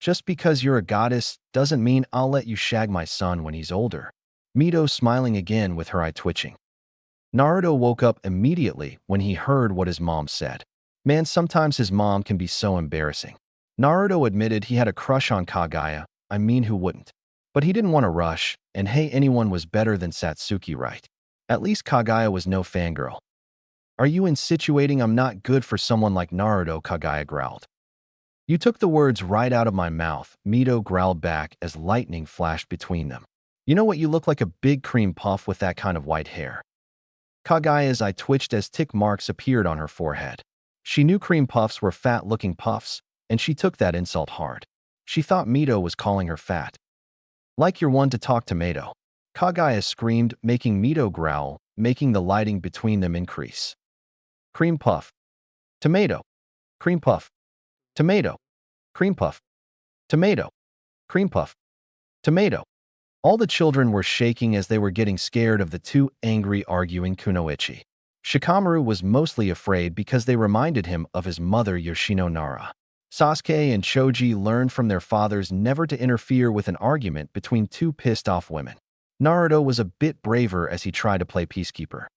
"Just because you're a goddess doesn't mean I'll let you shag my son when he's older." Mito smiling again with her eye twitching. Naruto woke up immediately when he heard what his mom said. Man, sometimes his mom can be so embarrassing. Naruto admitted he had a crush on Kagaya, I mean who wouldn't? But he didn't want to rush, and hey, anyone was better than Satsuki, right? At least Kagaya was no fangirl. "Are you insinuating I'm not good for someone like Naruto?" Kagaya growled. "You took the words right out of my mouth," Mito growled back as lightning flashed between them. "You know what, you look like a big cream puff with that kind of white hair." Kagaya's eye twitched as tick marks appeared on her forehead. She knew cream puffs were fat-looking puffs, and she took that insult hard. She thought Mito was calling her fat. "Like you're one to talk, tomato," Kagaya screamed, making Mito growl, making the lighting between them increase. "Cream puff. Tomato. Cream puff. Tomato. Cream puff. Tomato. Cream puff. Tomato." All the children were shaking as they were getting scared of the two angry arguing kunoichi. Shikamaru was mostly afraid because they reminded him of his mother Yoshino Nara. Sasuke and Choji learned from their fathers never to interfere with an argument between two pissed-off women. Naruto was a bit braver as he tried to play peacekeeper.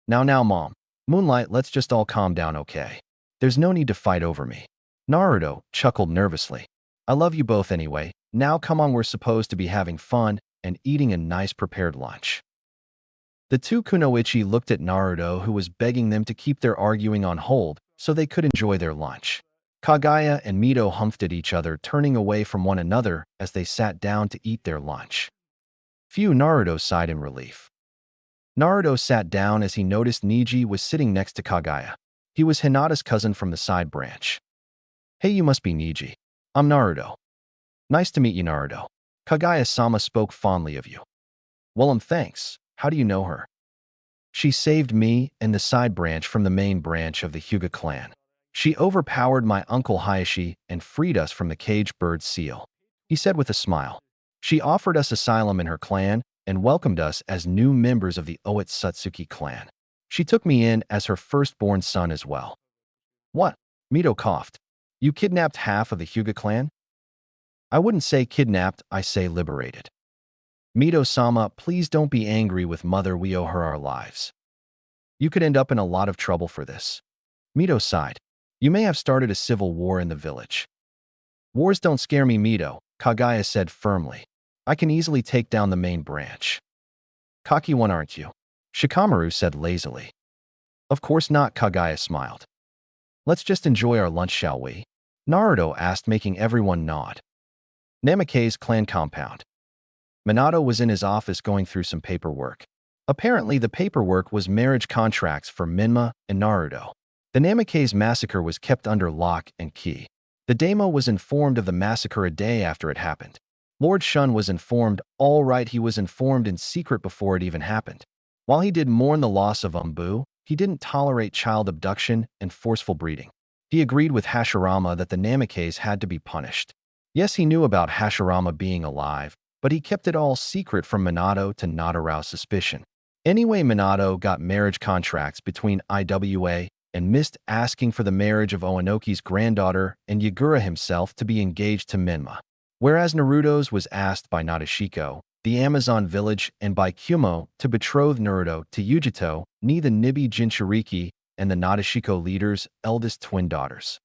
Now, Mom. Moonlight, let's just all calm down, okay? There's no need to fight over me. Naruto chuckled nervously. I love you both anyway. Now come on, we're supposed to be having fun and eating a nice prepared lunch. The two kunoichi looked at Naruto, who was begging them to keep their arguing on hold so they could enjoy their lunch. Kagaya and Mito humphed at each other, turning away from one another as they sat down to eat their lunch. Phew, Naruto sighed in relief. Naruto sat down as he noticed Neji was sitting next to Kagaya. He was Hinata's cousin from the side branch. Hey, you must be Neji. I'm Naruto. Nice to meet you, Naruto. Kagaya-sama spoke fondly of you. Well, thanks. How do you know her? She saved me and the side branch from the main branch of the Hyuga clan. She overpowered my uncle Hayashi and freed us from the caged bird seal. He said with a smile. She offered us asylum in her clan and welcomed us as new members of the Otsutsuki clan. She took me in as her firstborn son as well. What? Mito coughed. You kidnapped half of the Hyuga clan? I wouldn't say kidnapped, I say liberated. Mito-sama, please don't be angry with Mother, we owe her our lives. You could end up in a lot of trouble for this. Mito sighed. You may have started a civil war in the village. Wars don't scare me, Mito, Kagaya said firmly. I can easily take down the main branch. Cocky one, aren't you? Shikamaru said lazily. Of course not, Kagaya smiled. Let's just enjoy our lunch, shall we? Naruto asked, making everyone nod. Namake's clan compound. Minato was in his office going through some paperwork. Apparently, the paperwork was marriage contracts for Minma and Naruto. The Namake's massacre was kept under lock and key. The daimyo was informed of the massacre a day after it happened. Lord Shun was informed, all right, he was informed in secret before it even happened. While he did mourn the loss of Umbu, he didn't tolerate child abduction and forceful breeding. He agreed with Hashirama that the Namake's had to be punished. Yes, he knew about Hashirama being alive, but he kept it all secret from Minato to not arouse suspicion. Anyway, Minato got marriage contracts between IWA and missed asking for the marriage of Onoki's granddaughter and Yagura himself to be engaged to Minma. Whereas Naruto's was asked by Nadeshiko, the Amazon village, and by Kumo to betroth Naruto to Yujito, ni the Nibi Jinchuriki, and the Nadeshiko leader's eldest twin daughters.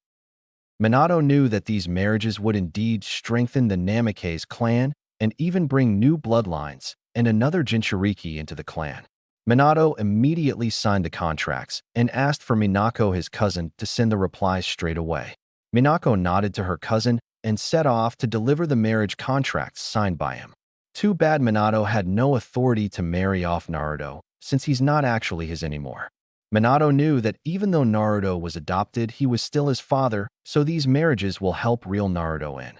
Minato knew that these marriages would indeed strengthen the Namake's clan and even bring new bloodlines and another Jinchuriki into the clan. Minato immediately signed the contracts and asked for Minako, his cousin, to send the replies straight away. Minako nodded to her cousin and set off to deliver the marriage contracts signed by him. Too bad Minato had no authority to marry off Naruto, since he's not actually his anymore. Minato knew that even though Naruto was adopted, he was still his father, so these marriages will help reel Naruto in.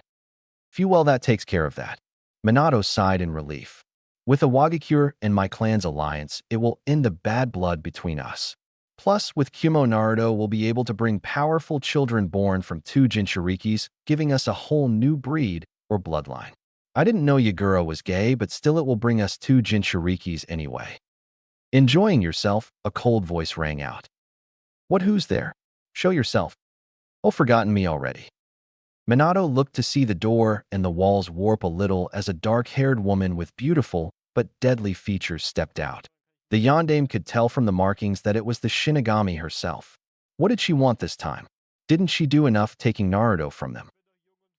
Phew, well, that takes care of that. Minato sighed in relief. With Awakens and my clan's alliance, it will end the bad blood between us. Plus, with Kumo, Naruto will be able to bring powerful children born from two Jinchurikis, giving us a whole new breed or bloodline. I didn't know Yagura was gay, but still it will bring us two Jinchurikis anyway. Enjoying yourself, a cold voice rang out. What, who's there? Show yourself. Oh, forgotten me already. Minato looked to see the door and the walls warp a little as a dark-haired woman with beautiful but deadly features stepped out. The yondaime could tell from the markings that it was the Shinigami herself. What did she want this time? Didn't she do enough taking Naruto from them?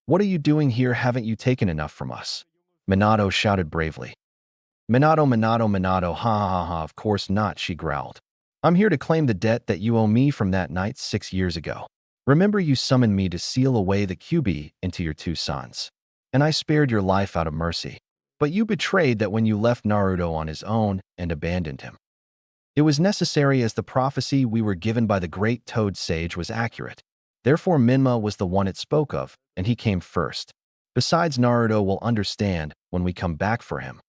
What are you doing here? Haven't you taken enough from us? Minato shouted bravely. Minato, Minato, Minato, ha ha ha ha, of course not, she growled. I'm here to claim the debt that you owe me from that night 6 years ago. Remember, you summoned me to seal away the Kyuubi into your two sons. And I spared your life out of mercy. But you betrayed that when you left Naruto on his own and abandoned him. It was necessary, as the prophecy we were given by the great Toad Sage was accurate. Therefore Minma was the one it spoke of, and he came first. Besides, Naruto will understand when we come back for him.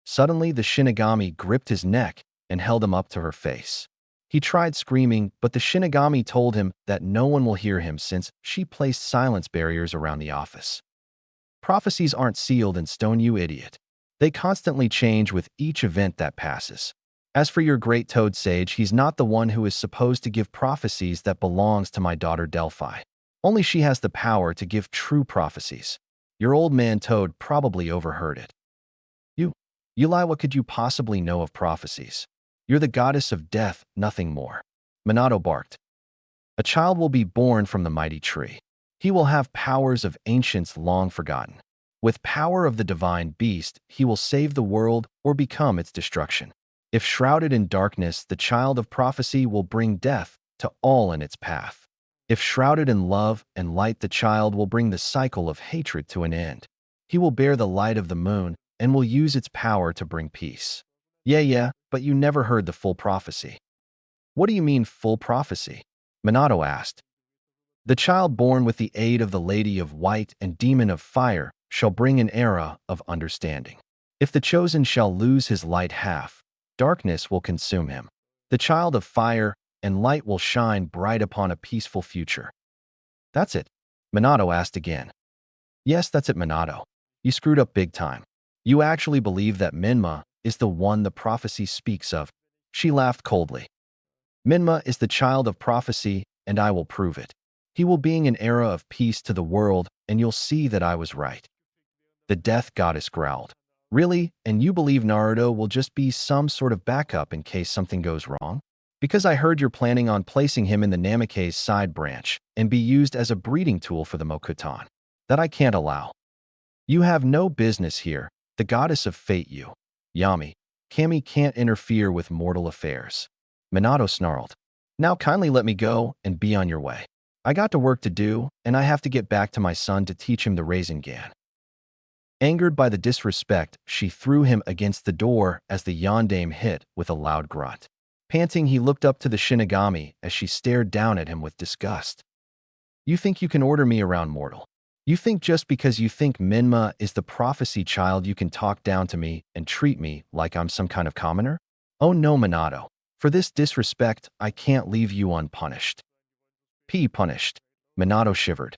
Suddenly the Shinigami gripped his neck and held him up to her face. He tried screaming, but the Shinigami told him that no one will hear him since she placed silence barriers around the office. Prophecies aren't sealed in stone, you idiot. They constantly change with each event that passes. As for your great Toad Sage, he's not the one who is supposed to give prophecies. That belongs to my daughter Delphi. Only she has the power to give true prophecies. Your old man Toad probably overheard it. You lie, what could you possibly know of prophecies? You're the goddess of death, nothing more. Minato barked. A child will be born from the mighty tree. He will have powers of ancients long forgotten. With power of the divine beast, he will save the world or become its destruction. If shrouded in darkness, the child of prophecy will bring death to all in its path. If shrouded in love and light, the child will bring the cycle of hatred to an end. He will bear the light of the moon and will use its power to bring peace. Yeah, but you never heard the full prophecy. What do you mean, full prophecy? Minato asked. The child born with the aid of the Lady of White and Demon of Fire shall bring an era of understanding. If the chosen shall lose his light half, darkness will consume him. The child of fire and light will shine bright upon a peaceful future. That's it? Minato asked again. Yes, that's it, Minato. You screwed up big time. You actually believe that Minma is the one the prophecy speaks of. She laughed coldly. Minma is the child of prophecy, and I will prove it. He will bring an era of peace to the world, and you'll see that I was right. The death goddess growled. Really? And you believe Naruto will just be some sort of backup in case something goes wrong? Because I heard you're planning on placing him in the Namake's side branch and be used as a breeding tool for the Mokuton. That I can't allow. You have no business here, the goddess of fate you. Yami, Kami can't interfere with mortal affairs. Minato snarled. Now kindly let me go and be on your way. I got to work to do, and I have to get back to my son to teach him the Rasengan. Angered by the disrespect, she threw him against the door as the yondaime hit with a loud grunt. Panting, he looked up to the Shinigami as she stared down at him with disgust. You think you can order me around, mortal? You think just because you think Minma is the prophecy child you can talk down to me and treat me like I'm some kind of commoner? Oh no, Minato. For this disrespect, I can't leave you unpunished. Punished. Minato shivered.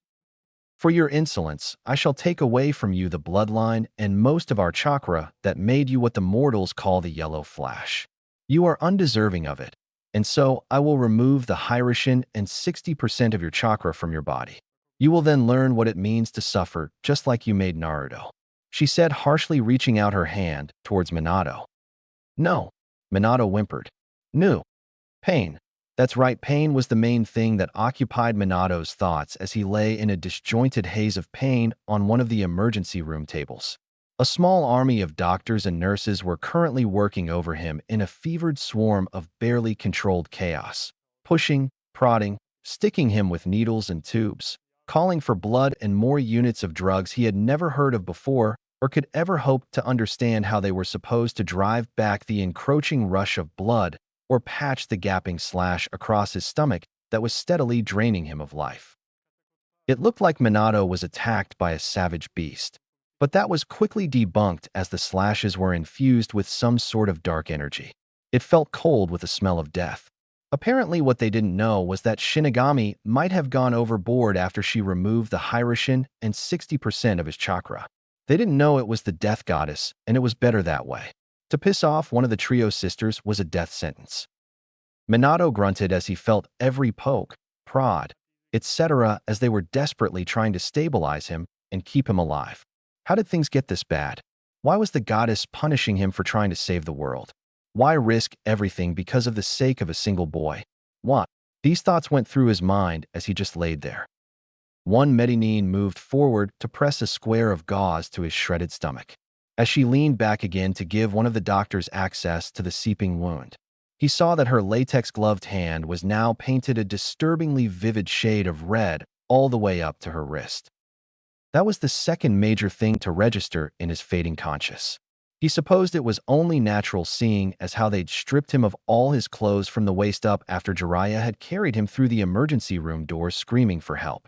For your insolence, I shall take away from you the bloodline and most of our chakra that made you what the mortals call the yellow flash. You are undeserving of it, and so I will remove the Hyroshin and 60% of your chakra from your body. You will then learn what it means to suffer, just like you made Naruto. She said, harshly reaching out her hand towards Minato. No, Minato whimpered. No. Pain. That's right, pain was the main thing that occupied Minato's thoughts as he lay in a disjointed haze of pain on one of the emergency room tables. A small army of doctors and nurses were currently working over him in a fevered swarm of barely controlled chaos, pushing, prodding, sticking him with needles and tubes, calling for blood and more units of drugs he had never heard of before or could ever hope to understand how they were supposed to drive back the encroaching rush of blood or patch the gaping slash across his stomach that was steadily draining him of life. It looked like Minato was attacked by a savage beast, but that was quickly debunked as the slashes were infused with some sort of dark energy. It felt cold with the smell of death. Apparently what they didn't know was that Shinigami might have gone overboard after she removed the Hyroshin and 60% of his chakra. They didn't know it was the death goddess, and it was better that way. To piss off one of the trio sisters was a death sentence. Minato grunted as he felt every poke, prod, etc. as they were desperately trying to stabilize him and keep him alive. How did things get this bad? Why was the goddess punishing him for trying to save the world? Why risk everything because of the sake of a single boy? What? These thoughts went through his mind as he just laid there. One Medinine moved forward to press a square of gauze to his shredded stomach. As she leaned back again to give one of the doctors access to the seeping wound, he saw that her latex-gloved hand was now painted a disturbingly vivid shade of red all the way up to her wrist. That was the second major thing to register in his fading conscience. He supposed it was only natural seeing as how they'd stripped him of all his clothes from the waist up after Jiraiya had carried him through the emergency room door screaming for help.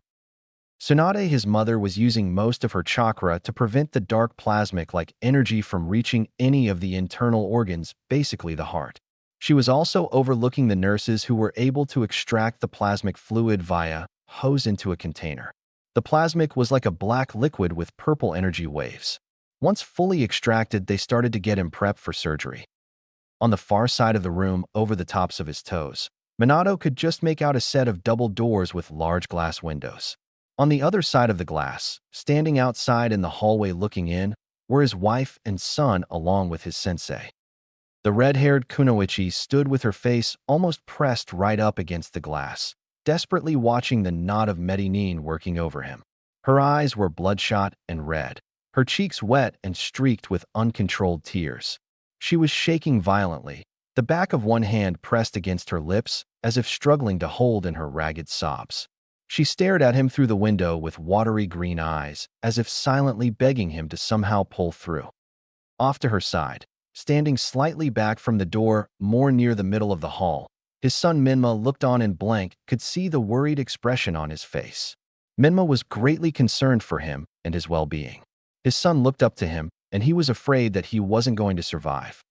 Tsunade, his mother, was using most of her chakra to prevent the dark plasmic-like energy from reaching any of the internal organs, basically the heart. She was also overlooking the nurses who were able to extract the plasmic fluid via hose into a container. The plasmic was like a black liquid with purple energy waves. Once fully extracted, they started to get him prepped for surgery. On the far side of the room, over the tops of his toes, Minato could just make out a set of double doors with large glass windows. On the other side of the glass, standing outside in the hallway looking in, were his wife and son along with his sensei. The red-haired kunoichi stood with her face almost pressed right up against the glass, desperately watching the knot of metinine working over him. Her eyes were bloodshot and red, her cheeks wet and streaked with uncontrolled tears. She was shaking violently, the back of one hand pressed against her lips as if struggling to hold in her ragged sobs. She stared at him through the window with watery green eyes, as if silently begging him to somehow pull through. Off to her side, standing slightly back from the door, more near the middle of the hall, his son Minma looked on and blank could see the worried expression on his face. Minma was greatly concerned for him and his well-being. His son looked up to him, and he was afraid that he wasn't going to survive.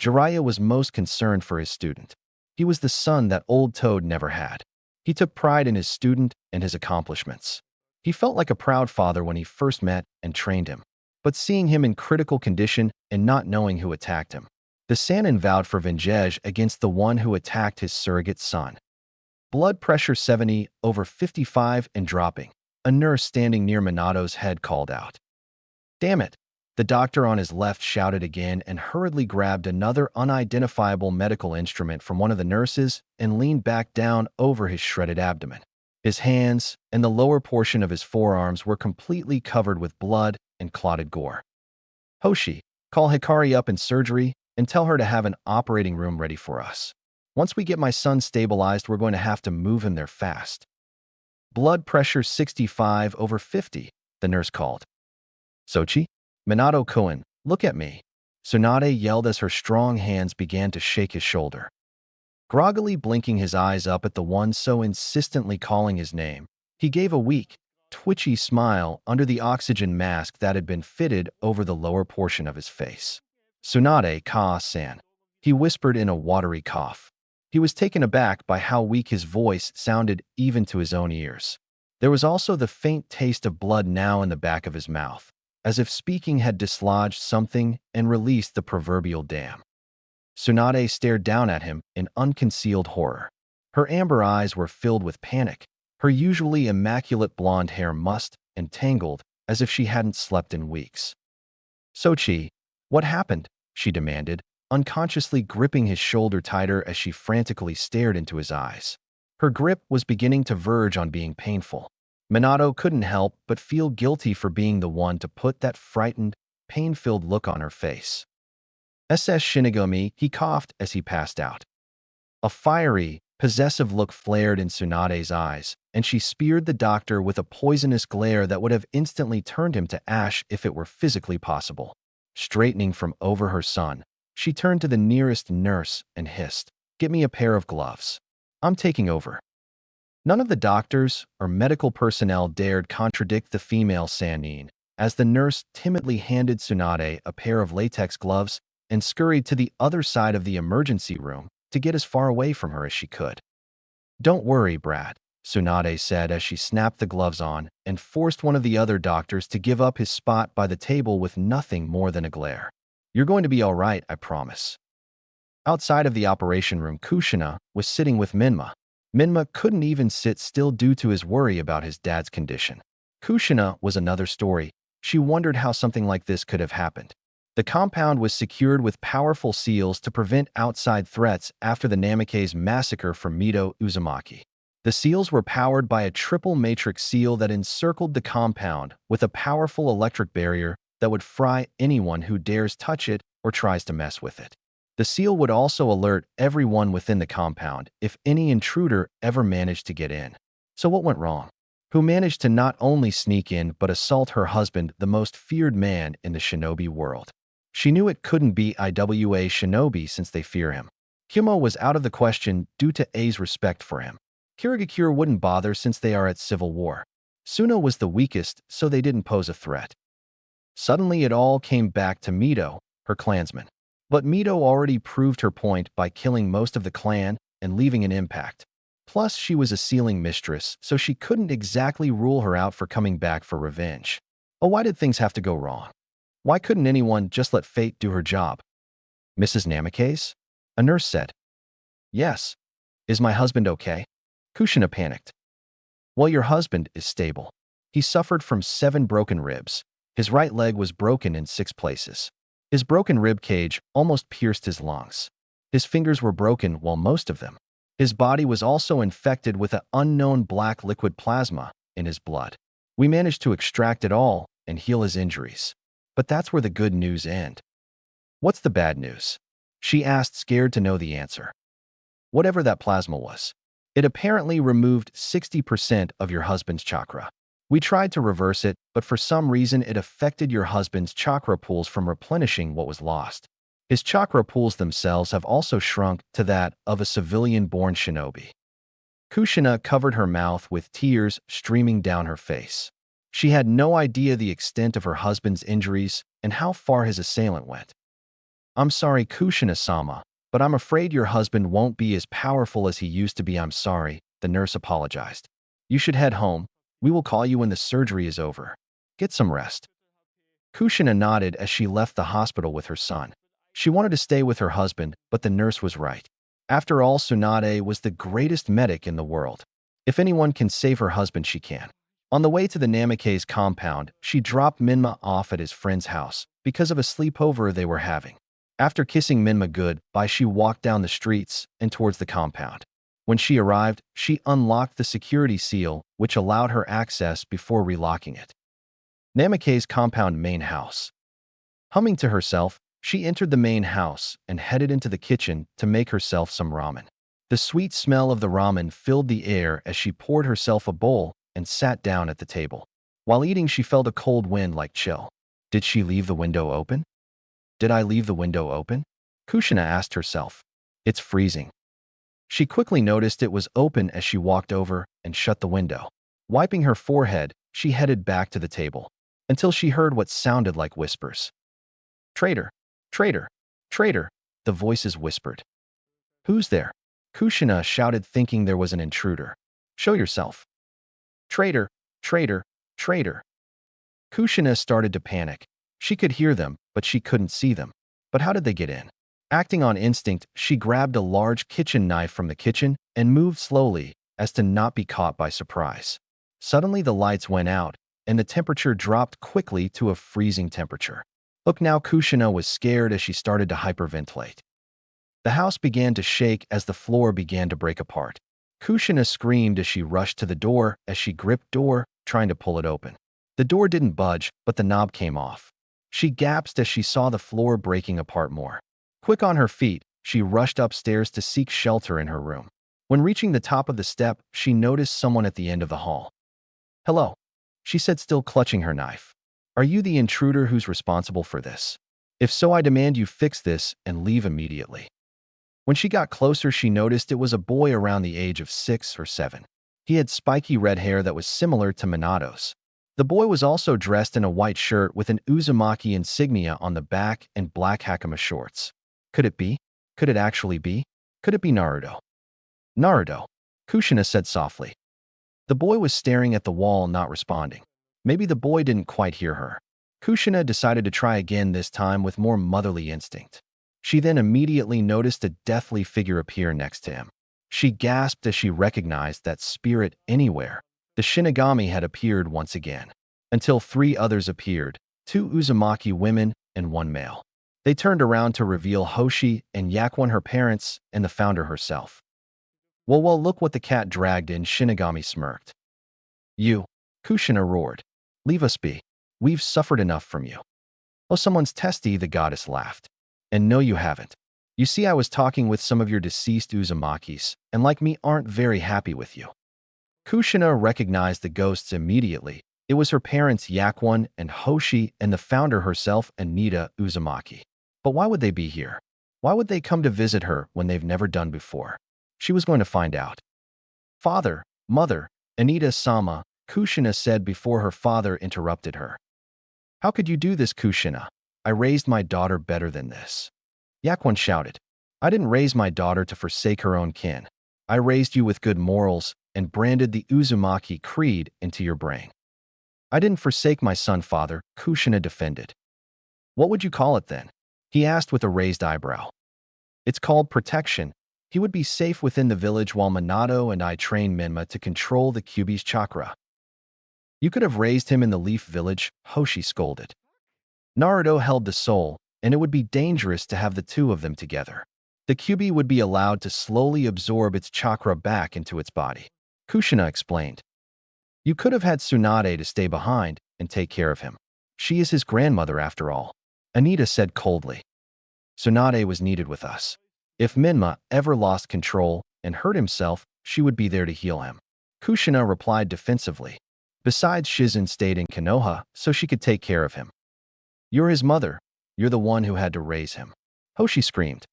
Jiraiya was most concerned for his student. He was the son that old Toad never had. He took pride in his student and his accomplishments. He felt like a proud father when he first met and trained him. But seeing him in critical condition and not knowing who attacked him, the Sannin vowed for vengeance against the one who attacked his surrogate son. Blood pressure 70/55 and dropping. A nurse standing near Minato's head called out. "Damn it!" The doctor on his left shouted again and hurriedly grabbed another unidentifiable medical instrument from one of the nurses and leaned back down over his shredded abdomen. His hands and the lower portion of his forearms were completely covered with blood and clotted gore. "Hoshi, call Hikari up in surgery and tell her to have an operating room ready for us. Once we get my son stabilized, we're going to have to move him there fast." "Blood pressure 65/50, the nurse called. "Sochi? Minato-kun, look at me." Tsunade yelled as her strong hands began to shake his shoulder. Groggily blinking his eyes up at the one so insistently calling his name, he gave a weak, twitchy smile under the oxygen mask that had been fitted over the lower portion of his face. "Tsunade ka-san," he whispered in a watery cough. He was taken aback by how weak his voice sounded even to his own ears. There was also the faint taste of blood now in the back of his mouth, as if speaking had dislodged something and released the proverbial dam. Tsunade stared down at him in unconcealed horror. Her amber eyes were filled with panic, her usually immaculate blonde hair mussed and tangled as if she hadn't slept in weeks. "Sochi, what happened?" she demanded, unconsciously gripping his shoulder tighter as she frantically stared into his eyes. Her grip was beginning to verge on being painful. Minato couldn't help but feel guilty for being the one to put that frightened, pain-filled look on her face. "SS Shinigami," he coughed as he passed out. A fiery, possessive look flared in Tsunade's eyes, and she speared the doctor with a poisonous glare that would have instantly turned him to ash if it were physically possible. Straightening from over her son, she turned to the nearest nurse and hissed, "Get me a pair of gloves. I'm taking over." None of the doctors or medical personnel dared contradict the female Sannin, as the nurse timidly handed Tsunade a pair of latex gloves and scurried to the other side of the emergency room to get as far away from her as she could. "Don't worry, Brad," Tsunade said as she snapped the gloves on and forced one of the other doctors to give up his spot by the table with nothing more than a glare. "You're going to be all right, I promise." Outside of the operation room, Kushina was sitting with Minma. Minma couldn't even sit still due to his worry about his dad's condition. Kushina was another story. She wondered how something like this could have happened. The compound was secured with powerful seals to prevent outside threats after the Namikaze massacre from Mito Uzumaki. The seals were powered by a triple matrix seal that encircled the compound with a powerful electric barrier that would fry anyone who dares touch it or tries to mess with it. The seal would also alert everyone within the compound if any intruder ever managed to get in. So what went wrong? Who managed to not only sneak in but assault her husband, the most feared man in the shinobi world? She knew it couldn't be Iwa Shinobi since they fear him. Kyumo was out of the question due to A's respect for him. Kirigakure wouldn't bother since they are at civil war. Suno was the weakest, so they didn't pose a threat. Suddenly it all came back to Mito, her clansman. But Mito already proved her point by killing most of the clan and leaving an impact. Plus, she was a sealing mistress, so she couldn't exactly rule her out for coming back for revenge. Oh, why did things have to go wrong? Why couldn't anyone just let fate do her job? "Mrs. Namikaze?" a nurse said. "Yes. Is my husband okay?" Kushina panicked. "Well, your husband is stable. He suffered from 7 broken ribs. His right leg was broken in 6 places. His broken rib cage almost pierced his lungs. His fingers were broken, while most of them. His body was also infected with an unknown black liquid plasma in his blood. We managed to extract it all and heal his injuries. But that's where the good news ends. What's the bad news? She asked, scared to know the answer. Whatever that plasma was. It apparently removed 60% of your husband's chakra. We tried to reverse it, but for some reason it affected your husband's chakra pools from replenishing what was lost. His chakra pools themselves have also shrunk to that of a civilian-born shinobi. Kushina covered her mouth with tears streaming down her face. She had no idea the extent of her husband's injuries and how far his assailant went. I'm sorry, Kushina-sama, but I'm afraid your husband won't be as powerful as he used to be. I'm sorry, the nurse apologized. You should head home. We will call you when the surgery is over. Get some rest. Kushina nodded as she left the hospital with her son. She wanted to stay with her husband, but the nurse was right. After all, Tsunade was the greatest medic in the world. If anyone can save her husband, she can. On the way to the Namikaze's compound, she dropped Minma off at his friend's house because of a sleepover they were having. After kissing Minma goodbye, she walked down the streets and towards the compound. When she arrived, she unlocked the security seal, which allowed her access before relocking it. Namikaze's compound main house. Humming to herself, she entered the main house and headed into the kitchen to make herself some ramen. The sweet smell of the ramen filled the air as she poured herself a bowl and sat down at the table. While eating, she felt a cold wind like chill. Did she leave the window open? Did I leave the window open? Kushina asked herself. It's freezing. She quickly noticed it was open as she walked over and shut the window. Wiping her forehead, she headed back to the table until she heard what sounded like whispers. Traitor! Traitor! Traitor! The voices whispered. Who's there? Kushina shouted, thinking there was an intruder. Show yourself. Traitor! Traitor! Traitor! Kushina started to panic. She could hear them, but she couldn't see them. But how did they get in? Acting on instinct, she grabbed a large kitchen knife from the kitchen and moved slowly as to not be caught by surprise. Suddenly the lights went out, and the temperature dropped quickly to a freezing temperature. Look now, Kushina was scared as she started to hyperventilate. The house began to shake as the floor began to break apart. Kushina screamed as she rushed to the door as she gripped door, trying to pull it open. The door didn't budge, but the knob came off. She gasped as she saw the floor breaking apart more. Quick on her feet, she rushed upstairs to seek shelter in her room. When reaching the top of the step, she noticed someone at the end of the hall. Hello, she said, still clutching her knife. Are you the intruder who's responsible for this? If so, I demand you fix this and leave immediately. When she got closer, she noticed it was a boy around the age of 6 or 7. He had spiky red hair that was similar to Minato's. The boy was also dressed in a white shirt with an Uzumaki insignia on the back and black hakama shorts. Could it be? Could it actually be? Could it be Naruto? Naruto, Kushina said softly. The boy was staring at the wall, not responding. Maybe the boy didn't quite hear her. Kushina decided to try again, this time with more motherly instinct. She then immediately noticed a deathly figure appear next to him. She gasped as she recognized that spirit anywhere. The Shinigami had appeared once again, until 3 others appeared, 2 Uzumaki women and 1 male. They turned around to reveal Hoshi and Yakuan, her parents, and the founder herself. Well, look what the cat dragged in, Shinigami smirked. You, Kushina roared. Leave us be. We've suffered enough from you. Oh, someone's testy, the goddess laughed. And no, you haven't. You see, I was talking with some of your deceased Uzumakis, and like me, aren't very happy with you. Kushina recognized the ghosts immediately. It was her parents Yakuan and Hoshi and the founder herself, Anita Uzumaki. But why would they be here? Why would they come to visit her when they've never done before? She was going to find out. Father, mother, Anita-sama, Kushina said before her father interrupted her. How could you do this, Kushina? I raised my daughter better than this. Yakuan shouted. I didn't raise my daughter to forsake her own kin. I raised you with good morals and branded the Uzumaki creed into your brain. I didn't forsake my son, father, Kushina defended. What would you call it then? He asked with a raised eyebrow. It's called protection. He would be safe within the village while Minato and I train Minma to control the Kyuubi's chakra. You could have raised him in the Leaf Village, Hoshi scolded. Naruto held the soul, and it would be dangerous to have the two of them together. The Kyuubi would be allowed to slowly absorb its chakra back into its body. Kushina explained. You could have had Tsunade to stay behind and take care of him. She is his grandmother after all. Anita said coldly. Tsunade was needed with us. If Minma ever lost control and hurt himself, she would be there to heal him. Kushina replied defensively. Besides, Shizun stayed in Konoha so she could take care of him. You're his mother. You're the one who had to raise him. Hoshi screamed.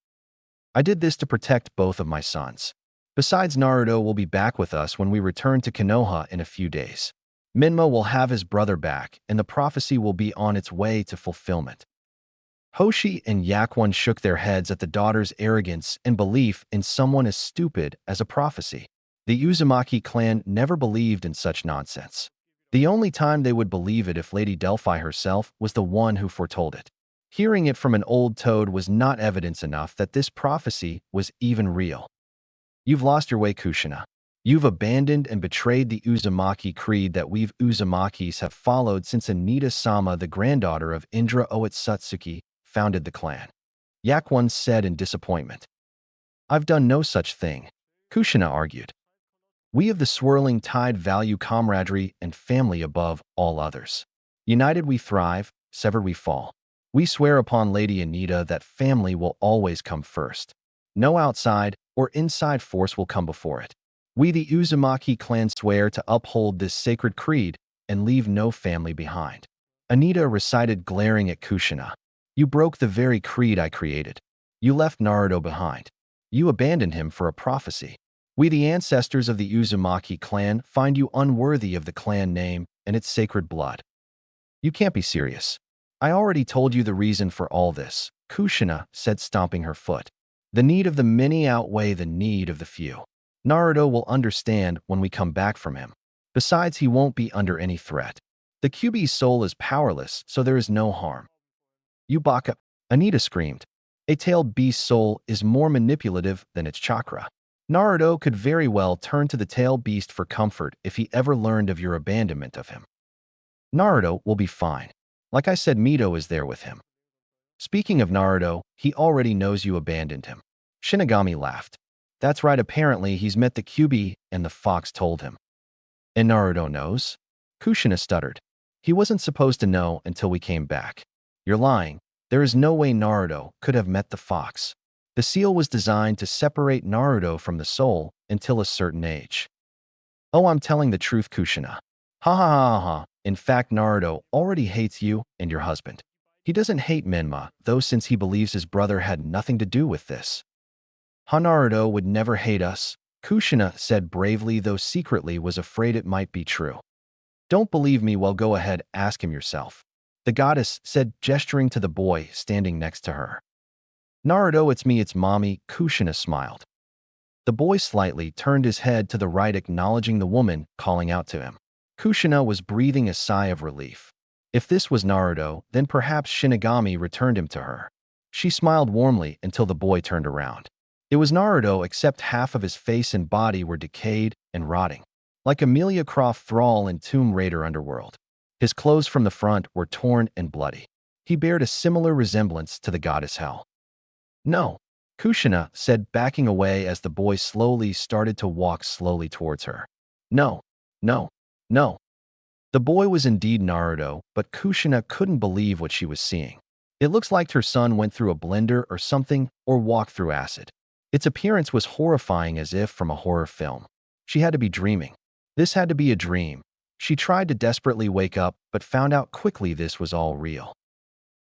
I did this to protect both of my sons. Besides, Naruto will be back with us when we return to Konoha in a few days. Minma will have his brother back, and the prophecy will be on its way to fulfillment. Hoshi and Yakuan shook their heads at the daughter's arrogance and belief in someone as stupid as a prophecy. The Uzumaki clan never believed in such nonsense. The only time they would believe it if Lady Delphi herself was the one who foretold it. Hearing it from an old toad was not evidence enough that this prophecy was even real. You've lost your way, Kushina. You've abandoned and betrayed the Uzumaki creed that we Uzumakis have followed since Anita-sama, the granddaughter of Indra Otsutsuki, founded the clan. Yakuan said in disappointment. I've done no such thing, Kushina argued. We of the swirling tide value camaraderie and family above all others. United we thrive, severed we fall. We swear upon Lady Anita that family will always come first. No outside or inside force will come before it. We the Uzumaki clan swear to uphold this sacred creed and leave no family behind. Anita recited, glaring at Kushina. You broke the very creed I created. You left Naruto behind. You abandoned him for a prophecy. We the ancestors of the Uzumaki clan find you unworthy of the clan name and its sacred blood. You can't be serious. I already told you the reason for all this, Kushina said, stomping her foot. The need of the many outweigh the need of the few. Naruto will understand when we come back from him. Besides, he won't be under any threat. The Kyuubi's soul is powerless, so there is no harm. You baka, Anita screamed. A tailed beast's soul is more manipulative than its chakra. Naruto could very well turn to the tailed beast for comfort if he ever learned of your abandonment of him. Naruto will be fine. Like I said, Mito is there with him. Speaking of Naruto, he already knows you abandoned him. Shinigami laughed. That's right, apparently he's met the Kyuubi and the fox told him. And Naruto knows? Kushina stuttered. He wasn't supposed to know until we came back. You're lying. There is no way Naruto could have met the fox. The seal was designed to separate Naruto from the soul until a certain age. Oh, I'm telling the truth, Kushina. Ha ha ha ha. In fact, Naruto already hates you and your husband. He doesn't hate Minma, though, since he believes his brother had nothing to do with this. Naruto would never hate us, Kushina said bravely, though secretly was afraid it might be true. Don't believe me? Well, go ahead, ask him yourself. The goddess said, gesturing to the boy standing next to her. Naruto, it's me, it's mommy, Kushina smiled. The boy slightly turned his head to the right, acknowledging the woman calling out to him. Kushina was breathing a sigh of relief. If this was Naruto, then perhaps Shinigami returned him to her. She smiled warmly until the boy turned around. It was Naruto, except half of his face and body were decayed and rotting, like Emilia Croft thrall in Tomb Raider Underworld. His clothes from the front were torn and bloody. He bared a similar resemblance to the goddess Hell. No, Kushina said, backing away as the boy slowly started to walk slowly towards her. No, no, no. The boy was indeed Naruto, but Kushina couldn't believe what she was seeing. It looks like her son went through a blender or something, or walked through acid. Its appearance was horrifying, as if from a horror film. She had to be dreaming. This had to be a dream. She tried to desperately wake up, but found out quickly this was all real.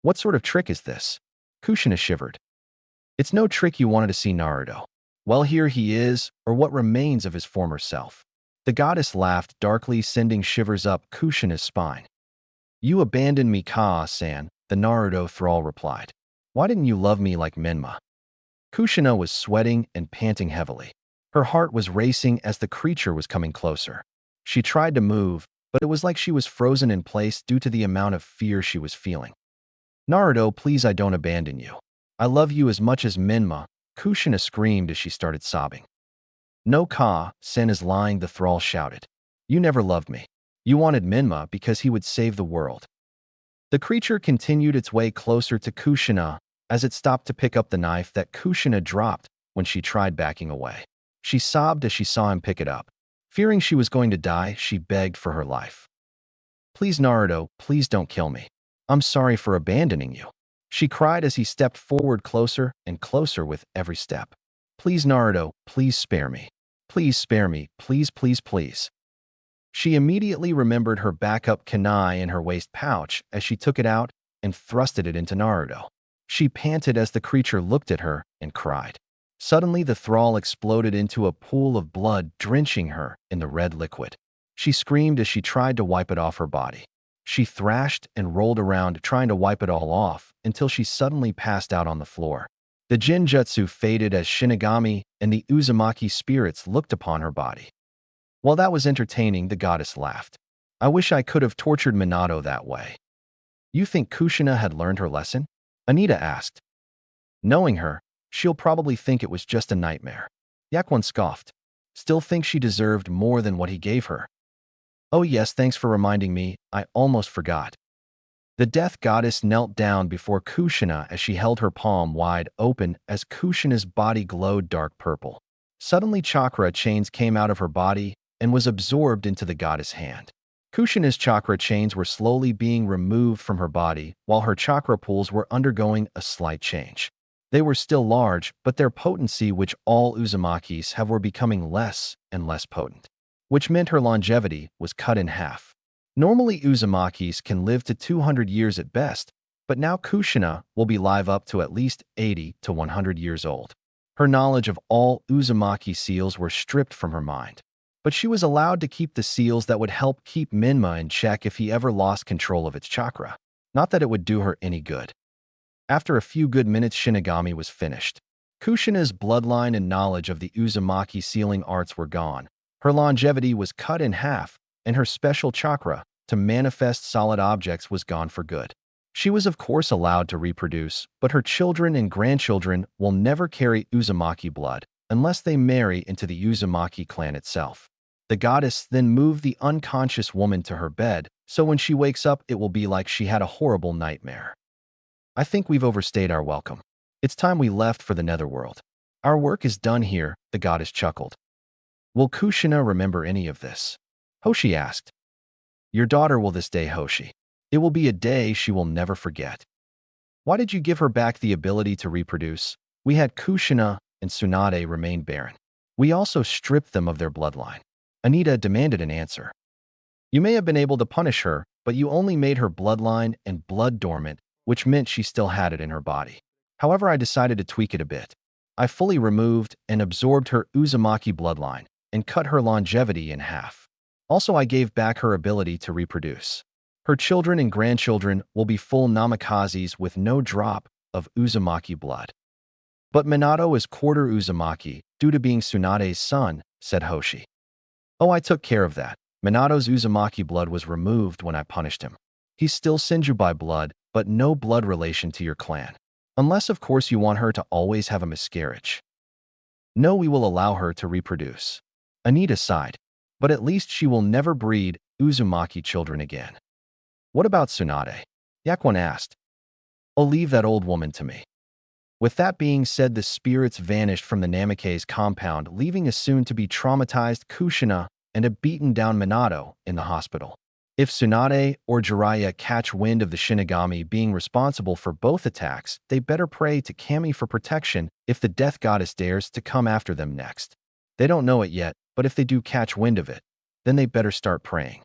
What sort of trick is this? Kushina shivered. It's no trick. You wanted to see Naruto. Well, here he is, or what remains of his former self. The goddess laughed darkly, sending shivers up Kushina's spine. You abandoned me, Ka-san, the Naruto thrall replied. Why didn't you love me like Minma? Kushina was sweating and panting heavily. Her heart was racing as the creature was coming closer. She tried to move, but it was like she was frozen in place due to the amount of fear she was feeling. Naruto, please, I don't abandon you. I love you as much as Minma, Kushina screamed as she started sobbing. No, Ka-sen is lying, the thrall shouted. You never loved me. You wanted Minma because he would save the world. The creature continued its way closer to Kushina as it stopped to pick up the knife that Kushina dropped when she tried backing away. She sobbed as she saw him pick it up. Fearing she was going to die, she begged for her life. "Please, Naruto, please don't kill me. I'm sorry for abandoning you," she cried as he stepped forward closer and closer with every step. "Please, Naruto, please spare me. Please spare me, please, please, please." She immediately remembered her backup kunai in her waist pouch as she took it out and thrusted it into Naruto. She panted as the creature looked at her and cried. Suddenly, the thrall exploded into a pool of blood, drenching her in the red liquid. She screamed as she tried to wipe it off her body. She thrashed and rolled around trying to wipe it all off until she suddenly passed out on the floor. The Genjutsu faded as Shinigami and the Uzumaki spirits looked upon her body. While that was entertaining, the goddess laughed. "I wish I could have tortured Minato that way." "You think Kushina had learned her lesson?" Anita asked. "Knowing her, she'll probably think it was just a nightmare." Yakwon scoffed. "Still think she deserved more than what he gave her." "Oh yes, thanks for reminding me, I almost forgot." The death goddess knelt down before Kushina as she held her palm wide open as Kushina's body glowed dark purple. Suddenly chakra chains came out of her body and was absorbed into the goddess' hand. Kushina's chakra chains were slowly being removed from her body while her chakra pools were undergoing a slight change. They were still large, but their potency, which all Uzumakis have, were becoming less and less potent, which meant her longevity was cut in half. Normally, Uzumakis can live to 200 years at best, but now Kushina will be live up to at least 80 to 100 years old. Her knowledge of all Uzumaki seals were stripped from her mind, but she was allowed to keep the seals that would help keep Minma in check if he ever lost control of its chakra. Not that it would do her any good. After a few good minutes, Shinigami was finished. Kushina's bloodline and knowledge of the Uzumaki sealing arts were gone. Her longevity was cut in half, and her special chakra to manifest solid objects was gone for good. She was of course allowed to reproduce, but her children and grandchildren will never carry Uzumaki blood unless they marry into the Uzumaki clan itself. The goddess then moved the unconscious woman to her bed, so when she wakes up it will be like she had a horrible nightmare. "I think we've overstayed our welcome. It's time we left for the netherworld. Our work is done here," the goddess chuckled. "Will Kushina remember any of this?" Hoshi asked. "Your daughter will this day, Hoshi. It will be a day she will never forget." "Why did you give her back the ability to reproduce? We had Kushina and Tsunade remain barren. We also stripped them of their bloodline." Anita demanded an answer. "You may have been able to punish her, but you only made her bloodline and blood dormant, which meant she still had it in her body. However, I decided to tweak it a bit. I fully removed and absorbed her Uzumaki bloodline and cut her longevity in half. Also, I gave back her ability to reproduce. Her children and grandchildren will be full Namakazes with no drop of Uzumaki blood." "But Minato is quarter Uzumaki due to being Tsunade's son," said Hoshi. "Oh, I took care of that. Minato's Uzumaki blood was removed when I punished him. He's still Senju by blood, but no blood relation to your clan. Unless, of course, you want her to always have a miscarriage." "No, we will allow her to reproduce." Anita sighed. "But at least she will never breed Uzumaki children again." "What about Tsunade?" Yakwon asked. "Oh, leave that old woman to me." With that being said, the spirits vanished from the Namikaze compound, leaving a soon-to-be traumatized Kushina and a beaten-down Minato in the hospital. If Tsunade or Jiraiya catch wind of the Shinigami being responsible for both attacks, they better pray to Kami for protection if the Death Goddess dares to come after them next. They don't know it yet, but if they do catch wind of it, then they better start praying.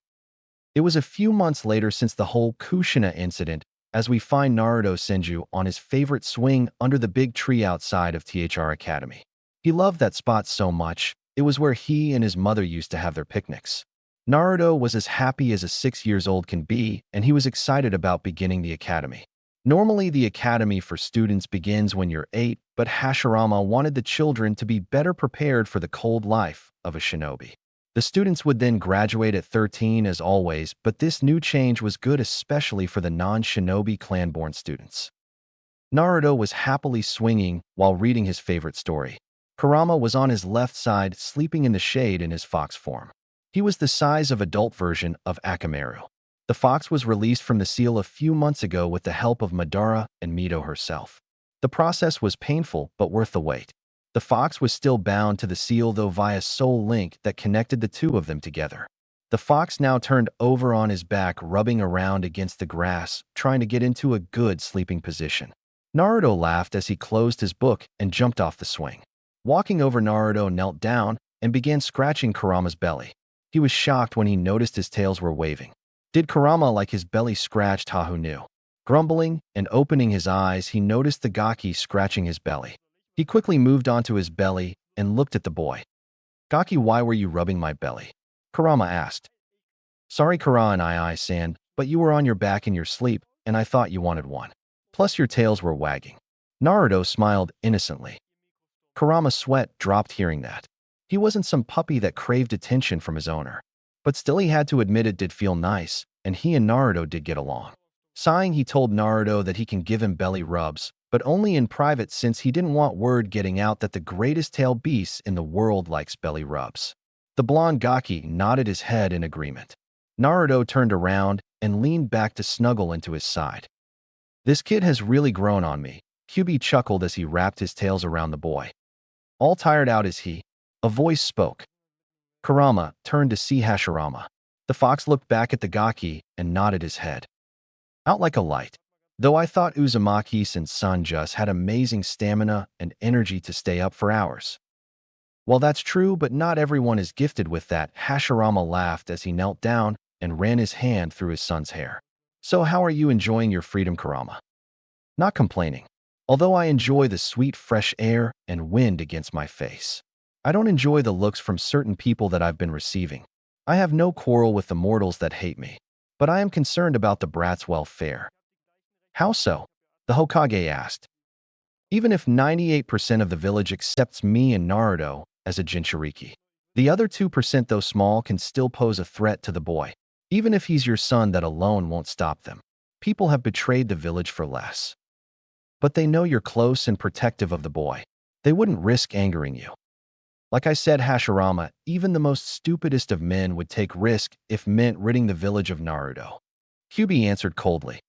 It was a few months later since the whole Kushina incident, as we find Naruto Senju on his favorite swing under the big tree outside of THR Academy. He loved that spot so much. It was where he and his mother used to have their picnics. Naruto was as happy as a 6-year-old can be, and he was excited about beginning the academy. Normally, the academy for students begins when you're 8, but Hashirama wanted the children to be better prepared for the cold life of a shinobi. The students would then graduate at 13 as always, but this new change was good especially for the non-shinobi clan-born students. Naruto was happily swinging while reading his favorite story. Kurama was on his left side, sleeping in the shade in his fox form. He was the size of adult version of Akamaru. The fox was released from the seal a few months ago with the help of Madara and Mito herself. The process was painful but worth the wait. The fox was still bound to the seal though via soul link that connected the two of them together. The fox now turned over on his back, rubbing around against the grass, trying to get into a good sleeping position. Naruto laughed as he closed his book and jumped off the swing. Walking over, Naruto knelt down and began scratching Kurama's belly. He was shocked when he noticed his tails were waving. Did Kurama like his belly scratched? Who knew? Grumbling and opening his eyes, he noticed the Gaki scratching his belly. He quickly moved onto his belly and looked at the boy. Gaki, why were you rubbing my belly? Kurama asked. Sorry, Kurai-san, but you were on your back in your sleep, and I thought you wanted one. Plus your tails were wagging. Naruto smiled innocently. Kurama's sweat dropped hearing that. He wasn't some puppy that craved attention from his owner. But still he had to admit it did feel nice, and he and Naruto did get along. Sighing, he told Naruto that he can give him belly rubs, but only in private since he didn't want word getting out that the greatest tail beast in the world likes belly rubs. The blonde Gaki nodded his head in agreement. Naruto turned around and leaned back to snuggle into his side. This kid has really grown on me, Kyubi chuckled as he wrapped his tails around the boy. All tired out is he? A voice spoke. Kurama turned to see Hashirama. The fox looked back at the Gaki and nodded his head. Out like a light. Though I thought Uzumaki-san just had amazing stamina and energy to stay up for hours. Well, that's true, but not everyone is gifted with that, Hashirama laughed as he knelt down and ran his hand through his son's hair. So how are you enjoying your freedom, Kurama? Not complaining. Although I enjoy the sweet fresh air and wind against my face. I don't enjoy the looks from certain people that I've been receiving. I have no quarrel with the mortals that hate me, but I am concerned about the brat's welfare. How so? The Hokage asked. Even if 98% of the village accepts me and Naruto as a Jinchuriki, the other 2%, though small, can still pose a threat to the boy. Even if he's your son, that alone won't stop them. People have betrayed the village for less. But they know you're close and protective of the boy. They wouldn't risk angering you. Like I said, Hashirama, even the most stupidest of men would take risk if meant ridding the village of Naruto. Kyubi answered coldly.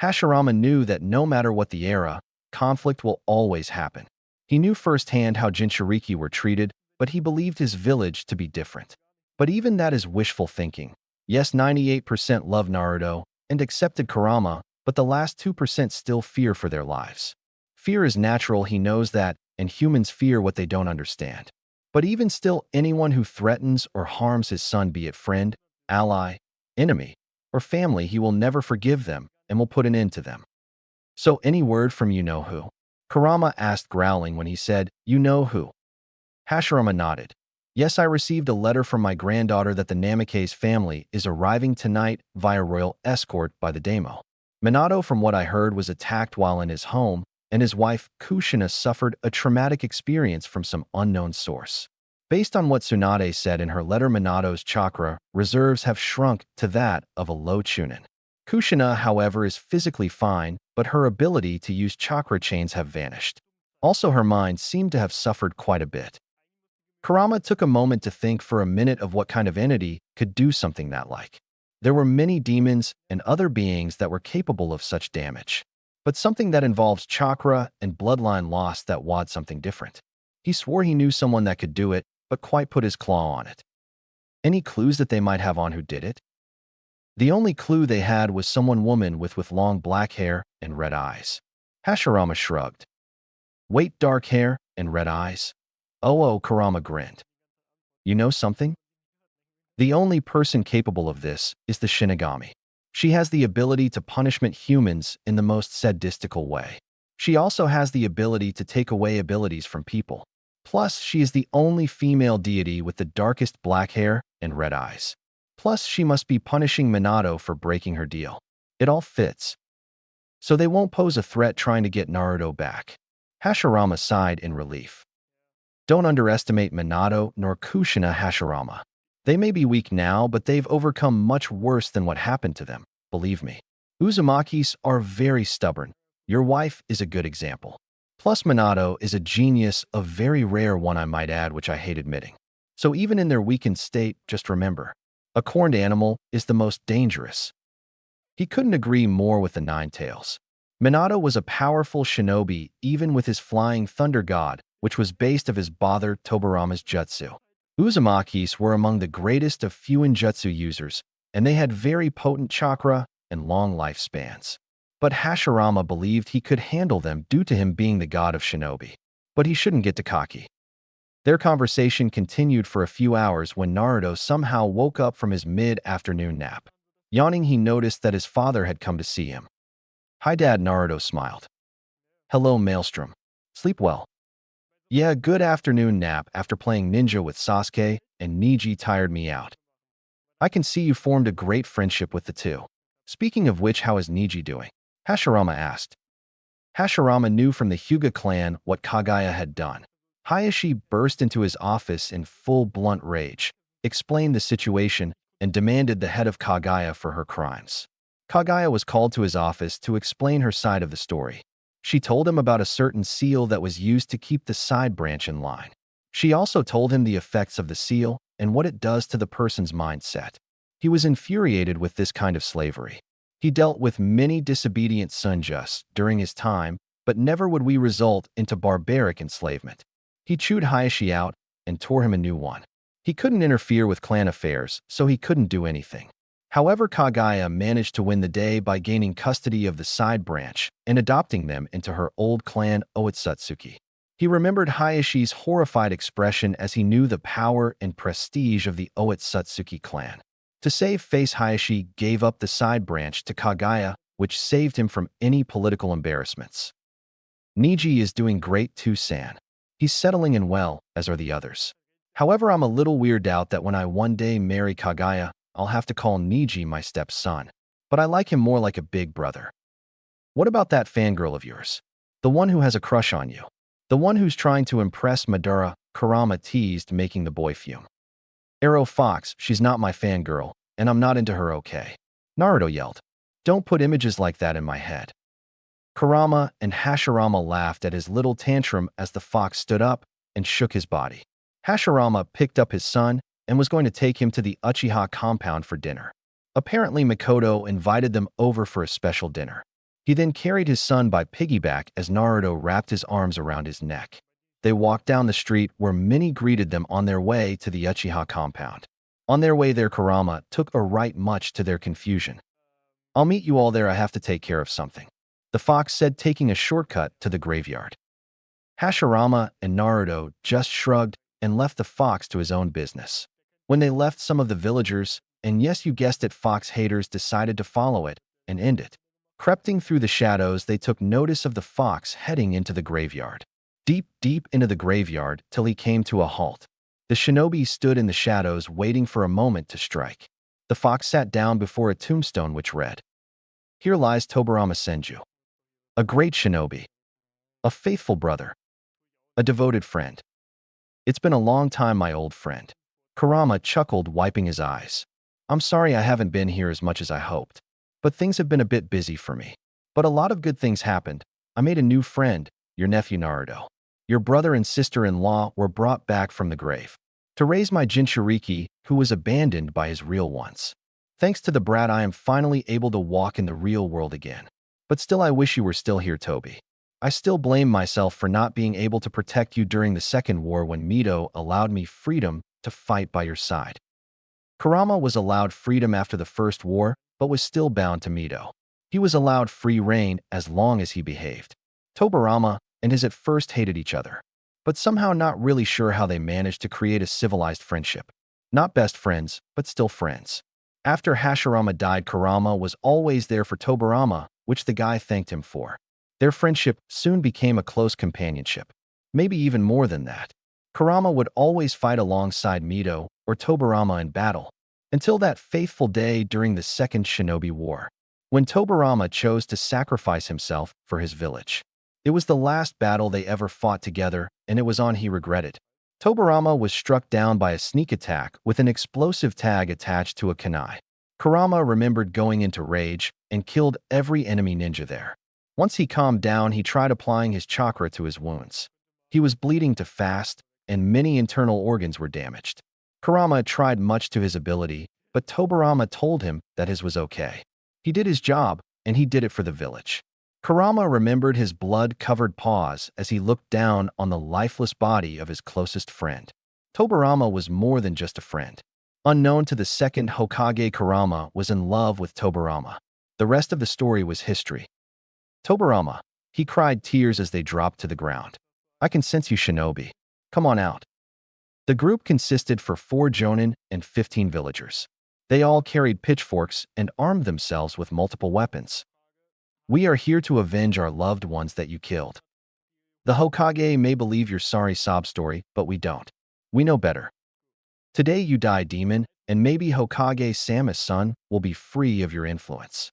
Hashirama knew that no matter what the era, conflict will always happen. He knew firsthand how Jinchuriki were treated, but he believed his village to be different. But even that is wishful thinking. Yes, 98% love Naruto and accepted Kurama, but the last 2% still fear for their lives. Fear is natural, he knows that, and humans fear what they don't understand. But even still, anyone who threatens or harms his son, be it friend, ally, enemy, or family, he will never forgive them and will put an end to them. So any word from you-know-who? Kurama asked, growling when he said, you-know-who? Hashirama nodded. Yes, I received a letter from my granddaughter that the Namikaze family is arriving tonight via royal escort by the daimyo. Minato, from what I heard, was attacked while in his home, and his wife, Kushina, suffered a traumatic experience from some unknown source. Based on what Tsunade said in her letter, Minato's chakra reserves have shrunk to that of a low chunin. Kushina, however, is physically fine, but her ability to use chakra chains have vanished. Also, her mind seemed to have suffered quite a bit. Kurama took a moment to think for a minute of what kind of entity could do something that like. There were many demons and other beings that were capable of such damage. But something that involves chakra and bloodline loss, that was something different. He swore he knew someone that could do it, but quite put his claw on it. Any clues that they might have on who did it? The only clue they had was someone woman with long black hair and red eyes. Hashirama shrugged. Wait, dark hair and red eyes? Oh, Kurama grinned. You know something? The only person capable of this is the Shinigami. She has the ability to punishment humans in the most sadistical way. She also has the ability to take away abilities from people. Plus, she is the only female deity with the darkest black hair and red eyes. Plus, she must be punishing Minato for breaking her deal. It all fits. So they won't pose a threat trying to get Naruto back. Hashirama sighed in relief. Don't underestimate Minato nor Kushina, Hashirama. They may be weak now, but they've overcome much worse than what happened to them, believe me. Uzumakis are very stubborn. Your wife is a good example. Plus, Minato is a genius, a very rare one I might add, which I hate admitting. So even in their weakened state, just remember, a corned animal is the most dangerous. He couldn't agree more with the Nine Tails. Minato was a powerful shinobi even with his flying thunder god, which was based of his father Tobarama's jutsu. Uzumakis were among the greatest of Fuin jutsu users, and they had very potent chakra and long lifespans. But Hashirama believed he could handle them due to him being the god of shinobi. But he shouldn't get too cocky. Their conversation continued for a few hours when Naruto somehow woke up from his mid-afternoon nap. Yawning, he noticed that his father had come to see him. "Hi, Dad," Naruto smiled. "Hello, Maelstrom. Sleep well?" "Yeah, good afternoon nap after playing ninja with Sasuke, and Neji tired me out." "I can see you formed a great friendship with the two. Speaking of which, how is Neji doing?" Hashirama asked. Hashirama knew from the Hyuga clan what Kagaya had done. Hayashi burst into his office in full blunt rage, explained the situation, and demanded the head of Kagaya for her crimes. Kagaya was called to his office to explain her side of the story. She told him about a certain seal that was used to keep the side branch in line. She also told him the effects of the seal and what it does to the person's mindset. He was infuriated with this kind of slavery. He dealt with many disobedient Senjus during his time, but never would we result into barbaric enslavement. He chewed Hayashi out and tore him a new one. He couldn't interfere with clan affairs, so he couldn't do anything. However, Kagaya managed to win the day by gaining custody of the side branch and adopting them into her old clan Otsutsuki. He remembered Hayashi's horrified expression as he knew the power and prestige of the Otsutsuki clan. To save face, Hayashi gave up the side branch to Kagaya, which saved him from any political embarrassments. "Neji is doing great too, San. He's settling in well, as are the others. However, I'm a little weirded out that when I one day marry Kagaya, I'll have to call Neji my stepson. But I like him more like a big brother." "What about that fangirl of yours? The one who has a crush on you? The one who's trying to impress Madara?" Kurama teased, making the boy fume. "Arrow Fox, she's not my fangirl, and I'm not into her, okay?" Naruto yelled. "Don't put images like that in my head." Kurama and Hashirama laughed at his little tantrum as the fox stood up and shook his body. Hashirama picked up his son and was going to take him to the Uchiha compound for dinner. Apparently, Makoto invited them over for a special dinner. He then carried his son by piggyback as Naruto wrapped his arms around his neck. They walked down the street where many greeted them on their way to the Uchiha compound. On their way there, Kurama took a right, much to their confusion. "I'll meet you all there, I have to take care of something," the fox said, taking a shortcut to the graveyard. Hashirama and Naruto just shrugged and left the fox to his own business. When they left, some of the villagers, and yes, you guessed it, fox haters, decided to follow it and end it. Creeping through the shadows, they took notice of the fox heading into the graveyard. Deep into the graveyard till he came to a halt. The shinobi stood in the shadows waiting for a moment to strike. The fox sat down before a tombstone which read, "Here lies Tobarama Senju. A great shinobi. A faithful brother. A devoted friend. It's been a long time, my old friend." Kurama chuckled, wiping his eyes. "I'm sorry I haven't been here as much as I hoped, but things have been a bit busy for me. But a lot of good things happened. I made a new friend, your nephew Naruto. Your brother and sister-in-law were brought back from the grave to raise my Jinchuriki, who was abandoned by his real ones. Thanks to the brat, I am finally able to walk in the real world again. But still, I wish you were still here, Toby. I still blame myself for not being able to protect you during the Second War when Mito allowed me freedom to fight by your side." Kurama was allowed freedom after the First War, but was still bound to Mito. He was allowed free reign as long as he behaved. Tobarama and his at first hated each other, but somehow not really sure how they managed to create a civilized friendship. Not best friends, but still friends. After Hashirama died, Kurama was always there for Tobarama, which the guy thanked him for. Their friendship soon became a close companionship, maybe even more than that. Kurama would always fight alongside Mito or Tobarama in battle, until that faithful day during the Second Shinobi War, when Tobarama chose to sacrifice himself for his village. It was the last battle they ever fought together, and it was on he regretted. Tobarama was struck down by a sneak attack with an explosive tag attached to a kunai. Kurama remembered going into rage and killed every enemy ninja there. Once he calmed down, he tried applying his chakra to his wounds. He was bleeding too fast, and many internal organs were damaged. Kurama tried much to his ability, but Tobarama told him that his was okay. He did his job, and he did it for the village. Kurama remembered his blood-covered paws as he looked down on the lifeless body of his closest friend. Tobarama was more than just a friend. Unknown to the second Hokage, Kurama was in love with Tobarama. The rest of the story was history. Tobarama, he cried, tears as they dropped to the ground. I can sense you, shinobi. Come on out. The group consisted for 4 jonin and 15 villagers. They all carried pitchforks and armed themselves with multiple weapons. We are here to avenge our loved ones that you killed. The Hokage may believe your sorry sob story, but we don't. We know better. Today you die, demon, and maybe Hokage Samus' son will be free of your influence.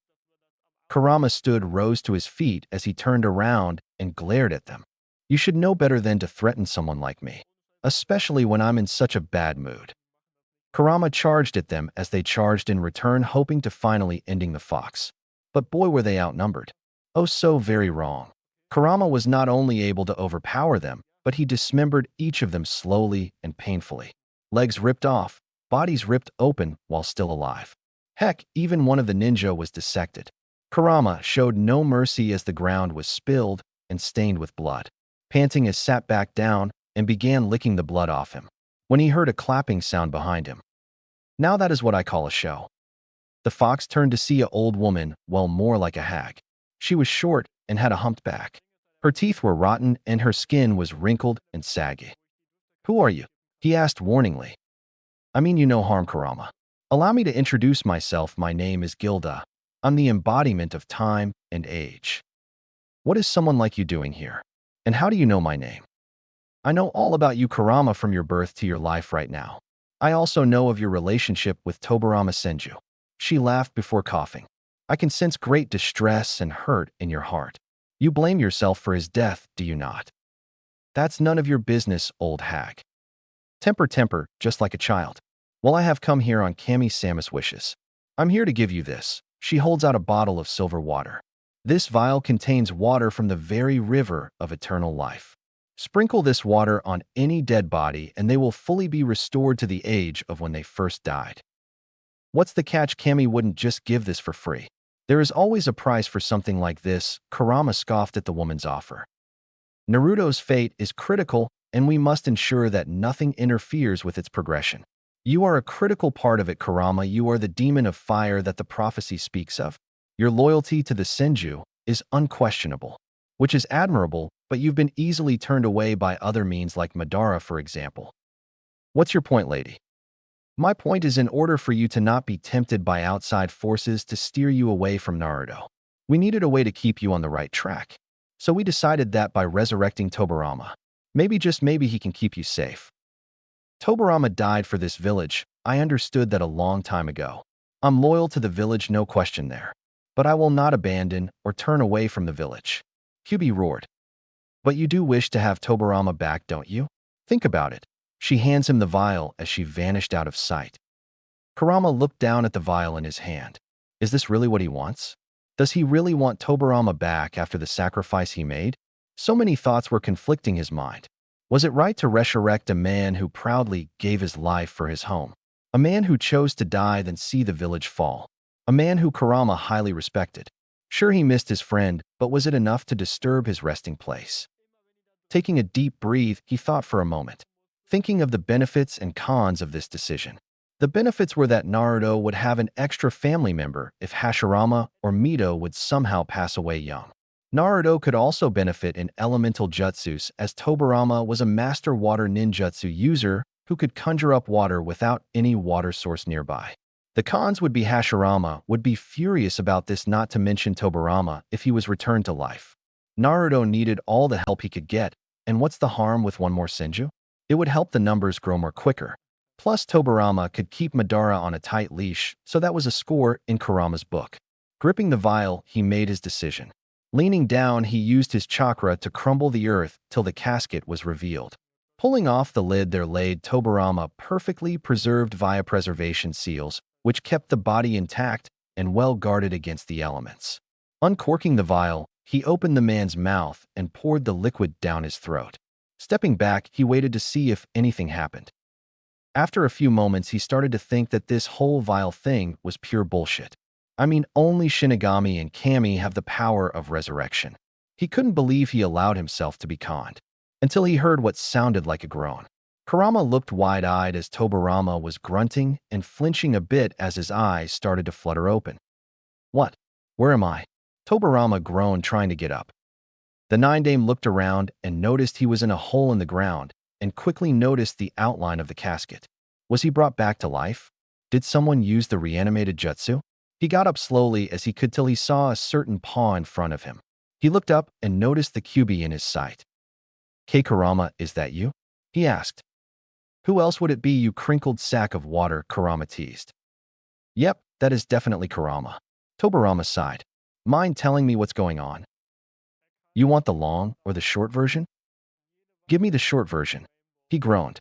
Kurama rose to his feet as he turned around and glared at them. You should know better than to threaten someone like me, especially when I'm in such a bad mood. Kurama charged at them as they charged in return, hoping to finally ending the fox. But boy, were they outnumbered. Oh, so very wrong. Kurama was not only able to overpower them, but he dismembered each of them slowly and painfully. Legs ripped off, bodies ripped open while still alive. Heck, even one of the ninja was dissected. Kurama showed no mercy as the ground was spilled and stained with blood. Panting, he sat back down and began licking the blood off him, when he heard a clapping sound behind him. Now that is what I call a show. The fox turned to see an old woman, well, more like a hag. She was short and had a humped back. Her teeth were rotten and her skin was wrinkled and saggy. Who are you? He asked warningly. I mean you no harm, Kurama. Allow me to introduce myself. My name is Gilda. I'm the embodiment of time and age. What is someone like you doing here? And how do you know my name? I know all about you, Kurama, from your birth to your life right now. I also know of your relationship with Tobarama Senju. She laughed before coughing. I can sense great distress and hurt in your heart. You blame yourself for his death, do you not? That's none of your business, old hag. Temper, just like a child. Well, I have come here on Kami Samus' wishes. I'm here to give you this. She holds out a bottle of silver water. This vial contains water from the very river of eternal life. Sprinkle this water on any dead body and they will fully be restored to the age of when they first died. What's the catch? Kami wouldn't just give this for free. There is always a price for something like this. Kurama scoffed at the woman's offer. Naruto's fate is critical and we must ensure that nothing interferes with its progression. You are a critical part of it, Kurama. You are the demon of fire that the prophecy speaks of. Your loyalty to the Senju is unquestionable, which is admirable, but you've been easily turned away by other means like Madara, for example. What's your point, lady? My point is, in order for you to not be tempted by outside forces to steer you away from Naruto, we needed a way to keep you on the right track. So we decided that by resurrecting Tobarama, maybe, just maybe, he can keep you safe. Tobarama died for this village. I understood that a long time ago. I'm loyal to the village, no question there. But I will not abandon or turn away from the village. Hyuga roared. But you do wish to have Tobarama back, don't you? Think about it. She hands him the vial as she vanished out of sight. Kurama looked down at the vial in his hand. Is this really what he wants? Does he really want Tobarama back after the sacrifice he made? So many thoughts were conflicting his mind. Was it right to resurrect a man who proudly gave his life for his home? A man who chose to die than see the village fall? A man who Kurama highly respected? Sure, he missed his friend, but was it enough to disturb his resting place? Taking a deep breath, he thought for a moment, thinking of the benefits and cons of this decision. The benefits were that Naruto would have an extra family member if Hashirama or Mito would somehow pass away young. Naruto could also benefit in elemental jutsus, as Tobarama was a master water ninjutsu user who could conjure up water without any water source nearby. The cons would be Hashirama would be furious about this, not to mention Tobarama if he was returned to life. Naruto needed all the help he could get, and what's the harm with one more Senju? It would help the numbers grow more quicker. Plus, Tobarama could keep Madara on a tight leash, so that was a score in Kurama's book. Gripping the vial, he made his decision. Leaning down, he used his chakra to crumble the earth till the casket was revealed. Pulling off the lid, there laid Tobarama, perfectly preserved via preservation seals, which kept the body intact and well guarded against the elements. Uncorking the vial, he opened the man's mouth and poured the liquid down his throat. Stepping back, he waited to see if anything happened. After a few moments, he started to think that this whole vial thing was pure bullshit. I mean, only Shinigami and Kami have the power of resurrection. He couldn't believe he allowed himself to be conned, until he heard what sounded like a groan. Kurama looked wide-eyed as Tobarama was grunting and flinching a bit as his eyes started to flutter open. What? Where am I? Tobarama groaned, trying to get up. The nine-dame looked around and noticed he was in a hole in the ground and quickly noticed the outline of the casket. Was he brought back to life? Did someone use the reanimated jutsu? He got up slowly as he could till he saw a certain paw in front of him. He looked up and noticed the Kyuubi in his sight. Kurama, is that you? He asked. Who else would it be, you crinkled sack of water? Kurama teased. Yep, that is definitely Kurama. Tobarama sighed. Mind telling me what's going on? You want the long or the short version? Give me the short version. He groaned.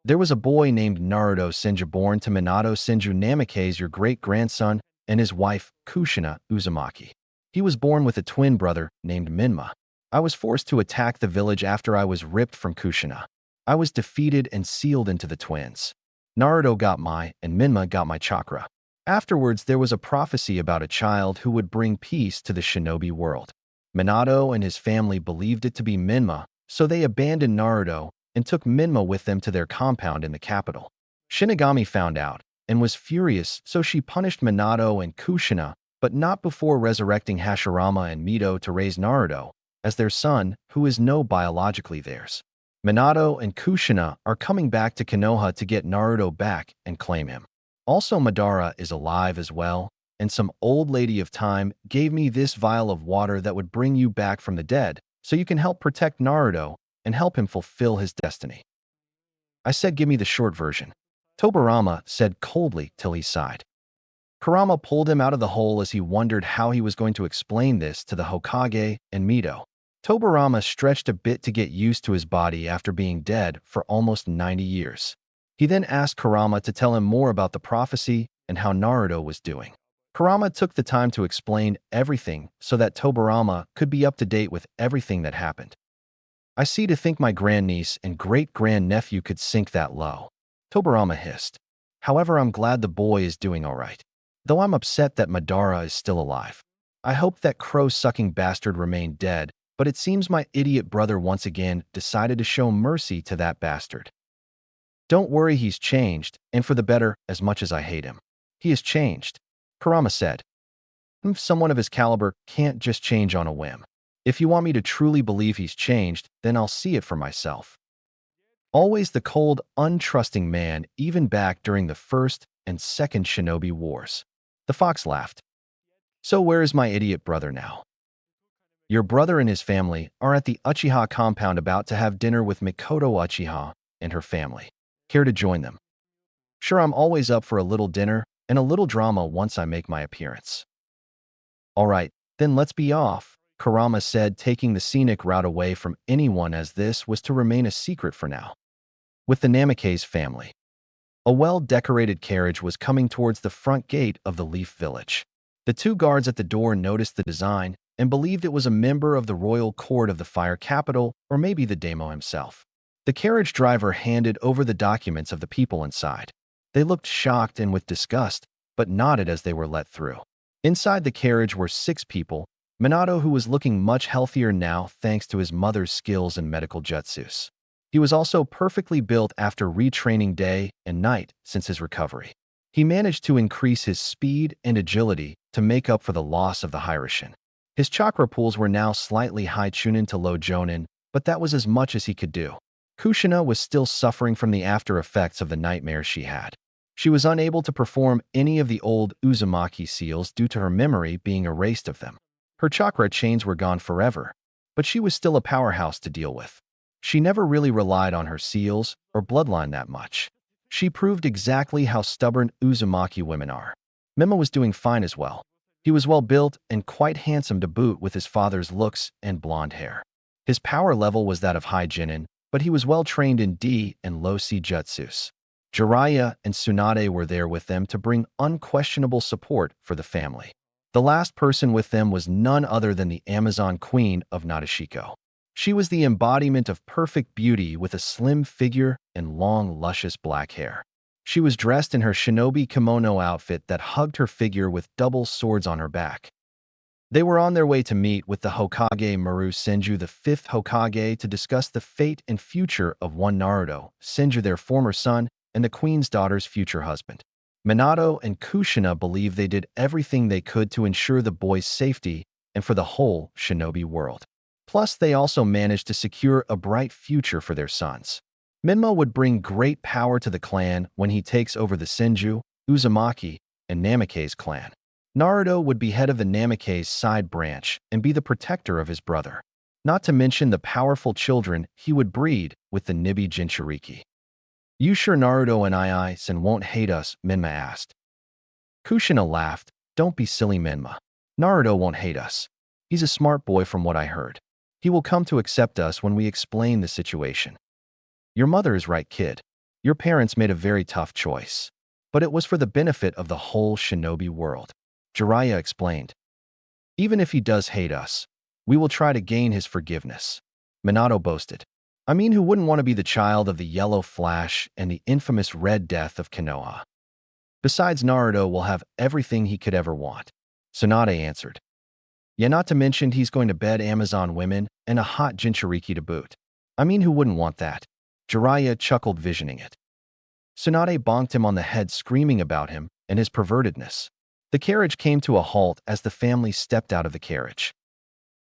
There was a boy named Naruto Senju born to Minato Senju Namikaze, your great-grandson, and his wife, Kushina Uzumaki. He was born with a twin brother named Minma. I was forced to attack the village after I was ripped from Kushina. I was defeated and sealed into the twins. Naruto got my, and Minma got my chakra. Afterwards, there was a prophecy about a child who would bring peace to the shinobi world. Minato and his family believed it to be Minma, so they abandoned Naruto and took Minma with them to their compound in the capital. Shinigami found out and was furious, so she punished Minato and Kushina, but not before resurrecting Hashirama and Mito to raise Naruto as their son, who is no biologically theirs. Minato and Kushina are coming back to Konoha to get Naruto back and claim him. Also, Madara is alive as well, and some old lady of time gave me this vial of water that would bring you back from the dead, so you can help protect Naruto and help him fulfill his destiny. I said give me the short version. Tobarama said coldly till he sighed. Kurama pulled him out of the hole as he wondered how he was going to explain this to the Hokage and Mito. Tobarama stretched a bit to get used to his body after being dead for almost 90 years. He then asked Kurama to tell him more about the prophecy and how Naruto was doing. Kurama took the time to explain everything so that Tobarama could be up to date with everything that happened. I see, to think my grandniece and great-grandnephew could sink that low. Tobarama hissed. However, I'm glad the boy is doing all right. Though I'm upset that Madara is still alive. I hope that crow-sucking bastard remained dead, but it seems my idiot brother once again decided to show mercy to that bastard. Don't worry, he's changed, and for the better, as much as I hate him. He has changed, Kurama said. Someone of his caliber can't just change on a whim. If you want me to truly believe he's changed, then I'll see it for myself. Always the cold, untrusting man, even back during the First and Second Shinobi Wars. The fox laughed. So where is my idiot brother now? Your brother and his family are at the Uchiha compound about to have dinner with Mikoto Uchiha and her family. Care to join them? Sure, I'm always up for a little dinner and a little drama once I make my appearance. All right, then let's be off, Kurama said, taking the scenic route away from anyone as this was to remain a secret for now. With the Namikaze family. A well-decorated carriage was coming towards the front gate of the Leaf Village. The two guards at the door noticed the design and believed it was a member of the royal court of the Fire Capital, or maybe the daimyo himself. The carriage driver handed over the documents of the people inside. They looked shocked and with disgust, but nodded as they were let through. Inside the carriage were 6 people, Minato, who was looking much healthier now thanks to his mother's skills in medical jutsus. He was also perfectly built after retraining day and night since his recovery. He managed to increase his speed and agility to make up for the loss of the Hiroshin. His chakra pools were now slightly high chunin to low jonin, but that was as much as he could do. Kushina was still suffering from the after effects of the nightmare she had. She was unable to perform any of the old Uzumaki seals due to her memory being erased of them. Her chakra chains were gone forever, but she was still a powerhouse to deal with. She never really relied on her seals or bloodline that much. She proved exactly how stubborn Uzumaki women are. Minma was doing fine as well. He was well built and quite handsome to boot with his father's looks and blonde hair. His power level was that of high Jinin, but he was well trained in D and low C jutsus. Jiraiya and Tsunade were there with them to bring unquestionable support for the family. The last person with them was none other than the Amazon Queen of Nadeshiko. She was the embodiment of perfect beauty with a slim figure and long, luscious black hair. She was dressed in her shinobi kimono outfit that hugged her figure with double swords on her back. They were on their way to meet with the Hokage Maru Senju, the fifth Hokage, to discuss the fate and future of one Naruto, Senju, their former son, and the queen's daughter's future husband. Minato and Kushina believe they did everything they could to ensure the boy's safety and for the whole shinobi world. Plus, they also managed to secure a bright future for their sons. Minmo would bring great power to the clan when he takes over the Senju, Uzumaki, and Namake's clan. Naruto would be head of the Namake's side branch and be the protector of his brother. Not to mention the powerful children he would breed with the Nibi Jinchuriki. You sure Naruto and I-san won't hate us? Minma asked. Kushina laughed. Don't be silly, Minma. Naruto won't hate us. He's a smart boy from what I heard. He will come to accept us when we explain the situation. Your mother is right, kid. Your parents made a very tough choice. But it was for the benefit of the whole shinobi world. Jiraiya explained. Even if he does hate us, we will try to gain his forgiveness. Minato boasted. I mean, who wouldn't want to be the child of the Yellow Flash and the infamous Red Death of Konoha? Besides, Naruto will have everything he could ever want. Tsunade answered. Yeah, not to mention he's going to bed Amazon women and a hot Jinchuriki to boot. I mean, who wouldn't want that? Jiraiya chuckled, visioning it. Tsunade bonked him on the head, screaming about him and his pervertedness. The carriage came to a halt as the family stepped out of the carriage.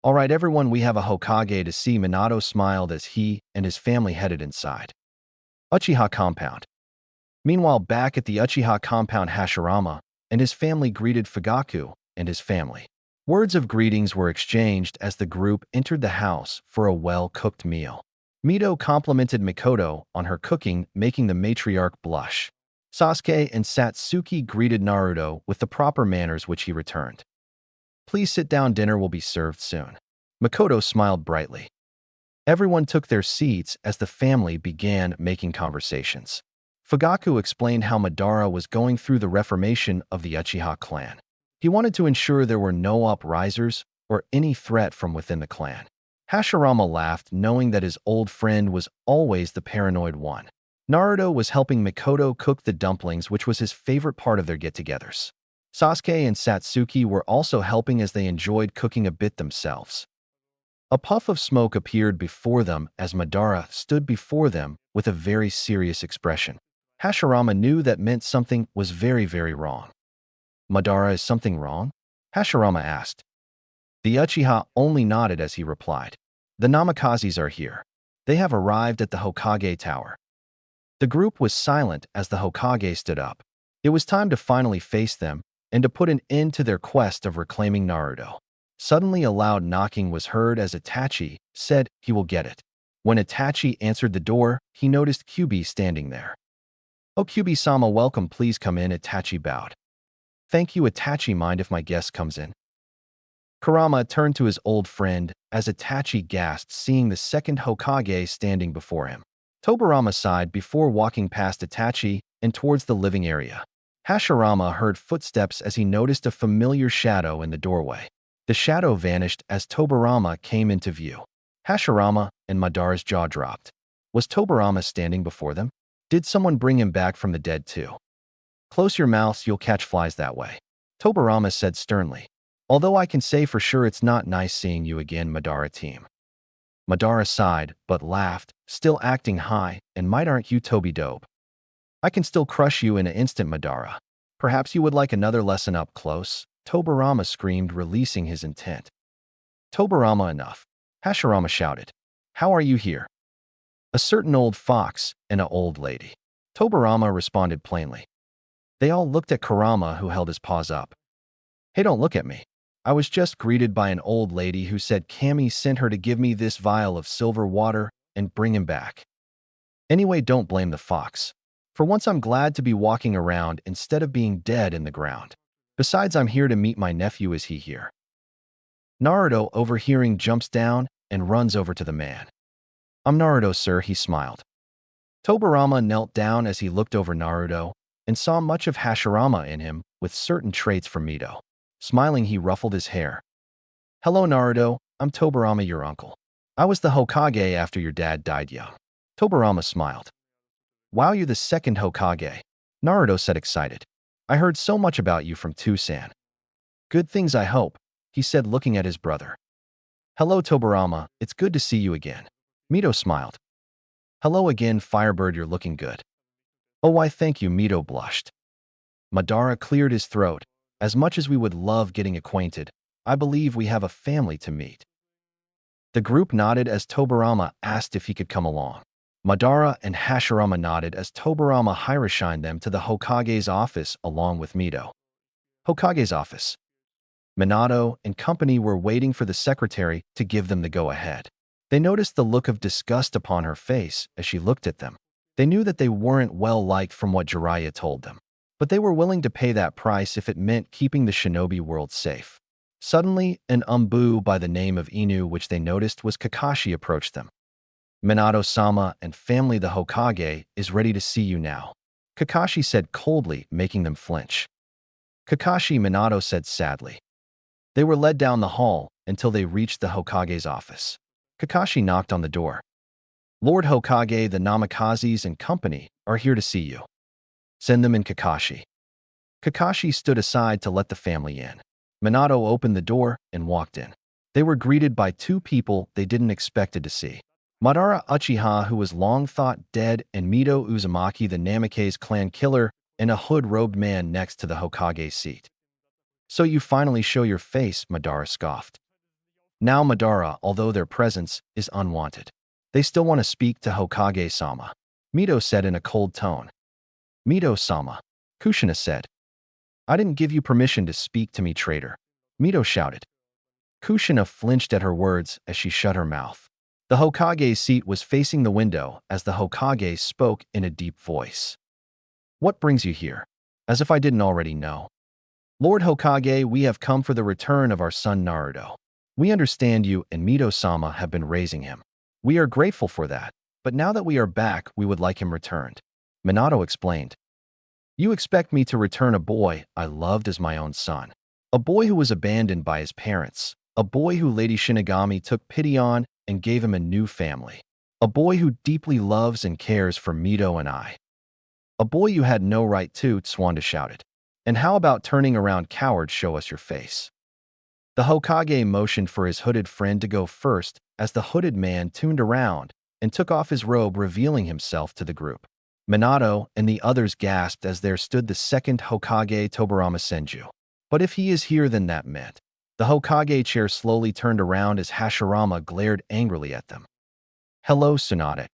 All right, everyone, we have a Hokage to see. Minato smiled as he and his family headed inside. Uchiha compound. Meanwhile, back at the Uchiha compound, Hashirama and his family greeted Fugaku and his family. Words of greetings were exchanged as the group entered the house for a well-cooked meal. Mito complimented Mikoto on her cooking, making the matriarch blush. Sasuke and Satsuki greeted Naruto with the proper manners, which he returned. Please sit down, dinner will be served soon. Mikoto smiled brightly. Everyone took their seats as the family began making conversations. Fugaku explained how Madara was going through the reformation of the Uchiha clan. He wanted to ensure there were no uprisers or any threat from within the clan. Hashirama laughed, knowing that his old friend was always the paranoid one. Naruto was helping Mikoto cook the dumplings, which was his favorite part of their get-togethers. Sasuke and Satsuki were also helping as they enjoyed cooking a bit themselves. A puff of smoke appeared before them as Madara stood before them with a very serious expression. Hashirama knew that meant something was very, very wrong. Madara, is something wrong? Hashirama asked. The Uchiha only nodded as he replied. The Namakazes are here. They have arrived at the Hokage Tower. The group was silent as the Hokage stood up. It was time to finally face them and to put an end to their quest of reclaiming Naruto. Suddenly a loud knocking was heard as Itachi said he will get it. When Itachi answered the door, he noticed Kyubi standing there. Oh, Kyubi-sama, welcome, please come in. Itachi bowed. Thank you, Itachi, mind if my guest comes in? Kurama turned to his old friend as Itachi gasped, seeing the second Hokage standing before him. Tobarama sighed before walking past Itachi and towards the living area. Hashirama heard footsteps as he noticed a familiar shadow in the doorway. The shadow vanished as Tobarama came into view. Hashirama and Madara's jaw dropped. Was Tobarama standing before them? Did someone bring him back from the dead too? Close your mouths, you'll catch flies that way. Tobarama said sternly. Although I can say for sure it's not nice seeing you again, Madara team. Madara sighed, but laughed, still acting high, and might aren't you Toby dope? I can still crush you in an instant, Madara. Perhaps you would like another lesson up close? Tobarama screamed, releasing his intent. Tobarama, enough. Hashirama shouted. How are you here? A certain old fox and an old lady. Tobarama responded plainly. They all looked at Kurama, who held his paws up. Hey, don't look at me. I was just greeted by an old lady who said Kami sent her to give me this vial of silver water and bring him back. Anyway, don't blame the fox. For once I'm glad to be walking around instead of being dead in the ground. Besides, I'm here to meet my nephew. Is he here? Naruto, overhearing, jumps down and runs over to the man. I'm Naruto, sir, he smiled. Tobarama knelt down as he looked over Naruto and saw much of Hashirama in him with certain traits from Mito. Smiling, he ruffled his hair. Hello, Naruto. I'm Tobarama, your uncle. I was the Hokage after your dad died young. Tobarama smiled. Wow, you're the second Hokage. Naruto said excited. I heard so much about you from Tucson. Good things I hope, he said looking at his brother. Hello Tobarama, it's good to see you again. Mito smiled. Hello again Firebird, you're looking good. Oh why thank you, Mito blushed. Madara cleared his throat. As much as we would love getting acquainted, I believe we have a family to meet. The group nodded as Tobarama asked if he could come along. Madara and Hashirama nodded as Tobarama hiroshined them to the Hokage's office along with Mito. Hokage's office. Minato and company were waiting for the secretary to give them the go-ahead. They noticed the look of disgust upon her face as she looked at them. They knew that they weren't well-liked from what Jiraiya told them, but they were willing to pay that price if it meant keeping the shinobi world safe. Suddenly, an umbu by the name of Inu, which they noticed was Kakashi, approached them. Minato-sama and family, the Hokage is ready to see you now, Kakashi said coldly, making them flinch. Kakashi, Minato said sadly. They were led down the hall until they reached the Hokage's office. Kakashi knocked on the door. Lord Hokage, the Namikazes and company are here to see you. Send them in, Kakashi. Kakashi stood aside to let the family in. Minato opened the door and walked in. They were greeted by two people they didn't expect to see. Madara Uchiha, who was long thought dead, and Mito Uzumaki, the Namikaze clan killer, and a hood-robed man next to the Hokage's seat. So you finally show your face, Madara scoffed. Now Madara, although their presence is unwanted. They still want to speak to Hokage-sama, Mito said in a cold tone. Mito-sama, Kushina said. I didn't give you permission to speak to me, traitor, Mito shouted. Kushina flinched at her words as she shut her mouth. The Hokage's seat was facing the window as the Hokage spoke in a deep voice. What brings you here? As if I didn't already know. Lord Hokage, we have come for the return of our son Naruto. We understand you and Mito-sama have been raising him. We are grateful for that, but now that we are back, we would like him returned. Minato explained. You expect me to return a boy I loved as my own son. A boy who was abandoned by his parents. A boy who Lady Shinigami took pity on and gave him a new family. A boy who deeply loves and cares for Mito and I. A boy you had no right to, Tsunade shouted. And how about turning around, coward, show us your face. The Hokage motioned for his hooded friend to go first as the hooded man turned around and took off his robe, revealing himself to the group. Minato and the others gasped as there stood the second Hokage, Tobarama Senju. But if he is here, then that meant. The Hokage chair slowly turned around as Hashirama glared angrily at them. Hello, Tsunade.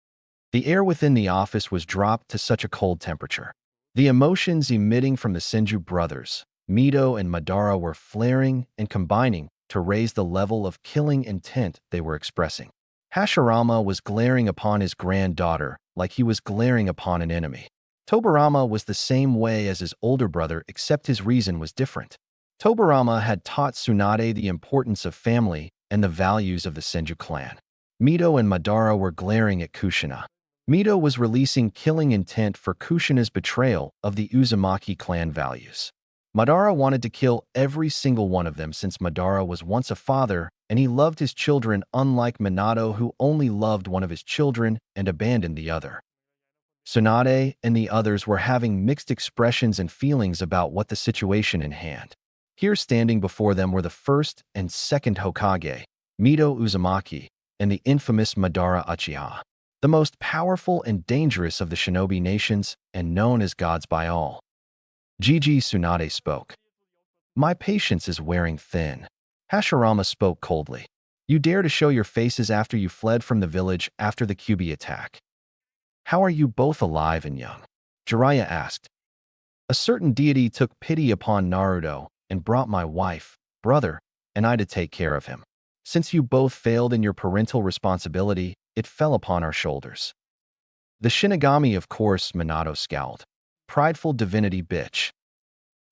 The air within the office was dropped to such a cold temperature. The emotions emitting from the Senju brothers, Mito and Madara, were flaring and combining to raise the level of killing intent they were expressing. Hashirama was glaring upon his granddaughter like he was glaring upon an enemy. Tobarama was the same way as his older brother, except his reason was different. Tobarama had taught Tsunade the importance of family and the values of the Senju clan. Mito and Madara were glaring at Kushina. Mito was releasing killing intent for Kushina's betrayal of the Uzumaki clan values. Madara wanted to kill every single one of them since Madara was once a father and he loved his children, unlike Minato, who only loved one of his children and abandoned the other. Tsunade and the others were having mixed expressions and feelings about what the situation in hand. Here standing before them were the first and second Hokage, Mito Uzumaki, and the infamous Madara Uchiha, the most powerful and dangerous of the shinobi nations and known as gods by all. Gigi, Tsunade spoke. My patience is wearing thin. Hashirama spoke coldly. You dare to show your faces after you fled from the village after the Kyuubi attack. How are you both alive and young? Jiraiya asked. A certain deity took pity upon Naruto and brought my wife, brother, and I to take care of him. Since you both failed in your parental responsibility, it fell upon our shoulders. The Shinigami, of course, Minato scowled. Prideful divinity bitch.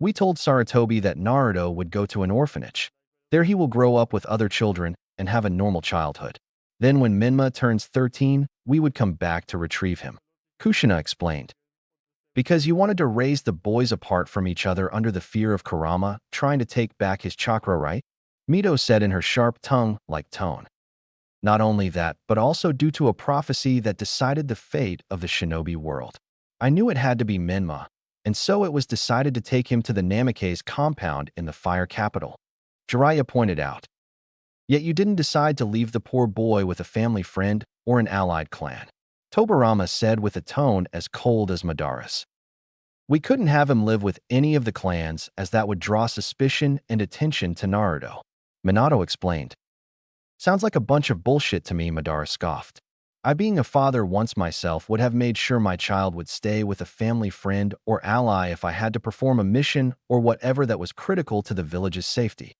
We told Sarutobi that Naruto would go to an orphanage. There he will grow up with other children and have a normal childhood. Then when Minma turns 13, we would come back to retrieve him. Kushina explained. Because you wanted to raise the boys apart from each other under the fear of Kurama, trying to take back his chakra, right? Mito said in her sharp tongue-like tone. Not only that, but also due to a prophecy that decided the fate of the shinobi world. I knew it had to be Minma. and so it was decided to take him to the Namikaze compound in the fire capital. Jiraiya pointed out. Yet you didn't decide to leave the poor boy with a family friend or an allied clan. Tobarama said with a tone as cold as Madara's. We couldn't have him live with any of the clans as that would draw suspicion and attention to Naruto. Minato explained. Sounds like a bunch of bullshit to me, Madara scoffed. I, being a father once myself, would have made sure my child would stay with a family friend or ally if I had to perform a mission or whatever that was critical to the village's safety.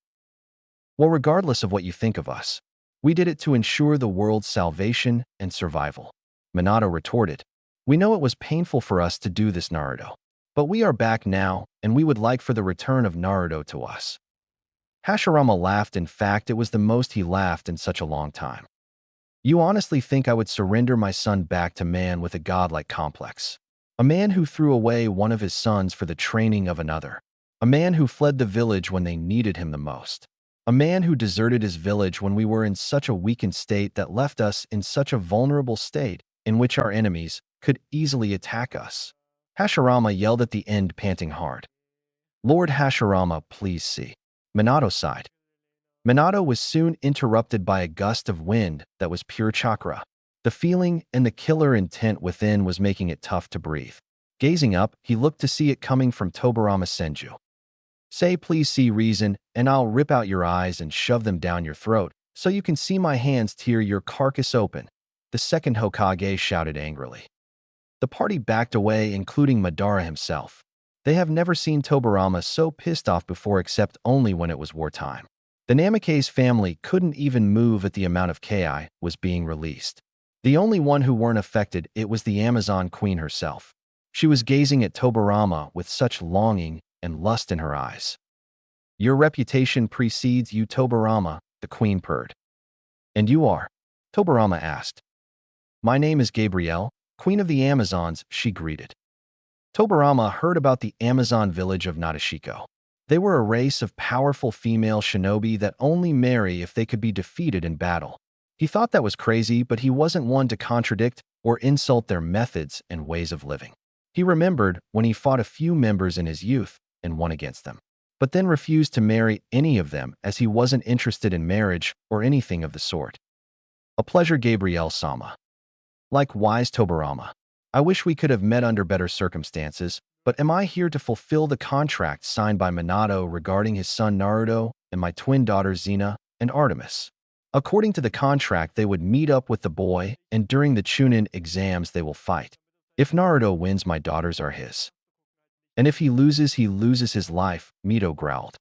Well, regardless of what you think of us, we did it to ensure the world's salvation and survival. Minato retorted. We know it was painful for us to do this, Naruto. But we are back now, and we would like for the return of Naruto to us. Hashirama laughed. In fact, it was the most he laughed in such a long time. You honestly think I would surrender my son back to man with a godlike complex? A man who threw away one of his sons for the training of another. A man who fled the village when they needed him the most. A man who deserted his village when we were in such a weakened state that left us in such a vulnerable state in which our enemies could easily attack us. Hashirama yelled at the end, panting hard. Lord Hashirama, please see. Minato sighed. Minato was soon interrupted by a gust of wind that was pure chakra. The feeling and the killer intent within was making it tough to breathe. Gazing up, he looked to see it coming from Tobarama Senju. Say please see reason, and I'll rip out your eyes and shove them down your throat, so you can see my hands tear your carcass open, the second Hokage shouted angrily. The party backed away, including Madara himself. They have never seen Tobarama so pissed off before except only when it was wartime. The Namikaze family couldn't even move at the amount of Ki was being released. The only one who weren't affected, it was the Amazon Queen herself. She was gazing at Tobarama with such longing and lust in her eyes. Your reputation precedes you, Tobarama, the queen purred. And you are? Tobarama asked. My name is Gabrielle, Queen of the Amazons, she greeted. Tobarama heard about the Amazon village of Nadeshiko. They were a race of powerful female shinobi that only marry if they could be defeated in battle. He thought that was crazy, but he wasn't one to contradict or insult their methods and ways of living. He remembered when he fought a few members in his youth and won against them, but then refused to marry any of them as he wasn't interested in marriage or anything of the sort. A pleasure, Gabrielle-sama. Likewise, Tobarama. I wish we could have met under better circumstances, but am I here to fulfill the contract signed by Minato regarding his son Naruto and my twin daughters Xena and Artemis? According to the contract, they would meet up with the boy, and during the Chunin exams they will fight. If Naruto wins, my daughters are his. And if he loses his life, Mito growled.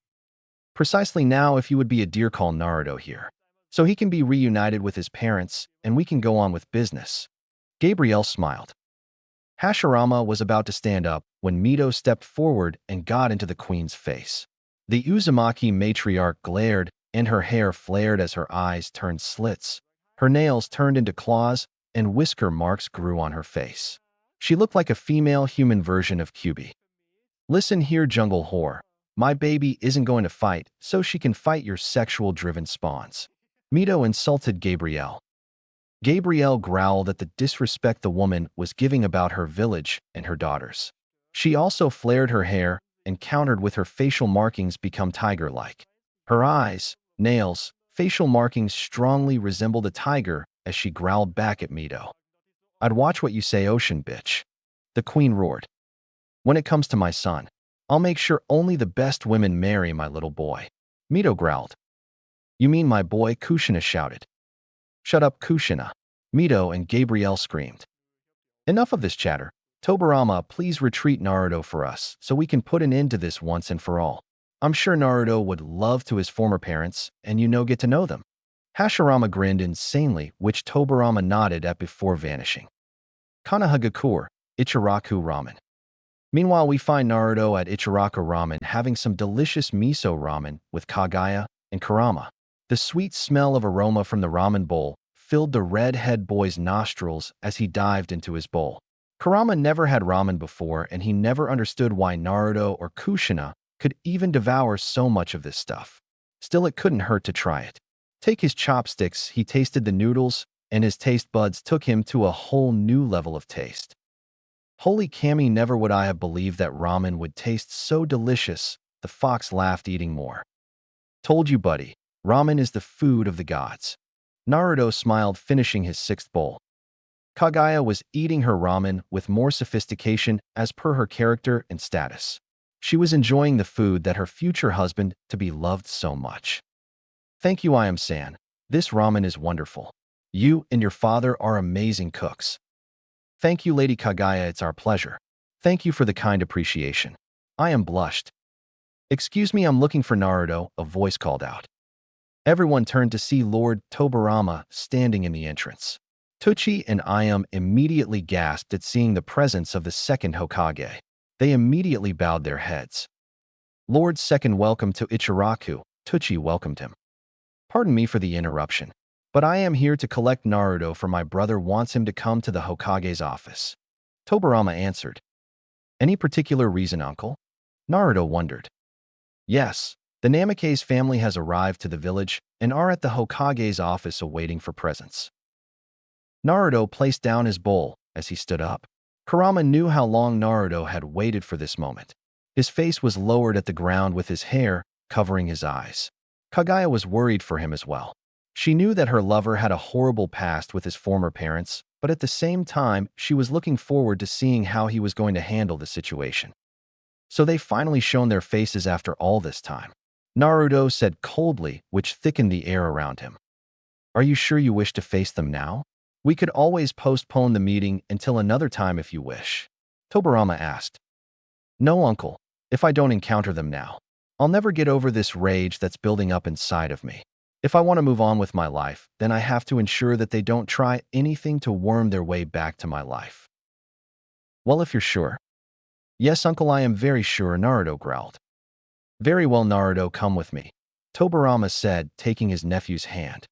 Precisely now, if you would be a dear, call Naruto here, so he can be reunited with his parents, and we can go on with business. Gabrielle smiled. Hashirama was about to stand up when Mito stepped forward and got into the queen's face. The Uzumaki matriarch glared, and her hair flared as her eyes turned slits. Her nails turned into claws, and whisker marks grew on her face. She looked like a female human version of Kyubi. Listen here, jungle whore. My baby isn't going to fight, so she can fight your sexual-driven spawns. Mito insulted Gabrielle. Gabrielle growled at the disrespect the woman was giving about her village and her daughters. She also flared her hair and countered with her facial markings become tiger-like. Her eyes, nails, facial markings strongly resembled a tiger as she growled back at Mito. I'd watch what you say, ocean bitch. The queen roared. When it comes to my son, I'll make sure only the best women marry my little boy. Mito growled. You mean my boy? Kushina shouted. Shut up, Kushina. Mito and Gabrielle screamed. Enough of this chatter. Tobarama, please retreat Naruto for us so we can put an end to this once and for all. I'm sure Naruto would love to his former parents and get to know them. Hashirama grinned insanely, which Tobarama nodded at before vanishing. Kanahagakur, Ichiraku Ramen. Meanwhile, we find Naruto at Ichiraku Ramen having some delicious miso ramen with Kagaya and Kurama. The sweet smell of aroma from the ramen bowl filled the redhead boy's nostrils as he dived into his bowl. Kurama never had ramen before, and he never understood why Naruto or Kushina could even devour so much of this stuff. Still, it couldn't hurt to try it. Take his chopsticks, he tasted the noodles, and his taste buds took him to a whole new level of taste. Holy Kami, never would I have believed that ramen would taste so delicious. The fox laughed, eating more. Told you, buddy. Ramen is the food of the gods. Naruto smiled, finishing his sixth bowl. Kagaya was eating her ramen with more sophistication as per her character and status. She was enjoying the food that her future husband-to-be loved so much. Thank you, I am San. This ramen is wonderful. You and your father are amazing cooks. Thank you, Lady Kagaya, it's our pleasure. Thank you for the kind appreciation. I am blushed. Excuse me, I'm looking for Naruto, a voice called out. Everyone turned to see Lord Tobarama standing in the entrance. Tucci and Ayam immediately gasped at seeing the presence of the second Hokage. They immediately bowed their heads. Lord Second, welcome to Ichiraku. Tucci welcomed him. Pardon me for the interruption, but I am here to collect Naruto, for my brother wants him to come to the Hokage's office. Tobarama answered. Any particular reason, uncle? Naruto wondered. Yes, the Namikaze family has arrived to the village and are at the Hokage's office awaiting for presents. Naruto placed down his bowl as he stood up. Kurama knew how long Naruto had waited for this moment. His face was lowered at the ground with his hair covering his eyes. Kagaya was worried for him as well. She knew that her lover had a horrible past with his former parents, but at the same time, she was looking forward to seeing how he was going to handle the situation. So they finally shown their faces after all this time. Naruto said coldly, which thickened the air around him. Are you sure you wish to face them now? We could always postpone the meeting until another time if you wish. Tobarama asked. No, uncle. If I don't encounter them now, I'll never get over this rage that's building up inside of me. If I want to move on with my life, then I have to ensure that they don't try anything to worm their way back to my life. Well, if you're sure. Yes, uncle, I am very sure, Naruto growled. Very well, Naruto, come with me, Tobarama said, taking his nephew's hand.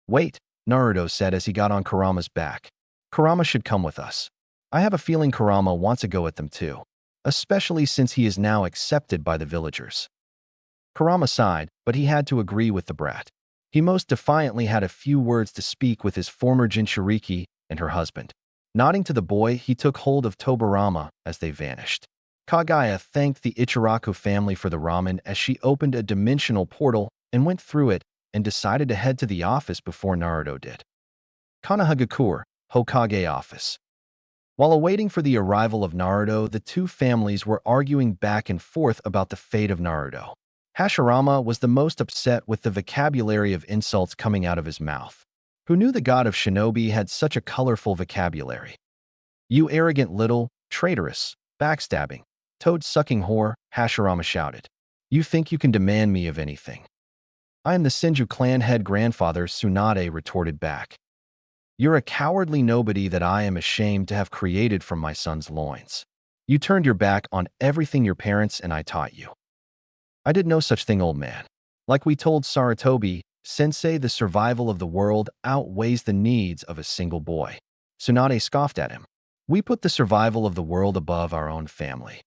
Wait, Naruto said as he got on Kurama's back. Kurama should come with us. I have a feeling Kurama wants to go with them too, especially since he is now accepted by the villagers. Kurama sighed, but he had to agree with the brat. He most defiantly had a few words to speak with his former Jinchuriki and her husband. Nodding to the boy, he took hold of Tobarama as they vanished. Kagaya thanked the Ichiraku family for the ramen as she opened a dimensional portal and went through it and decided to head to the office before Naruto did. Konohagakure, Hokage office. While awaiting for the arrival of Naruto, the two families were arguing back and forth about the fate of Naruto. Hashirama was the most upset with the vocabulary of insults coming out of his mouth. Who knew the god of shinobi had such a colorful vocabulary? You arrogant little, traitorous, backstabbing, toad-sucking whore, Hashirama shouted. You think you can demand me of anything? I am the Senju clan head grandfather, Tsunade retorted back. You're a cowardly nobody that I am ashamed to have created from my son's loins. You turned your back on everything your parents and I taught you. I did no such thing, old man. Like we told Sarutobi, Sensei, the survival of the world outweighs the needs of a single boy. Tsunade scoffed at him. We put the survival of the world above our own family.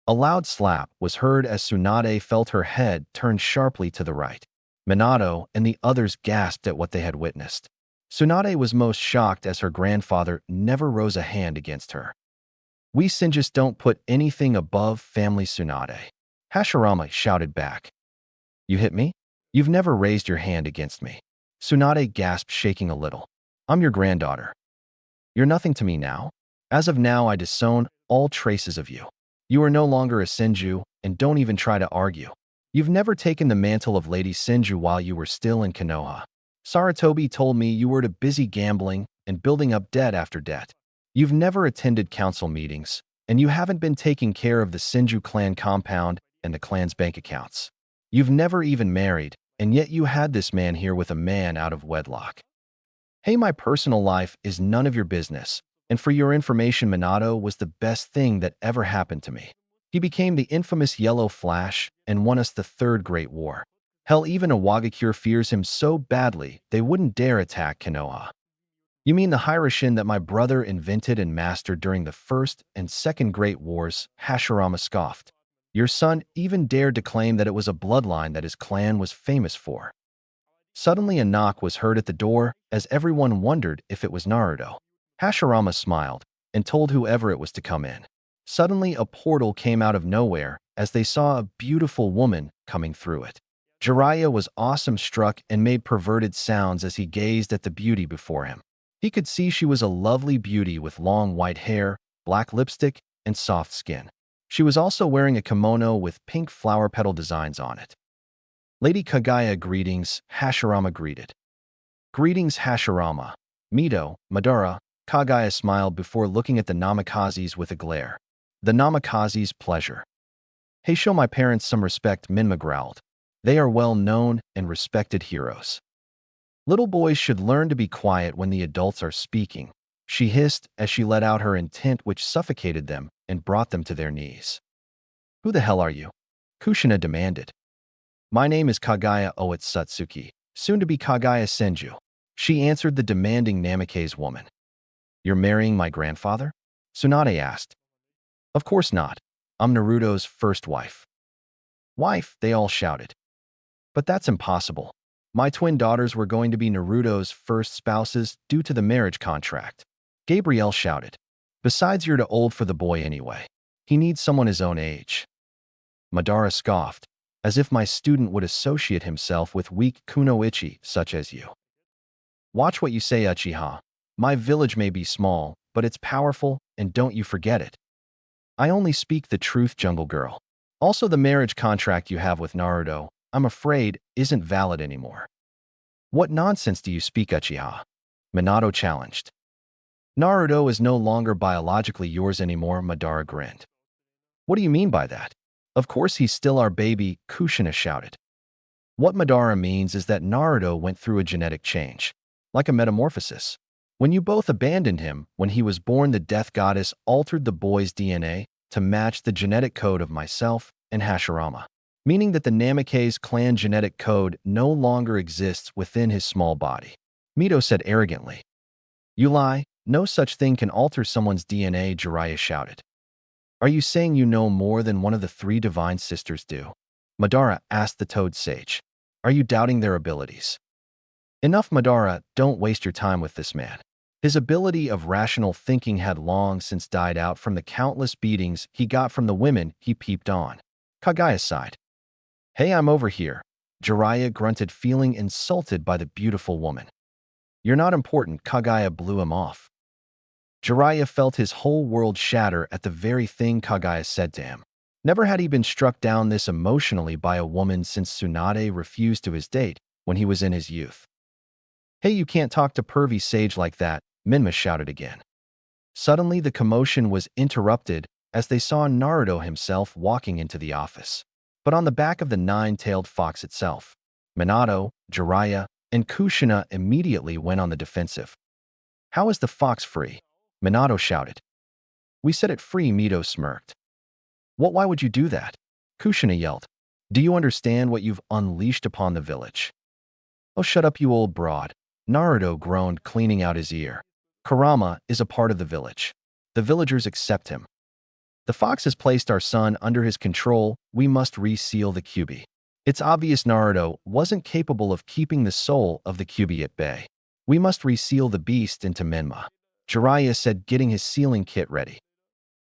A loud slap was heard as Tsunade felt her head turn sharply to the right. Minato and the others gasped at what they had witnessed. Tsunade was most shocked as her grandfather never rose a hand against her. We Senjus don't put anything above family, Tsunade. Hashirama shouted back. You hit me? You've never raised your hand against me. Tsunade gasped, shaking a little. I'm your granddaughter. You're nothing to me now. As of now, I disown all traces of you. You are no longer a Senju, and don't even try to argue. You've never taken the mantle of Lady Senju while you were still in Konoha. Sarutobi told me you were too busy gambling and building up debt after debt. You've never attended council meetings, and you haven't been taking care of the Senju clan compound and the clan's bank accounts. You've never even married, and yet you had this man here with a man out of wedlock. Hey, my personal life is none of your business, and for your information, Minato was the best thing that ever happened to me. He became the infamous Yellow Flash and won us the Third Great War. Hell, even Awakens fears him so badly they wouldn't dare attack Konoha. You mean the Hiroshin that my brother invented and mastered during the First and Second Great Wars? Hashirama scoffed. Your son even dared to claim that it was a bloodline that his clan was famous for. Suddenly a knock was heard at the door as everyone wondered if it was Naruto. Hashirama smiled, and told whoever it was to come in. Suddenly, a portal came out of nowhere as they saw a beautiful woman coming through it. Jiraiya was awestruck and made perverted sounds as he gazed at the beauty before him. He could see she was a lovely beauty with long white hair, black lipstick, and soft skin. She was also wearing a kimono with pink flower petal designs on it. Lady Kagaya, greetings, Hashirama greeted. Greetings, Hashirama. Mito, Madara, Kagaya smiled before looking at the Namakazes with a glare. The Namakazes' pleasure. Hey, show my parents some respect, Minma growled. They are well-known and respected heroes. Little boys should learn to be quiet when the adults are speaking, she hissed as she let out her intent, which suffocated them and brought them to their knees. Who the hell are you? Kushina demanded. My name is Kagaya Satsuki, soon to be Kagaya Senju. She answered the demanding Namikaze woman. You're marrying my grandfather? Tsunade asked. Of course not. I'm Naruto's first wife. Wife, they all shouted. But that's impossible. My twin daughters were going to be Naruto's first spouses due to the marriage contract. Gabrielle shouted. Besides, you're too old for the boy anyway. He needs someone his own age. Madara scoffed, as if my student would associate himself with weak kunoichi such as you. Watch what you say, Uchiha. My village may be small, but it's powerful, and don't you forget it. I only speak the truth, jungle girl. Also, the marriage contract you have with Naruto, I'm afraid, isn't valid anymore. What nonsense do you speak, Uchiha? Minato challenged. Naruto is no longer biologically yours anymore, Madara grinned. What do you mean by that? Of course he's still our baby, Kushina shouted. What Madara means is that Naruto went through a genetic change, like a metamorphosis. When you both abandoned him, when he was born, the death goddess altered the boy's DNA to match the genetic code of myself and Hashirama, meaning that the Namikaze clan genetic code no longer exists within his small body. Mito said arrogantly. You lie. No such thing can alter someone's DNA, Jiraiya shouted. Are you saying you know more than one of the three divine sisters do? Madara asked the Toad Sage. Are you doubting their abilities? Enough, Madara, don't waste your time with this man. His ability of rational thinking had long since died out from the countless beatings he got from the women he peeped on. Kagaya sighed. Hey, I'm over here. Jiraiya grunted, feeling insulted by the beautiful woman. You're not important, Kagaya blew him off. Jiraiya felt his whole world shatter at the very thing Kagaya said to him. Never had he been struck down this emotionally by a woman since Tsunade refused to his date when he was in his youth. Hey, you can't talk to pervy sage like that, Minma shouted again. Suddenly, the commotion was interrupted as they saw Naruto himself walking into the office. But on the back of the nine-tailed fox itself, Minato, Jiraiya, and Kushina immediately went on the defensive. How is the fox free? Minato shouted. We set it free, Mito smirked. Why would you do that? Kushina yelled. Do you understand what you've unleashed upon the village? Oh, shut up, you old broad. Naruto groaned, cleaning out his ear. Kurama is a part of the village. The villagers accept him. The fox has placed our son under his control. We must reseal the Kyuubi. It's obvious Naruto wasn't capable of keeping the soul of the Kyuubi at bay. We must reseal the beast into Minma. Jiraiya said, getting his sealing kit ready.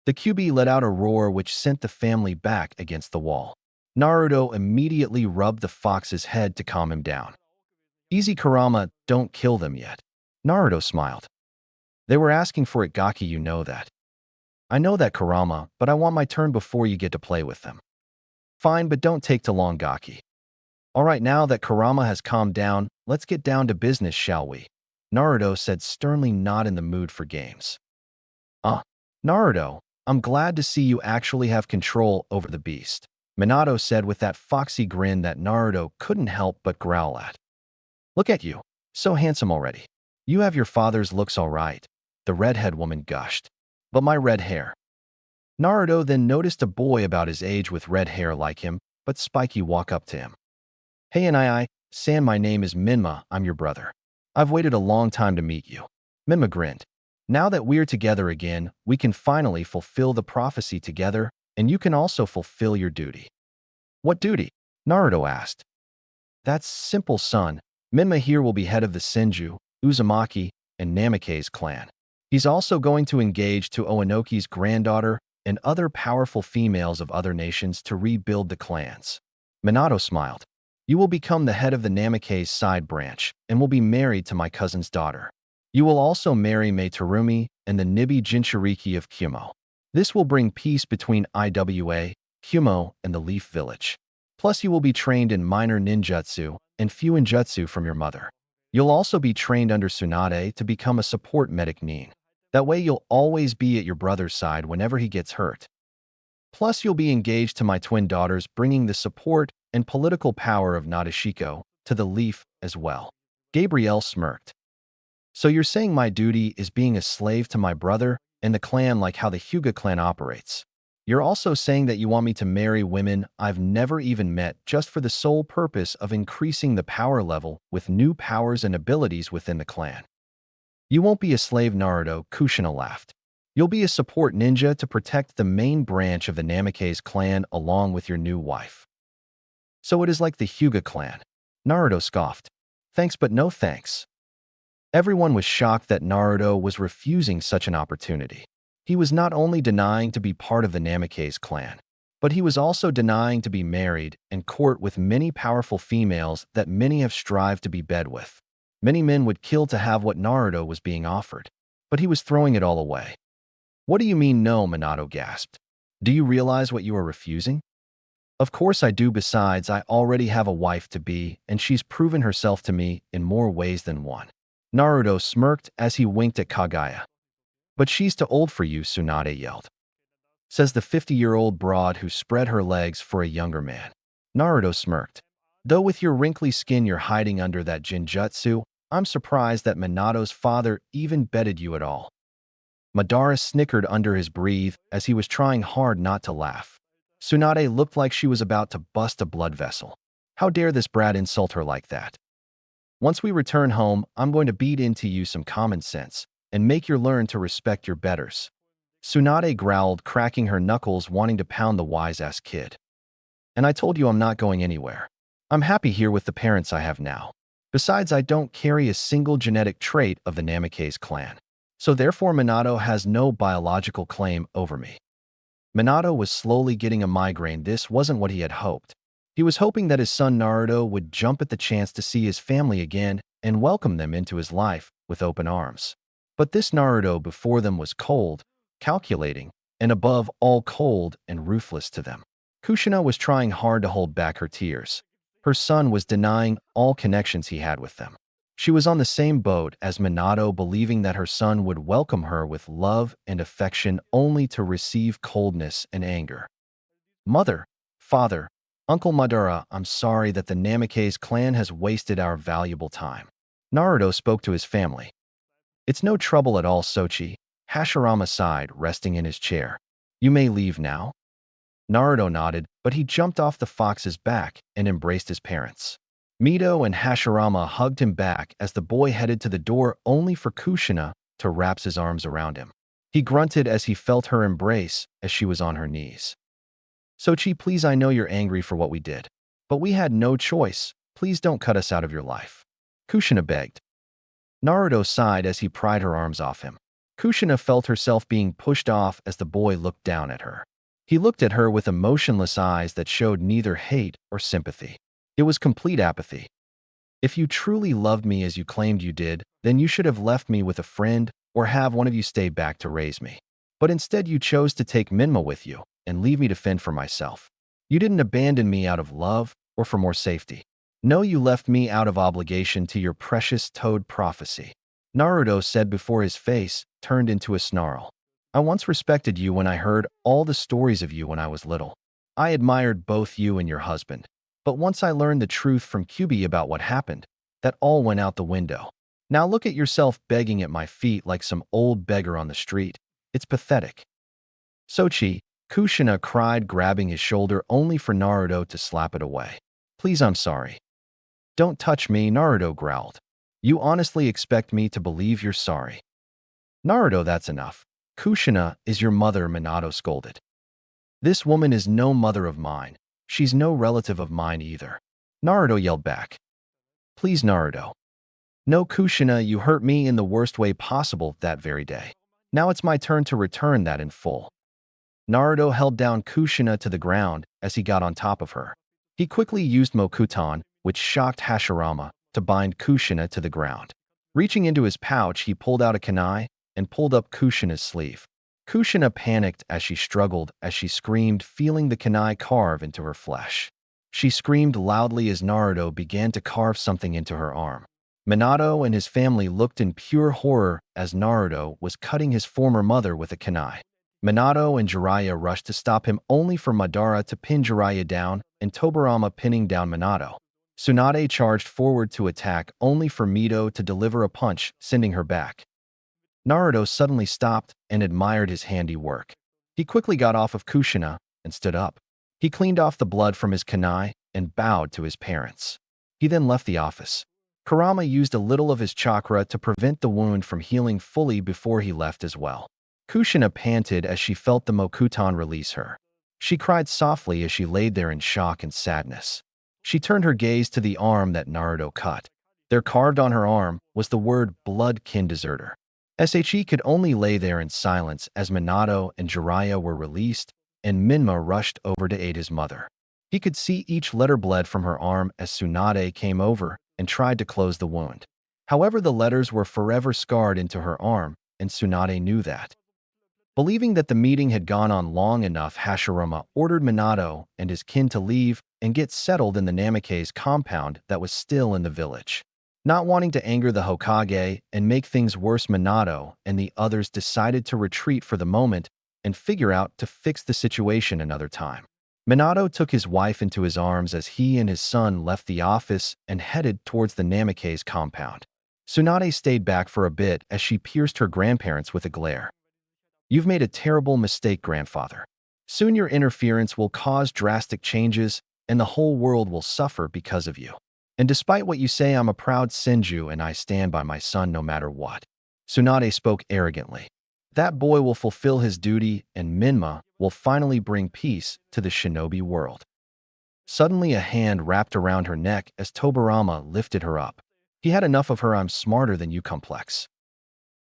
The Kyuubi let out a roar which sent the family back against the wall. Naruto immediately rubbed the fox's head to calm him down. Easy, Kurama, don't kill them yet. Naruto smiled. They were asking for it, Gaki, you know that. I know that, Kurama, but I want my turn before you get to play with them. Fine, but don't take too long, Gaki. All right, now that Kurama has calmed down, let's get down to business, shall we? Naruto said sternly, not in the mood for games. Naruto, I'm glad to see you actually have control over the beast, Minato said with that foxy grin that Naruto couldn't help but growl at. Look at you, so handsome already. You have your father's looks all right, the redhead woman gushed. But my red hair. Naruto then noticed a boy about his age with red hair like him, but spiky, walk up to him. Hey, San, my name is Minma, I'm your brother. I've waited a long time to meet you. Minma grinned. Now that we're together again, we can finally fulfill the prophecy together, and you can also fulfill your duty. What duty? Naruto asked. That's simple, son. Minma here will be head of the Senju, Uzumaki, and Namikaze clan. He's also going to engage to Oanoki's granddaughter and other powerful females of other nations to rebuild the clans. Minato smiled. You will become the head of the Namake's side branch and will be married to my cousin's daughter. You will also marry Mei Terumi and the Nibi Jinchuriki of Kumo. This will bring peace between Iwa, Kumo, and the Leaf Village. Plus, you will be trained in minor ninjutsu and fuinjutsu from your mother. You'll also be trained under Tsunade to become a support medic mean. That way you'll always be at your brother's side whenever he gets hurt. Plus, you'll be engaged to my twin daughters, bringing the support and political power of Nadeshiko to the Leaf as well. Gabrielle smirked. So you're saying my duty is being a slave to my brother and the clan like how the Hyuga clan operates? You're also saying that you want me to marry women I've never even met just for the sole purpose of increasing the power level with new powers and abilities within the clan. You won't be a slave, Naruto, Kushina laughed. You'll be a support ninja to protect the main branch of the Namake's clan along with your new wife. So it is like the Hyuga clan. Naruto scoffed. Thanks but no thanks. Everyone was shocked that Naruto was refusing such an opportunity. He was not only denying to be part of the Namake's clan, but he was also denying to be married and court with many powerful females that many have strived to be bed with. Many men would kill to have what Naruto was being offered, but he was throwing it all away. What do you mean no? Minato gasped. Do you realize what you are refusing? Of course I do. Besides, I already have a wife to be, and she's proven herself to me in more ways than one. Naruto smirked as he winked at Kagaya. But she's too old for you, Tsunade yelled. Says the 50-year-old broad who spread her legs for a younger man. Naruto smirked. Though with your wrinkly skin you're hiding under that jinjutsu, I'm surprised that Minato's father even betted you at all. Madara snickered under his breath as he was trying hard not to laugh. Tsunade looked like she was about to bust a blood vessel. How dare this brat insult her like that? Once we return home, I'm going to beat into you some common sense and make you learn to respect your betters. Tsunade growled, cracking her knuckles, wanting to pound the wise-ass kid. And I told you I'm not going anywhere. I'm happy here with the parents I have now. Besides, I don't carry a single genetic trait of the Namake's clan. So therefore Minato has no biological claim over me. Minato was slowly getting a migraine. This wasn't what he had hoped. He was hoping that his son Naruto would jump at the chance to see his family again and welcome them into his life with open arms. But this Naruto before them was cold, calculating, and above all cold and ruthless to them. Kushina was trying hard to hold back her tears. Her son was denying all connections he had with them. She was on the same boat as Minato, believing that her son would welcome her with love and affection only to receive coldness and anger. Mother, father, Uncle Madara, I'm sorry that the Namake's clan has wasted our valuable time. Naruto spoke to his family. It's no trouble at all, Sochi. Hashirama sighed, resting in his chair. You may leave now. Naruto nodded, but he jumped off the fox's back and embraced his parents. Mito and Hashirama hugged him back as the boy headed to the door, only for Kushina to wrap his arms around him. He grunted as he felt her embrace as she was on her knees. Sochi, please, I know you're angry for what we did, but we had no choice. Please don't cut us out of your life. Kushina begged. Naruto sighed as he pried her arms off him. Kushina felt herself being pushed off as the boy looked down at her. He looked at her with emotionless eyes that showed neither hate or sympathy. It was complete apathy. If you truly loved me as you claimed you did, then you should have left me with a friend or have one of you stay back to raise me. But instead you chose to take Minma with you and leave me to fend for myself. You didn't abandon me out of love or for more safety. No, you left me out of obligation to your precious toad prophecy. Naruto said before his face turned into a snarl. I once respected you when I heard all the stories of you when I was little. I admired both you and your husband. But once I learned the truth from Kyuubi about what happened, that all went out the window. Now look at yourself begging at my feet like some old beggar on the street. It's pathetic. Sochi, Kushina cried, grabbing his shoulder only for Naruto to slap it away. Please, I'm sorry. Don't touch me, Naruto growled. You honestly expect me to believe you're sorry? Naruto, that's enough. Kushina is your mother, Minato scolded. This woman is no mother of mine. She's no relative of mine either. Naruto yelled back. Please, Naruto. No, Kushina, you hurt me in the worst way possible that very day. Now it's my turn to return that in full. Naruto held down Kushina to the ground as he got on top of her. He quickly used Mokuton, which shocked Hashirama, to bind Kushina to the ground. Reaching into his pouch, he pulled out a kunai and pulled up Kushina's sleeve. Kushina panicked as she struggled, as she screamed, feeling the kunai carve into her flesh. She screamed loudly as Naruto began to carve something into her arm. Minato and his family looked in pure horror as Naruto was cutting his former mother with a kunai. Minato and Jiraiya rushed to stop him, only for Madara to pin Jiraiya down and Tobarama pinning down Minato. Tsunade charged forward to attack, only for Mito to deliver a punch, sending her back. Naruto suddenly stopped and admired his handiwork. He quickly got off of Kushina and stood up. He cleaned off the blood from his kunai and bowed to his parents. He then left the office. Kurama used a little of his chakra to prevent the wound from healing fully before he left as well. Kushina panted as she felt the Mokuton release her. She cried softly as she laid there in shock and sadness. She turned her gaze to the arm that Naruto cut. There, carved on her arm, was the word "Blood Kin Deserter." She could only lay there in silence as Minato and Jiraiya were released, and Minma rushed over to aid his mother. He could see each letter bled from her arm as Tsunade came over and tried to close the wound. However, the letters were forever scarred into her arm, and Tsunade knew that. Believing that the meeting had gone on long enough, Hashirama ordered Minato and his kin to leave and get settled in the Namake's compound that was still in the village. Not wanting to anger the Hokage and make things worse, Minato and the others decided to retreat for the moment and figure out to fix the situation another time. Minato took his wife into his arms as he and his son left the office and headed towards the Namake's compound. Tsunade stayed back for a bit as she pierced her grandparents with a glare. "You've made a terrible mistake, grandfather. Soon your interference will cause drastic changes, and the whole world will suffer because of you. And despite what you say, I'm a proud Senju and I stand by my son no matter what." Tsunade spoke arrogantly. "That boy will fulfill his duty, and Minma will finally bring peace to the shinobi world." Suddenly, a hand wrapped around her neck as Tobarama lifted her up. He had enough of her "I'm smarter than you" complex.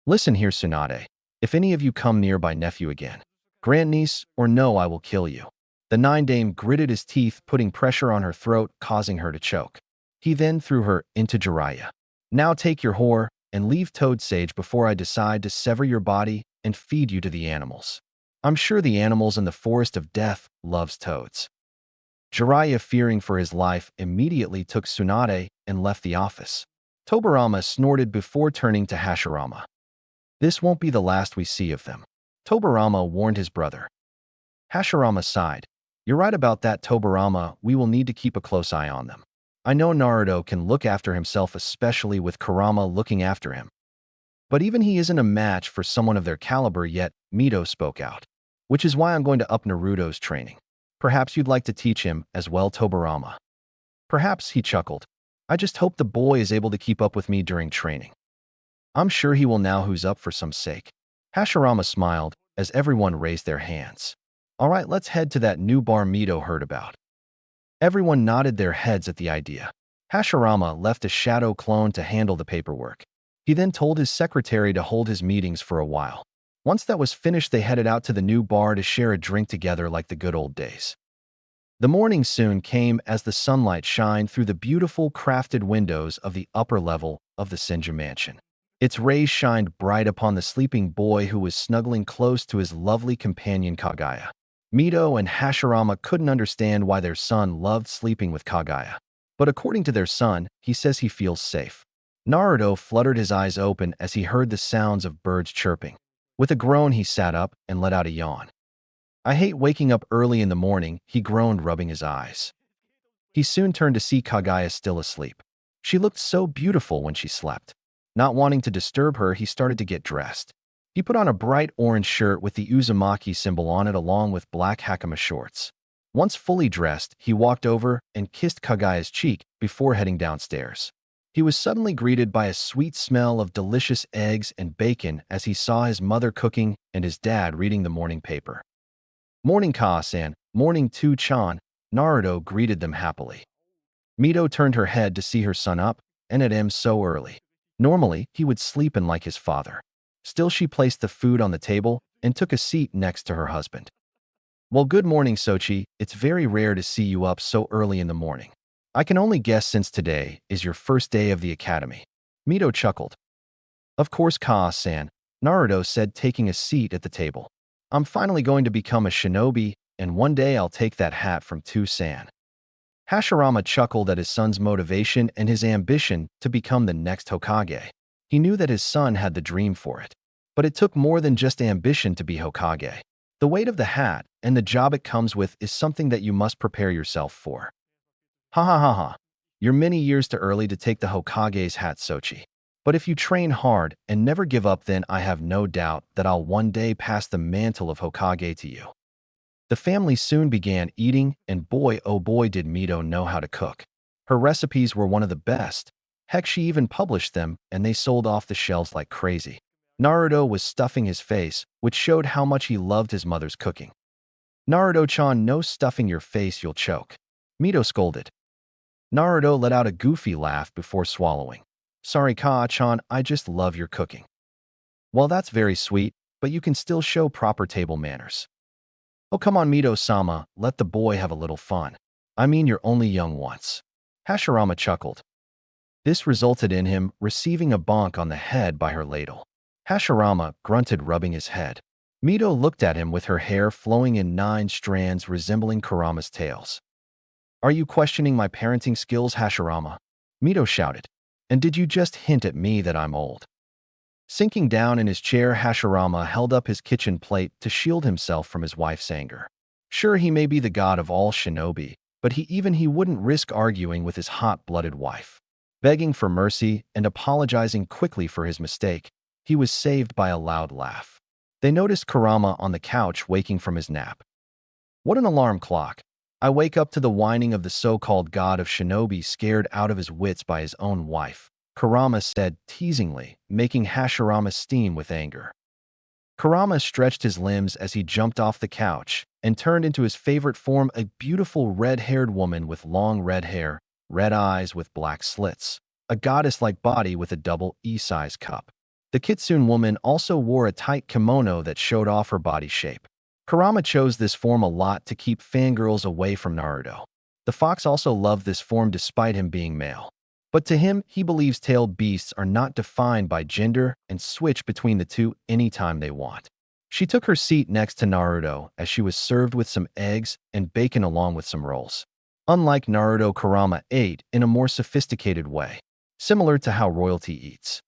"Listen here, Tsunade. If any of you come near my nephew again, grandniece or no, I will kill you." The nine-dame gritted his teeth, putting pressure on her throat, causing her to choke. He then threw her into Jiraiya. "Now take your whore and leave Toad Sage before I decide to sever your body and feed you to the animals. I'm sure the animals in the Forest of Death loves toads." Jiraiya, fearing for his life, immediately took Tsunade and left the office. Tobarama snorted before turning to Hashirama. "This won't be the last we see of them," Tobarama warned his brother. Hashirama sighed. "You're right about that, Tobarama. We will need to keep a close eye on them. I know Naruto can look after himself, especially with Kurama looking after him. But even he isn't a match for someone of their caliber yet," Mito spoke out. "Which is why I'm going to up Naruto's training. Perhaps you'd like to teach him as well, Tobarama." "Perhaps," he chuckled. "I just hope the boy is able to keep up with me during training. I'm sure he will now. Who's up for some sake?" Hashirama smiled as everyone raised their hands. "All right, let's head to that new bar Mito heard about." Everyone nodded their heads at the idea. Hashirama left a shadow clone to handle the paperwork. He then told his secretary to hold his meetings for a while. Once that was finished, they headed out to the new bar to share a drink together like the good old days. The morning soon came as the sunlight shined through the beautiful crafted windows of the upper level of the Senju mansion. Its rays shined bright upon the sleeping boy who was snuggling close to his lovely companion Kagaya. Mito and Hashirama couldn't understand why their son loved sleeping with Kagaya. But according to their son, he says he feels safe. Naruto fluttered his eyes open as he heard the sounds of birds chirping. With a groan, he sat up and let out a yawn. "I hate waking up early in the morning," he groaned, rubbing his eyes. He soon turned to see Kagaya still asleep. She looked so beautiful when she slept. Not wanting to disturb her, he started to get dressed. He put on a bright orange shirt with the Uzumaki symbol on it along with black hakama shorts. Once fully dressed, he walked over and kissed Kagaya's cheek before heading downstairs. He was suddenly greeted by a sweet smell of delicious eggs and bacon as he saw his mother cooking and his dad reading the morning paper. "Morning, Ka-san. Morning, Tu-chan," Naruto greeted them happily. Mito turned her head to see her son up, and at him so early. Normally, he would sleep in like his father. Still, she placed the food on the table and took a seat next to her husband. Well, good morning, Sochi. It's very rare to see you up so early in the morning. I can only guess since today is your first day of the academy. Mito chuckled. Of course, Ka-san, Naruto said, taking a seat at the table. I'm finally going to become a shinobi, and one day I'll take that hat from Tu-san. Hashirama chuckled at his son's motivation and his ambition to become the next Hokage. He knew that his son had the dream for it. But it took more than just ambition to be Hokage. The weight of the hat and the job it comes with is something that you must prepare yourself for. Ha ha ha ha. You're many years too early to take the Hokage's hat, Sochi. But if you train hard and never give up, then I have no doubt that I'll one day pass the mantle of Hokage to you. The family soon began eating, and boy oh boy did Mito know how to cook. Her recipes were one of the best. Heck, she even published them, and they sold off the shelves like crazy. Naruto was stuffing his face, which showed how much he loved his mother's cooking. Naruto-chan, no stuffing your face, you'll choke. Mito scolded. Naruto let out a goofy laugh before swallowing. Sorry, Ka-chan, I just love your cooking. Well, that's very sweet, but you can still show proper table manners. Oh, come on, Mito-sama, let the boy have a little fun. I mean, you're only young once. Hashirama chuckled. This resulted in him receiving a bonk on the head by her ladle. Hashirama grunted, rubbing his head. Mito looked at him with her hair flowing in 9 strands resembling Kurama's tails. Are you questioning my parenting skills, Hashirama? Mito shouted. And did you just hint at me that I'm old? Sinking down in his chair, Hashirama held up his kitchen plate to shield himself from his wife's anger. Sure, he may be the god of all shinobi, but he wouldn't risk arguing with his hot-blooded wife. Begging for mercy and apologizing quickly for his mistake, he was saved by a loud laugh. They noticed Kurama on the couch waking from his nap. What an alarm clock! I wake up to the whining of the so-called god of shinobi, scared out of his wits by his own wife, Kurama said teasingly, making Hashirama steam with anger. Kurama stretched his limbs as he jumped off the couch and turned into his favorite form, a beautiful red-haired woman with long red hair, red eyes with black slits, a goddess-like body with a double E-size cup. The kitsune woman also wore a tight kimono that showed off her body shape. Kurama chose this form a lot to keep fangirls away from Naruto. The fox also loved this form despite him being male. But to him, he believes tailed beasts are not defined by gender and switch between the two anytime they want. She took her seat next to Naruto as she was served with some eggs and bacon along with some rolls. Unlike Naruto, Kurama ate in a more sophisticated way, similar to how royalty eats.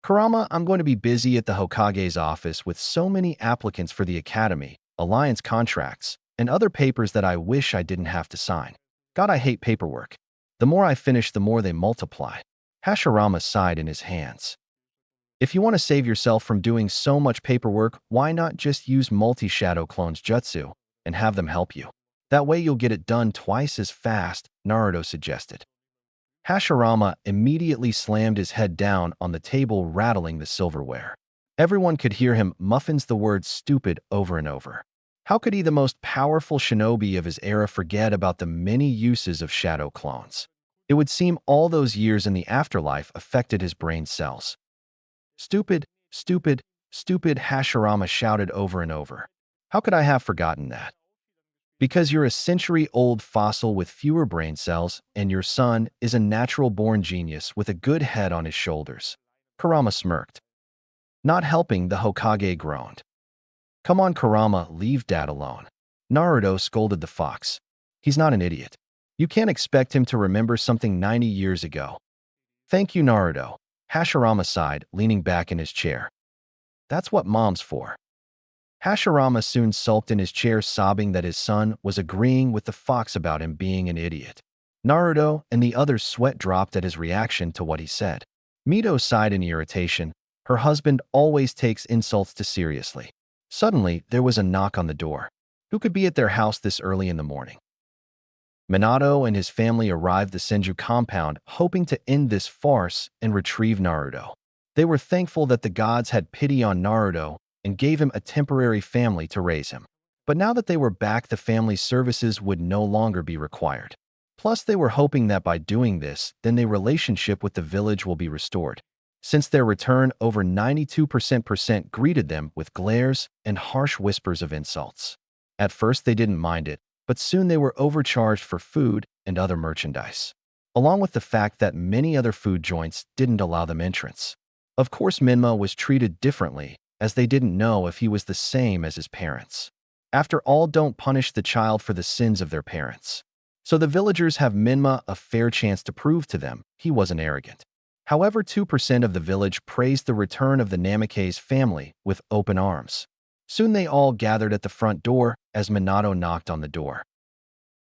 Kurama, I'm going to be busy at the Hokage's office with so many applicants for the academy, alliance contracts, and other papers that I wish I didn't have to sign. God, I hate paperwork. The more I finish, the more they multiply. Hashirama sighed in his hands. If you want to save yourself from doing so much paperwork, why not just use multi-shadow clones jutsu and have them help you? That way you'll get it done twice as fast, Naruto suggested. Hashirama immediately slammed his head down on the table, rattling the silverware. Everyone could hear him muffins the word stupid over and over. How could he, the most powerful shinobi of his era, forget about the many uses of shadow clones? It would seem all those years in the afterlife affected his brain cells. Stupid, stupid, stupid, Hashirama shouted over and over. How could I have forgotten that? Because you're a century-old fossil with fewer brain cells, and your son is a natural-born genius with a good head on his shoulders. Kurama smirked. Not helping, the Hokage groaned. Come on, Kurama, leave Dad alone. Naruto scolded the fox. He's not an idiot. You can't expect him to remember something 90 years ago. Thank you, Naruto. Hashirama sighed, leaning back in his chair. That's what mom's for. Hashirama soon sulked in his chair, sobbing that his son was agreeing with the fox about him being an idiot. Naruto and the others' sweat dropped at his reaction to what he said. Mito sighed in irritation. Her husband always takes insults too seriously. Suddenly, there was a knock on the door. Who could be at their house this early in the morning? Minato and his family arrived at the Senju compound, hoping to end this farce and retrieve Naruto. They were thankful that the gods had pity on Naruto and gave him a temporary family to raise him. But now that they were back, the family's services would no longer be required. Plus, they were hoping that by doing this, then their relationship with the village will be restored. Since their return, over 92% greeted them with glares and harsh whispers of insults. At first, they didn't mind it, but soon they were overcharged for food and other merchandise, along with the fact that many other food joints didn't allow them entrance. Of course, Minma was treated differently, as they didn't know if he was the same as his parents. After all, don't punish the child for the sins of their parents. So the villagers have Minma a fair chance to prove to them he wasn't arrogant. However, 2% of the village praised the return of the Namikaze family with open arms. Soon they all gathered at the front door as Minato knocked on the door.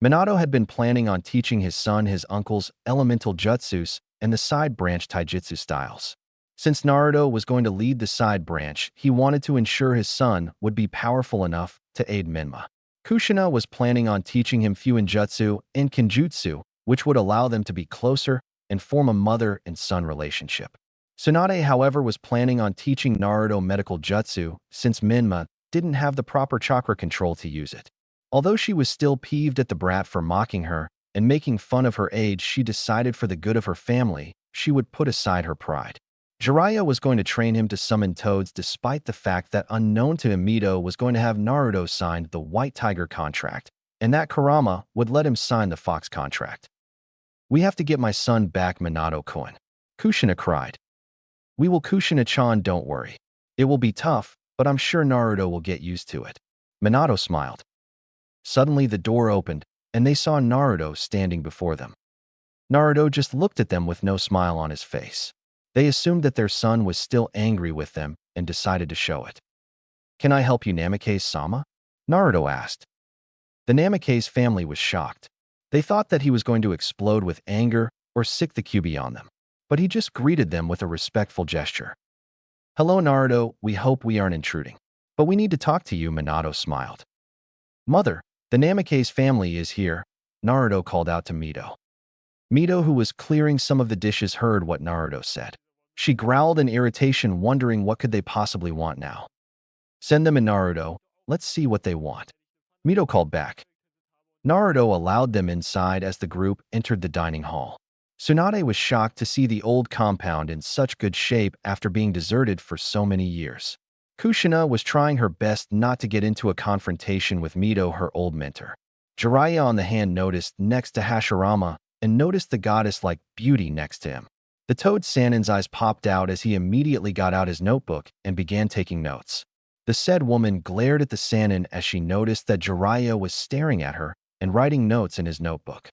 Minato had been planning on teaching his son his uncle's elemental jutsus and the side branch taijutsu styles. Since Naruto was going to lead the side branch, he wanted to ensure his son would be powerful enough to aid Minma. Kushina was planning on teaching him Fuinjutsu and Kenjutsu, which would allow them to be closer and form a mother and son relationship. Tsunade, however, was planning on teaching Naruto medical jutsu since Minma didn't have the proper chakra control to use it. Although she was still peeved at the brat for mocking her and making fun of her age, she decided for the good of her family, she would put aside her pride. Jiraiya was going to train him to summon toads despite the fact that unknown to him Mito was going to have Naruto sign the White Tiger contract, and that Kurama would let him sign the Fox contract. "We have to get my son back, Minato-kun," Kushina cried. "We will, Kushina-chan, don't worry. It will be tough, but I'm sure Naruto will get used to it." Minato smiled. Suddenly the door opened, and they saw Naruto standing before them. Naruto just looked at them with no smile on his face. They assumed that their son was still angry with them and decided to show it. "Can I help you, Namikaze-sama?" Naruto asked. The Namikaze family was shocked. They thought that he was going to explode with anger or sick the QB on them, but he just greeted them with a respectful gesture. "Hello, Naruto, we hope we aren't intruding. But we need to talk to you," Minato smiled. "Mother, the Namikaze family is here," Naruto called out to Mito. Mito, who was clearing some of the dishes, heard what Naruto said. She growled in irritation, wondering what could they possibly want now. "Send them in, Naruto. Let's see what they want," Mito called back. Naruto allowed them inside as the group entered the dining hall. Tsunade was shocked to see the old compound in such good shape after being deserted for so many years. Kushina was trying her best not to get into a confrontation with Mito, her old mentor. Jiraiya, on the hand, noticed next to Hashirama and noticed the goddess-like beauty next to him. The Toad Sanin's eyes popped out as he immediately got out his notebook and began taking notes. The said woman glared at the Sanin as she noticed that Jiraiya was staring at her and writing notes in his notebook.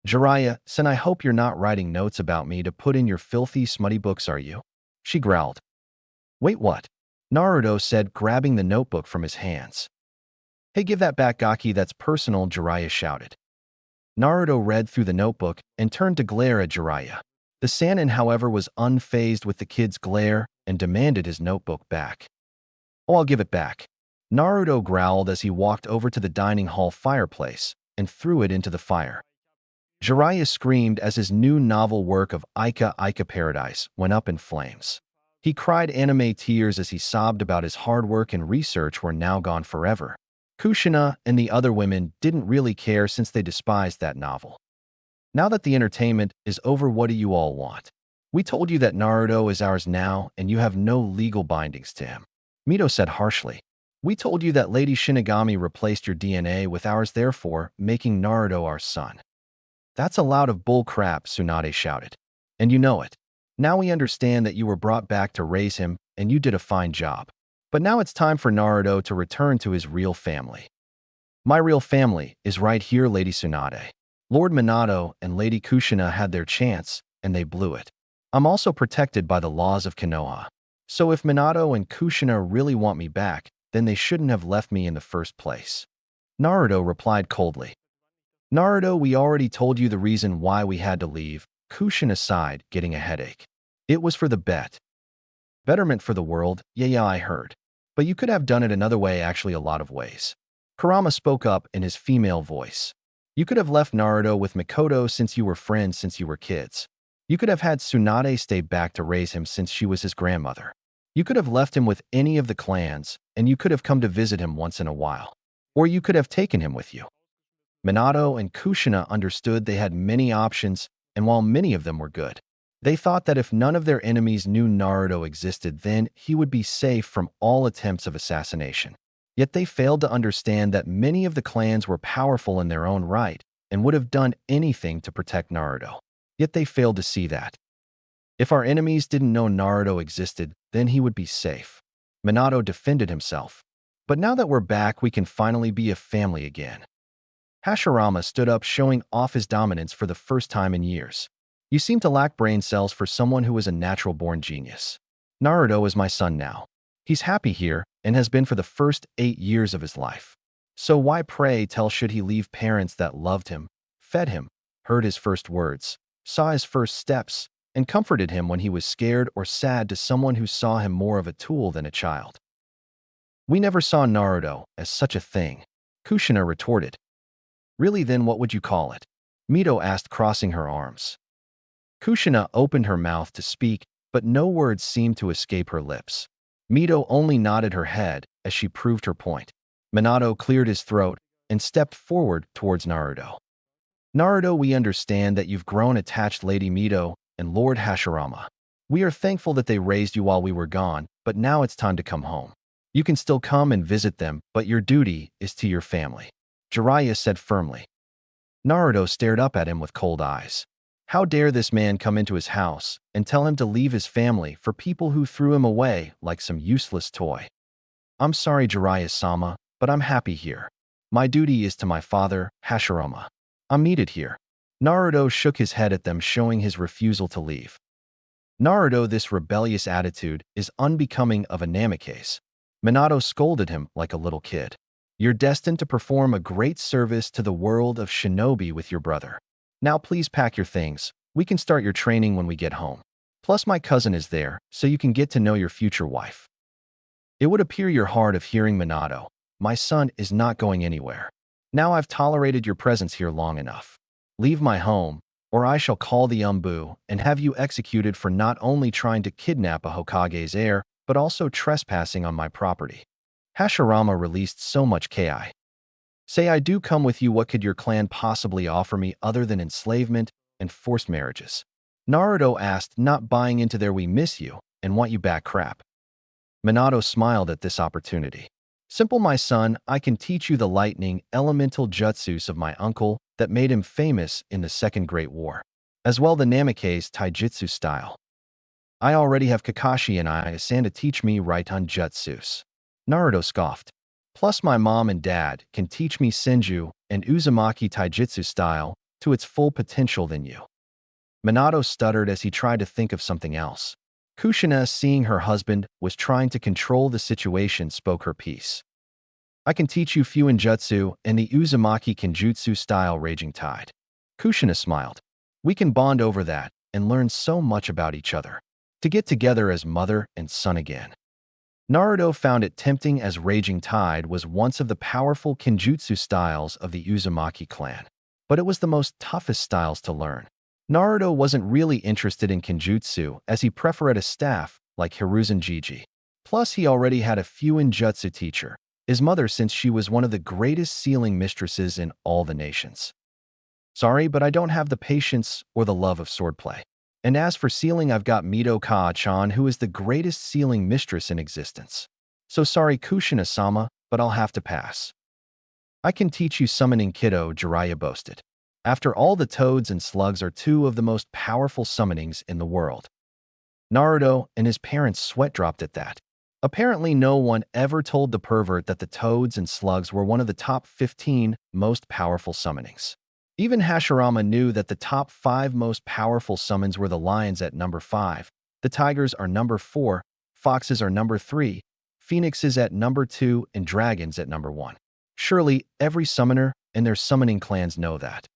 "Jiraiya, son, I hope you're not writing notes about me to put in your filthy, smutty books, are you?" she growled. "Wait, what?" Naruto said, grabbing the notebook from his hands. "Hey, give that back, Gaki, that's personal," Jiraiya shouted. Naruto read through the notebook and turned to glare at Jiraiya. The Sanin, however, was unfazed with the kid's glare and demanded his notebook back. "Oh, I'll give it back," Naruto growled as he walked over to the dining hall fireplace and threw it into the fire. Jiraiya screamed as his new novel work of Ica Paradise went up in flames. He cried anime tears as he sobbed about his hard work and research were now gone forever. Kushina and the other women didn't really care since they despised that novel. "Now that the entertainment is over, what do you all want? We told you that Naruto is ours now, and you have no legal bindings to him," Mito said harshly. "We told you that Lady Shinigami replaced your DNA with ours, therefore making Naruto our son." "That's a lot of bull crap," Tsunade shouted. "And you know it. Now we understand that you were brought back to raise him, and you did a fine job. But now it's time for Naruto to return to his real family." "My real family is right here, Lady Tsunade. Lord Minato and Lady Kushina had their chance, and they blew it. I'm also protected by the laws of Konoha. So if Minato and Kushina really want me back, then they shouldn't have left me in the first place," Naruto replied coldly. "Naruto, we already told you the reason why we had to leave," Kushina sighed, getting a headache. "It was for the betterment for the world. Yeah, I heard. But you could have done it another way, actually a lot of ways." Kurama spoke up in his female voice. "You could have left Naruto with Mikoto since you were friends since you were kids. You could have had Tsunade stay back to raise him since she was his grandmother. You could have left him with any of the clans, and you could have come to visit him once in a while. Or you could have taken him with you." Minato and Kushina understood they had many options, and while many of them were good, They thought that if none of their enemies knew Naruto existed, then he would be safe from all attempts of assassination. Yet they failed to understand that many of the clans were powerful in their own right and would have done anything to protect Naruto. Yet they failed to see that. If our enemies didn't know Naruto existed, then he would be safe. Minato defended himself. But now that we're back, we can finally be a family again. Hashirama stood up, showing off his dominance for the first time in years. You seem to lack brain cells for someone who is a natural-born genius. Naruto is my son now. He's happy here and has been for the first 8 years of his life. So why, pray tell, should he leave parents that loved him, fed him, heard his first words, saw his first steps, and comforted him when he was scared or sad, to someone who saw him more of a tool than a child? We never saw Naruto as such a thing, Kushina retorted. Really, then what would you call it? Mito asked, crossing her arms. Kushina opened her mouth to speak, but no words seemed to escape her lips. Mito only nodded her head as she proved her point. Minato cleared his throat and stepped forward towards Naruto. Naruto, we understand that you've grown attached, Lady Mito and Lord Hashirama. We are thankful that they raised you while we were gone, but now it's time to come home. You can still come and visit them, but your duty is to your family, Jiraiya said firmly. Naruto stared up at him with cold eyes. How dare this man come into his house and tell him to leave his family for people who threw him away like some useless toy? I'm sorry, Jiraiya-sama, but I'm happy here. My duty is to my father, Hashirama. I'm needed here. Naruto shook his head at them, showing his refusal to leave. Naruto, this rebellious attitude is unbecoming of a Namikaze. Minato scolded him like a little kid. You're destined to perform a great service to the world of shinobi with your brother. Now please pack your things. We can start your training when we get home. Plus my cousin is there, so you can get to know your future wife. It would appear you're hard of hearing, Minato. My son is not going anywhere. Now I've tolerated your presence here long enough. Leave my home, or I shall call the Umbu and have you executed for not only trying to kidnap a Hokage's heir, but also trespassing on my property. Hashirama released so much ki. Say I do come with you. What could your clan possibly offer me other than enslavement and forced marriages? Naruto asked, not buying into their "we miss you and want you back" crap. Minato smiled at this opportunity. Simple, my son, I can teach you the lightning elemental jutsus of my uncle that made him famous in the Second Great War, as well the Namikaze taijutsu style. I already have Kakashi and Ayasan to teach me Raiton jutsus. Naruto scoffed. Plus my mom and dad can teach me Senju and Uzumaki taijutsu style to its full potential than you. Minato stuttered as he tried to think of something else. Kushina, seeing her husband was trying to control the situation, spoke her piece. I can teach you Fuinjutsu and the Uzumaki Kenjutsu style Raging Tide. Kushina smiled. We can bond over that and learn so much about each other. To get together as mother and son again. Naruto found it tempting, as Raging Tide was once of the powerful Kenjutsu styles of the Uzumaki clan. But it was the most toughest styles to learn. Naruto wasn't really interested in Kenjutsu, as he preferred a staff like Hiruzen Jiji. Plus he already had a Fuinjutsu teacher, his mother, since she was one of the greatest sealing mistresses in all the nations. Sorry, but I don't have the patience or the love of swordplay. And as for sealing, I've got Mito Kaa-chan, who is the greatest sealing mistress in existence. So sorry, Kushina-sama, but I'll have to pass. I can teach you summoning Kido, Jiraiya boasted. After all, the toads and slugs are two of the most powerful summonings in the world. Naruto and his parents sweat dropped at that. Apparently no one ever told the pervert that the toads and slugs were one of the top 15 most powerful summonings. Even Hashirama knew that the top 5 most powerful summons were the lions at number 5, the tigers are number 4, foxes are number 3, phoenixes at number 2, and dragons at number 1. Surely every summoner and their summoning clans know that.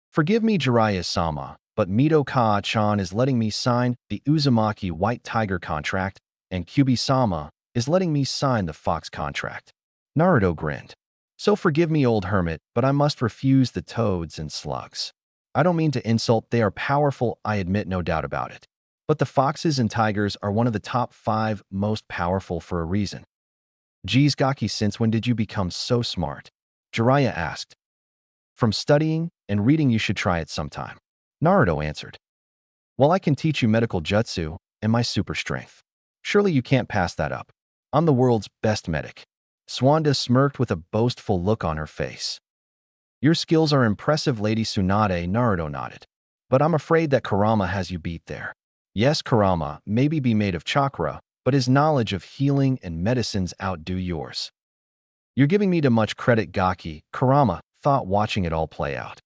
Forgive me, Jiraiya-sama, but Mito Kaa-chan is letting me sign the Uzumaki White Tiger contract, and Kyubi-sama is letting me sign the Fox contract. Naruto grinned. So forgive me, old hermit, but I must refuse the toads and slugs. I don't mean to insult, they are powerful, I admit, no doubt about it. But the foxes and tigers are one of the top 5 most powerful for a reason. Geez, Gaki, since when did you become so smart? Jiraiya asked. From studying and reading. You should try it sometime. Naruto answered. Well, I can teach you medical jutsu and my super strength. Surely you can't pass that up. I'm the world's best medic. Swanda smirked with a boastful look on her face. Your skills are impressive, Lady Tsunade. Naruto nodded. But I'm afraid that Kurama has you beat there. Yes, Kurama may be made of chakra, but his knowledge of healing and medicines outdo yours. You're giving me too much credit, Gaki, Kurama thought watching it all play out.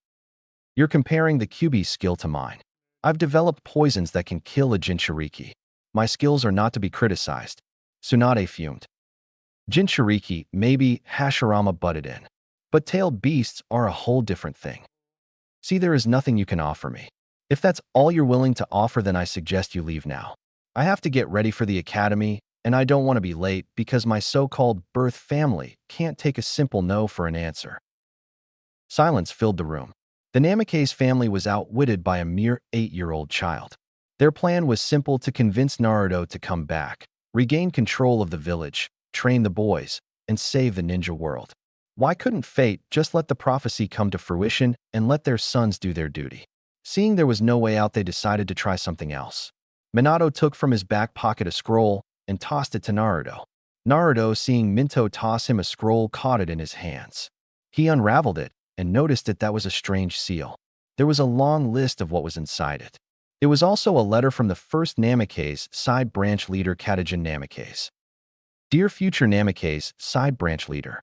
You're comparing the Kyuubi's skill to mine. I've developed poisons that can kill a Jinchuriki. My skills are not to be criticized. Tsunade fumed. Jinchuriki, maybe, Hashirama butted in. But tailed beasts are a whole different thing. See, there is nothing you can offer me. If that's all you're willing to offer, then I suggest you leave now. I have to get ready for the academy, and I don't want to be late because my so-called birth family can't take a simple no for an answer. Silence filled the room. The Namikaze family was outwitted by a mere 8-year-old child. Their plan was simple: to convince Naruto to come back, regain control of the village, train the boys, and save the ninja world. Why couldn't fate just let the prophecy come to fruition and let their sons do their duty? Seeing there was no way out, they decided to try something else. Minato took from his back pocket a scroll and tossed it to Naruto. Naruto, seeing Mito toss him a scroll, caught it in his hands. He unraveled it and noticed that was a strange seal. There was a long list of what was inside it. It was also a letter from the first Namikaze side branch leader, Katagen Namikaze. Dear future Namikaze side branch leader.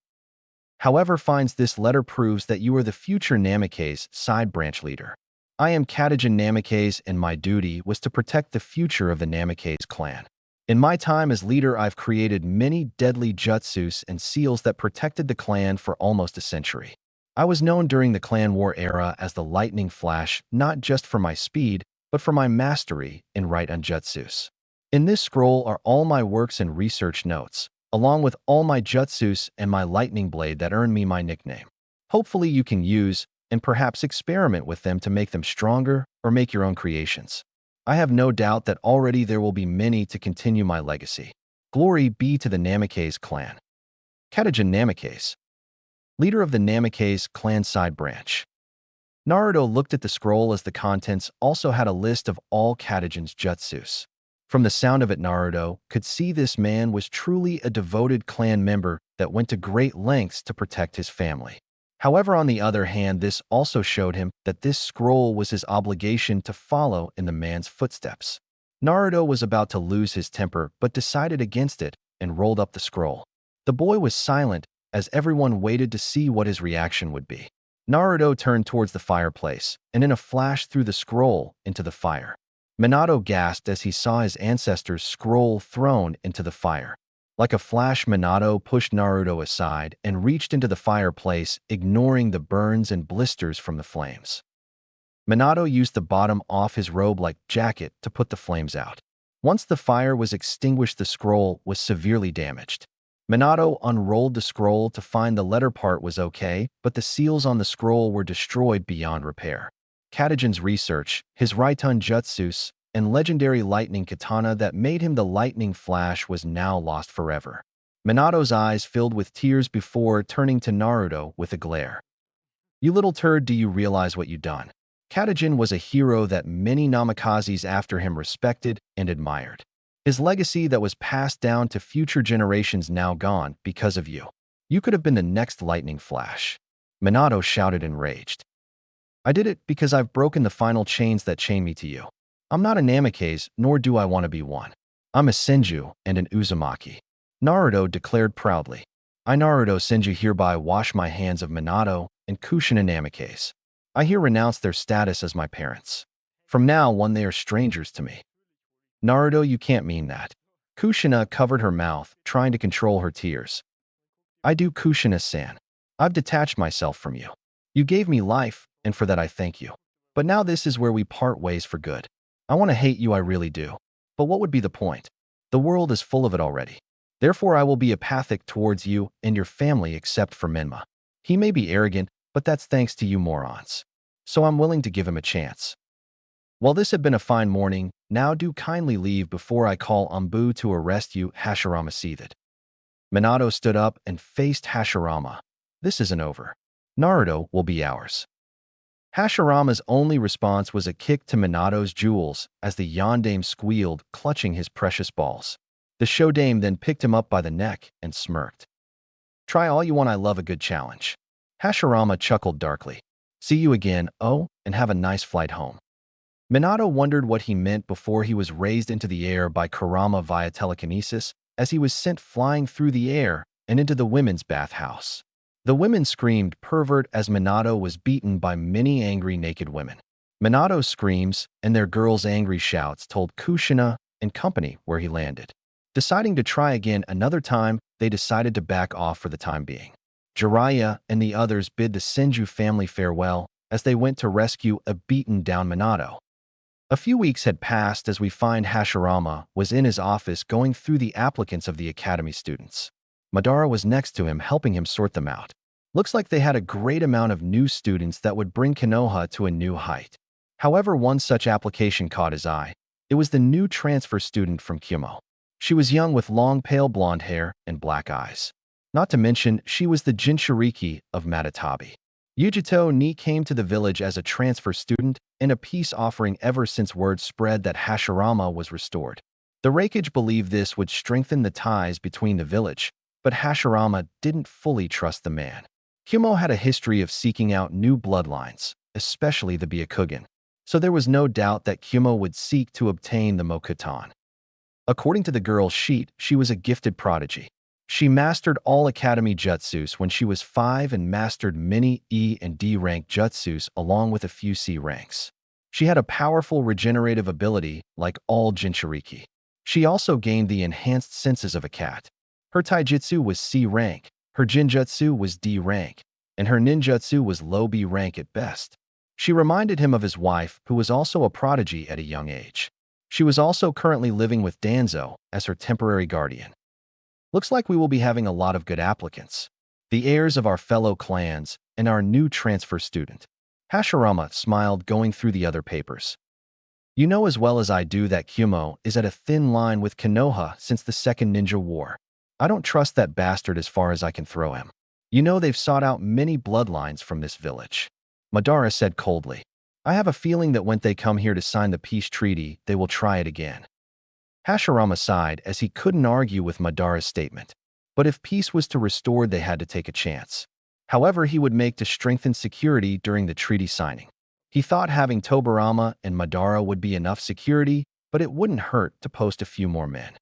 However, finds this letter proves that you are the future Namikaze side branch leader. I am Katagen Namikaze, and my duty was to protect the future of the Namikaze clan. In my time as leader, I've created many deadly jutsus and seals that protected the clan for almost a century. I was known during the clan war era as the Lightning Flash, not just for my speed, but for my mastery in right-on jutsus. In this scroll are all my works and research notes, along with all my jutsus and my lightning blade that earned me my nickname. Hopefully you can use and perhaps experiment with them to make them stronger or make your own creations. I have no doubt that already there will be many to continue my legacy. Glory be to the Namikaze clan. Katagen Namikaze, leader of the Namikaze clan side branch. Naruto looked at the scroll as the contents also had a list of all Katagen's jutsus. From the sound of it, Naruto could see this man was truly a devoted clan member that went to great lengths to protect his family. However, on the other hand, this also showed him that this scroll was his obligation to follow in the man's footsteps. Naruto was about to lose his temper, but decided against it and rolled up the scroll. The boy was silent as everyone waited to see what his reaction would be. Naruto turned towards the fireplace and in a flash threw the scroll into the fire. Minato gasped as he saw his ancestor's scroll thrown into the fire. Like a flash, Minato pushed Naruto aside and reached into the fireplace, ignoring the burns and blisters from the flames. Minato used the bottom off his robe-like jacket to put the flames out. Once the fire was extinguished, the scroll was severely damaged. Minato unrolled the scroll to find the letter part was okay, but the seals on the scroll were destroyed beyond repair. Katagen's research, his Raiton jutsus, and legendary lightning katana that made him the Lightning Flash was now lost forever. Minato's eyes filled with tears before turning to Naruto with a glare. You little turd, do you realize what you done? Katagen was a hero that many Namikazes after him respected and admired. His legacy that was passed down to future generations now gone because of you. You could have been the next Lightning Flash. Minato shouted enraged. I did it because I've broken the final chains that chain me to you. I'm not a Namikaze, nor do I want to be one. I'm a Senju and an Uzumaki. Naruto declared proudly. I, Naruto Senju, hereby wash my hands of Minato and Kushina Namikaze. I here renounce their status as my parents. From now on, they are strangers to me. Naruto, you can't mean that. Kushina covered her mouth, trying to control her tears. I do, Kushina-san. I've detached myself from you. You gave me life, and for that I thank you. But now this is where we part ways for good. I want to hate you, I really do. But what would be the point? The world is full of it already. Therefore, I will be apathic towards you and your family except for Menma. He may be arrogant, but that's thanks to you morons. So I'm willing to give him a chance. While this had been a fine morning, now do kindly leave before I call Anbu to arrest you, Hashirama seethed. Minato stood up and faced Hashirama. This isn't over. Naruto will be ours. Hashirama's only response was a kick to Minato's jewels as the yondaime squealed, clutching his precious balls. The showdame then picked him up by the neck and smirked. "Try all you want, I love a good challenge." Hashirama chuckled darkly. "See you again, oh, and have a nice flight home." Minato wondered what he meant before he was raised into the air by Kurama via telekinesis, as he was sent flying through the air and into the women's bathhouse. The women screamed pervert as Minato was beaten by many angry naked women. Minato's screams and their girls' angry shouts told Kushina and company where he landed. Deciding to try again another time, they decided to back off for the time being. Jiraiya and the others bid the Senju family farewell as they went to rescue a beaten-down Minato. A few weeks had passed as we find Hashirama was in his office going through the applicants of the academy students. Madara was next to him, helping him sort them out. Looks like they had a great amount of new students that would bring Konoha to a new height. However, one such application caught his eye. It was the new transfer student from Kumo. She was young with long pale blonde hair and black eyes. Not to mention, she was the Jinchuriki of Matatabi. Yujito Ni came to the village as a transfer student in a peace offering ever since word spread that Hashirama was restored. The Raikage believed this would strengthen the ties between the village, but Hashirama didn't fully trust the man. Kumo had a history of seeking out new bloodlines, especially the Byakugan, so there was no doubt that Kumo would seek to obtain the Mokuton. According to the girl's sheet, she was a gifted prodigy. She mastered all academy jutsus when she was 5 and mastered many E and D rank jutsus along with a few C ranks. She had a powerful regenerative ability like all Jinchuriki. She also gained the enhanced senses of a cat. Her taijutsu was C rank, her jinjutsu was D rank, and her ninjutsu was low B rank at best. She reminded him of his wife, who was also a prodigy at a young age. She was also currently living with Danzo as her temporary guardian. Looks like we will be having a lot of good applicants. The heirs of our fellow clans and our new transfer student. Hashirama smiled, going through the other papers. You know as well as I do that Kumo is at a thin line with Konoha since the Second Ninja War. I don't trust that bastard as far as I can throw him. You know they've sought out many bloodlines from this village. Madara said coldly. I have a feeling that when they come here to sign the peace treaty, they will try it again. Hashirama sighed as he couldn't argue with Madara's statement. But if peace was to restore, they had to take a chance. However, he would make to strengthen security during the treaty signing. He thought having Tobarama and Madara would be enough security, but it wouldn't hurt to post a few more men.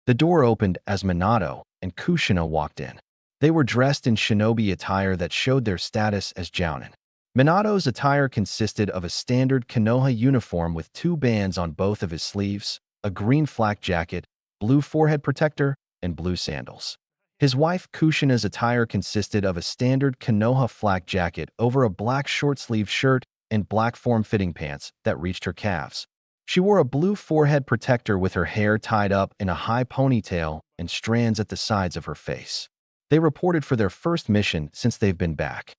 The door opened as Minato and Kushina walked in. They were dressed in shinobi attire that showed their status as jounin. Minato's attire consisted of a standard Konoha uniform with 2 bands on both of his sleeves, a green flak jacket, blue forehead protector, and blue sandals. His wife Kushina's attire consisted of a standard Konoha flak jacket over a black short-sleeved shirt and black form-fitting pants that reached her calves. She wore a blue forehead protector with her hair tied up in a high ponytail and strands at the sides of her face. They reported for their first mission since they've been back.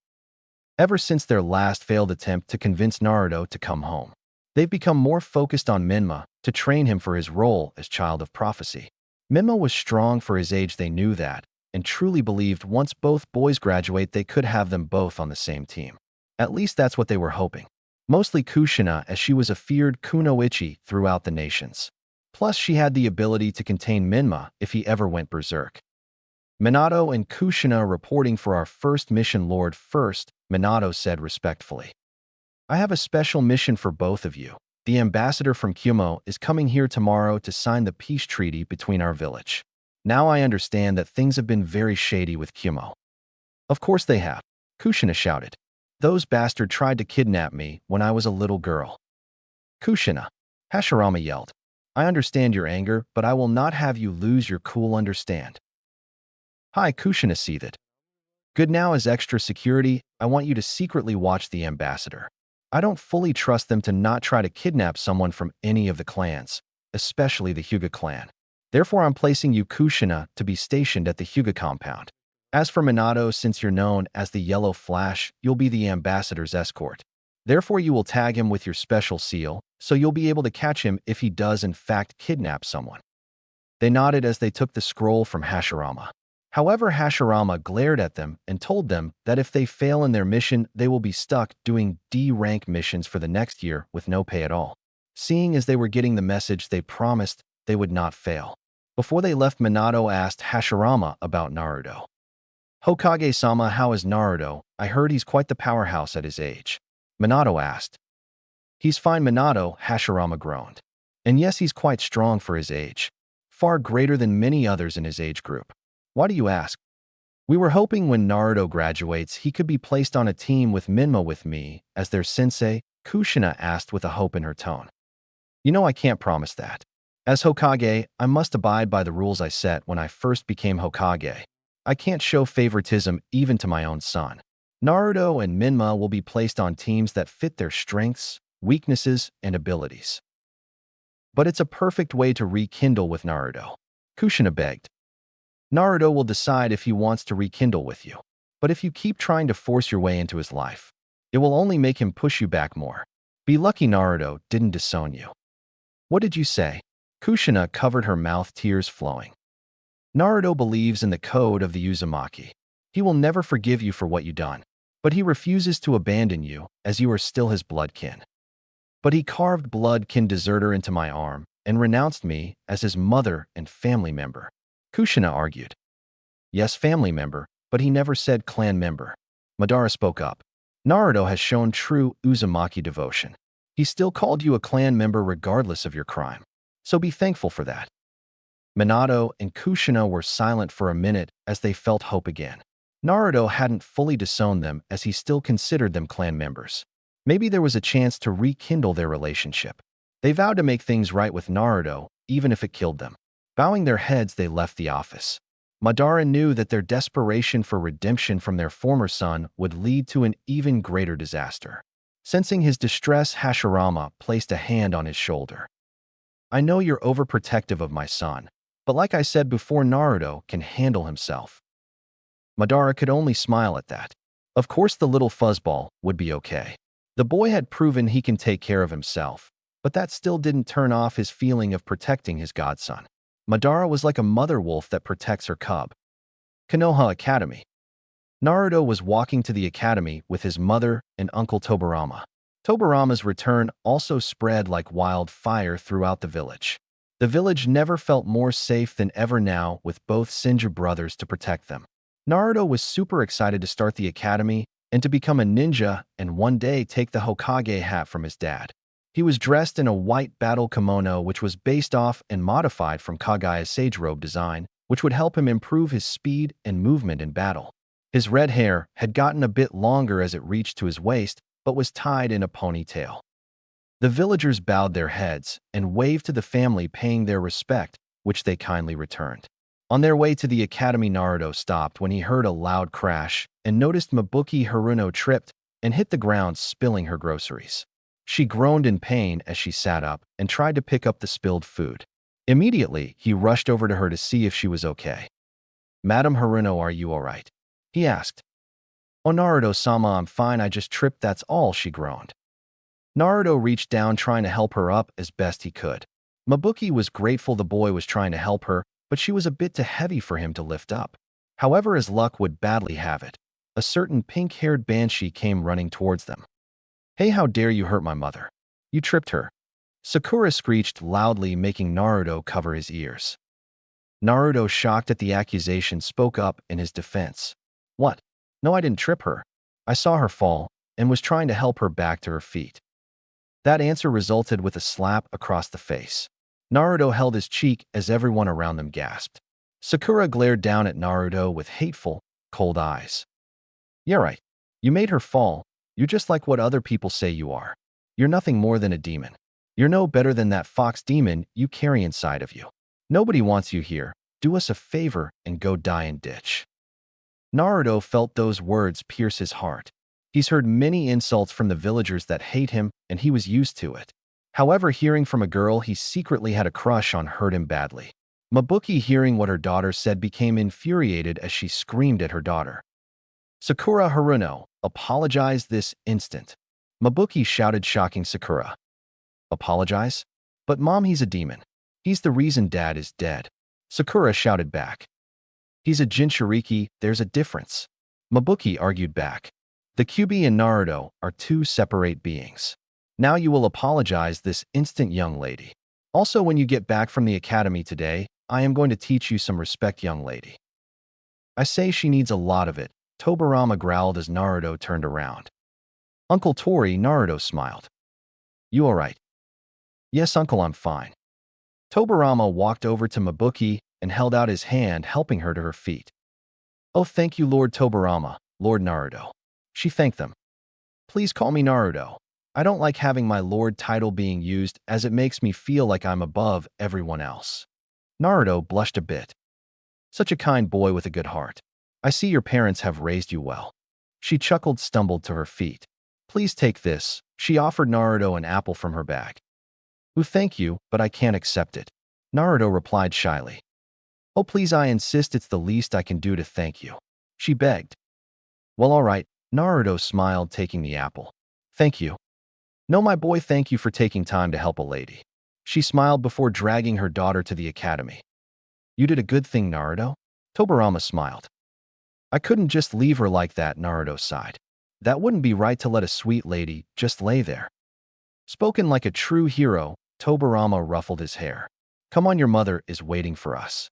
Ever since their last failed attempt to convince Naruto to come home, they've become more focused on Menma to train him for his role as Child of Prophecy. Menma was strong for his age, they knew that, and truly believed once both boys graduate they could have them both on the same team. At least that's what they were hoping. Mostly Kushina, as she was a feared kunoichi throughout the nations. Plus she had the ability to contain Menma if he ever went berserk. Minato and Kushina reporting for our first mission. Lord, first, Minato said respectfully. I have a special mission for both of you. The ambassador from Kumo is coming here tomorrow to sign the peace treaty between our village. Now I understand that things have been very shady with Kumo. Of course they have, Kushina shouted. Those bastards tried to kidnap me when I was a little girl. Kushina, Hashirama yelled. I understand your anger, but I will not have you lose your cool, understand? Hi, Kushina seethed. Good, now as extra security, I want you to secretly watch the ambassador. I don't fully trust them to not try to kidnap someone from any of the clans, especially the Hyuga clan. Therefore, I'm placing you, Kushina, to be stationed at the Hyuga compound. As for Minato, since you're known as the Yellow Flash, you'll be the ambassador's escort. Therefore, you will tag him with your special seal, so you'll be able to catch him if he does in fact kidnap someone. They nodded as they took the scroll from Hashirama. However, Hashirama glared at them and told them that if they fail in their mission, they will be stuck doing D-rank missions for the next year with no pay at all. Seeing as they were getting the message, they promised they would not fail. Before they left, Minato asked Hashirama about Naruto. "Hokage-sama, how is Naruto? I heard he's quite the powerhouse at his age." Minato asked. "He's fine, Minato," Hashirama groaned. "And yes, he's quite strong for his age. Far greater than many others in his age group." "Why do you ask?" "We were hoping when Naruto graduates, he could be placed on a team with Minma with me as their sensei," Kushina asked with a hope in her tone. "You know I can't promise that. As Hokage, I must abide by the rules I set when I first became Hokage. I can't show favoritism even to my own son. Naruto and Minma will be placed on teams that fit their strengths, weaknesses, and abilities." "But it's a perfect way to rekindle with Naruto," Kushina begged. "Naruto will decide if he wants to rekindle with you. But if you keep trying to force your way into his life, it will only make him push you back more. Be lucky Naruto didn't disown you." "What did you say?" Kushina covered her mouth, tears flowing. "Naruto believes in the code of the Uzumaki. He will never forgive you for what you done, but he refuses to abandon you as you are still his blood kin. But he carved blood kin deserter into my arm and renounced me as his mother and family member," Kushina argued. "Yes, family member, but he never said clan member." Madara spoke up. "Naruto has shown true Uzumaki devotion. He still called you a clan member regardless of your crime. So be thankful for that." Minato and Kushina were silent for a minute as they felt hope again. Naruto hadn't fully disowned them as he still considered them clan members. Maybe there was a chance to rekindle their relationship. They vowed to make things right with Naruto, even if it killed them. Bowing their heads, they left the office. Madara knew that their desperation for redemption from their former son would lead to an even greater disaster. Sensing his distress, Hashirama placed a hand on his shoulder. "I know you're overprotective of my son, but like I said before, Naruto can handle himself." Madara could only smile at that. Of course the little fuzzball would be okay. The boy had proven he can take care of himself, but that still didn't turn off his feeling of protecting his godson. Madara was like a mother wolf that protects her cub. Konoha Academy. Naruto was walking to the academy with his mother and Uncle Tobarama. Tobarama's return also spread like wildfire throughout the village. The village never felt more safe than ever now with both Senju brothers to protect them. Naruto was super excited to start the academy and to become a ninja and one day take the Hokage hat from his dad. He was dressed in a white battle kimono which was based off and modified from Kagaya's sage robe design, which would help him improve his speed and movement in battle. His red hair had gotten a bit longer as it reached to his waist, but was tied in a ponytail. The villagers bowed their heads and waved to the family, paying their respect, which they kindly returned. On their way to the academy, Naruto stopped when he heard a loud crash and noticed Mabuki Haruno tripped and hit the ground, spilling her groceries. She groaned in pain as she sat up and tried to pick up the spilled food. Immediately, he rushed over to her to see if she was okay. "Madam Haruno, are you all right?" he asked. "Oh, Naruto-sama, I'm fine, I just tripped, that's all," she groaned. Naruto reached down trying to help her up as best he could. Mabuki was grateful the boy was trying to help her, but she was a bit too heavy for him to lift up. However, as luck would badly have it, a certain pink-haired banshee came running towards them. "Hey, how dare you hurt my mother? You tripped her." Sakura screeched loudly, making Naruto cover his ears. Naruto, shocked at the accusation, spoke up in his defense. "What? No, I didn't trip her. I saw her fall and was trying to help her back to her feet." That answer resulted with a slap across the face. Naruto held his cheek as everyone around them gasped. Sakura glared down at Naruto with hateful, cold eyes. "Yeah, right. You made her fall. You're just like what other people say you are. You're nothing more than a demon. You're no better than that fox demon you carry inside of you. Nobody wants you here. Do us a favor and go die in ditch." Naruto felt those words pierce his heart. He's heard many insults from the villagers that hate him, and he was used to it. However, hearing from a girl he secretly had a crush on hurt him badly. Mabuki, hearing what her daughter said, became infuriated as she screamed at her daughter. "Sakura Haruno, apologize this instant." Mabuki shouted, shocking Sakura. "Apologize? But mom, he's a demon. He's the reason dad is dead," Sakura shouted back. He's a Jinchuriki, there's a difference. Mabuki argued back. The Kyuubi and Naruto are two separate beings. Now you will apologize this instant, young lady. Also, when you get back from the academy today, I am going to teach you some respect, young lady. I say she needs a lot of it, Tobarama growled as Naruto turned around. Uncle Tori, Naruto smiled. You alright? Yes, uncle, I'm fine. Tobarama walked over to Mabuki and held out his hand, helping her to her feet. Oh, thank you, Lord Tobarama, Lord Naruto. She thanked them. Please call me Naruto. I don't like having my lord title being used as it makes me feel like I'm above everyone else. Naruto blushed a bit. Such a kind boy with a good heart. I see your parents have raised you well. She chuckled, stumbled to her feet. Please take this. She offered Naruto an apple from her bag. Oh, thank you, but I can't accept it. Naruto replied shyly. Oh, please, I insist, it's the least I can do to thank you. She begged. Well, all right, Naruto smiled, taking the apple. Thank you. No, my boy, thank you for taking time to help a lady. She smiled before dragging her daughter to the academy. You did a good thing, Naruto? Tobarama smiled. I couldn't just leave her like that, Naruto sighed. That wouldn't be right to let a sweet lady just lay there. Spoken like a true hero, Tobarama ruffled his hair. Come on, your mother is waiting for us.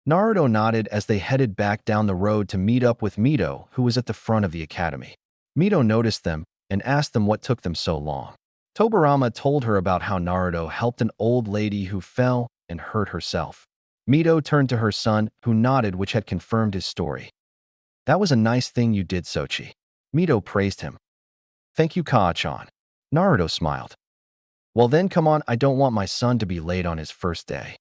Naruto nodded as they headed back down the road to meet up with Mito, who was at the front of the academy. Mito noticed them and asked them what took them so long. Tobarama told her about how Naruto helped an old lady who fell and hurt herself. Mito turned to her son, who nodded, which had confirmed his story. That was a nice thing you did, Sochi. Mito praised him. Thank you, Kaa-chan. Naruto smiled. Well then, come on, I don't want my son to be late on his first day.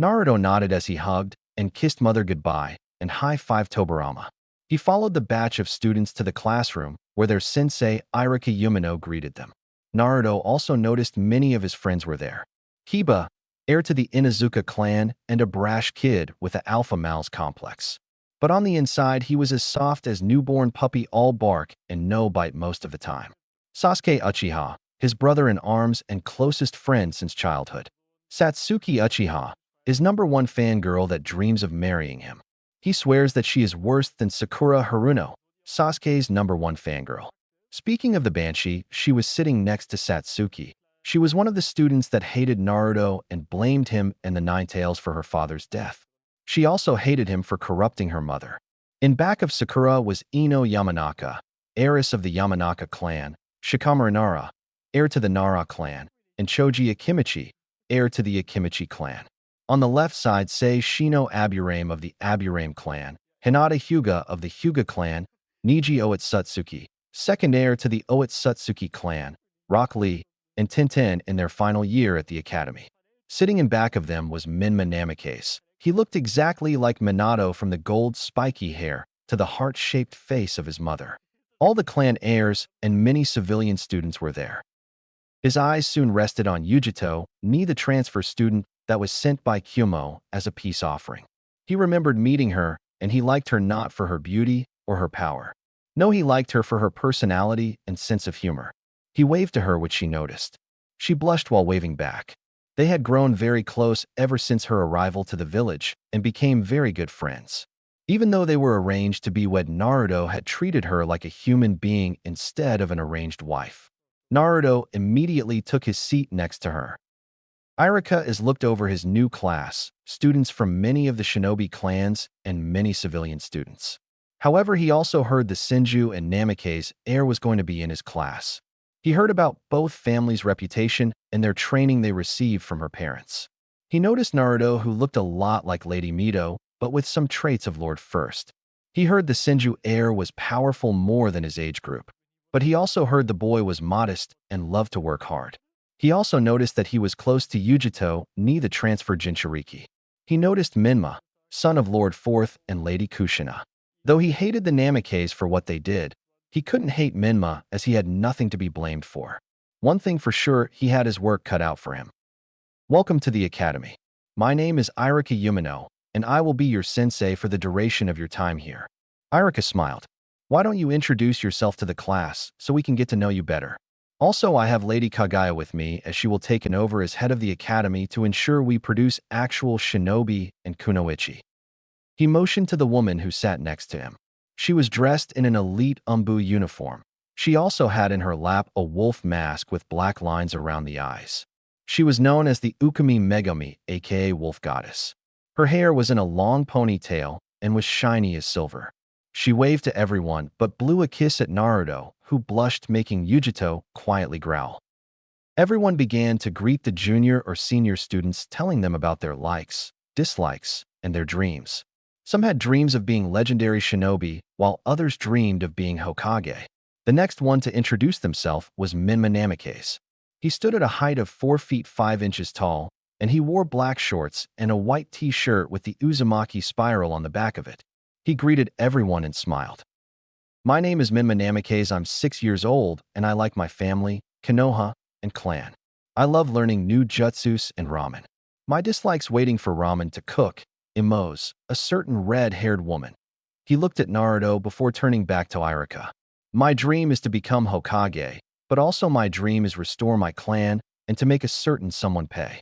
Naruto nodded as he hugged and kissed mother goodbye and high-fived Tobarama. He followed the batch of students to the classroom where their sensei, Irika Yumino, greeted them. Naruto also noticed many of his friends were there. Kiba, heir to the Inuzuka clan and a brash kid with an alpha male's complex. But on the inside, he was as soft as newborn puppy, all bark and no bite most of the time. Sasuke Uchiha, his brother-in-arms and closest friend since childhood. Satsuki Uchiha, his #1 fangirl that dreams of marrying him. He swears that she is worse than Sakura Haruno, Sasuke's #1 fangirl. Speaking of the Banshee, she was sitting next to Satsuki. She was one of the students that hated Naruto and blamed him and the Nine Tails for her father's death. She also hated him for corrupting her mother. In back of Sakura was Ino Yamanaka, heiress of the Yamanaka clan, Shikamaru Nara, heir to the Nara clan, and Choji Akimichi, heir to the Akimichi clan. On the left side, Sei Shino Aburame of the Aburame clan, Hinata Hyuga of the Hyuga clan, Niji Otsutsuki, second heir to the Otsutsuki clan, Rock Lee, and Tintin in their final year at the academy. Sitting in back of them was Minma Namikaze. He looked exactly like Minato, from the gold spiky hair to the heart-shaped face of his mother. All the clan heirs and many civilian students were there. His eyes soon rested on Yujito, Ni, the transfer student that was sent by Kyumo as a peace offering. He remembered meeting her, and he liked her not for her beauty or her power. No, he liked her for her personality and sense of humor. He waved to her, which she noticed. She blushed while waving back. They had grown very close ever since her arrival to the village and became very good friends. Even though they were arranged to be wed, Naruto had treated her like a human being instead of an arranged wife. Naruto immediately took his seat next to her. Irika is looked over his new class, students from many of the shinobi clans and many civilian students. However, he also heard the Senju and Namikaze heir was going to be in his class. He heard about both families' reputation and their training they received from her parents. He noticed Naruto, who looked a lot like Lady Mito, but with some traits of Lord First. He heard the Senju heir was powerful more than his age group. But he also heard the boy was modest and loved to work hard. He also noticed that he was close to Yujito, Ni, the transfer Jinchuriki. He noticed Minma, son of Lord Fourth and Lady Kushina. Though he hated the Namikaze for what they did, he couldn't hate Minma as he had nothing to be blamed for. One thing for sure, he had his work cut out for him. Welcome to the academy. My name is Irika Yumino, and I will be your sensei for the duration of your time here. Irika smiled. Why don't you introduce yourself to the class so we can get to know you better? Also, I have Lady Kagaya with me, as she will take over as head of the academy to ensure we produce actual shinobi and kunoichi. He motioned to the woman who sat next to him. She was dressed in an elite Umbu uniform. She also had in her lap a wolf mask with black lines around the eyes. She was known as the Ukami Megami, aka Wolf Goddess. Her hair was in a long ponytail and was shiny as silver. She waved to everyone but blew a kiss at Naruto, who blushed, making Yujito quietly growl. Everyone began to greet the junior or senior students, telling them about their likes, dislikes, and their dreams. Some had dreams of being legendary shinobi, while others dreamed of being Hokage. The next one to introduce themselves was Minma Namikaze. He stood at a height of 4 feet 5 inches tall, and he wore black shorts and a white t-shirt with the Uzumaki spiral on the back of it. He greeted everyone and smiled. My name is Minma Namikaze. I'm 6 years old, and I like my family, Konoha, and clan. I love learning new jutsus and ramen. My dislikes waiting for ramen to cook, Imo's, a certain red-haired woman. He looked at Naruto before turning back to Iruka. My dream is to become Hokage, but also my dream is restore my clan and to make a certain someone pay.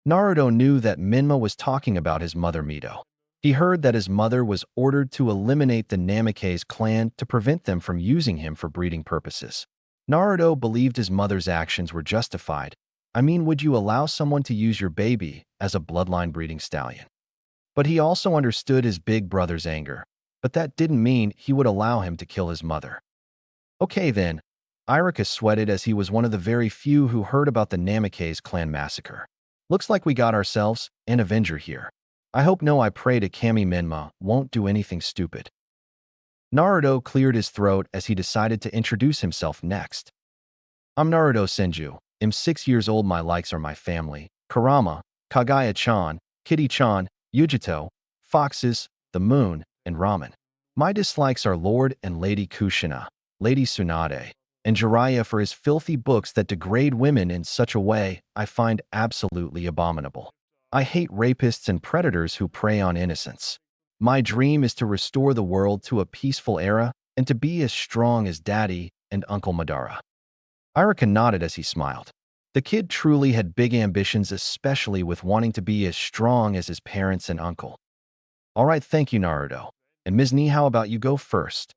Naruto knew that Minma was talking about his mother Mito. He heard that his mother was ordered to eliminate the Namikaze clan to prevent them from using him for breeding purposes. Naruto believed his mother's actions were justified. I mean, would you allow someone to use your baby as a bloodline breeding stallion? But he also understood his big brother's anger. But that didn't mean he would allow him to kill his mother. Okay then, Iruka sweated as he was one of the very few who heard about the Namikaze clan massacre. Looks like we got ourselves an Avenger here. I pray to Kami Minma won't do anything stupid. Naruto cleared his throat as he decided to introduce himself next. I'm Naruto Senju. I'm 6 years old. My likes are my family, Kurama, Kagaya-chan, Kitty-chan, Yujito, foxes, the moon, and ramen. My dislikes are Lord and Lady Kushina, Lady Tsunade, and Jiraiya for his filthy books that degrade women in such a way I find absolutely abominable. I hate rapists and predators who prey on innocents. My dream is to restore the world to a peaceful era and to be as strong as Daddy and Uncle Madara. Iruka nodded as he smiled. The kid truly had big ambitions, especially with wanting to be as strong as his parents and uncle. Alright, thank you, Naruto. And Ms. Ni, how about you go first?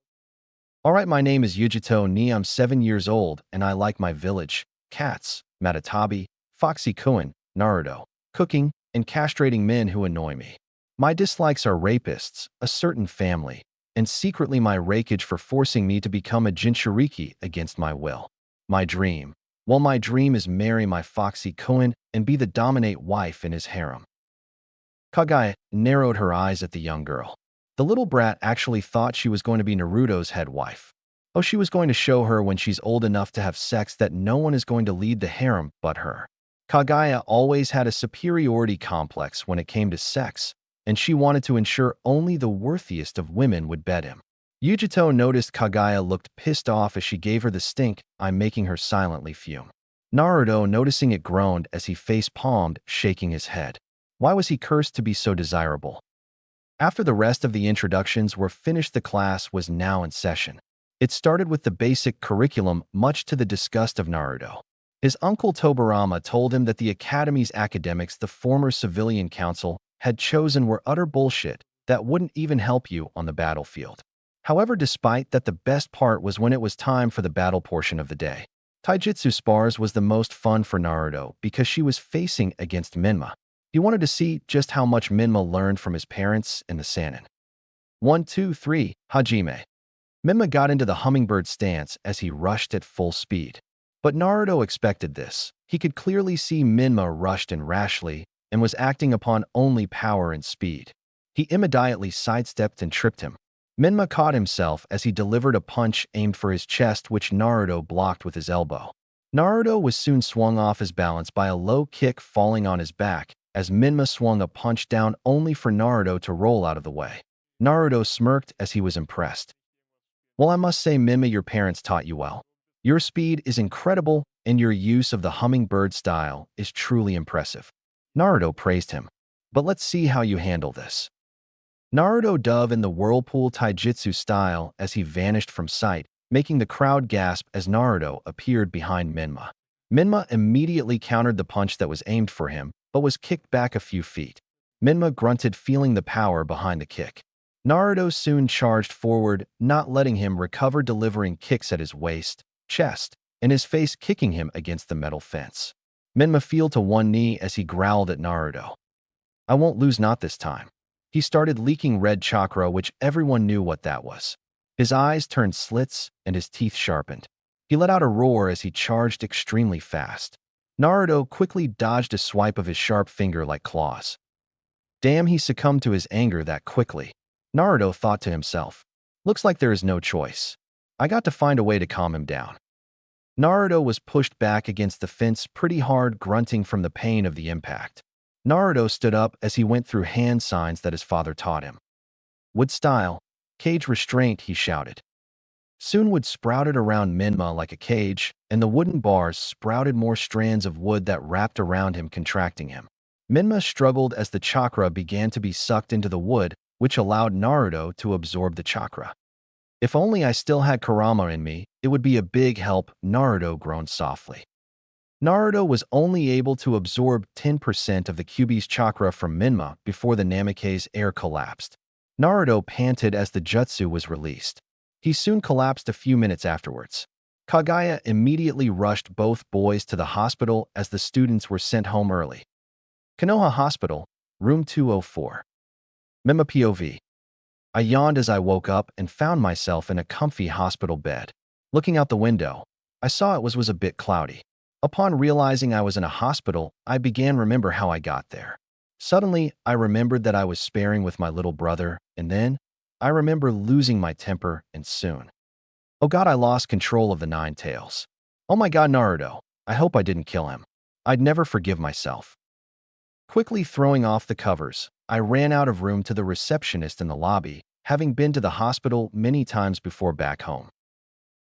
Alright, my name is Yujito Ni. I'm 7 years old, and I like my village, cats, Matatabi, Foxy Kuin, Naruto, cooking, and castrating men who annoy me. My dislikes are rapists, a certain family, and secretly my rakeage for forcing me to become a Jinchuriki against my will. My dream is marry my Foxy Kuin and be the dominate wife in his harem. Kagaya narrowed her eyes at the young girl. The little brat actually thought she was going to be Naruto's head wife. Oh, she was going to show her when she's old enough to have sex that no one is going to lead the harem but her. Kagaya always had a superiority complex when it came to sex, and she wanted to ensure only the worthiest of women would bed him. Yujito noticed Kagaya looked pissed off as she gave her the stink eye, making her silently fume. Naruto, noticing it, groaned as he face-palmed, shaking his head. Why was he cursed to be so desirable? After the rest of the introductions were finished, the class was now in session. It started with the basic curriculum, much to the disgust of Naruto. His uncle Tobarama told him that the academy's academics the former civilian council had chosen were utter bullshit that wouldn't even help you on the battlefield. However, despite that, the best part was when it was time for the battle portion of the day. Taijutsu spars was the most fun for Naruto because she was facing against Minma. He wanted to see just how much Minma learned from his parents and the Sannin. 1, 2, 3, Hajime. Minma got into the hummingbird stance as he rushed at full speed. But Naruto expected this. He could clearly see Minma rushed and rashly and was acting upon only power and speed. He immediately sidestepped and tripped him. Minma caught himself as he delivered a punch aimed for his chest, which Naruto blocked with his elbow. Naruto was soon swung off his balance by a low kick falling on his back as Minma swung a punch down only for Naruto to roll out of the way. Naruto smirked as he was impressed. Well, I must say, Minma, your parents taught you well. Your speed is incredible, and your use of the hummingbird style is truly impressive. Naruto praised him. But let's see how you handle this. Naruto dove in the whirlpool taijutsu style as he vanished from sight, making the crowd gasp as Naruto appeared behind Minma. Minma immediately countered the punch that was aimed for him, but was kicked back a few feet. Minma grunted, feeling the power behind the kick. Naruto soon charged forward, not letting him recover, delivering kicks at his waist, chest, and his face, kicking him against the metal fence. Minma fell to one knee as he growled at Naruto. "I won't lose, not this time." He started leaking red chakra, which everyone knew what that was. His eyes turned slits and his teeth sharpened. He let out a roar as he charged extremely fast. Naruto quickly dodged a swipe of his sharp finger like claws. Damn, he succumbed to his anger that quickly. Naruto thought to himself. Looks like there is no choice. I got to find a way to calm him down. Naruto was pushed back against the fence pretty hard, grunting from the pain of the impact. Naruto stood up as he went through hand signs that his father taught him. Wood style, cage restraint, he shouted. Soon wood sprouted around Minma like a cage, and the wooden bars sprouted more strands of wood that wrapped around him, contracting him. Minma struggled as the chakra began to be sucked into the wood, which allowed Naruto to absorb the chakra. If only I still had Kurama in me, it would be a big help, Naruto groaned softly. Naruto was only able to absorb 10% of the Kyuubi's chakra from Minma before the Namikaze's air collapsed. Naruto panted as the jutsu was released. He soon collapsed a few minutes afterwards. Kagaya immediately rushed both boys to the hospital as the students were sent home early. Konoha Hospital, Room 204. Minma POV. I yawned as I woke up and found myself in a comfy hospital bed. Looking out the window, I saw it was a bit cloudy. Upon realizing I was in a hospital, I began to remember how I got there. Suddenly, I remembered that I was sparring with my little brother, and then I remember losing my temper, and soon. Oh god, I lost control of the Nine Tails. Oh my god, Naruto, I hope I didn't kill him. I'd never forgive myself. Quickly throwing off the covers, I ran out of room to the receptionist in the lobby, having been to the hospital many times before back home.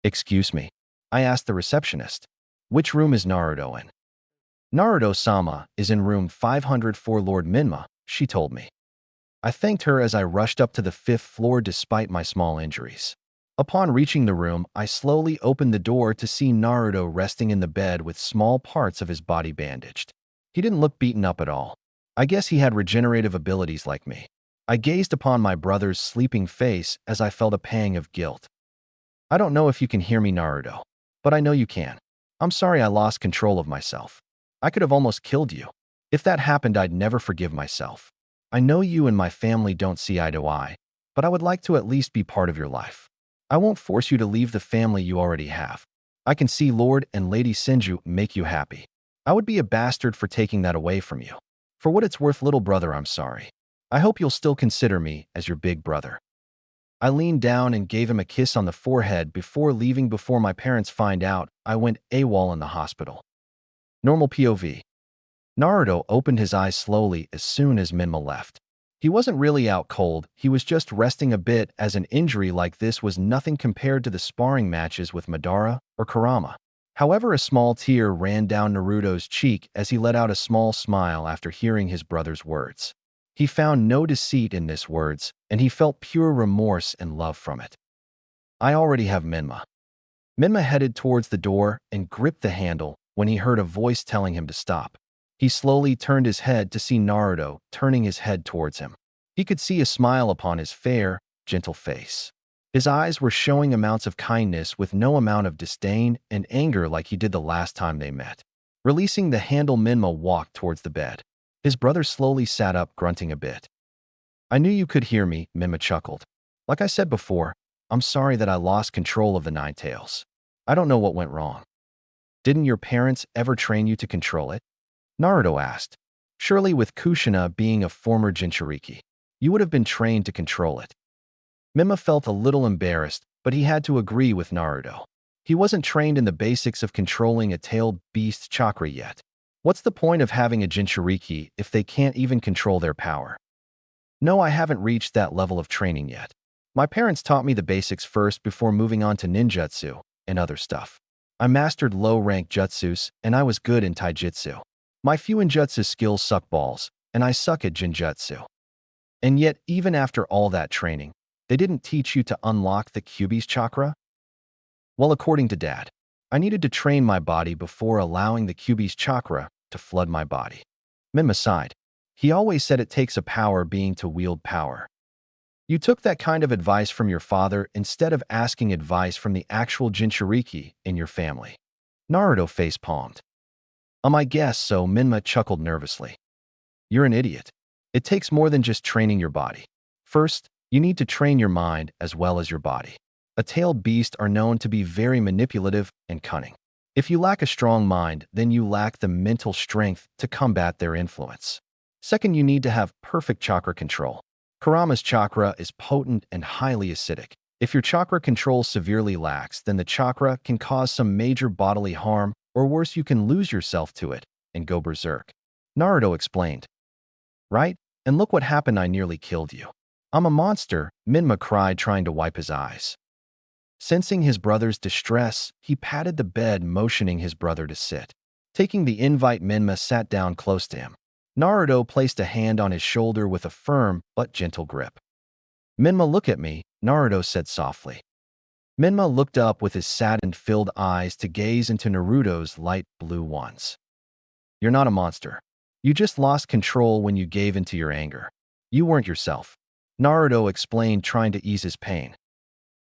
Excuse me, I asked the receptionist. Which room is Naruto in? Naruto-sama is in room 504, Lord Minma, she told me. I thanked her as I rushed up to the 5th floor despite my small injuries. Upon reaching the room, I slowly opened the door to see Naruto resting in the bed with small parts of his body bandaged. He didn't look beaten up at all. I guess he had regenerative abilities like me. I gazed upon my brother's sleeping face as I felt a pang of guilt. I don't know if you can hear me, Naruto, but I know you can. I'm sorry I lost control of myself. I could have almost killed you. If that happened, I'd never forgive myself. I know you and my family don't see eye to eye, but I would like to at least be part of your life. I won't force you to leave the family you already have. I can see Lord and Lady Senju make you happy. I would be a bastard for taking that away from you. For what it's worth, little brother, I'm sorry. I hope you'll still consider me as your big brother. I leaned down and gave him a kiss on the forehead before leaving before my parents find out I went AWOL in the hospital. Normal POV. Naruto opened his eyes slowly as soon as Minma left. He wasn't really out cold, he was just resting a bit, as an injury like this was nothing compared to the sparring matches with Madara or Kurama. However, a small tear ran down Naruto's cheek as he let out a small smile after hearing his brother's words. He found no deceit in his words, and he felt pure remorse and love from it. I already have Minma. Minma headed towards the door and gripped the handle when he heard a voice telling him to stop. He slowly turned his head to see Naruto turning his head towards him. He could see a smile upon his fair, gentle face. His eyes were showing amounts of kindness with no amount of disdain and anger like he did the last time they met. Releasing the handle, Minma walked towards the bed. His brother slowly sat up, grunting a bit. I knew you could hear me, Minma chuckled. Like I said before, I'm sorry that I lost control of the Nine Tails. I don't know what went wrong. Didn't your parents ever train you to control it? Naruto asked. Surely with Kushina being a former Jinchuriki, you would have been trained to control it. Minma felt a little embarrassed, but he had to agree with Naruto. He wasn't trained in the basics of controlling a tailed beast's chakra yet. What's the point of having a Jinchuriki if they can't even control their power? No, I haven't reached that level of training yet. My parents taught me the basics first before moving on to ninjutsu and other stuff. I mastered low-rank jutsus, and I was good in taijutsu. My few ninjutsu skills suck balls, and I suck at jinjutsu. And yet, even after all that training, they didn't teach you to unlock the Kyuubi's chakra? Well, according to Dad, I needed to train my body before allowing the Kyuubi's chakra to flood my body. Minma sighed. He always said it takes a power being to wield power. You took that kind of advice from your father instead of asking advice from the actual Jinchuriki in your family. Naruto face-palmed. I guess so, Minma chuckled nervously. You're an idiot. It takes more than just training your body. First, you need to train your mind as well as your body. A tailed beast are known to be very manipulative and cunning. If you lack a strong mind, then you lack the mental strength to combat their influence. Second, you need to have perfect chakra control. Kurama's chakra is potent and highly acidic. If your chakra control severely lacks, then the chakra can cause some major bodily harm, or worse, you can lose yourself to it and go berserk. Naruto explained. Right? And look what happened, I nearly killed you. I'm a monster, Minma cried, trying to wipe his eyes. Sensing his brother's distress, he patted the bed, motioning his brother to sit. Taking the invite, Minma sat down close to him. Naruto placed a hand on his shoulder with a firm but gentle grip. Minma, look at me, Naruto said softly. Minma looked up with his saddened-filled eyes to gaze into Naruto's light blue ones. You're not a monster. You just lost control when you gave into your anger. You weren't yourself. Naruto explained, trying to ease his pain.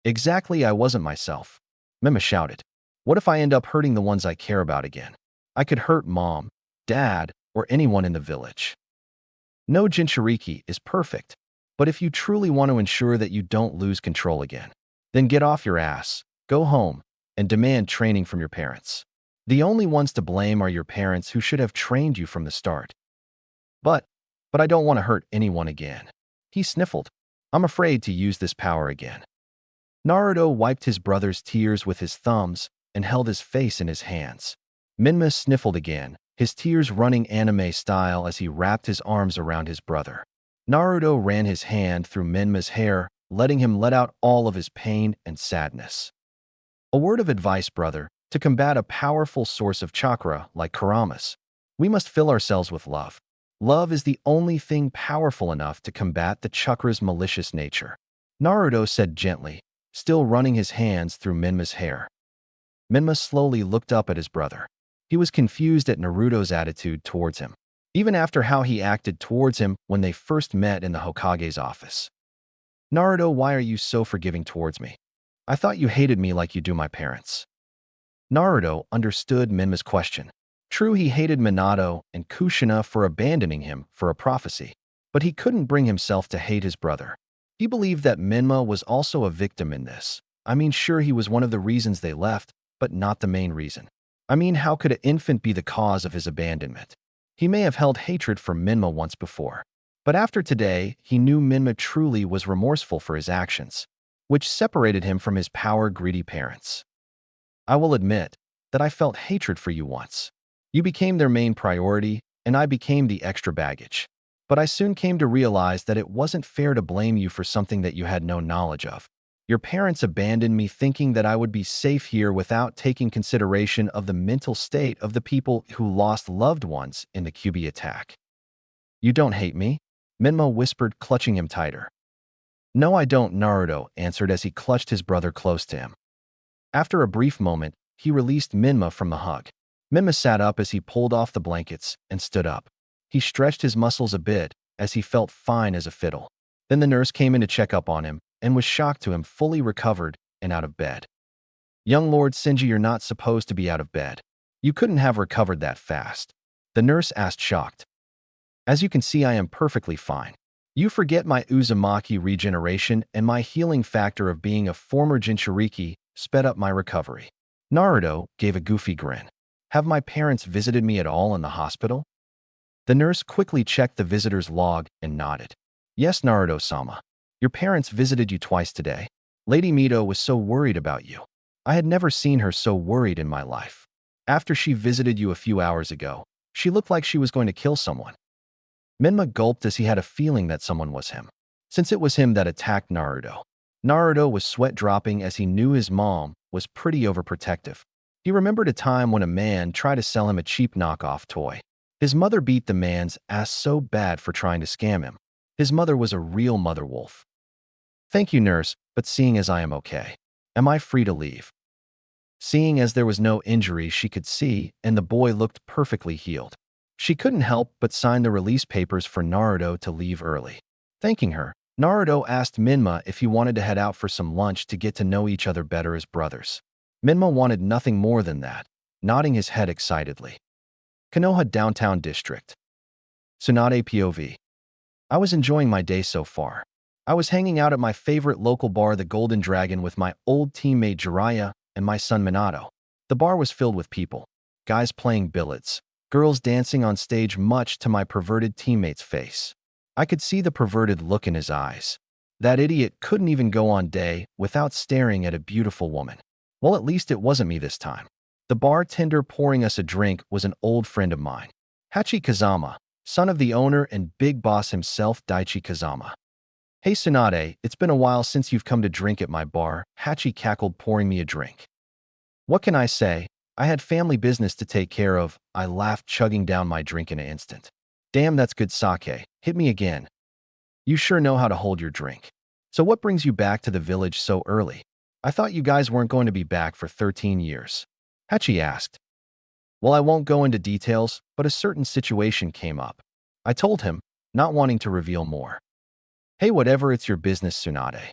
Exactly, I wasn't myself. Minma shouted. What if I end up hurting the ones I care about again? I could hurt Mom, Dad, or anyone in the village. No Jinchuriki is perfect, but if you truly want to ensure that you don't lose control again, then get off your ass, go home, and demand training from your parents. The only ones to blame are your parents, who should have trained you from the start. But I don't want to hurt anyone again. He sniffled. I'm afraid to use this power again. Naruto wiped his brother's tears with his thumbs and held his face in his hands. Minma sniffled again, his tears running anime style as he wrapped his arms around his brother. Naruto ran his hand through Minma's hair, letting him let out all of his pain and sadness. A word of advice, brother, to combat a powerful source of chakra like Kurama's. We must fill ourselves with love. Love is the only thing powerful enough to combat the chakra's malicious nature. Naruto said gently, still running his hands through Minma's hair. Minma slowly looked up at his brother. He was confused at Naruto's attitude towards him, even after how he acted towards him when they first met in the Hokage's office. Naruto, why are you so forgiving towards me? I thought you hated me like you do my parents. Naruto understood Minma's question. True, he hated Minato and Kushina for abandoning him for a prophecy, but he couldn't bring himself to hate his brother. He believed that Minma was also a victim in this. I mean, sure, he was one of the reasons they left, but not the main reason. I mean, how could an infant be the cause of his abandonment? He may have held hatred for Minma once before, but after today, he knew Minma truly was remorseful for his actions, which separated him from his power-greedy parents. I will admit that I felt hatred for you once. You became their main priority, and I became the extra baggage. But I soon came to realize that it wasn't fair to blame you for something that you had no knowledge of. Your parents abandoned me thinking that I would be safe here without taking consideration of the mental state of the people who lost loved ones in the Kyuubi attack. You don't hate me? Minma whispered, clutching him tighter. No, I don't, Naruto answered as he clutched his brother close to him. After a brief moment, he released Minma from the hug. Minma sat up as he pulled off the blankets and stood up. He stretched his muscles a bit as he felt fine as a fiddle. Then the nurse came in to check up on him and was shocked to him fully recovered and out of bed. Young Lord Senju, you're not supposed to be out of bed. You couldn't have recovered that fast. The nurse asked, shocked. As you can see, I am perfectly fine. You forget my Uzumaki regeneration and my healing factor of being a former Jinchuriki sped up my recovery. Naruto gave a goofy grin. Have my parents visited me at all in the hospital? The nurse quickly checked the visitor's log and nodded. Yes, Naruto-sama. Your parents visited you twice today. Lady Mito was so worried about you. I had never seen her so worried in my life. After she visited you a few hours ago, she looked like she was going to kill someone. Minma gulped as he had a feeling that someone was him, since it was him that attacked Naruto. Naruto was sweat-dropping as he knew his mom was pretty overprotective. He remembered a time when a man tried to sell him a cheap knockoff toy. His mother beat the man's ass so bad for trying to scam him. His mother was a real mother wolf. Thank you, nurse, but seeing as I am okay, am I free to leave? Seeing as there was no injury she could see and the boy looked perfectly healed, She couldn't help but sign the release papers for Naruto to leave early. Thanking her, Naruto asked Minma if he wanted to head out for some lunch to get to know each other better as brothers. Minma wanted nothing more than that, nodding his head excitedly. Konoha Downtown District. Tsunade POV. I was enjoying my day so far. I was hanging out at my favorite local bar, the Golden Dragon, with my old teammate Jiraiya and my son Minato. The bar was filled with people, guys playing billets, girls dancing on stage, much to my perverted teammate's face. I could see the perverted look in his eyes. That idiot couldn't even go on day without staring at a beautiful woman. Well, at least it wasn't me this time. The bartender pouring us a drink was an old friend of mine, Hachi Kazama, son of the owner and big boss himself, Daichi Kazama. Hey Tsunade, it's been a while since you've come to drink at my bar, Hachi cackled, pouring me a drink. What can I say? I had family business to take care of, I laughed, chugging down my drink in an instant. Damn, that's good sake. Hit me again. You sure know how to hold your drink. So what brings you back to the village so early? I thought you guys weren't going to be back for 13 years. Hachi asked. Well, I won't go into details, but a certain situation came up. I told him, not wanting to reveal more. Hey, whatever, it's your business, Tsunade.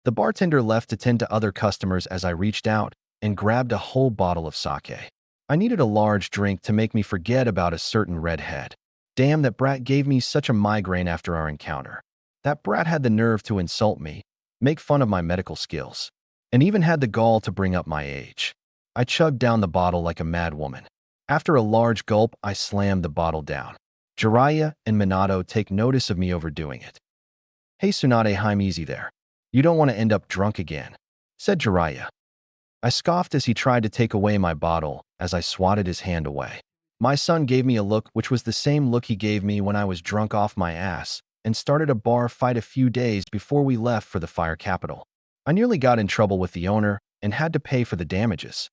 The bartender left to tend to other customers as I reached out and grabbed a whole bottle of sake. I needed a large drink to make me forget about a certain redhead. Damn, that brat gave me such a migraine after our encounter. That brat had the nerve to insult me, make fun of my medical skills, and even had the gall to bring up my age. I chugged down the bottle like a mad woman. After a large gulp, I slammed the bottle down. Jiraiya and Minato take notice of me overdoing it. Hey Tsunade, I'm easy there. You don't want to end up drunk again, said Jiraiya. I scoffed as he tried to take away my bottle as I swatted his hand away. My son gave me a look which was the same look he gave me when I was drunk off my ass and started a bar fight a few days before we left for the fire capital. I nearly got in trouble with the owner and had to pay for the damages.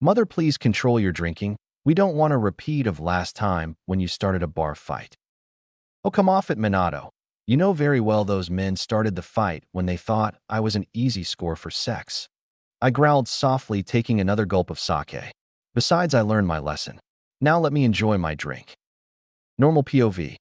Mother, please control your drinking. We don't want a repeat of last time when you started a bar fight. Oh, come off it, Minato. You know very well those men started the fight when they thought I was an easy score for sex. I growled softly, taking another gulp of sake. Besides, I learned my lesson. Now let me enjoy my drink. Normal POV.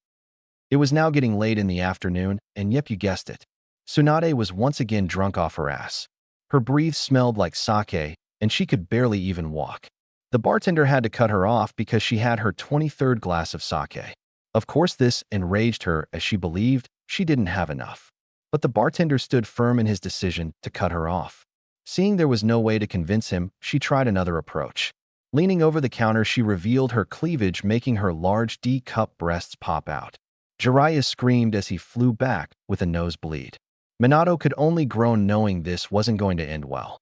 It was now getting late in the afternoon, and yep, you guessed it. Tsunade was once again drunk off her ass. Her breath smelled like sake, and she could barely even walk. The bartender had to cut her off because she had her 23rd glass of sake. Of course, this enraged her as she believed she didn't have enough. But the bartender stood firm in his decision to cut her off. Seeing there was no way to convince him, she tried another approach. Leaning over the counter, she revealed her cleavage, making her large D-cup breasts pop out. Jiraiya screamed as he flew back with a nosebleed. Minato could only groan, knowing this wasn't going to end well.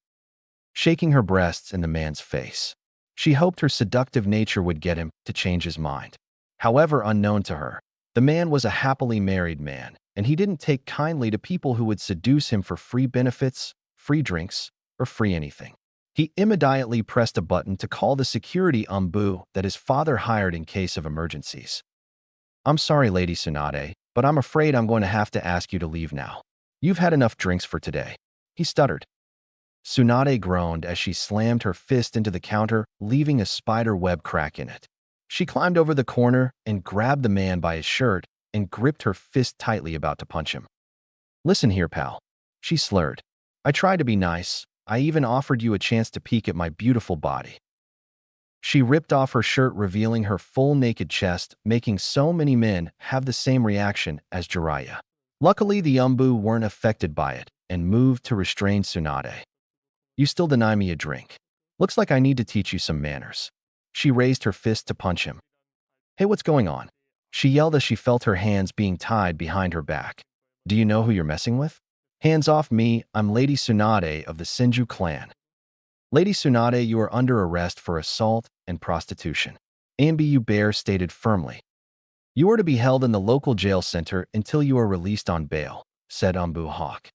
Shaking her breasts in the man's face, she hoped her seductive nature would get him to change his mind. However, unknown to her, the man was a happily married man, and he didn't take kindly to people who would seduce him for free benefits, free drinks, or free anything. He immediately pressed a button to call the security umbu that his father hired in case of emergencies. I'm sorry, Lady Tsunade, but I'm afraid I'm going to have to ask you to leave now. You've had enough drinks for today, he stuttered. Tsunade groaned as she slammed her fist into the counter, leaving a spider web crack in it. She climbed over the corner and grabbed the man by his shirt and gripped her fist tightly, about to punch him. Listen here, pal, she slurred. I tried to be nice. I even offered you a chance to peek at my beautiful body. She ripped off her shirt, revealing her full naked chest, making so many men have the same reaction as Jiraiya. Luckily, the umbu weren't affected by it and moved to restrain Tsunade. You still deny me a drink. Looks like I need to teach you some manners. She raised her fist to punch him. Hey, what's going on? She yelled as she felt her hands being tied behind her back. Do you know who you're messing with? Hands off me, I'm Lady Tsunade of the Senju clan. Lady Tsunade, you are under arrest for assault and prostitution, Ambu Bear stated firmly. You are to be held in the local jail center until you are released on bail, said Umbu Hawk.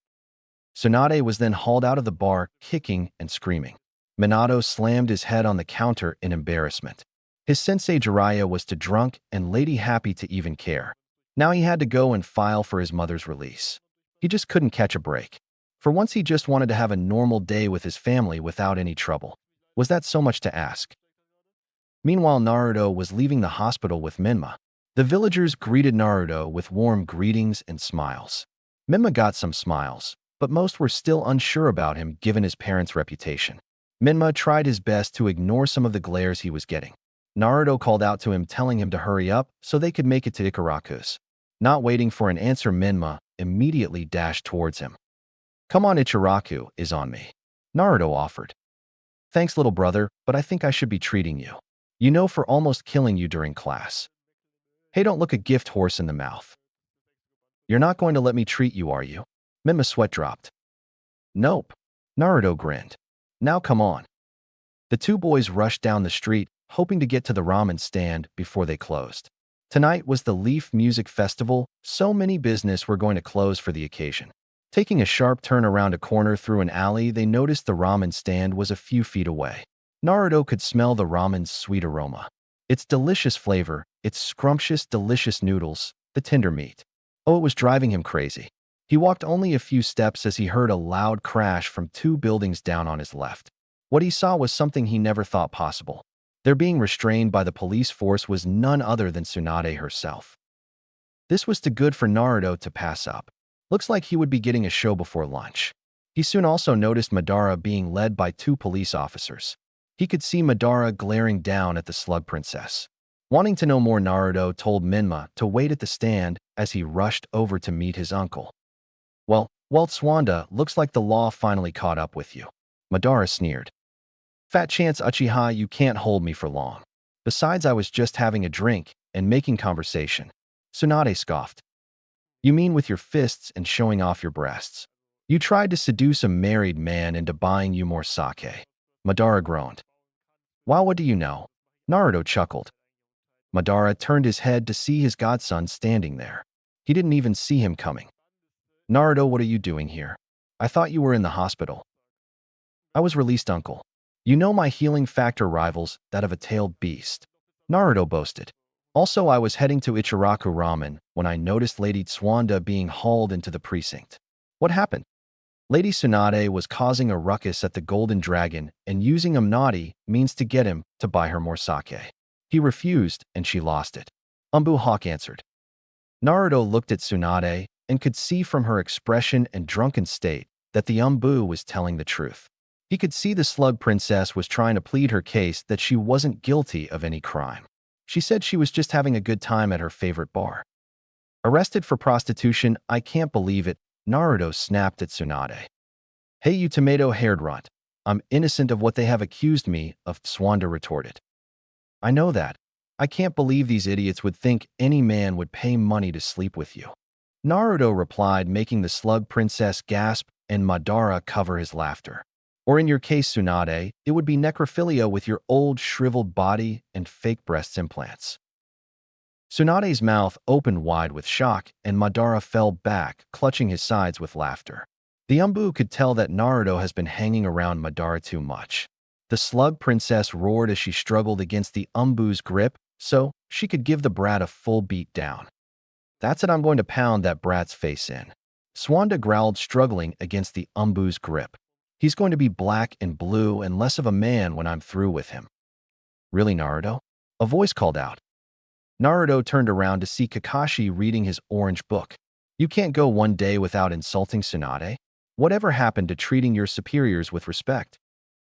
Tsunade was then hauled out of the bar, kicking and screaming. Minato slammed his head on the counter in embarrassment. His sensei Jiraiya was too drunk and Lady happy to even care. Now he had to go and file for his mother's release. He just couldn't catch a break. For once, he just wanted to have a normal day with his family without any trouble. Was that so much to ask? Meanwhile, Naruto was leaving the hospital with Minma. The villagers greeted Naruto with warm greetings and smiles. Minma got some smiles, but most were still unsure about him given his parents' reputation. Minma tried his best to ignore some of the glares he was getting. Naruto called out to him telling him to hurry up so they could make it to Ichiraku's. Not waiting for an answer, Minma immediately dashed towards him. "Come on, Ichiraku is on me," Naruto offered. "Thanks, little brother, but I think I should be treating you. You know, for almost killing you during class." "Hey, don't look a gift horse in the mouth. You're not going to let me treat you, are you?" Minma's sweat dropped. "Nope." Naruto grinned. "Now come on." The two boys rushed down the street, hoping to get to the ramen stand before they closed. Tonight was the Leaf Music Festival, so many business were going to close for the occasion. Taking a sharp turn around a corner through an alley, they noticed the ramen stand was a few feet away. Naruto could smell the ramen's sweet aroma. Its delicious flavor, its scrumptious, delicious noodles, the tender meat. Oh, it was driving him crazy. He walked only a few steps as he heard a loud crash from 2 buildings down on his left. What he saw was something he never thought possible. Their being restrained by the police force was none other than Tsunade herself. This was too good for Naruto to pass up. Looks like he would be getting a show before lunch. He soon also noticed Madara being led by 2 police officers. He could see Madara glaring down at the slug princess. Wanting to know more, Naruto told Minma to wait at the stand as he rushed over to meet his uncle. Well, Tsunade, looks like the law finally caught up with you." Madara sneered. "Fat chance, Uchiha, you can't hold me for long. Besides, I was just having a drink and making conversation." Tsunade scoffed. "You mean with your fists and showing off your breasts? You tried to seduce a married man into buying you more sake." Madara groaned. "Wow, what do you know?" Naruto chuckled. Madara turned his head to see his godson standing there. He didn't even see him coming. "Naruto, what are you doing here? I thought you were in the hospital." "I was released, uncle. You know my healing factor rivals that of a tailed beast," Naruto boasted. "Also, I was heading to Ichiraku Ramen when I noticed Lady Tsunade being hauled into the precinct." "What happened?" "Lady Tsunade was causing a ruckus at the Golden Dragon and using him naughty means to get him to buy her more sake. He refused and she lost it," Umbu Hawk answered. Naruto looked at Tsunade and could see from her expression and drunken state that the Umbu was telling the truth. He could see the slug princess was trying to plead her case that she wasn't guilty of any crime. She said she was just having a good time at her favorite bar. "Arrested for prostitution? I can't believe it," Naruto snapped at Tsunade. "Hey, you tomato-haired runt. I'm innocent of what they have accused me of," Tsunade retorted. "I know that. I can't believe these idiots would think any man would pay money to sleep with you," Naruto replied, making the slug princess gasp and Madara cover his laughter. "Or in your case, Tsunade, it would be necrophilia with your old shriveled body and fake breast implants." Tsunade's mouth opened wide with shock, and Madara fell back, clutching his sides with laughter. The Umbu could tell that Naruto has been hanging around Madara too much. The slug princess roared as she struggled against the Umbu's grip so she could give the brat a full beat down. "That's it, I'm going to pound that brat's face in." Tsunade growled, struggling against the Umbu's grip. "He's going to be black and blue and less of a man when I'm through with him." "Really, Naruto?" a voice called out. Naruto turned around to see Kakashi reading his orange book. "You can't go one day without insulting Tsunade. Whatever happened to treating your superiors with respect?"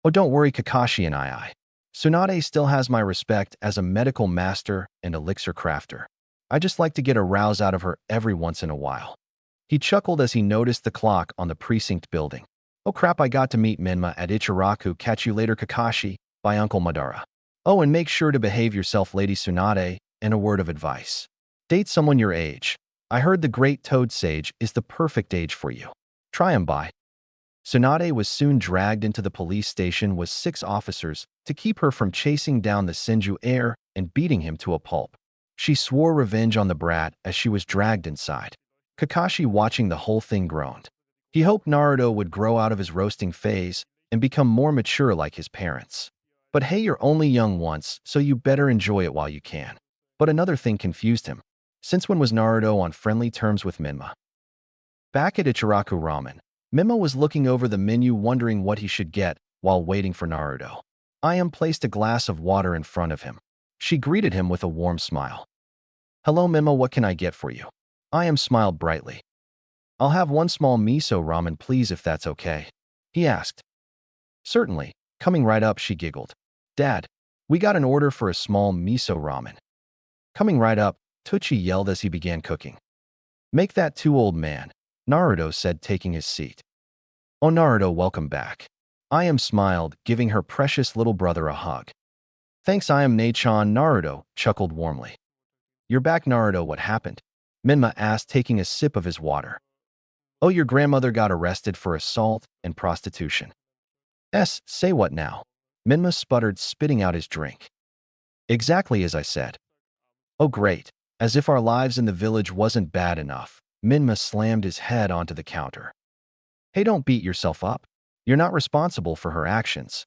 "Oh, don't worry, Kakashi and I. Tsunade still has my respect as a medical master and elixir crafter. I just like to get a rouse out of her every once in a while." He chuckled as he noticed the clock on the precinct building. "Oh crap, I got to meet Minma at Ichiraku. Catch you later, Kakashi. Bye, Uncle Madara. Oh, and make sure to behave yourself, Lady Tsunade, and a word of advice. Date someone your age. I heard the Great Toad Sage is the perfect age for you. Try him, bye." Tsunade was soon dragged into the police station with 6 officers to keep her from chasing down the Senju heir and beating him to a pulp. She swore revenge on the brat as she was dragged inside. Kakashi, watching the whole thing, groaned. He hoped Naruto would grow out of his roasting phase and become more mature like his parents. But hey, you're only young once, so you better enjoy it while you can. But another thing confused him. Since when was Naruto on friendly terms with Minma? Back at Ichiraku Ramen, Minma was looking over the menu wondering what he should get while waiting for Naruto. Ayam placed a glass of water in front of him. She greeted him with a warm smile. "Hello, Mima, what can I get for you?" Ayam smiled brightly. "I'll have one small miso ramen, please, if that's okay," he asked. "Certainly." Coming right up, she giggled. "Dad, we got an order for a small miso ramen." Coming right up, Tucci yelled as he began cooking. "Make that too, old man," Naruto said, taking his seat. "Oh, Naruto, welcome back." Ayam smiled, giving her precious little brother a hug. "Thanks, Ayam Nachan," Naruto chuckled warmly. "You're back, Naruto, what happened?" Minma asked, taking a sip of his water. "Oh, your grandmother got arrested for assault and prostitution." Say what now?" Minma sputtered, spitting out his drink. "Exactly as I said." "Oh, great." As if our lives in the village wasn't bad enough, Minma slammed his head onto the counter. "Hey, don't beat yourself up. You're not responsible for her actions."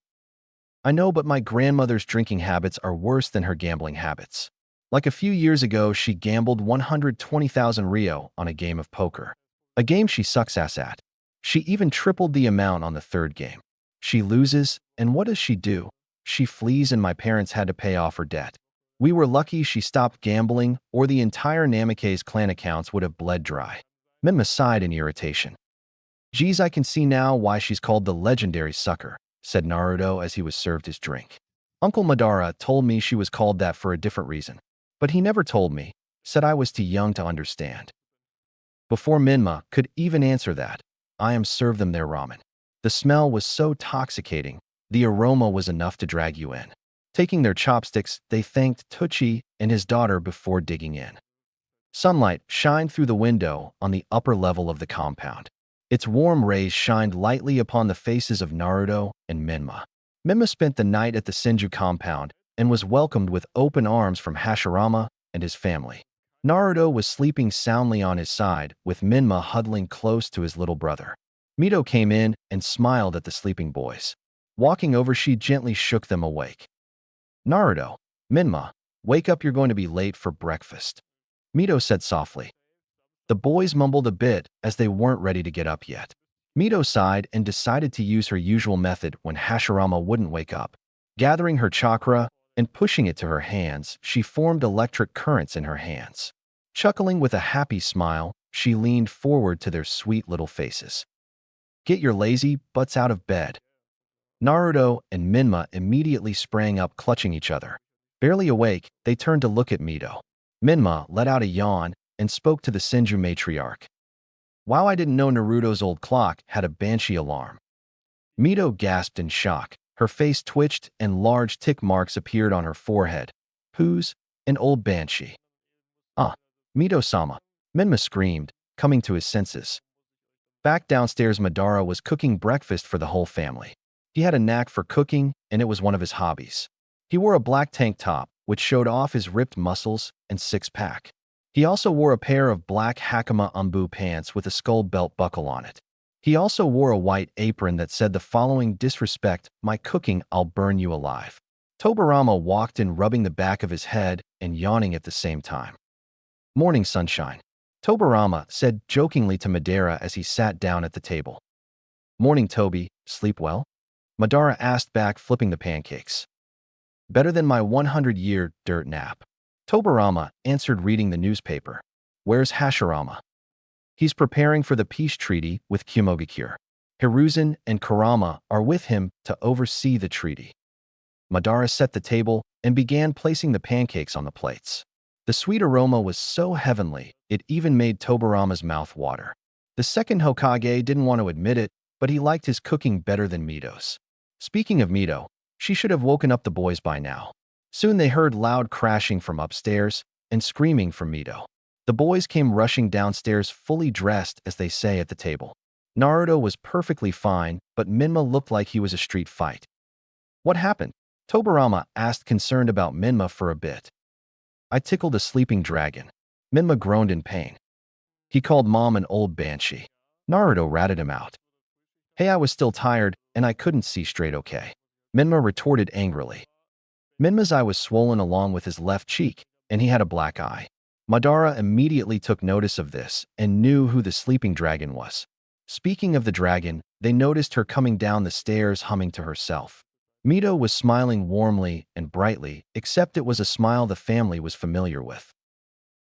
"I know, but my grandmother's drinking habits are worse than her gambling habits. Like a few years ago, she gambled 120,000 Rio on a game of poker. A game she sucks ass at. She even tripled the amount on the third game. She loses, and what does she do? She flees, and my parents had to pay off her debt. We were lucky she stopped gambling, or the entire Namikaze clan accounts would have bled dry." Minma sighed in irritation. "Geez, I can see now why she's called the legendary sucker," said Naruto as he was served his drink. "Uncle Madara told me she was called that for a different reason, but he never told me, said I was too young to understand." Before Minma could even answer that, Ayam served them their ramen. The smell was so toxicating, the aroma was enough to drag you in. Taking their chopsticks, they thanked Tucci and his daughter before digging in. Sunlight shined through the window on the upper level of the compound. Its warm rays shined lightly upon the faces of Naruto and Minma. Minma spent the night at the Senju compound and was welcomed with open arms from Hashirama and his family. Naruto was sleeping soundly on his side, with Minma huddling close to his little brother. Mito came in and smiled at the sleeping boys. Walking over, she gently shook them awake. "Naruto, Minma, wake up, you're going to be late for breakfast," Mito said softly. The boys mumbled a bit as they weren't ready to get up yet. Mito sighed and decided to use her usual method when Hashirama wouldn't wake up. Gathering her chakra and pushing it to her hands, she formed electric currents in her hands. Chuckling with a happy smile, she leaned forward to their sweet little faces. "Get your lazy butts out of bed." Naruto and Minma immediately sprang up, clutching each other. Barely awake, they turned to look at Mito. Minma let out a yawn and spoke to the Senju matriarch. "Wow, I didn't know Naruto's old clock had a banshee alarm." Mito gasped in shock. Her face twitched and large tick marks appeared on her forehead. "Who's an old banshee?" "Ah, Mito-sama," Minma screamed, coming to his senses. Back downstairs, Madara was cooking breakfast for the whole family. He had a knack for cooking, and it was one of his hobbies. He wore a black tank top, which showed off his ripped muscles and six-pack. He also wore a pair of black Hakama Umbu pants with a skull belt buckle on it. He also wore a white apron that said the following: "Disrespect my cooking, I'll burn you alive." Tobarama walked in, rubbing the back of his head and yawning at the same time. "Morning, sunshine," Tobarama said jokingly to Madara as he sat down at the table. "Morning, Toby. Sleep well?" Madara asked back, flipping the pancakes. "Better than my 100-year dirt nap," Tobarama answered, reading the newspaper. "Where's Hashirama?" "He's preparing for the peace treaty with Kumogakure. Hiruzen and Kurama are with him to oversee the treaty." Madara set the table and began placing the pancakes on the plates. The sweet aroma was so heavenly, it even made Tobarama's mouth water. The second Hokage didn't want to admit it, but he liked his cooking better than Mito's. Speaking of Mito, she should have woken up the boys by now. Soon they heard loud crashing from upstairs and screaming from Mito. The boys came rushing downstairs, fully dressed, as they say at the table. Naruto was perfectly fine, but Minma looked like he was a street fight. "What happened?" Tobarama asked, concerned about Minma for a bit. "I tickled a sleeping dragon." Minma groaned in pain. "He called Mom an old banshee." Naruto ratted him out. "Hey, I was still tired, and I couldn't see straight, okay?" Minma retorted angrily. Minma's eye was swollen along with his left cheek, and he had a black eye. Madara immediately took notice of this and knew who the sleeping dragon was. Speaking of the dragon, they noticed her coming down the stairs humming to herself. Mito was smiling warmly and brightly, except it was a smile the family was familiar with.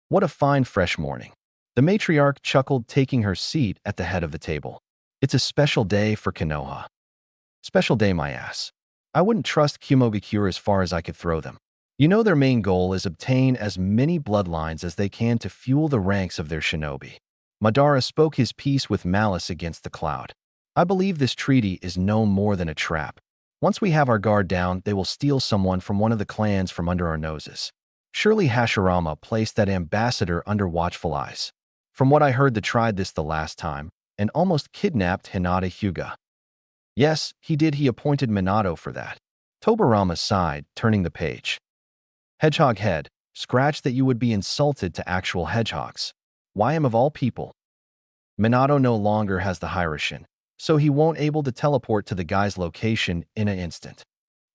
What a fine fresh morning. The matriarch chuckled, taking her seat at the head of the table. It's a special day for Konoha. Special day, my ass. I wouldn't trust Kumogakure as far as I could throw them. You know their main goal is obtain as many bloodlines as they can to fuel the ranks of their shinobi. Madara spoke his piece with malice against the cloud. I believe this treaty is no more than a trap. Once we have our guard down, they will steal someone from one of the clans from under our noses. Surely Hashirama placed that ambassador under watchful eyes. From what I heard, they tried this the last time and almost kidnapped Hinata Hyuga. Yes, he did. He appointed Minato for that. Tobarama sighed, turning the page. Hedgehog head, scratch that you would be insulted to actual hedgehogs. Why am of all people? Minato no longer has the Hiroshin, so he won't able to teleport to the guy's location in an instant.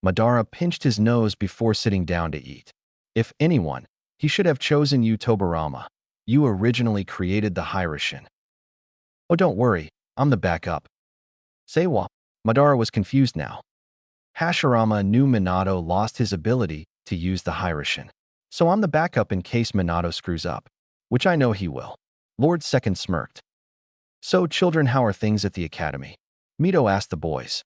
Madara pinched his nose before sitting down to eat. If anyone, he should have chosen you, Tobarama. You originally created the Hiroshin. Oh, don't worry, I'm the backup. Say what? Madara was confused now. Hashirama knew Minato lost his ability to use the Hiroshin, so I'm the backup in case Minato screws up, which I know he will. Lord Second smirked. So, children, how are things at the academy? Mito asked the boys.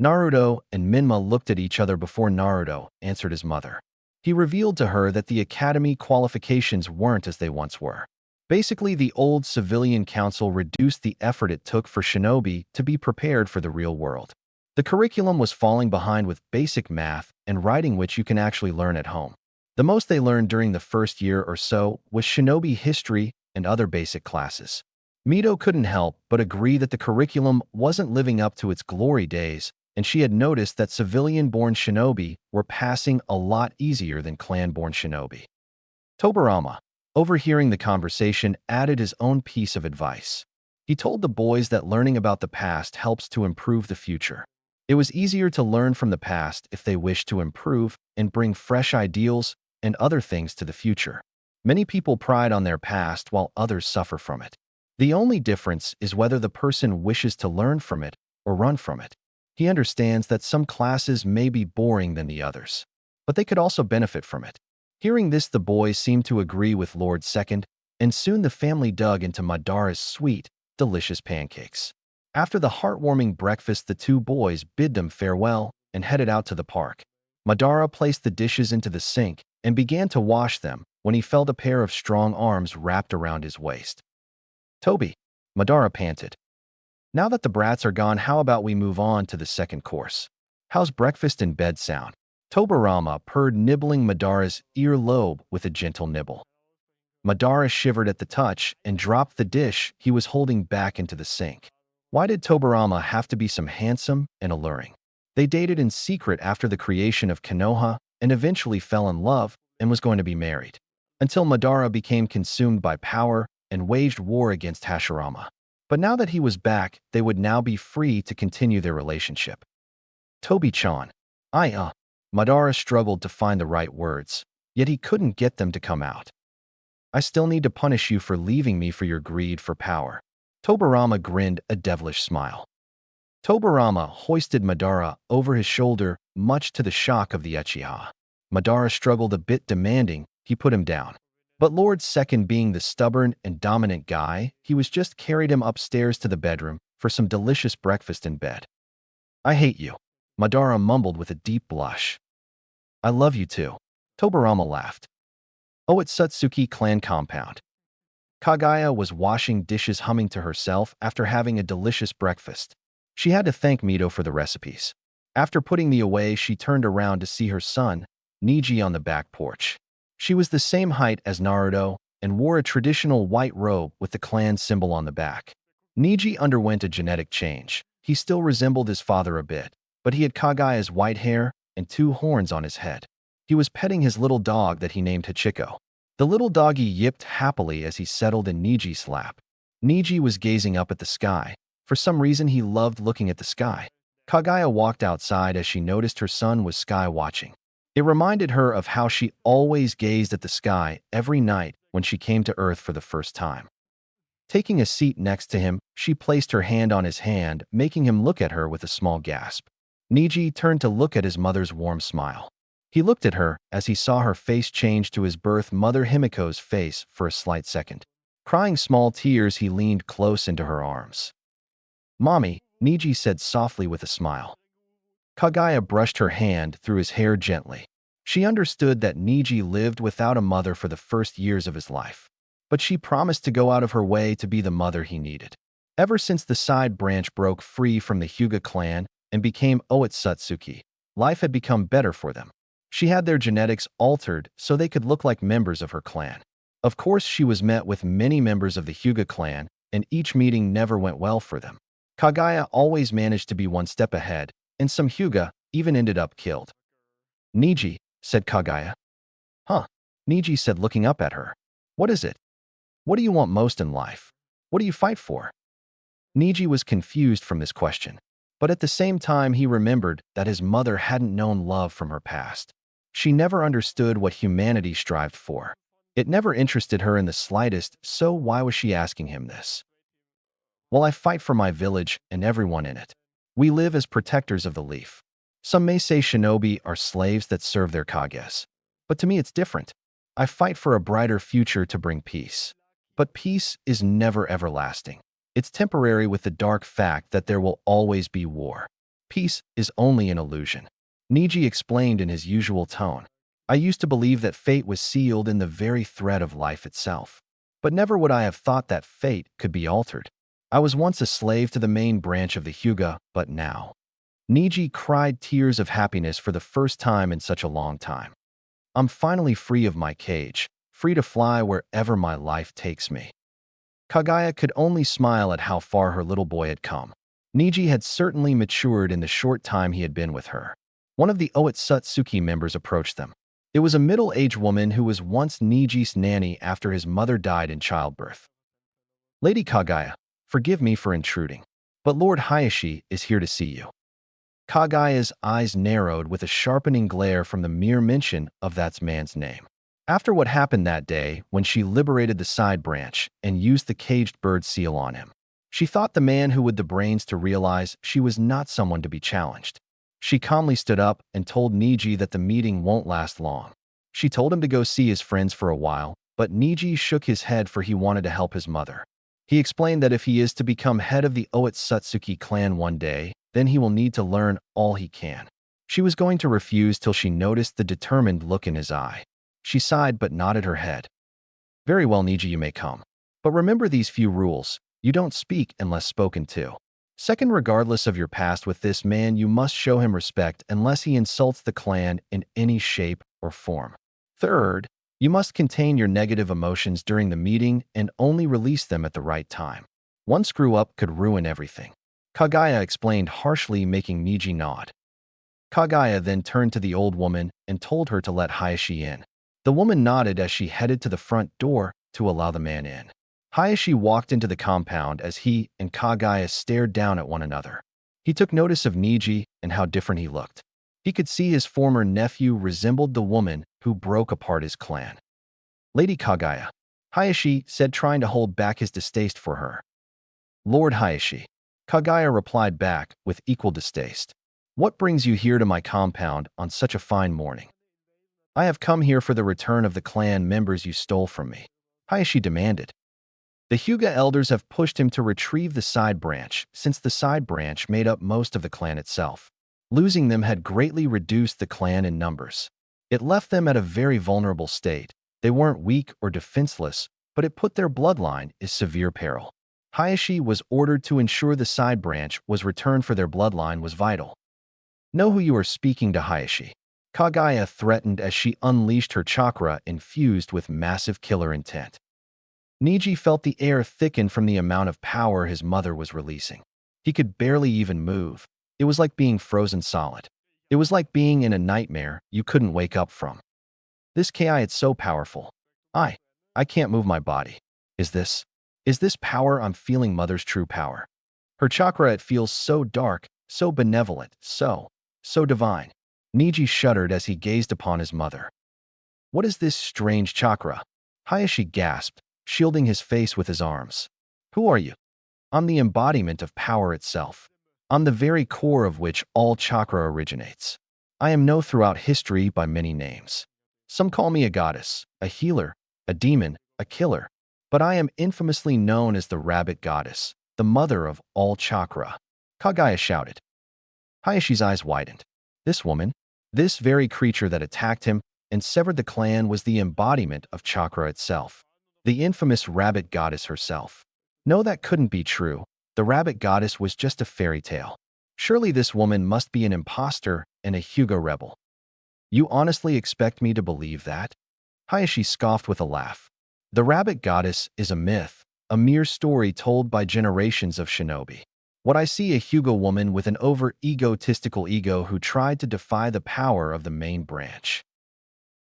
Naruto and Minma looked at each other before Naruto answered his mother. He revealed to her that the academy qualifications weren't as they once were. Basically, the old civilian council reduced the effort it took for shinobi to be prepared for the real world. The curriculum was falling behind with basic math and writing, which you can actually learn at home. The most they learned during the first year or so was shinobi history and other basic classes. Mito couldn't help but agree that the curriculum wasn't living up to its glory days, and she had noticed that civilian-born shinobi were passing a lot easier than clan-born shinobi. Tobarama, overhearing the conversation, added his own piece of advice. He told the boys that learning about the past helps to improve the future. It was easier to learn from the past if they wished to improve and bring fresh ideals and other things to the future. Many people pride on their past while others suffer from it. The only difference is whether the person wishes to learn from it or run from it. He understands that some classes may be boring than the others, but they could also benefit from it. Hearing this, the boys seemed to agree with Lord Second, and soon the family dug into Madara's sweet, delicious pancakes. After the heartwarming breakfast, the two boys bid them farewell and headed out to the park. Madara placed the dishes into the sink and began to wash them when he felt a pair of strong arms wrapped around his waist. Toby, Madara panted. Now that the brats are gone, how about we move on to the second course? How's breakfast in bed sound? Tobarama purred, nibbling Madara's earlobe with a gentle nibble. Madara shivered at the touch and dropped the dish he was holding back into the sink. Why did Tobarama have to be so handsome and alluring? They dated in secret after the creation of Konoha and eventually fell in love and was going to be married, until Madara became consumed by power and waged war against Hashirama. But now that he was back, they would now be free to continue their relationship. Tobi-chan. Madara struggled to find the right words, yet he couldn't get them to come out. I still need to punish you for leaving me for your greed for power. Tobarama grinned a devilish smile. Tobarama hoisted Madara over his shoulder, much to the shock of the Uchiha. Madara struggled a bit, demanding he put him down. But Lord Second, being the stubborn and dominant guy, he was just carried him upstairs to the bedroom for some delicious breakfast in bed. I hate you, Madara mumbled with a deep blush. I love you too, Tobarama laughed. Oh, at Satsuki clan compound. Kagaya was washing dishes, humming to herself after having a delicious breakfast. She had to thank Mito for the recipes. After putting the away, she turned around to see her son, Neji, on the back porch. She was the same height as Naruto and wore a traditional white robe with the clan symbol on the back. Neji underwent a genetic change. He still resembled his father a bit, but he had Kagaya's white hair and two horns on his head. He was petting his little dog that he named Hachiko. The little doggy yipped happily as he settled in Neji's lap. Neji was gazing up at the sky. For some reason, he loved looking at the sky. Kagaya walked outside as she noticed her son was sky watching. It reminded her of how she always gazed at the sky every night when she came to Earth for the first time. Taking a seat next to him, she placed her hand on his hand, making him look at her with a small gasp. Niji turned to look at his mother's warm smile. He looked at her as he saw her face change to his birth mother Himiko's face for a slight second. Crying small tears, he leaned close into her arms. "Mommy," Niji said softly with a smile. Kagaya brushed her hand through his hair gently. She understood that Niji lived without a mother for the first years of his life, but she promised to go out of her way to be the mother he needed. Ever since the side branch broke free from the Hyuga clan and became Otsutsuki, life had become better for them. She had their genetics altered so they could look like members of her clan. Of course, she was met with many members of the Hyuga clan, and each meeting never went well for them. Kagaya always managed to be one step ahead, and some Hyuga even ended up killed. "Niji," said Kagaya. "Huh?" Niji said, looking up at her. "What is it? What do you want most in life? What do you fight for?" Niji was confused from this question, but at the same time he remembered that his mother hadn't known love from her past. She never understood what humanity strived for. It never interested her in the slightest, so why was she asking him this? "Well, I fight for my village and everyone in it. We live as protectors of the leaf. Some may say shinobi are slaves that serve their kages. But to me it's different. I fight for a brighter future to bring peace. But peace is never everlasting. It's temporary with the dark fact that there will always be war. Peace is only an illusion." Niji explained in his usual tone. "I used to believe that fate was sealed in the very thread of life itself. But never would I have thought that fate could be altered. I was once a slave to the main branch of the Hyuga, but now..." Niji cried tears of happiness for the first time in such a long time. "I'm finally free of my cage, free to fly wherever my life takes me." Kagaya could only smile at how far her little boy had come. Niji had certainly matured in the short time he had been with her. One of the Otsutsuki members approached them. It was a middle-aged woman who was once Niji's nanny after his mother died in childbirth. "Lady Kagaya, forgive me for intruding, but Lord Hayashi is here to see you." Kagaya's eyes narrowed with a sharpening glare from the mere mention of that man's name. After what happened that day when she liberated the side branch and used the caged bird seal on him, she thought the man who had the brains to realize she was not someone to be challenged. She calmly stood up and told Niji that the meeting won't last long. She told him to go see his friends for a while, but Niji shook his head for he wanted to help his mother. He explained that if he is to become head of the Otsutsuki clan one day, then he will need to learn all he can. She was going to refuse till she noticed the determined look in his eye. She sighed but nodded her head. "Very well, Niji, you may come. But remember these few rules. You don't speak unless spoken to. Second, regardless of your past with this man, you must show him respect unless he insults the clan in any shape or form. Third, you must contain your negative emotions during the meeting and only release them at the right time. One screw-up could ruin everything." Kagaya explained harshly, making Niji nod. Kagaya then turned to the old woman and told her to let Hayashi in. The woman nodded as she headed to the front door to allow the man in. Hayashi walked into the compound as he and Kagaya stared down at one another. He took notice of Niji and how different he looked. He could see his former nephew resembled the woman who broke apart his clan. "Lady Kagaya," Hayashi said, trying to hold back his distaste for her. "Lord Hayashi," Kagaya replied back with equal distaste. "What brings you here to my compound on such a fine morning?" "I have come here for the return of the clan members you stole from me," Hayashi demanded. "The Hyuga elders have pushed him to retrieve the side branch, since the side branch made up most of the clan itself. Losing them had greatly reduced the clan in numbers. It left them at a very vulnerable state. They weren't weak or defenseless, but it put their bloodline in severe peril. Hayashi was ordered to ensure the side branch was returned, for their bloodline was vital." "Know who you are speaking to, Hayashi," Kagaya threatened as she unleashed her chakra infused with massive killer intent. Niji felt the air thicken from the amount of power his mother was releasing. He could barely even move. It was like being frozen solid. It was like being in a nightmare you couldn't wake up from. "This Ki, it's so powerful. I can't move my body. Is this power I'm feeling mother's true power? Her chakra, it feels so dark, so benevolent, so divine." Niji shuddered as he gazed upon his mother. "What is this strange chakra?" Hayashi gasped, shielding his face with his arms. "Who are you?" "I'm the embodiment of power itself. I'm the very core of which all chakra originates. I am known throughout history by many names. Some call me a goddess, a healer, a demon, a killer, but I am infamously known as the rabbit goddess, the mother of all chakra. Kagaya shouted. Hayashi's eyes widened. This woman, this very creature that attacked him and severed the clan, was the embodiment of chakra itself. The infamous rabbit goddess herself. No, that couldn't be true. The rabbit goddess was just a fairy tale. Surely this woman must be an imposter and a Hyuga rebel. You honestly expect me to believe that? Hayashi scoffed with a laugh. The rabbit goddess is a myth, a mere story told by generations of shinobi. What I see, a Hyuga woman with an over-egotistical ego who tried to defy the power of the main branch.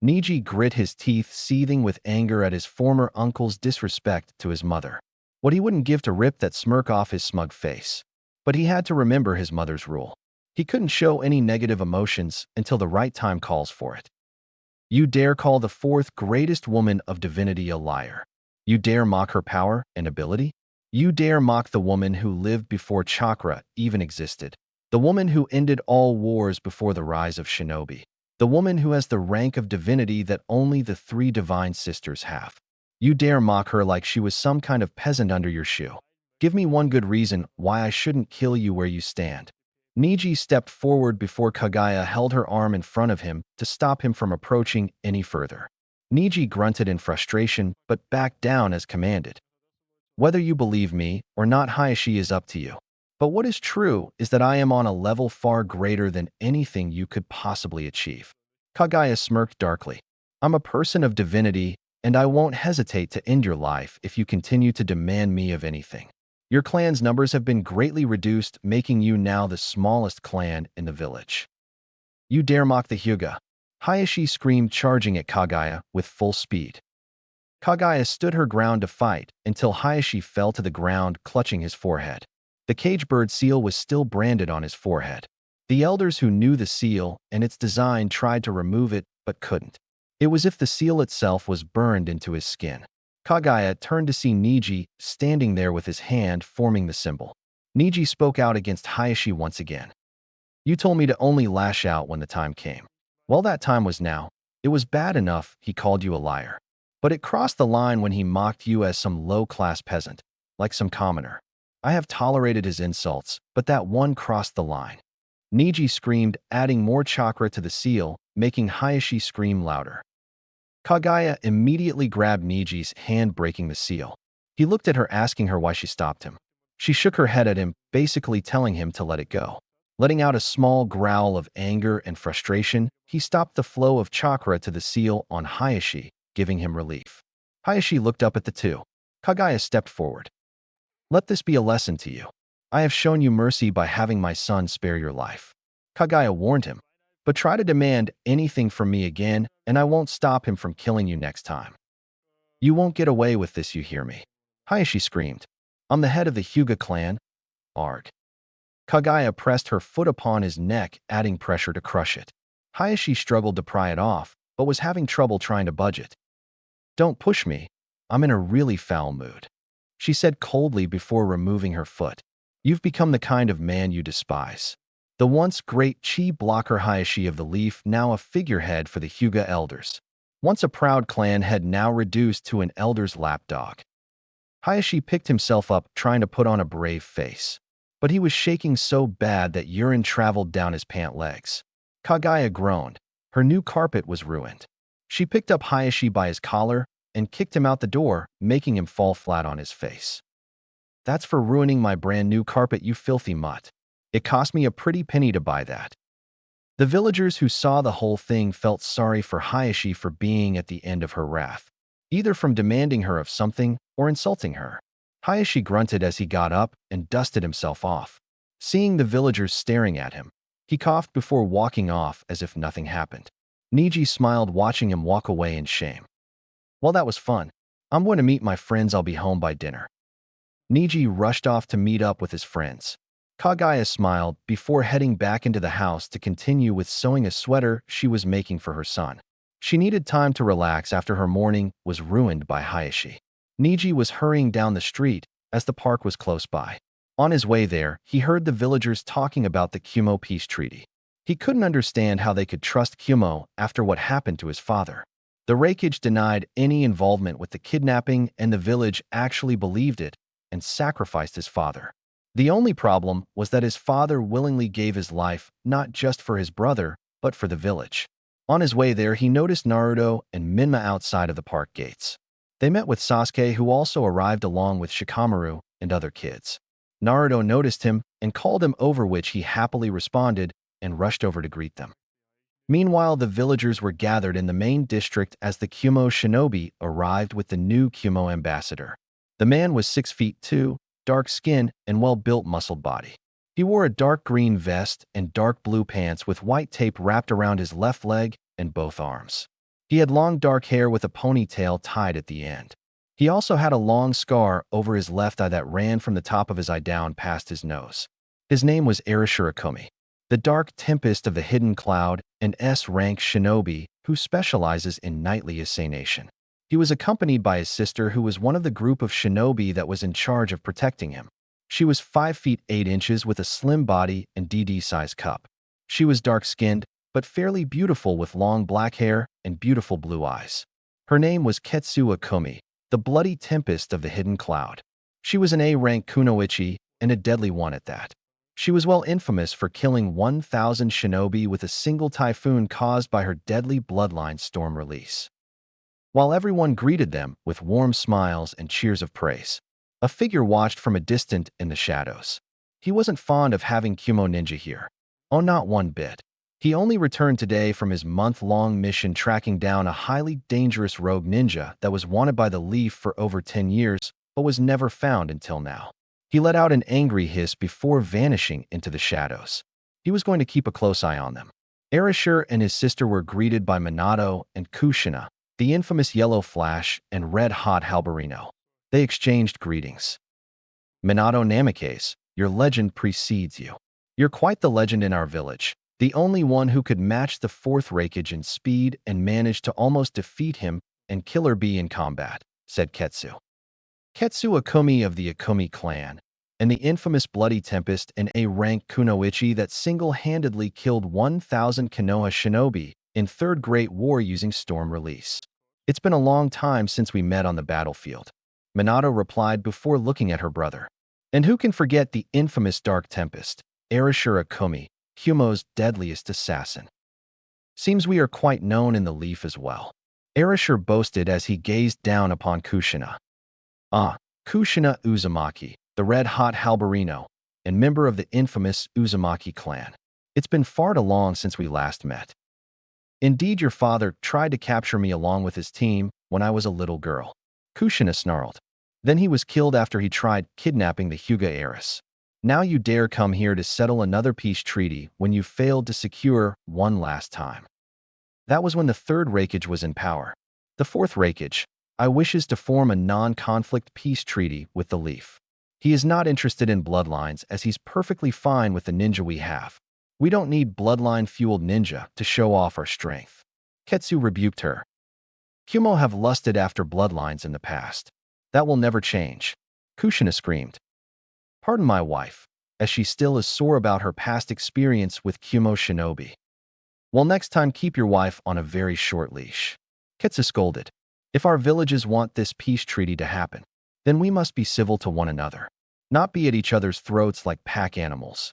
Neji grit his teeth, seething with anger at his former uncle's disrespect to his mother. What he wouldn't give to rip that smirk off his smug face. But he had to remember his mother's rule. He couldn't show any negative emotions until the right time calls for it. You dare call the fourth greatest woman of divinity a liar? You dare mock her power and ability? You dare mock the woman who lived before chakra even existed? The woman who ended all wars before the rise of shinobi? The woman who has the rank of divinity that only the three divine sisters have? You dare mock her like she was some kind of peasant under your shoe? Give me one good reason why I shouldn't kill you where you stand. Neji stepped forward before Kagaya held her arm in front of him to stop him from approaching any further. Neji grunted in frustration but backed down as commanded. Whether you believe me or not, Hayashi, is up to you. But what is true is that I am on a level far greater than anything you could possibly achieve. Kagaya smirked darkly. I'm a person of divinity, and I won't hesitate to end your life if you continue to demand me of anything. Your clan's numbers have been greatly reduced, making you now the smallest clan in the village. You dare mock the Hyuga? Hayashi screamed, charging at Kagaya with full speed. Kagaya stood her ground to fight until Hayashi fell to the ground, clutching his forehead. The cage bird seal was still branded on his forehead. The elders who knew the seal and its design tried to remove it but couldn't. It was as if the seal itself was burned into his skin. Kagaya turned to see Neji standing there with his hand forming the symbol. Neji spoke out against Hayashi once again. You told me to only lash out when the time came. Well, that time was now. It was bad enough he called you a liar. But it crossed the line when he mocked you as some low-class peasant, like some commoner. I have tolerated his insults, but that one crossed the line. Neji screamed, adding more chakra to the seal, making Hayashi scream louder. Kagaya immediately grabbed Neji's hand, breaking the seal. He looked at her, asking her why she stopped him. She shook her head at him, basically telling him to let it go. Letting out a small growl of anger and frustration, he stopped the flow of chakra to the seal on Hayashi, giving him relief. Hayashi looked up at the two. Kagaya stepped forward. Let this be a lesson to you. I have shown you mercy by having my son spare your life. Kagaya warned him. But try to demand anything from me again, and I won't stop him from killing you next time. You won't get away with this, you hear me? Hayashi screamed. I'm the head of the Hyuga clan. Arg. Kagaya pressed her foot upon his neck, adding pressure to crush it. Hayashi struggled to pry it off, but was having trouble trying to budge it. Don't push me. I'm in a really foul mood, she said coldly before removing her foot. You've become the kind of man you despise. The once great chi blocker Hayashi of the Leaf, now a figurehead for the Hyuga elders. Once a proud clan head, now reduced to an elder's lapdog. Hayashi picked himself up, trying to put on a brave face. But he was shaking so bad that urine traveled down his pant legs. Kagaya groaned. Her new carpet was ruined. She picked up Hayashi by his collar and kicked him out the door, making him fall flat on his face. That's for ruining my brand new carpet, you filthy mutt. It cost me a pretty penny to buy that. The villagers who saw the whole thing felt sorry for Hayashi for being at the end of her wrath, either from demanding her of something or insulting her. Hayashi grunted as he got up and dusted himself off. Seeing the villagers staring at him, he coughed before walking off as if nothing happened. Neji smiled, watching him walk away in shame. Well, that was fun. I'm going to meet my friends. I'll be home by dinner. Neji rushed off to meet up with his friends. Kagaya smiled before heading back into the house to continue with sewing a sweater she was making for her son. She needed time to relax after her morning was ruined by Hayashi. Neji was hurrying down the street as the park was close by. On his way there, he heard the villagers talking about the Kumo peace treaty. He couldn't understand how they could trust Kumo after what happened to his father. The Reikage denied any involvement with the kidnapping, and the village actually believed it and sacrificed his father. The only problem was that his father willingly gave his life not just for his brother, but for the village. On his way there, he noticed Naruto and Minma outside of the park gates. They met with Sasuke, who also arrived along with Shikamaru and other kids. Naruto noticed him and called him over, which he happily responded and rushed over to greet them. Meanwhile, the villagers were gathered in the main district as the Kumo shinobi arrived with the new Kumo ambassador. The man was 6 feet 2, dark skin, and well-built muscled body. He wore a dark green vest and dark blue pants with white tape wrapped around his left leg and both arms. He had long dark hair with a ponytail tied at the end. He also had a long scar over his left eye that ran from the top of his eye down past his nose. His name was Arashura, the Dark Tempest of the Hidden Cloud, an S-rank shinobi who specializes in nightly assassination. He was accompanied by his sister, who was one of the group of shinobi that was in charge of protecting him. She was 5 feet 8 inches with a slim body and DD-sized cup. She was dark-skinned, but fairly beautiful with long black hair and beautiful blue eyes. Her name was Ketsu-Akumi, the Bloody Tempest of the Hidden Cloud. She was an A-rank kunoichi, and a deadly one at that. She was well infamous for killing 1,000 shinobi with a single typhoon caused by her deadly bloodline storm release. While everyone greeted them with warm smiles and cheers of praise, a figure watched from a distance in the shadows. He wasn't fond of having Kumo ninja here. Oh, not one bit. He only returned today from his month-long mission tracking down a highly dangerous rogue ninja that was wanted by the Leaf for over 10 years, but was never found until now. He let out an angry hiss before vanishing into the shadows. He was going to keep a close eye on them. Arashur and his sister were greeted by Minato and Kushina, the infamous Yellow Flash and Red Hot Halberino. They exchanged greetings. Minato Namikaze, your legend precedes you. You're quite the legend in our village, the only one who could match the 4th Reikage in speed and managed to almost defeat him and Killer Bee in combat, said Ketsu. Ketsu Akumi of the Akumi clan, and the infamous Bloody Tempest, an A-rank kunoichi that single-handedly killed 1,000 Konoha shinobi in 3rd Great War using storm release. It's been a long time since we met on the battlefield, Minato replied before looking at her brother. And who can forget the infamous Dark Tempest, Arashura Akumi, Kumo's deadliest assassin? Seems we are quite known in the Leaf as well, Arashur boasted as he gazed down upon Kushina. Ah, Kushina Uzumaki, the Red Hot Halberino, and member of the infamous Uzumaki clan. It's been far too long since we last met. Indeed, your father tried to capture me along with his team when I was a little girl, Kushina snarled. Then he was killed after he tried kidnapping the Hyuga heiress. Now you dare come here to settle another peace treaty when you failed to secure one last time. That was when the 3rd Reikage was in power. The 4th Reikage, I wishes to form a non-conflict peace treaty with the Leaf. He is not interested in bloodlines as he's perfectly fine with the ninja we have. We don't need bloodline-fueled ninja to show off our strength. Ketsu rebuked her. Kumo have lusted after bloodlines in the past. That will never change, Kushina screamed. Pardon my wife, as she still is sore about her past experience with Kumo shinobi. Well, next time keep your wife on a very short leash, Ketsu scolded. If our villages want this peace treaty to happen, then we must be civil to one another, not be at each other's throats like pack animals.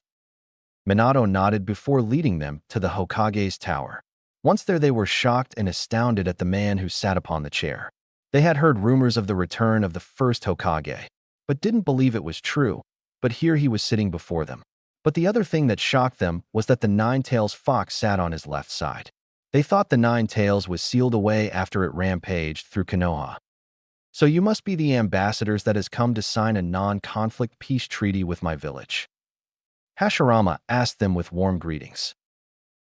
Minato nodded before leading them to the Hokage's tower. Once there, they were shocked and astounded at the man who sat upon the chair. They had heard rumors of the return of the first Hokage, but didn't believe it was true, but here he was sitting before them. But the other thing that shocked them was that the Nine-Tails fox sat on his left side. They thought the Nine-Tails was sealed away after it rampaged through Konoha. So you must be the ambassadors that has come to sign a non-conflict peace treaty with my village. Hashirama asked them with warm greetings.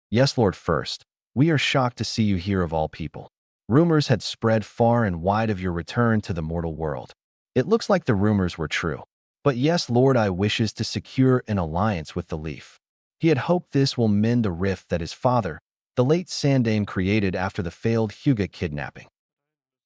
Yes, Lord. First, we are shocked to see you here of all people. Rumors had spread far and wide of your return to the mortal world. It looks like the rumors were true. But yes, Lord, I wishes to secure an alliance with the Leaf. He had hoped this will mend the rift that his father, the late Sandaime, created after the failed Hyuga kidnapping.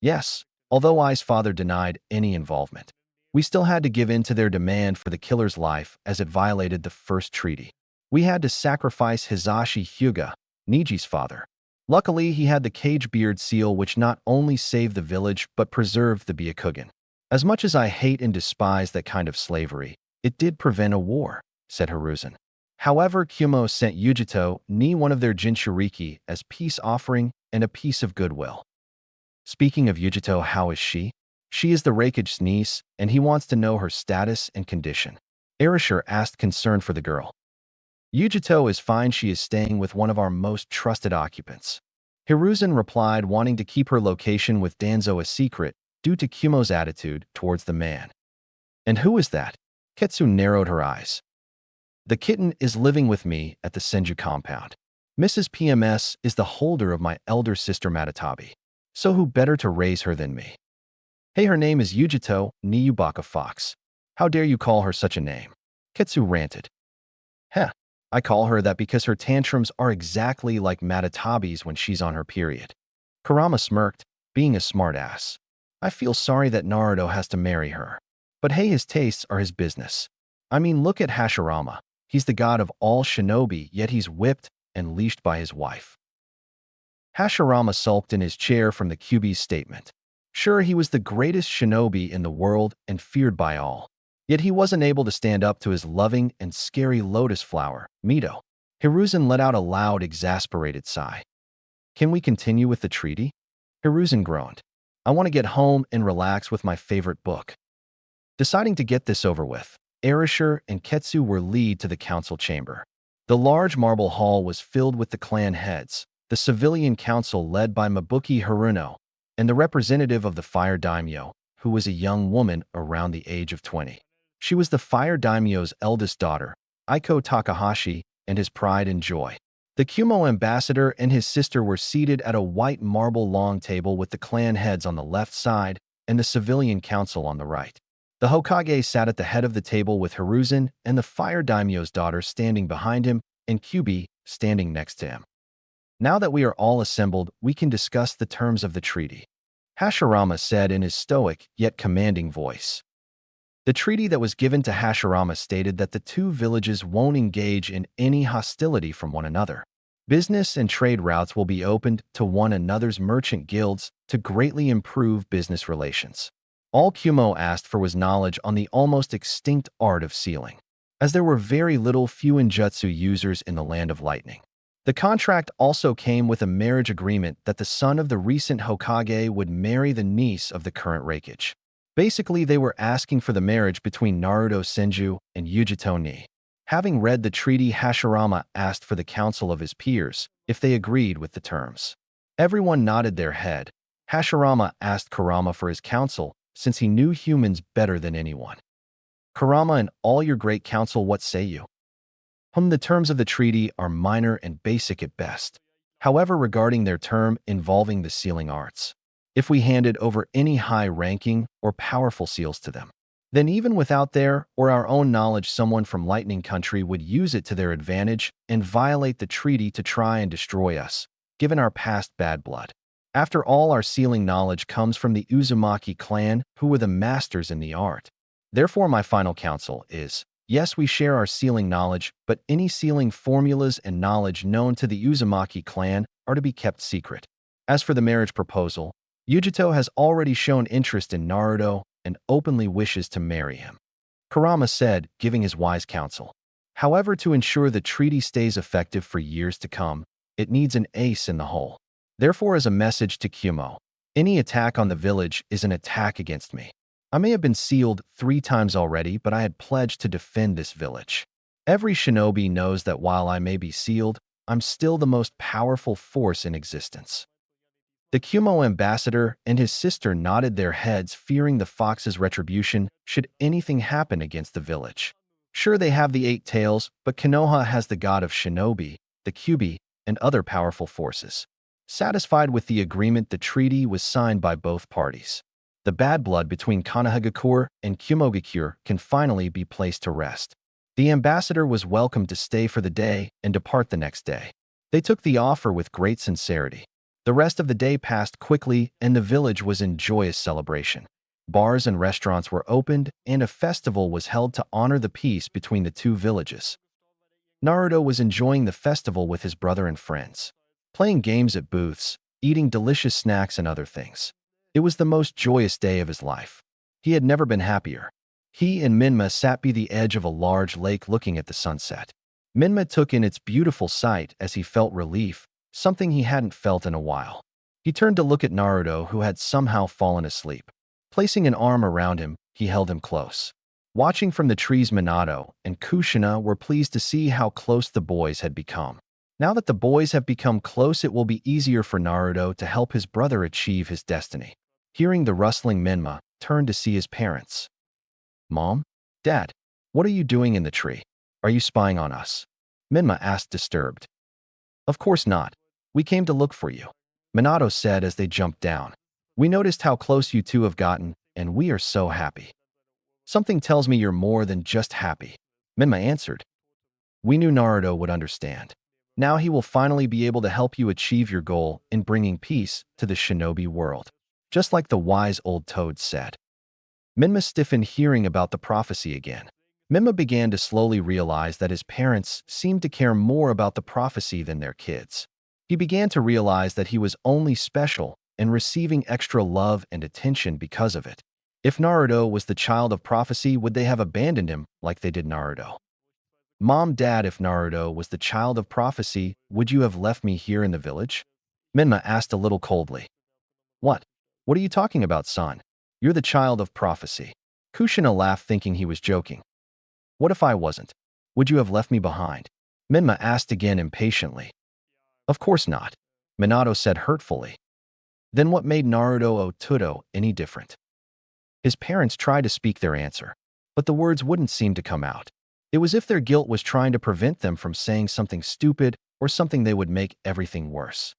Yes, although I's father denied any involvement. We still had to give in to their demand for the killer's life as it violated the first treaty. We had to sacrifice Hisashi Hyuga, Niji's father. Luckily, he had the cage beard seal which not only saved the village but preserved the Byakugan. As much as I hate and despise that kind of slavery, it did prevent a war, said Hiruzen. However, Kumo sent Yujito ni one of their Jinchuriki as peace offering and a piece of goodwill. Speaking of Yujito, how is she? She is the Raikage's niece, and he wants to know her status and condition. Erasure asked, concerned for the girl. Yujito is fine, she is staying with one of our most trusted occupants. Hiruzen replied, wanting to keep her location with Danzo a secret due to Kumo's attitude towards the man. And who is that? Ketsu narrowed her eyes. The kitten is living with me at the Senju compound. Mrs. PMS is the holder of my elder sister Matatabi. So who better to raise her than me? Hey, her name is Yujito ni Yubaka Fox. How dare you call her such a name? Ketsu ranted. Heh, I call her that because her tantrums are exactly like Matatabi's when she's on her period. Kurama smirked, being a smartass. I feel sorry that Naruto has to marry her. But hey, his tastes are his business. I mean, look at Hashirama. He's the god of all shinobi, yet he's whipped and leashed by his wife. Hashirama sulked in his chair from the Kyuubi's statement. Sure, he was the greatest shinobi in the world and feared by all. Yet he wasn't able to stand up to his loving and scary lotus flower, Mito. Hiruzen let out a loud, exasperated sigh. Can we continue with the treaty? Hiruzen groaned. I want to get home and relax with my favorite book. Deciding to get this over with, Erasure and Ketsu were led to the council chamber. The large marble hall was filled with the clan heads, the civilian council led by Mabuki Haruno, and the representative of the fire daimyo, who was a young woman around the age of 20. She was the fire daimyo's eldest daughter, Aiko Takahashi, and his pride and joy. The Kumo ambassador and his sister were seated at a white marble long table with the clan heads on the left side and the civilian council on the right. The Hokage sat at the head of the table with Hiruzen and the fire daimyo's daughter standing behind him and Kyuubi standing next to him. Now that we are all assembled, we can discuss the terms of the treaty, Hashirama said in his stoic yet commanding voice. The treaty that was given to Hashirama stated that the two villages won't engage in any hostility from one another. Business and trade routes will be opened to one another's merchant guilds to greatly improve business relations. All Kumo asked for was knowledge on the almost extinct art of sealing, as there were very little Fuinjutsu users in the Land of Lightning. The contract also came with a marriage agreement that the son of the recent Hokage would marry the niece of the current Raikage. Basically, they were asking for the marriage between Naruto Senju and Yujito ni. Having read the treaty, Hashirama asked for the counsel of his peers if they agreed with the terms. Everyone nodded their head. Hashirama asked Kurama for his counsel since he knew humans better than anyone. Kurama, and all your great counsel, what say you? The terms of the treaty are minor and basic at best. However, regarding their term involving the sealing arts, if we handed over any high-ranking or powerful seals to them, then even without their or our own knowledge, someone from Lightning Country would use it to their advantage and violate the treaty to try and destroy us, given our past bad blood. After all, our sealing knowledge comes from the Uzumaki clan, who were the masters in the art. Therefore, my final counsel is, yes, we share our sealing knowledge, but any sealing formulas and knowledge known to the Uzumaki clan are to be kept secret. As for the marriage proposal, Yujito has already shown interest in Naruto and openly wishes to marry him, Kurama said, giving his wise counsel. However, to ensure the treaty stays effective for years to come, it needs an ace in the hole. Therefore, as a message to Kumo, any attack on the village is an attack against me. I may have been sealed 3 times already, but I had pledged to defend this village. Every shinobi knows that while I may be sealed, I'm still the most powerful force in existence. The Kumo ambassador and his sister nodded their heads, fearing the fox's retribution should anything happen against the village. Sure, they have the 8 tails, but Konoha has the god of shinobi, the Kyuubi, and other powerful forces. Satisfied with the agreement, the treaty was signed by both parties. The bad blood between Konohagakure and Kumogakure can finally be placed to rest. The ambassador was welcome to stay for the day and depart the next day. They took the offer with great sincerity. The rest of the day passed quickly, and the village was in joyous celebration. Bars and restaurants were opened, and a festival was held to honor the peace between the two villages. Naruto was enjoying the festival with his brother and friends, playing games at booths, eating delicious snacks and other things. It was the most joyous day of his life. He had never been happier. He and Minma sat by the edge of a large lake looking at the sunset. Minma took in its beautiful sight as he felt relief, something he hadn't felt in a while. He turned to look at Naruto, who had somehow fallen asleep. Placing an arm around him, he held him close. Watching from the trees, Minato and Kushina were pleased to see how close the boys had become. Now that the boys have become close, it will be easier for Naruto to help his brother achieve his destiny. Hearing the rustling, Minma turned to see his parents. "Mom? Dad, what are you doing in the tree? Are you spying on us?" Minma asked, disturbed. "Of course not. We came to look for you," Minato said as they jumped down. "We noticed how close you two have gotten, and we are so happy." "Something tells me you're more than just happy," Minma answered. "We knew Naruto would understand. Now he will finally be able to help you achieve your goal in bringing peace to the shinobi world, just like the wise old toad said." Minma stiffened hearing about the prophecy again. Minma began to slowly realize that his parents seemed to care more about the prophecy than their kids. He began to realize that he was only special and receiving extra love and attention because of it. If Naruto was the child of prophecy, would they have abandoned him like they did Naruto? "Mom, Dad, if Naruto was the child of prophecy, would you have left me here in the village?" Minma asked a little coldly. What? What are you talking about, son? You're the child of prophecy." Kushina laughed, thinking he was joking. "What if I wasn't? Would you have left me behind?" Minma asked again impatiently. "Of course not," Minato said hurtfully. Then what made Naruto Otuto any different? His parents tried to speak their answer, but the words wouldn't seem to come out. It was as if their guilt was trying to prevent them from saying something stupid or something they would make everything worse.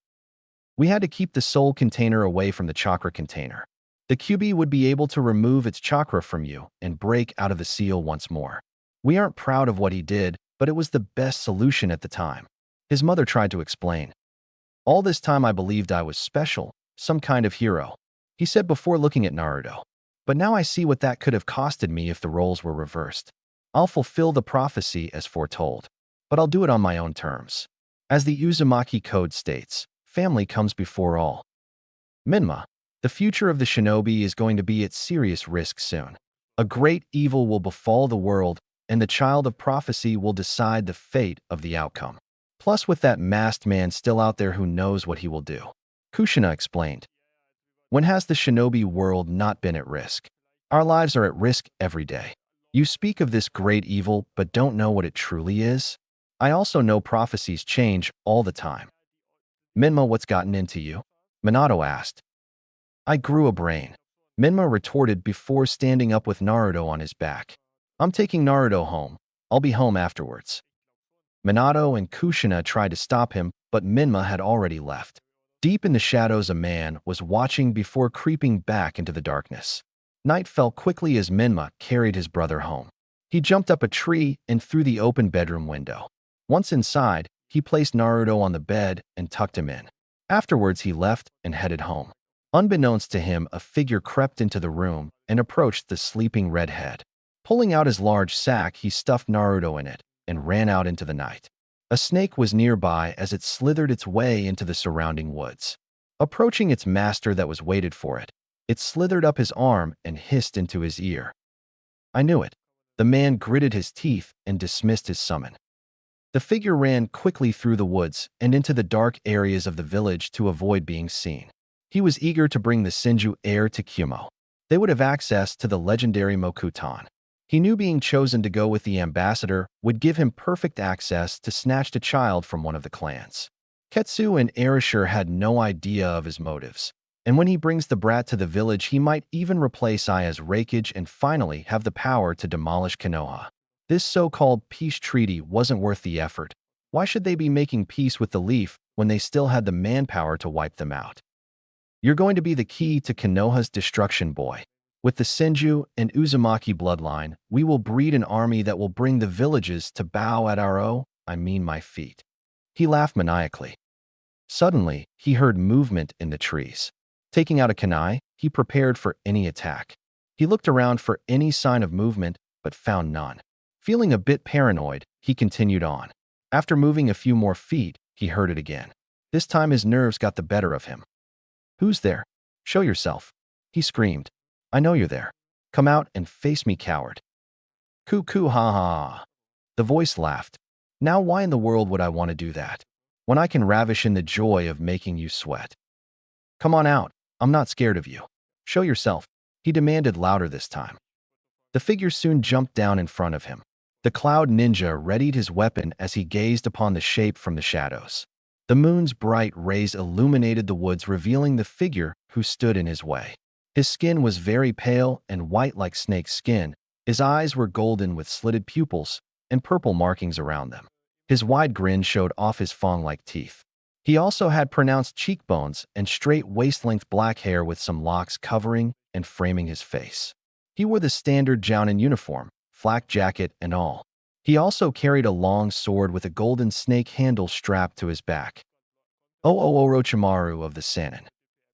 "We had to keep the soul container away from the chakra container. The QB would be able to remove its chakra from you and break out of the seal once more. We aren't proud of what he did, but it was the best solution at the time," his mother tried to explain. "All this time I believed I was special, some kind of hero," he said before looking at Naruto. "But now I see what that could have costed me if the roles were reversed. I'll fulfill the prophecy as foretold, but I'll do it on my own terms. As the Uzumaki Code states, family comes before all." Minma, the future of the shinobi is going to be at serious risk soon. A great evil will befall the world, and the child of prophecy will decide the fate of the outcome. Plus, with that masked man still out there, who knows what he will do? Kushina explained. "When has the shinobi world not been at risk? Our lives are at risk every day. You speak of this great evil, but don't know what it truly is? I also know prophecies change all the time." "Minma, what's gotten into you?" Minato asked. "I grew a brain," Minma retorted before standing up with Naruto on his back. "I'm taking Naruto home. I'll be home afterwards." Minato and Kushina tried to stop him, but Minma had already left. Deep in the shadows, a man was watching before creeping back into the darkness. Night fell quickly as Minma carried his brother home. He jumped up a tree and through the open bedroom window. Once inside, he placed Naruto on the bed and tucked him in. Afterwards, he left and headed home. Unbeknownst to him, a figure crept into the room and approached the sleeping redhead. Pulling out his large sack, he stuffed Naruto in it and ran out into the night. A snake was nearby as it slithered its way into the surrounding woods. Approaching its master that was waited for it, it slithered up his arm and hissed into his ear. "I knew it." The man gritted his teeth and dismissed his summon. The figure ran quickly through the woods and into the dark areas of the village to avoid being seen. He was eager to bring the Senju heir to Kumo. They would have access to the legendary Mokuton. He knew being chosen to go with the ambassador would give him perfect access to snatch a child from one of the clans. Ketsu and Erasure had no idea of his motives, and when he brings the brat to the village, he might even replace Aya's Raikage and finally have the power to demolish Konoha. This so-called peace treaty wasn't worth the effort. Why should they be making peace with the Leaf when they still had the manpower to wipe them out? "You're going to be the key to Konoha's destruction, boy. With the Senju and Uzumaki bloodline, we will breed an army that will bring the villages to bow at my feet." He laughed maniacally. Suddenly, he heard movement in the trees. Taking out a kunai, he prepared for any attack. He looked around for any sign of movement, but found none. Feeling a bit paranoid, he continued on. After moving a few more feet, he heard it again. This time his nerves got the better of him. "Who's there? Show yourself," he screamed. "I know you're there. Come out and face me, coward." "Coo ha ha." The voice laughed. "Now why in the world would I want to do that, when I can ravish in the joy of making you sweat? Come on out, I'm not scared of you. Show yourself," he demanded louder this time. The figure soon jumped down in front of him. The Cloud Ninja readied his weapon as he gazed upon the shape from the shadows. The moon's bright rays illuminated the woods, revealing the figure who stood in his way. His skin was very pale and white like snake's skin. His eyes were golden with slitted pupils and purple markings around them. His wide grin showed off his fang-like teeth. He also had pronounced cheekbones and straight waist-length black hair with some locks covering and framing his face. He wore the standard Jounin uniform, flak jacket and all. He also carried a long sword with a golden snake handle strapped to his back. "Oh, Orochimaru of the Sannin."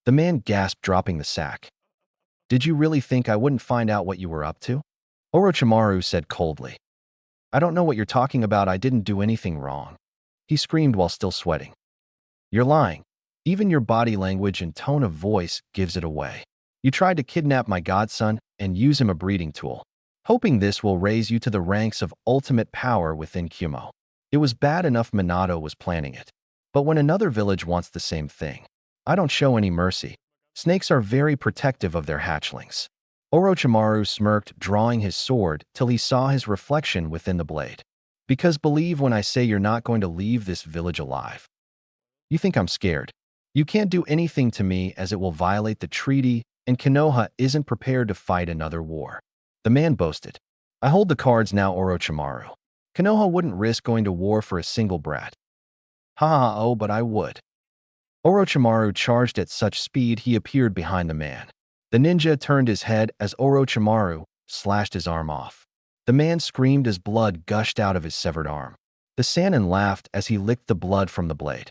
The man gasped, dropping the sack. "Did you really think I wouldn't find out what you were up to?" Orochimaru said coldly. "I don't know what you're talking about. I didn't do anything wrong," he screamed while still sweating. "You're lying. Even your body language and tone of voice gives it away. You tried to kidnap my godson and use him a breeding tool, hoping this will raise you to the ranks of ultimate power within Kumo. It was bad enough Minato was planning it. But when another village wants the same thing, I don't show any mercy. Snakes are very protective of their hatchlings." Orochimaru smirked, drawing his sword till he saw his reflection within the blade. "Because believe when I say you're not going to leave this village alive. You think I'm scared? You can't do anything to me as it will violate the treaty, and Konoha isn't prepared to fight another war," the man boasted. "I hold the cards now, Orochimaru. Konoha wouldn't risk going to war for a single brat." "Ha ha, oh, but I would." Orochimaru charged at such speed he appeared behind the man. The ninja turned his head as Orochimaru slashed his arm off. The man screamed as blood gushed out of his severed arm. The Sannin laughed as he licked the blood from the blade.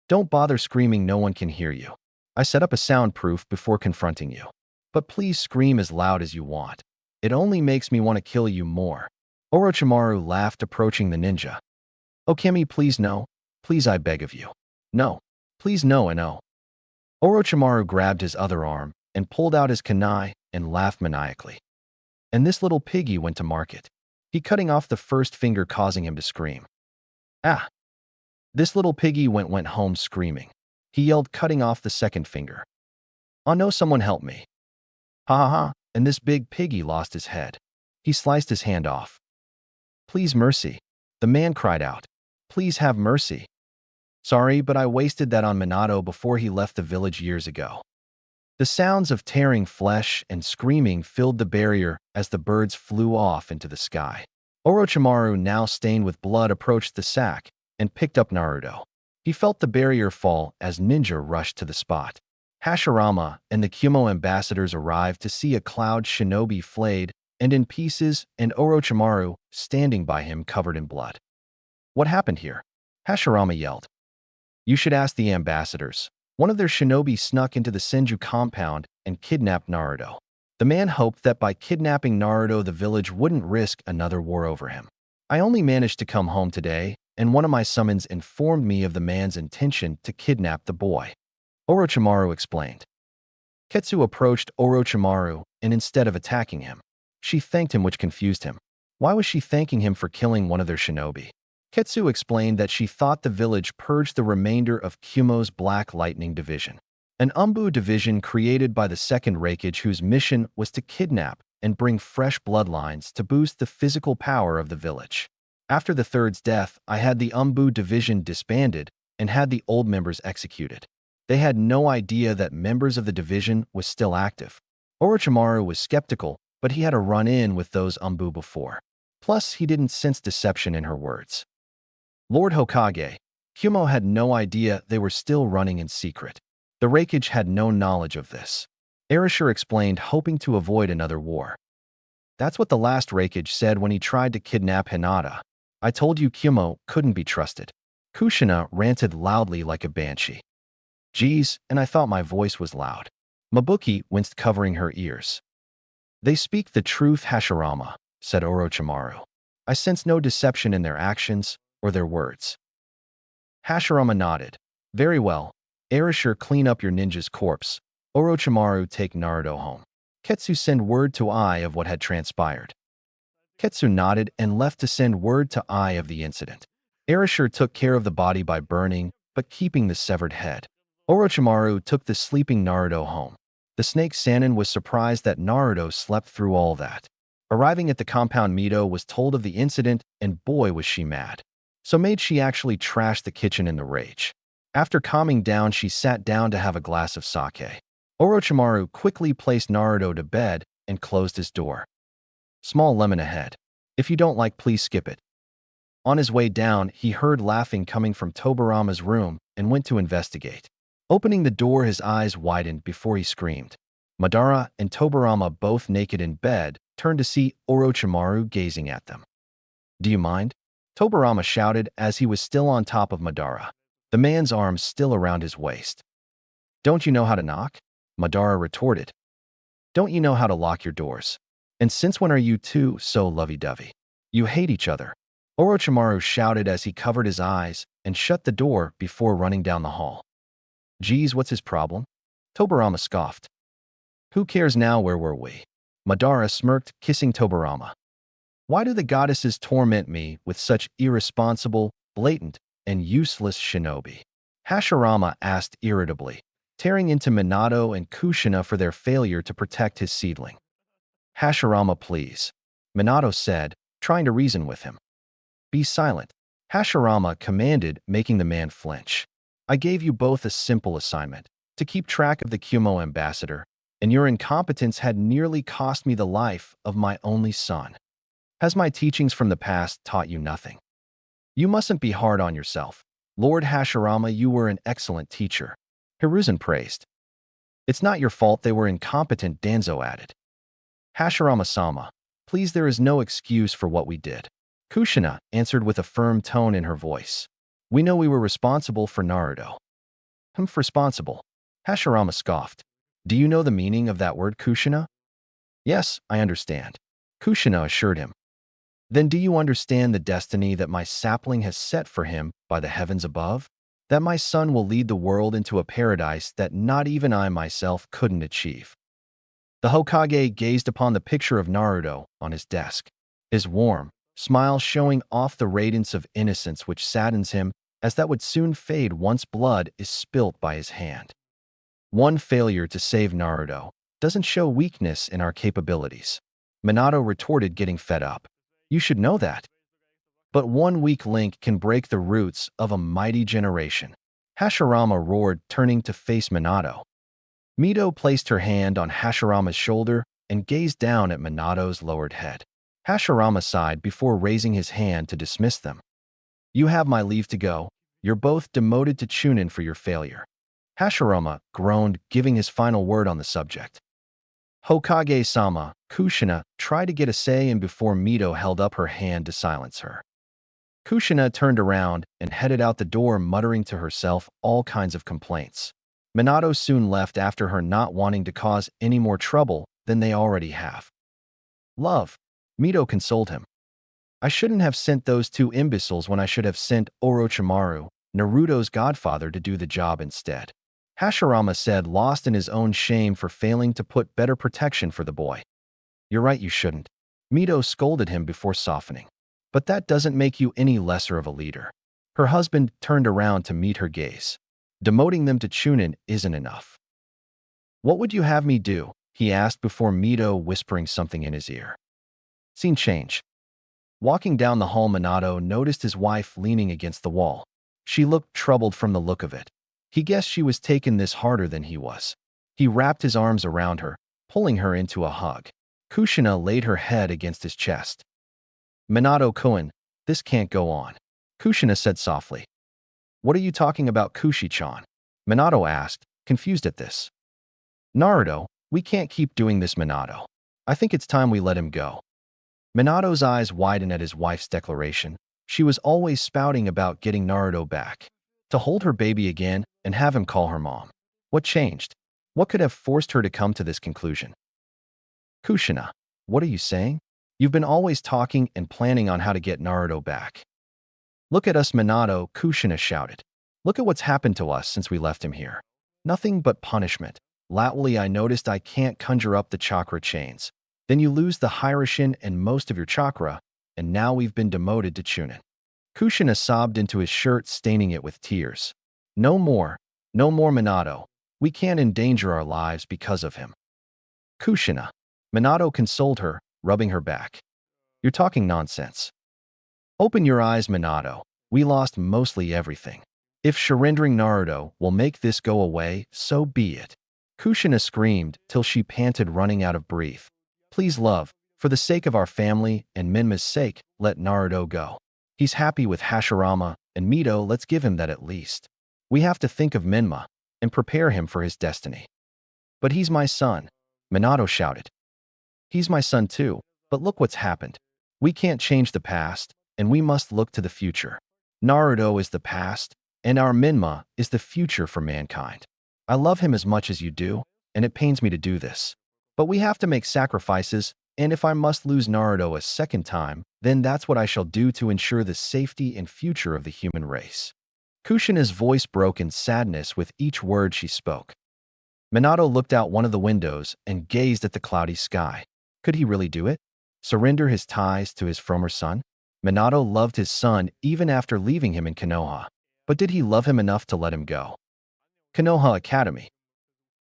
"Don't bother screaming, no one can hear you. I set up a soundproof before confronting you. But please scream as loud as you want. It only makes me want to kill you more." Orochimaru laughed, approaching the ninja. "Oh, Kimi, please no. Please, I beg of you. No. Please no and no." Orochimaru grabbed his other arm and pulled out his kunai and laughed maniacally. "And this little piggy went to market." He cutting off the first finger, causing him to scream. "Ah!" This little piggy went home screaming. He yelled, cutting off the second finger. "Oh no, someone help me." "Ha ha ha," and this big piggy lost his head. He sliced his hand off. "Please mercy," the man cried out. "Please have mercy. Sorry, but I wasted that on Minato before he left the village years ago." The sounds of tearing flesh and screaming filled the barrier as the birds flew off into the sky. Orochimaru, now stained with blood, approached the sack and picked up Naruto. He felt the barrier fall as ninja rushed to the spot. Hashirama and the Kumo ambassadors arrived to see a Cloud shinobi flayed and in pieces, and Orochimaru standing by him covered in blood. "What happened here?" Hashirama yelled. "You should ask the ambassadors. One of their shinobi snuck into the Senju compound and kidnapped Naruto." The man hoped that by kidnapping Naruto, the village wouldn't risk another war over him. "I only managed to come home today, and one of my summons informed me of the man's intention to kidnap the boy," Orochimaru explained. Ketsu approached Orochimaru, and instead of attacking him, she thanked him, which confused him. Why was she thanking him for killing one of their shinobi? Ketsu explained that she thought the village purged the remainder of Kumo's Black Lightning Division, an Umbu division created by the second Raikage whose mission was to kidnap and bring fresh bloodlines to boost the physical power of the village. After the third's death, I had the Umbu division disbanded and had the old members executed. They had no idea that members of the division was still active. Orochimaru was skeptical, but he had a run-in with those Umbu before. Plus, he didn't sense deception in her words. Lord Hokage, Kumo had no idea they were still running in secret. The Raikage had no knowledge of this. Erasure explained, hoping to avoid another war. "That's what the last Raikage said when he tried to kidnap Hinata. I told you Kumo couldn't be trusted." Kushina ranted loudly like a banshee. "Geez, and I thought my voice was loud." Mabuki winced, covering her ears. They speak the truth, Hashirama, said Orochimaru. I sense no deception in their actions or their words. Hashirama nodded. Very well. Erasure, clean up your ninja's corpse. Orochimaru, take Naruto home. Ketsu, send word to Ai of what had transpired. Ketsu nodded and left to send word to Ai of the incident. Erasure took care of the body by burning, but keeping the severed head. Orochimaru took the sleeping Naruto home. The snake Sannin was surprised that Naruto slept through all that. Arriving at the compound, Mito was told of the incident, and boy was she mad. So made she actually trashed the kitchen in the rage. After calming down, she sat down to have a glass of sake. Orochimaru quickly placed Naruto to bed and closed his door. Small lemon ahead. If you don't like, please skip it. On his way down, he heard laughing coming from Tobarama's room and went to investigate. Opening the door, his eyes widened before he screamed. Madara and Tobarama, both naked in bed, turned to see Orochimaru gazing at them. Do you mind? Tobarama shouted as he was still on top of Madara, the man's arms still around his waist. Don't you know how to knock? Madara retorted. Don't you know how to lock your doors? And since when are you two so lovey-dovey? You hate each other. Orochimaru shouted as he covered his eyes and shut the door before running down the hall. Geez, what's his problem? Tobarama scoffed. Who cares now? Where were we? Madara smirked, kissing Tobarama. Why do the goddesses torment me with such irresponsible, blatant, and useless shinobi? Hashirama asked irritably, tearing into Minato and Kushina for their failure to protect his seedling. Hashirama, please, Minato said, trying to reason with him. Be silent, Hashirama commanded, making the man flinch. I gave you both a simple assignment, to keep track of the Kumo ambassador, and your incompetence had nearly cost me the life of my only son. Has my teachings from the past taught you nothing? You mustn't be hard on yourself. Lord Hashirama, you were an excellent teacher, Hiruzen praised. It's not your fault they were incompetent, Danzo added. Hashirama-sama, please, there is no excuse for what we did. Kushina answered with a firm tone in her voice. We know we were responsible for Naruto. Responsible? Hashirama scoffed. Do you know the meaning of that word, Kushina? Yes, I understand, Kushina assured him. Then do you understand the destiny that my sapling has set for him by the heavens above? That my son will lead the world into a paradise that not even I myself couldn't achieve. The Hokage gazed upon the picture of Naruto on his desk, his warm smile showing off the radiance of innocence which saddens him, as that would soon fade once blood is spilt by his hand. One failure to save Naruto doesn't show weakness in our capabilities, Minato retorted, getting fed up. You should know that. But one weak link can break the roots of a mighty generation, Hashirama roared, turning to face Minato. Mito placed her hand on Hashirama's shoulder and gazed down at Minato's lowered head. Hashirama sighed before raising his hand to dismiss them. You have my leave to go. You're both demoted to Chunin for your failure. Hashirama groaned, giving his final word on the subject. Hokage-sama, Kushina tried to get a say in before Mito held up her hand to silence her. Kushina turned around and headed out the door, muttering to herself all kinds of complaints. Minato soon left after her, not wanting to cause any more trouble than they already have. Love, Mito consoled him. I shouldn't have sent those two imbeciles when I should have sent Orochimaru, Naruto's godfather, to do the job instead. Hashirama said, lost in his own shame for failing to put better protection for the boy. You're right, you shouldn't. Mito scolded him before softening. But that doesn't make you any lesser of a leader. Her husband turned around to meet her gaze. Demoting them to Chunin isn't enough. What would you have me do? He asked before Mito whispering something in his ear. Scene change. Walking down the hall, Minato noticed his wife leaning against the wall. She looked troubled from the look of it. He guessed she was taking this harder than he was. He wrapped his arms around her, pulling her into a hug. Kushina laid her head against his chest. Minato-kun, this can't go on, Kushina said softly. What are you talking about, Kushi-chan? Minato asked, confused at this. Naruto, we can't keep doing this, Minato. I think it's time we let him go. Minato's eyes widened at his wife's declaration. She was always spouting about getting Naruto back, to hold her baby again and have him call her mom. What changed? What could have forced her to come to this conclusion? Kushina, what are you saying? You've been always talking and planning on how to get Naruto back. Look at us, Minato, Kushina shouted. Look at what's happened to us since we left him here. Nothing but punishment. Lately, I noticed I can't conjure up the chakra chains. Then you lose the Hiroshin and most of your chakra, and now we've been demoted to Chunin. Kushina sobbed into his shirt, staining it with tears. No more. No more, Minato. We can't endanger our lives because of him. Kushina. Minato consoled her, rubbing her back. You're talking nonsense. Open your eyes, Minato. We lost mostly everything. If surrendering Naruto will make this go away, so be it. Kushina screamed till she panted, running out of breath. Please, love, for the sake of our family and Minma's sake, let Naruto go. He's happy with Hashirama and Mito, let's give him that at least. We have to think of Minma and prepare him for his destiny. But he's my son, Minato shouted. He's my son too, but look what's happened. We can't change the past, and we must look to the future. Naruto is the past, and our Minma is the future for mankind. I love him as much as you do, and it pains me to do this. But we have to make sacrifices, and if I must lose Naruto a second time, then that's what I shall do to ensure the safety and future of the human race. Kushina's voice broke in sadness with each word she spoke. Minato looked out one of the windows and gazed at the cloudy sky. Could he really do it? Surrender his ties to his former son? Minato loved his son even after leaving him in Konoha. But did he love him enough to let him go? Konoha Academy.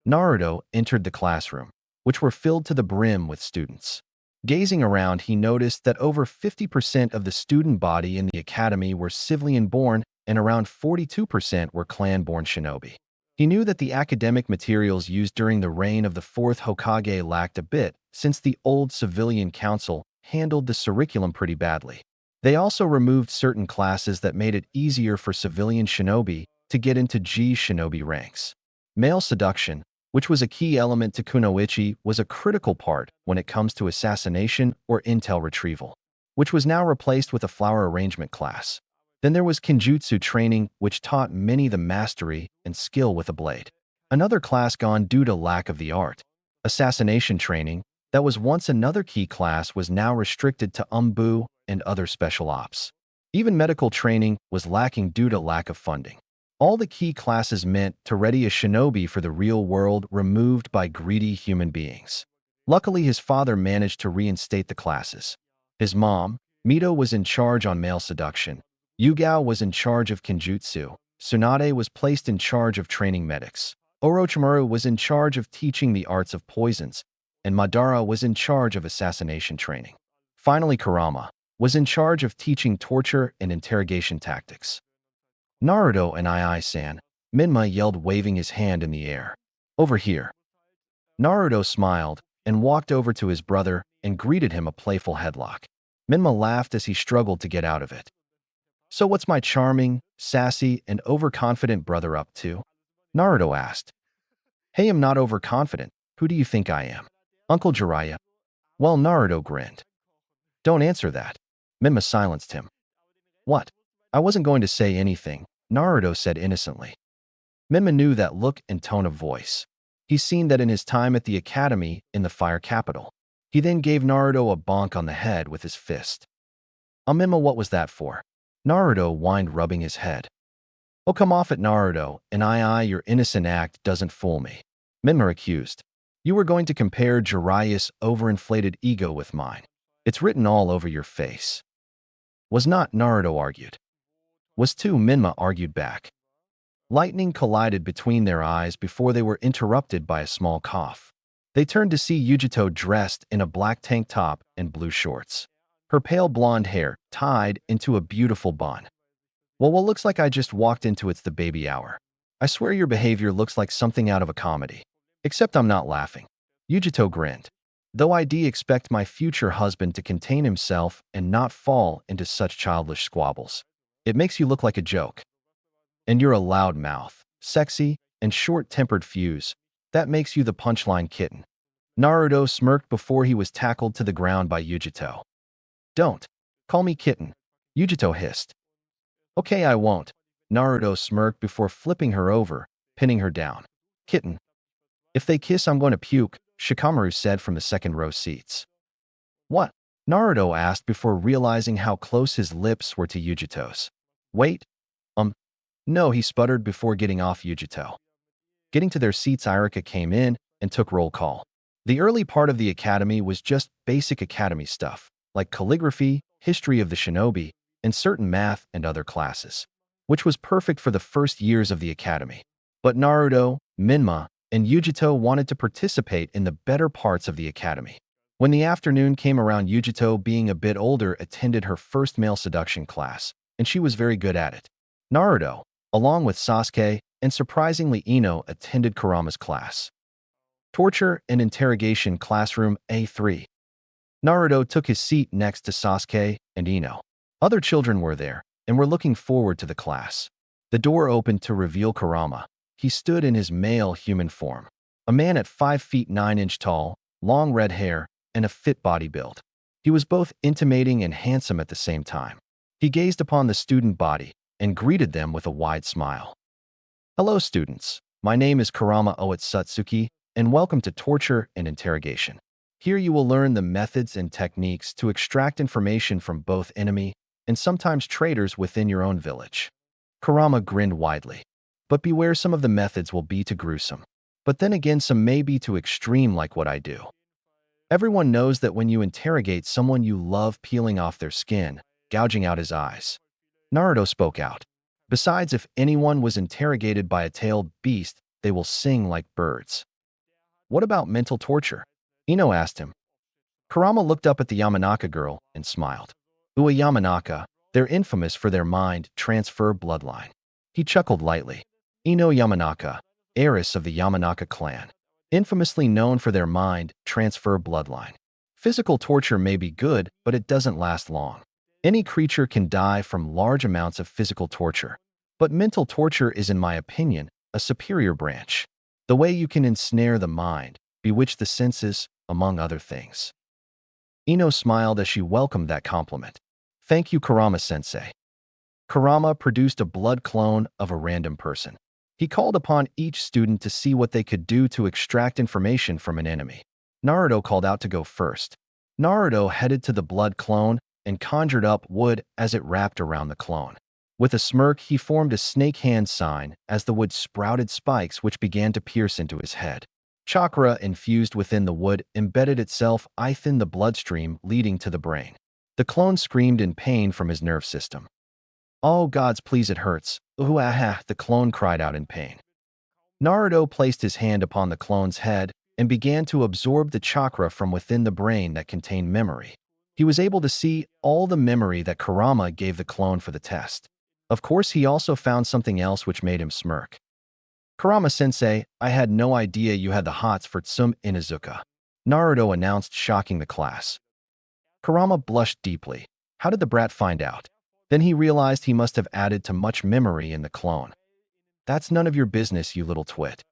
Naruto entered the classroom, which were filled to the brim with students. Gazing around, he noticed that over 50% of the student body in the academy were civilian-born and around 42% were clan-born shinobi. He knew that the academic materials used during the reign of the fourth Hokage lacked a bit, since the old civilian council handled the curriculum pretty badly. They also removed certain classes that made it easier for civilian shinobi to get into G shinobi ranks. Male seduction, which was a key element to kunoichi, was a critical part when it comes to assassination or intel retrieval, which was now replaced with a flower arrangement class. Then there was Kenjutsu training, which taught many the mastery and skill with a blade. Another class gone due to lack of the art. Assassination training, that was once another key class, was now restricted to umbu and other special ops. Even medical training was lacking due to lack of funding. All the key classes meant to ready a shinobi for the real world removed by greedy human beings. Luckily, his father managed to reinstate the classes. His mom, Mito, was in charge on male seduction. Hyuga was in charge of Kenjutsu. Tsunade was placed in charge of training medics. Orochimaru was in charge of teaching the arts of poisons, and Madara was in charge of assassination training. Finally, Kurama was in charge of teaching torture and interrogation tactics. Naruto and Ai-san, Minma yelled, waving his hand in the air. Over here. Naruto smiled and walked over to his brother and greeted him a playful headlock. Minma laughed as he struggled to get out of it. So what's my charming, sassy, and overconfident brother up to? Naruto asked. Hey, I'm not overconfident. Who do you think I am? Uncle Jiraiya? Well, Naruto grinned. Don't answer that. Minma silenced him. What? I wasn't going to say anything, Naruto said innocently. Minma knew that look and tone of voice. He's seen that in his time at the academy in the Fire Capital. He then gave Naruto a bonk on the head with his fist. Minma, what was that for? Naruto whined, rubbing his head. Oh, come off it, Naruto, and your innocent act doesn't fool me. Minma accused. You were going to compare Jiraiya's overinflated ego with mine. It's written all over your face. Was not, Naruto argued. Was too, Minma argued back. Lightning collided between their eyes before they were interrupted by a small cough. They turned to see Yujito dressed in a black tank top and blue shorts. Her pale blonde hair tied into a beautiful bun. Well, what looks like I just walked into It's the Baby Hour. I swear your behavior looks like something out of a comedy. Except I'm not laughing. Yujito grinned. Though I expect my future husband to contain himself and not fall into such childish squabbles. It makes you look like a joke. And you're a loud mouth, sexy, and short-tempered fuse. That makes you the punchline kitten. Naruto smirked before he was tackled to the ground by Yujito. Don't call me kitten, Yujito hissed. Okay, I won't. Naruto smirked before flipping her over, pinning her down. Kitten. If they kiss, I'm going to puke, Shikamaru said from the second row seats. What? Naruto asked before realizing how close his lips were to Yujito's. Wait, no, he sputtered before getting off Yujito. Getting to their seats, Irika came in and took roll call. The early part of the academy was just basic academy stuff, like calligraphy, history of the shinobi, and certain math and other classes, which was perfect for the first years of the academy. But Naruto, Minma, and Yujito wanted to participate in the better parts of the academy. When the afternoon came around, Yujito, being a bit older, attended her first male seduction class, and she was very good at it. Naruto, along with Sasuke, and surprisingly Ino, attended Kurama's class. Torture and Interrogation Classroom A3. Naruto took his seat next to Sasuke and Ino. Other children were there and were looking forward to the class. The door opened to reveal Kurama. He stood in his male human form. A man at 5 feet 9 inches tall, long red hair, and a fit body build. He was both intimidating and handsome at the same time. He gazed upon the student body and greeted them with a wide smile. Hello, students. My name is Kurama Otsutsuki, and welcome to Torture and Interrogation. Here you will learn the methods and techniques to extract information from both enemy and sometimes traitors within your own village. Kurama grinned widely. But beware, some of the methods will be too gruesome. But then again, some may be too extreme, like what I do. Everyone knows that when you interrogate someone, you love peeling off their skin, gouging out his eyes. Naruto spoke out. Besides, if anyone was interrogated by a tailed beast, they will sing like birds. What about mental torture? Ino asked him. Kurama looked up at the Yamanaka girl and smiled. Ua Yamanaka, they're infamous for their mind transfer bloodline. He chuckled lightly. Ino Yamanaka, heiress of the Yamanaka clan, infamously known for their mind transfer bloodline. Physical torture may be good, but it doesn't last long. Any creature can die from large amounts of physical torture. But mental torture is, in my opinion, a superior branch. The way you can ensnare the mind, bewitch the senses, among other things. Ino smiled as she welcomed that compliment. Thank you, Kurama-sensei. Kurama produced a blood clone of a random person. He called upon each student to see what they could do to extract information from an enemy. Naruto called out to go first. Naruto headed to the blood clone and conjured up wood as it wrapped around the clone. With a smirk, he formed a snake hand sign as the wood sprouted spikes which began to pierce into his head. Chakra infused within the wood embedded itself within the bloodstream leading to the brain. The clone screamed in pain from his nerve system. Oh gods, please, it hurts. Ooh-ah-ha, the clone cried out in pain. Naruto placed his hand upon the clone's head and began to absorb the chakra from within the brain that contained memory. He was able to see all the memory that Kurama gave the clone for the test. Of course, he also found something else which made him smirk. Kurama-sensei, I had no idea you had the hots for Tsunade Inuzuka, Naruto announced, shocking the class. Kurama blushed deeply. How did the brat find out? Then he realized he must have added too much memory in the clone. That's none of your business, you little twit.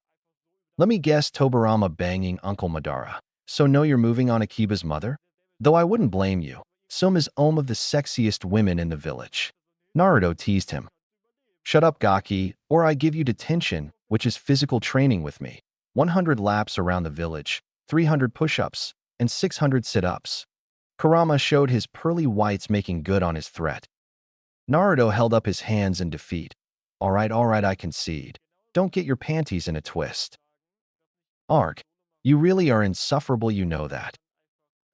Let me guess, Tobarama banging Uncle Madara. So know you're moving on Akiba's mother? Though I wouldn't blame you. Some is of the sexiest women in the village. Naruto teased him. Shut up, Gaki, or I give you detention, which is physical training with me. 100 laps around the village, 300 push-ups, and 600 sit-ups. Kurama showed his pearly whites, making good on his threat. Naruto held up his hands in defeat. All right, I concede. Don't get your panties in a twist. Ark, you really are insufferable, you know that.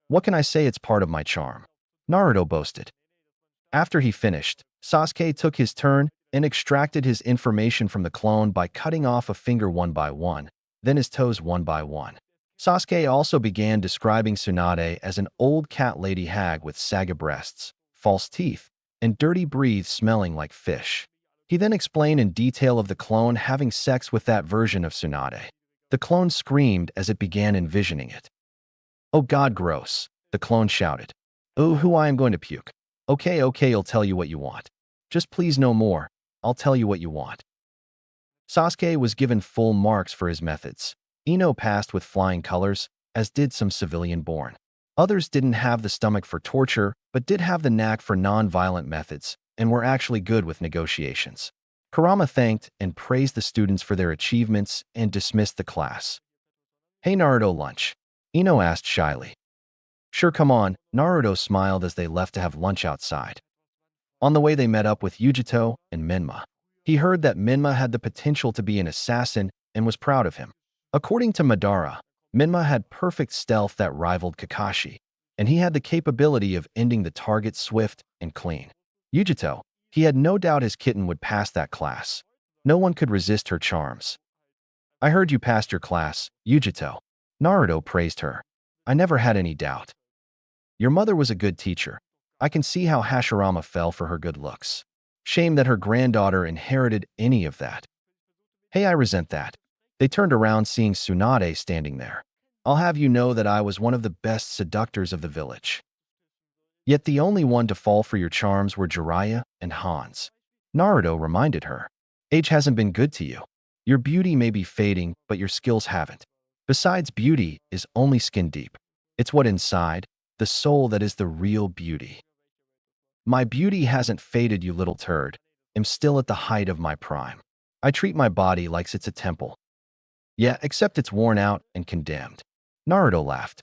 What can I say, it's part of my charm. Naruto boasted. After he finished, Sasuke took his turn and extracted his information from the clone by cutting off a finger one by one, then his toes one by one. Sasuke also began describing Tsunade as an old cat lady hag with saggy breasts, false teeth, and dirty breath smelling like fish. He then explained in detail of the clone having sex with that version of Tsunade. The clone screamed as it began envisioning it. Oh God, gross, the clone shouted. Oh, who I am going to puke. Okay, I'll tell you what you want. Just please no more. I'll tell you what you want. Sasuke was given full marks for his methods. Ino passed with flying colors, as did some civilian-born. Others didn't have the stomach for torture, but did have the knack for non-violent methods, and were actually good with negotiations. Kurama thanked and praised the students for their achievements and dismissed the class. Hey Naruto, lunch. Ino asked shyly. Sure, come on, Naruto smiled as they left to have lunch outside. On the way they met up with Yujito and Minma. He heard that Minma had the potential to be an assassin and was proud of him. According to Madara, Minma had perfect stealth that rivaled Kakashi, and he had the capability of ending the target swift and clean. Yujito, he had no doubt his kitten would pass that class. No one could resist her charms. I heard you passed your class, Yujito. Naruto praised her. I never had any doubt. Your mother was a good teacher. I can see how Hashirama fell for her good looks. Shame that her granddaughter inherited any of that. Hey, I resent that. They turned around seeing Tsunade standing there. I'll have you know that I was one of the best seductors of the village. Yet the only one to fall for your charms were Jiraiya and Hans. Naruto reminded her. Age hasn't been good to you. Your beauty may be fading, but your skills haven't. Besides, beauty is only skin deep. It's what inside, the soul, that is the real beauty. My beauty hasn't faded, you little turd. I'm still at the height of my prime. I treat my body like it's a temple. Yeah, except it's worn out and condemned. Naruto laughed.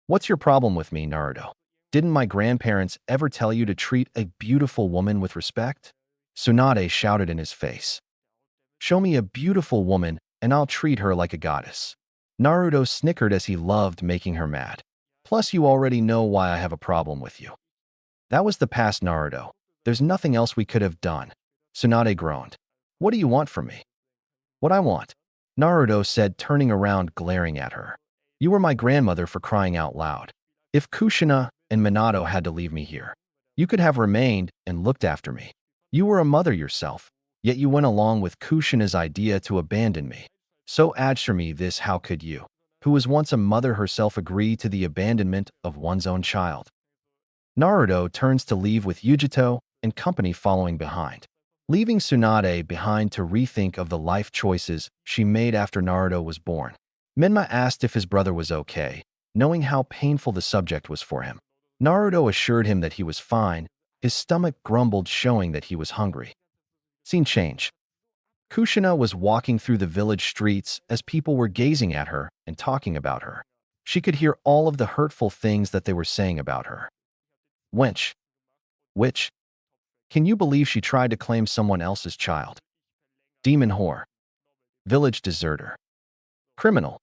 What's your problem with me, Naruto? Didn't my grandparents ever tell you to treat a beautiful woman with respect? Tsunade shouted in his face. Show me a beautiful woman, and I'll treat her like a goddess. Naruto snickered as he loved making her mad. Plus, you already know why I have a problem with you. That was the past, Naruto. There's nothing else we could have done. Tsunade groaned. What do you want from me? What I want, Naruto said, turning around, glaring at her. You were my grandmother, for crying out loud. If Kushina and Minato had to leave me here, you could have remained and looked after me. You were a mother yourself, yet you went along with Kushina's idea to abandon me. So answer me this, how could you, who was once a mother herself, agree to the abandonment of one's own child? Naruto turns to leave with Yujito and company following behind, leaving Tsunade behind to rethink of the life choices she made after Naruto was born. Minma asked if his brother was okay, knowing how painful the subject was for him. Naruto assured him that he was fine. His stomach grumbled, showing that he was hungry. Scene change. Kushina was walking through the village streets as people were gazing at her and talking about her. She could hear all of the hurtful things that they were saying about her. Wench. Witch. Can you believe she tried to claim someone else's child? Demon whore. Village deserter. Criminal.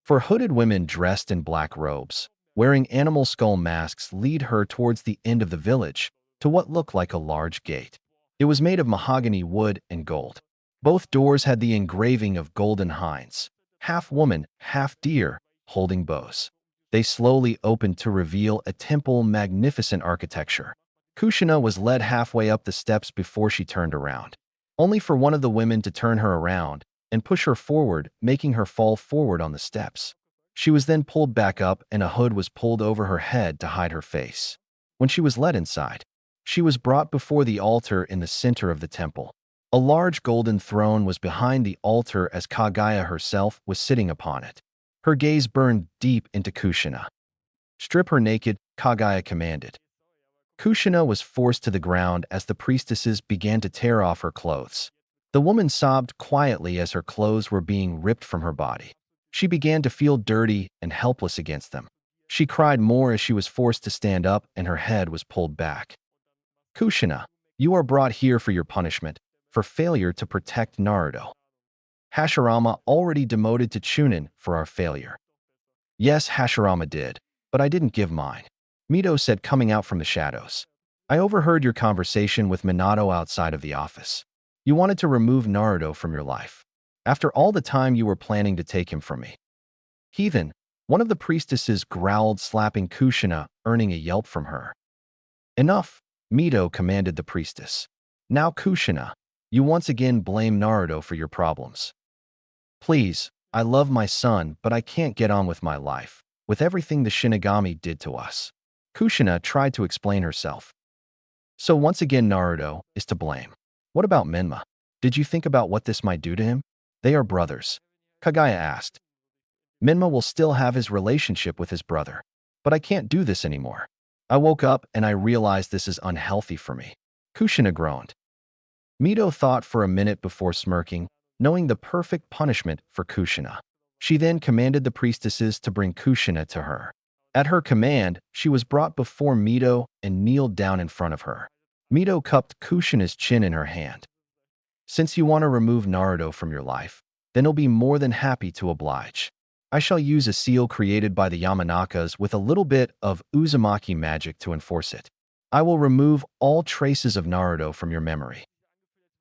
For hooded women dressed in black robes, wearing animal skull masks, lead her towards the end of the village, to what looked like a large gate. It was made of mahogany wood and gold. Both doors had the engraving of golden hinds, half woman, half deer, holding bows. They slowly opened to reveal a temple, magnificent architecture. Kushina was led halfway up the steps before she turned around, only for one of the women to turn her around and push her forward, making her fall forward on the steps. She was then pulled back up, and a hood was pulled over her head to hide her face. When she was led inside, she was brought before the altar in the center of the temple. A large golden throne was behind the altar as Kagaya herself was sitting upon it. Her gaze burned deep into Kushina. Strip her naked, Kagaya commanded. Kushina was forced to the ground as the priestesses began to tear off her clothes. The woman sobbed quietly as her clothes were being ripped from her body. She began to feel dirty and helpless against them. She cried more as she was forced to stand up and her head was pulled back. Kushina, you are brought here for your punishment, for failure to protect Naruto. Hashirama already demoted to Chunin for our failure. Yes, Hashirama did, but I didn't give mine. Mito said, coming out from the shadows. I overheard your conversation with Minato outside of the office. You wanted to remove Naruto from your life, after all the time you were planning to take him from me. Heathen, one of the priestesses growled, slapping Kushina, earning a yelp from her. Enough, Mito commanded the priestess. Now Kushina, you once again blame Naruto for your problems. Please, I love my son, but I can't get on with my life, with everything the Shinigami did to us. Kushina tried to explain herself. So once again Naruto is to blame. What about Minma? Did you think about what this might do to him? They are brothers. Kagaya asked. Minma will still have his relationship with his brother, but I can't do this anymore. I woke up and I realized this is unhealthy for me. Kushina groaned. Mito thought for a minute before smirking, knowing the perfect punishment for Kushina. She then commanded the priestesses to bring Kushina to her. At her command, she was brought before Mito and kneeled down in front of her. Mito cupped Kushina's chin in her hand. Since you want to remove Naruto from your life, then I'll be more than happy to oblige. I shall use a seal created by the Yamanakas with a little bit of Uzumaki magic to enforce it. I will remove all traces of Naruto from your memory.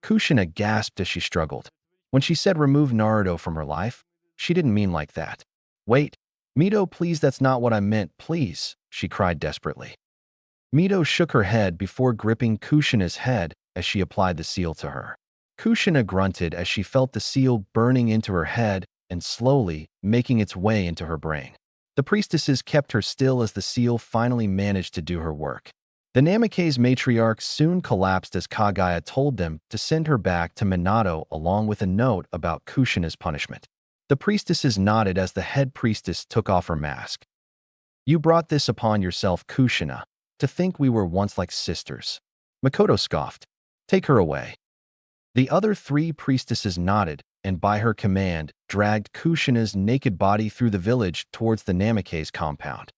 Kushina gasped as she struggled. When she said remove Naruto from her life, she didn't mean like that. Wait, Mito, please, that's not what I meant, please, she cried desperately. Mito shook her head before gripping Kushina's head as she applied the seal to her. Kushina grunted as she felt the seal burning into her head and slowly making its way into her brain. The priestesses kept her still as the seal finally managed to do her work. The Namikaze matriarch soon collapsed as Kagaya told them to send her back to Minato along with a note about Kushina's punishment. The priestesses nodded as the head priestess took off her mask. You brought this upon yourself, Kushina, to think we were once like sisters. Makoto scoffed. Take her away. The other three priestesses nodded and by her command dragged Kushina's naked body through the village towards the Namikaze compound.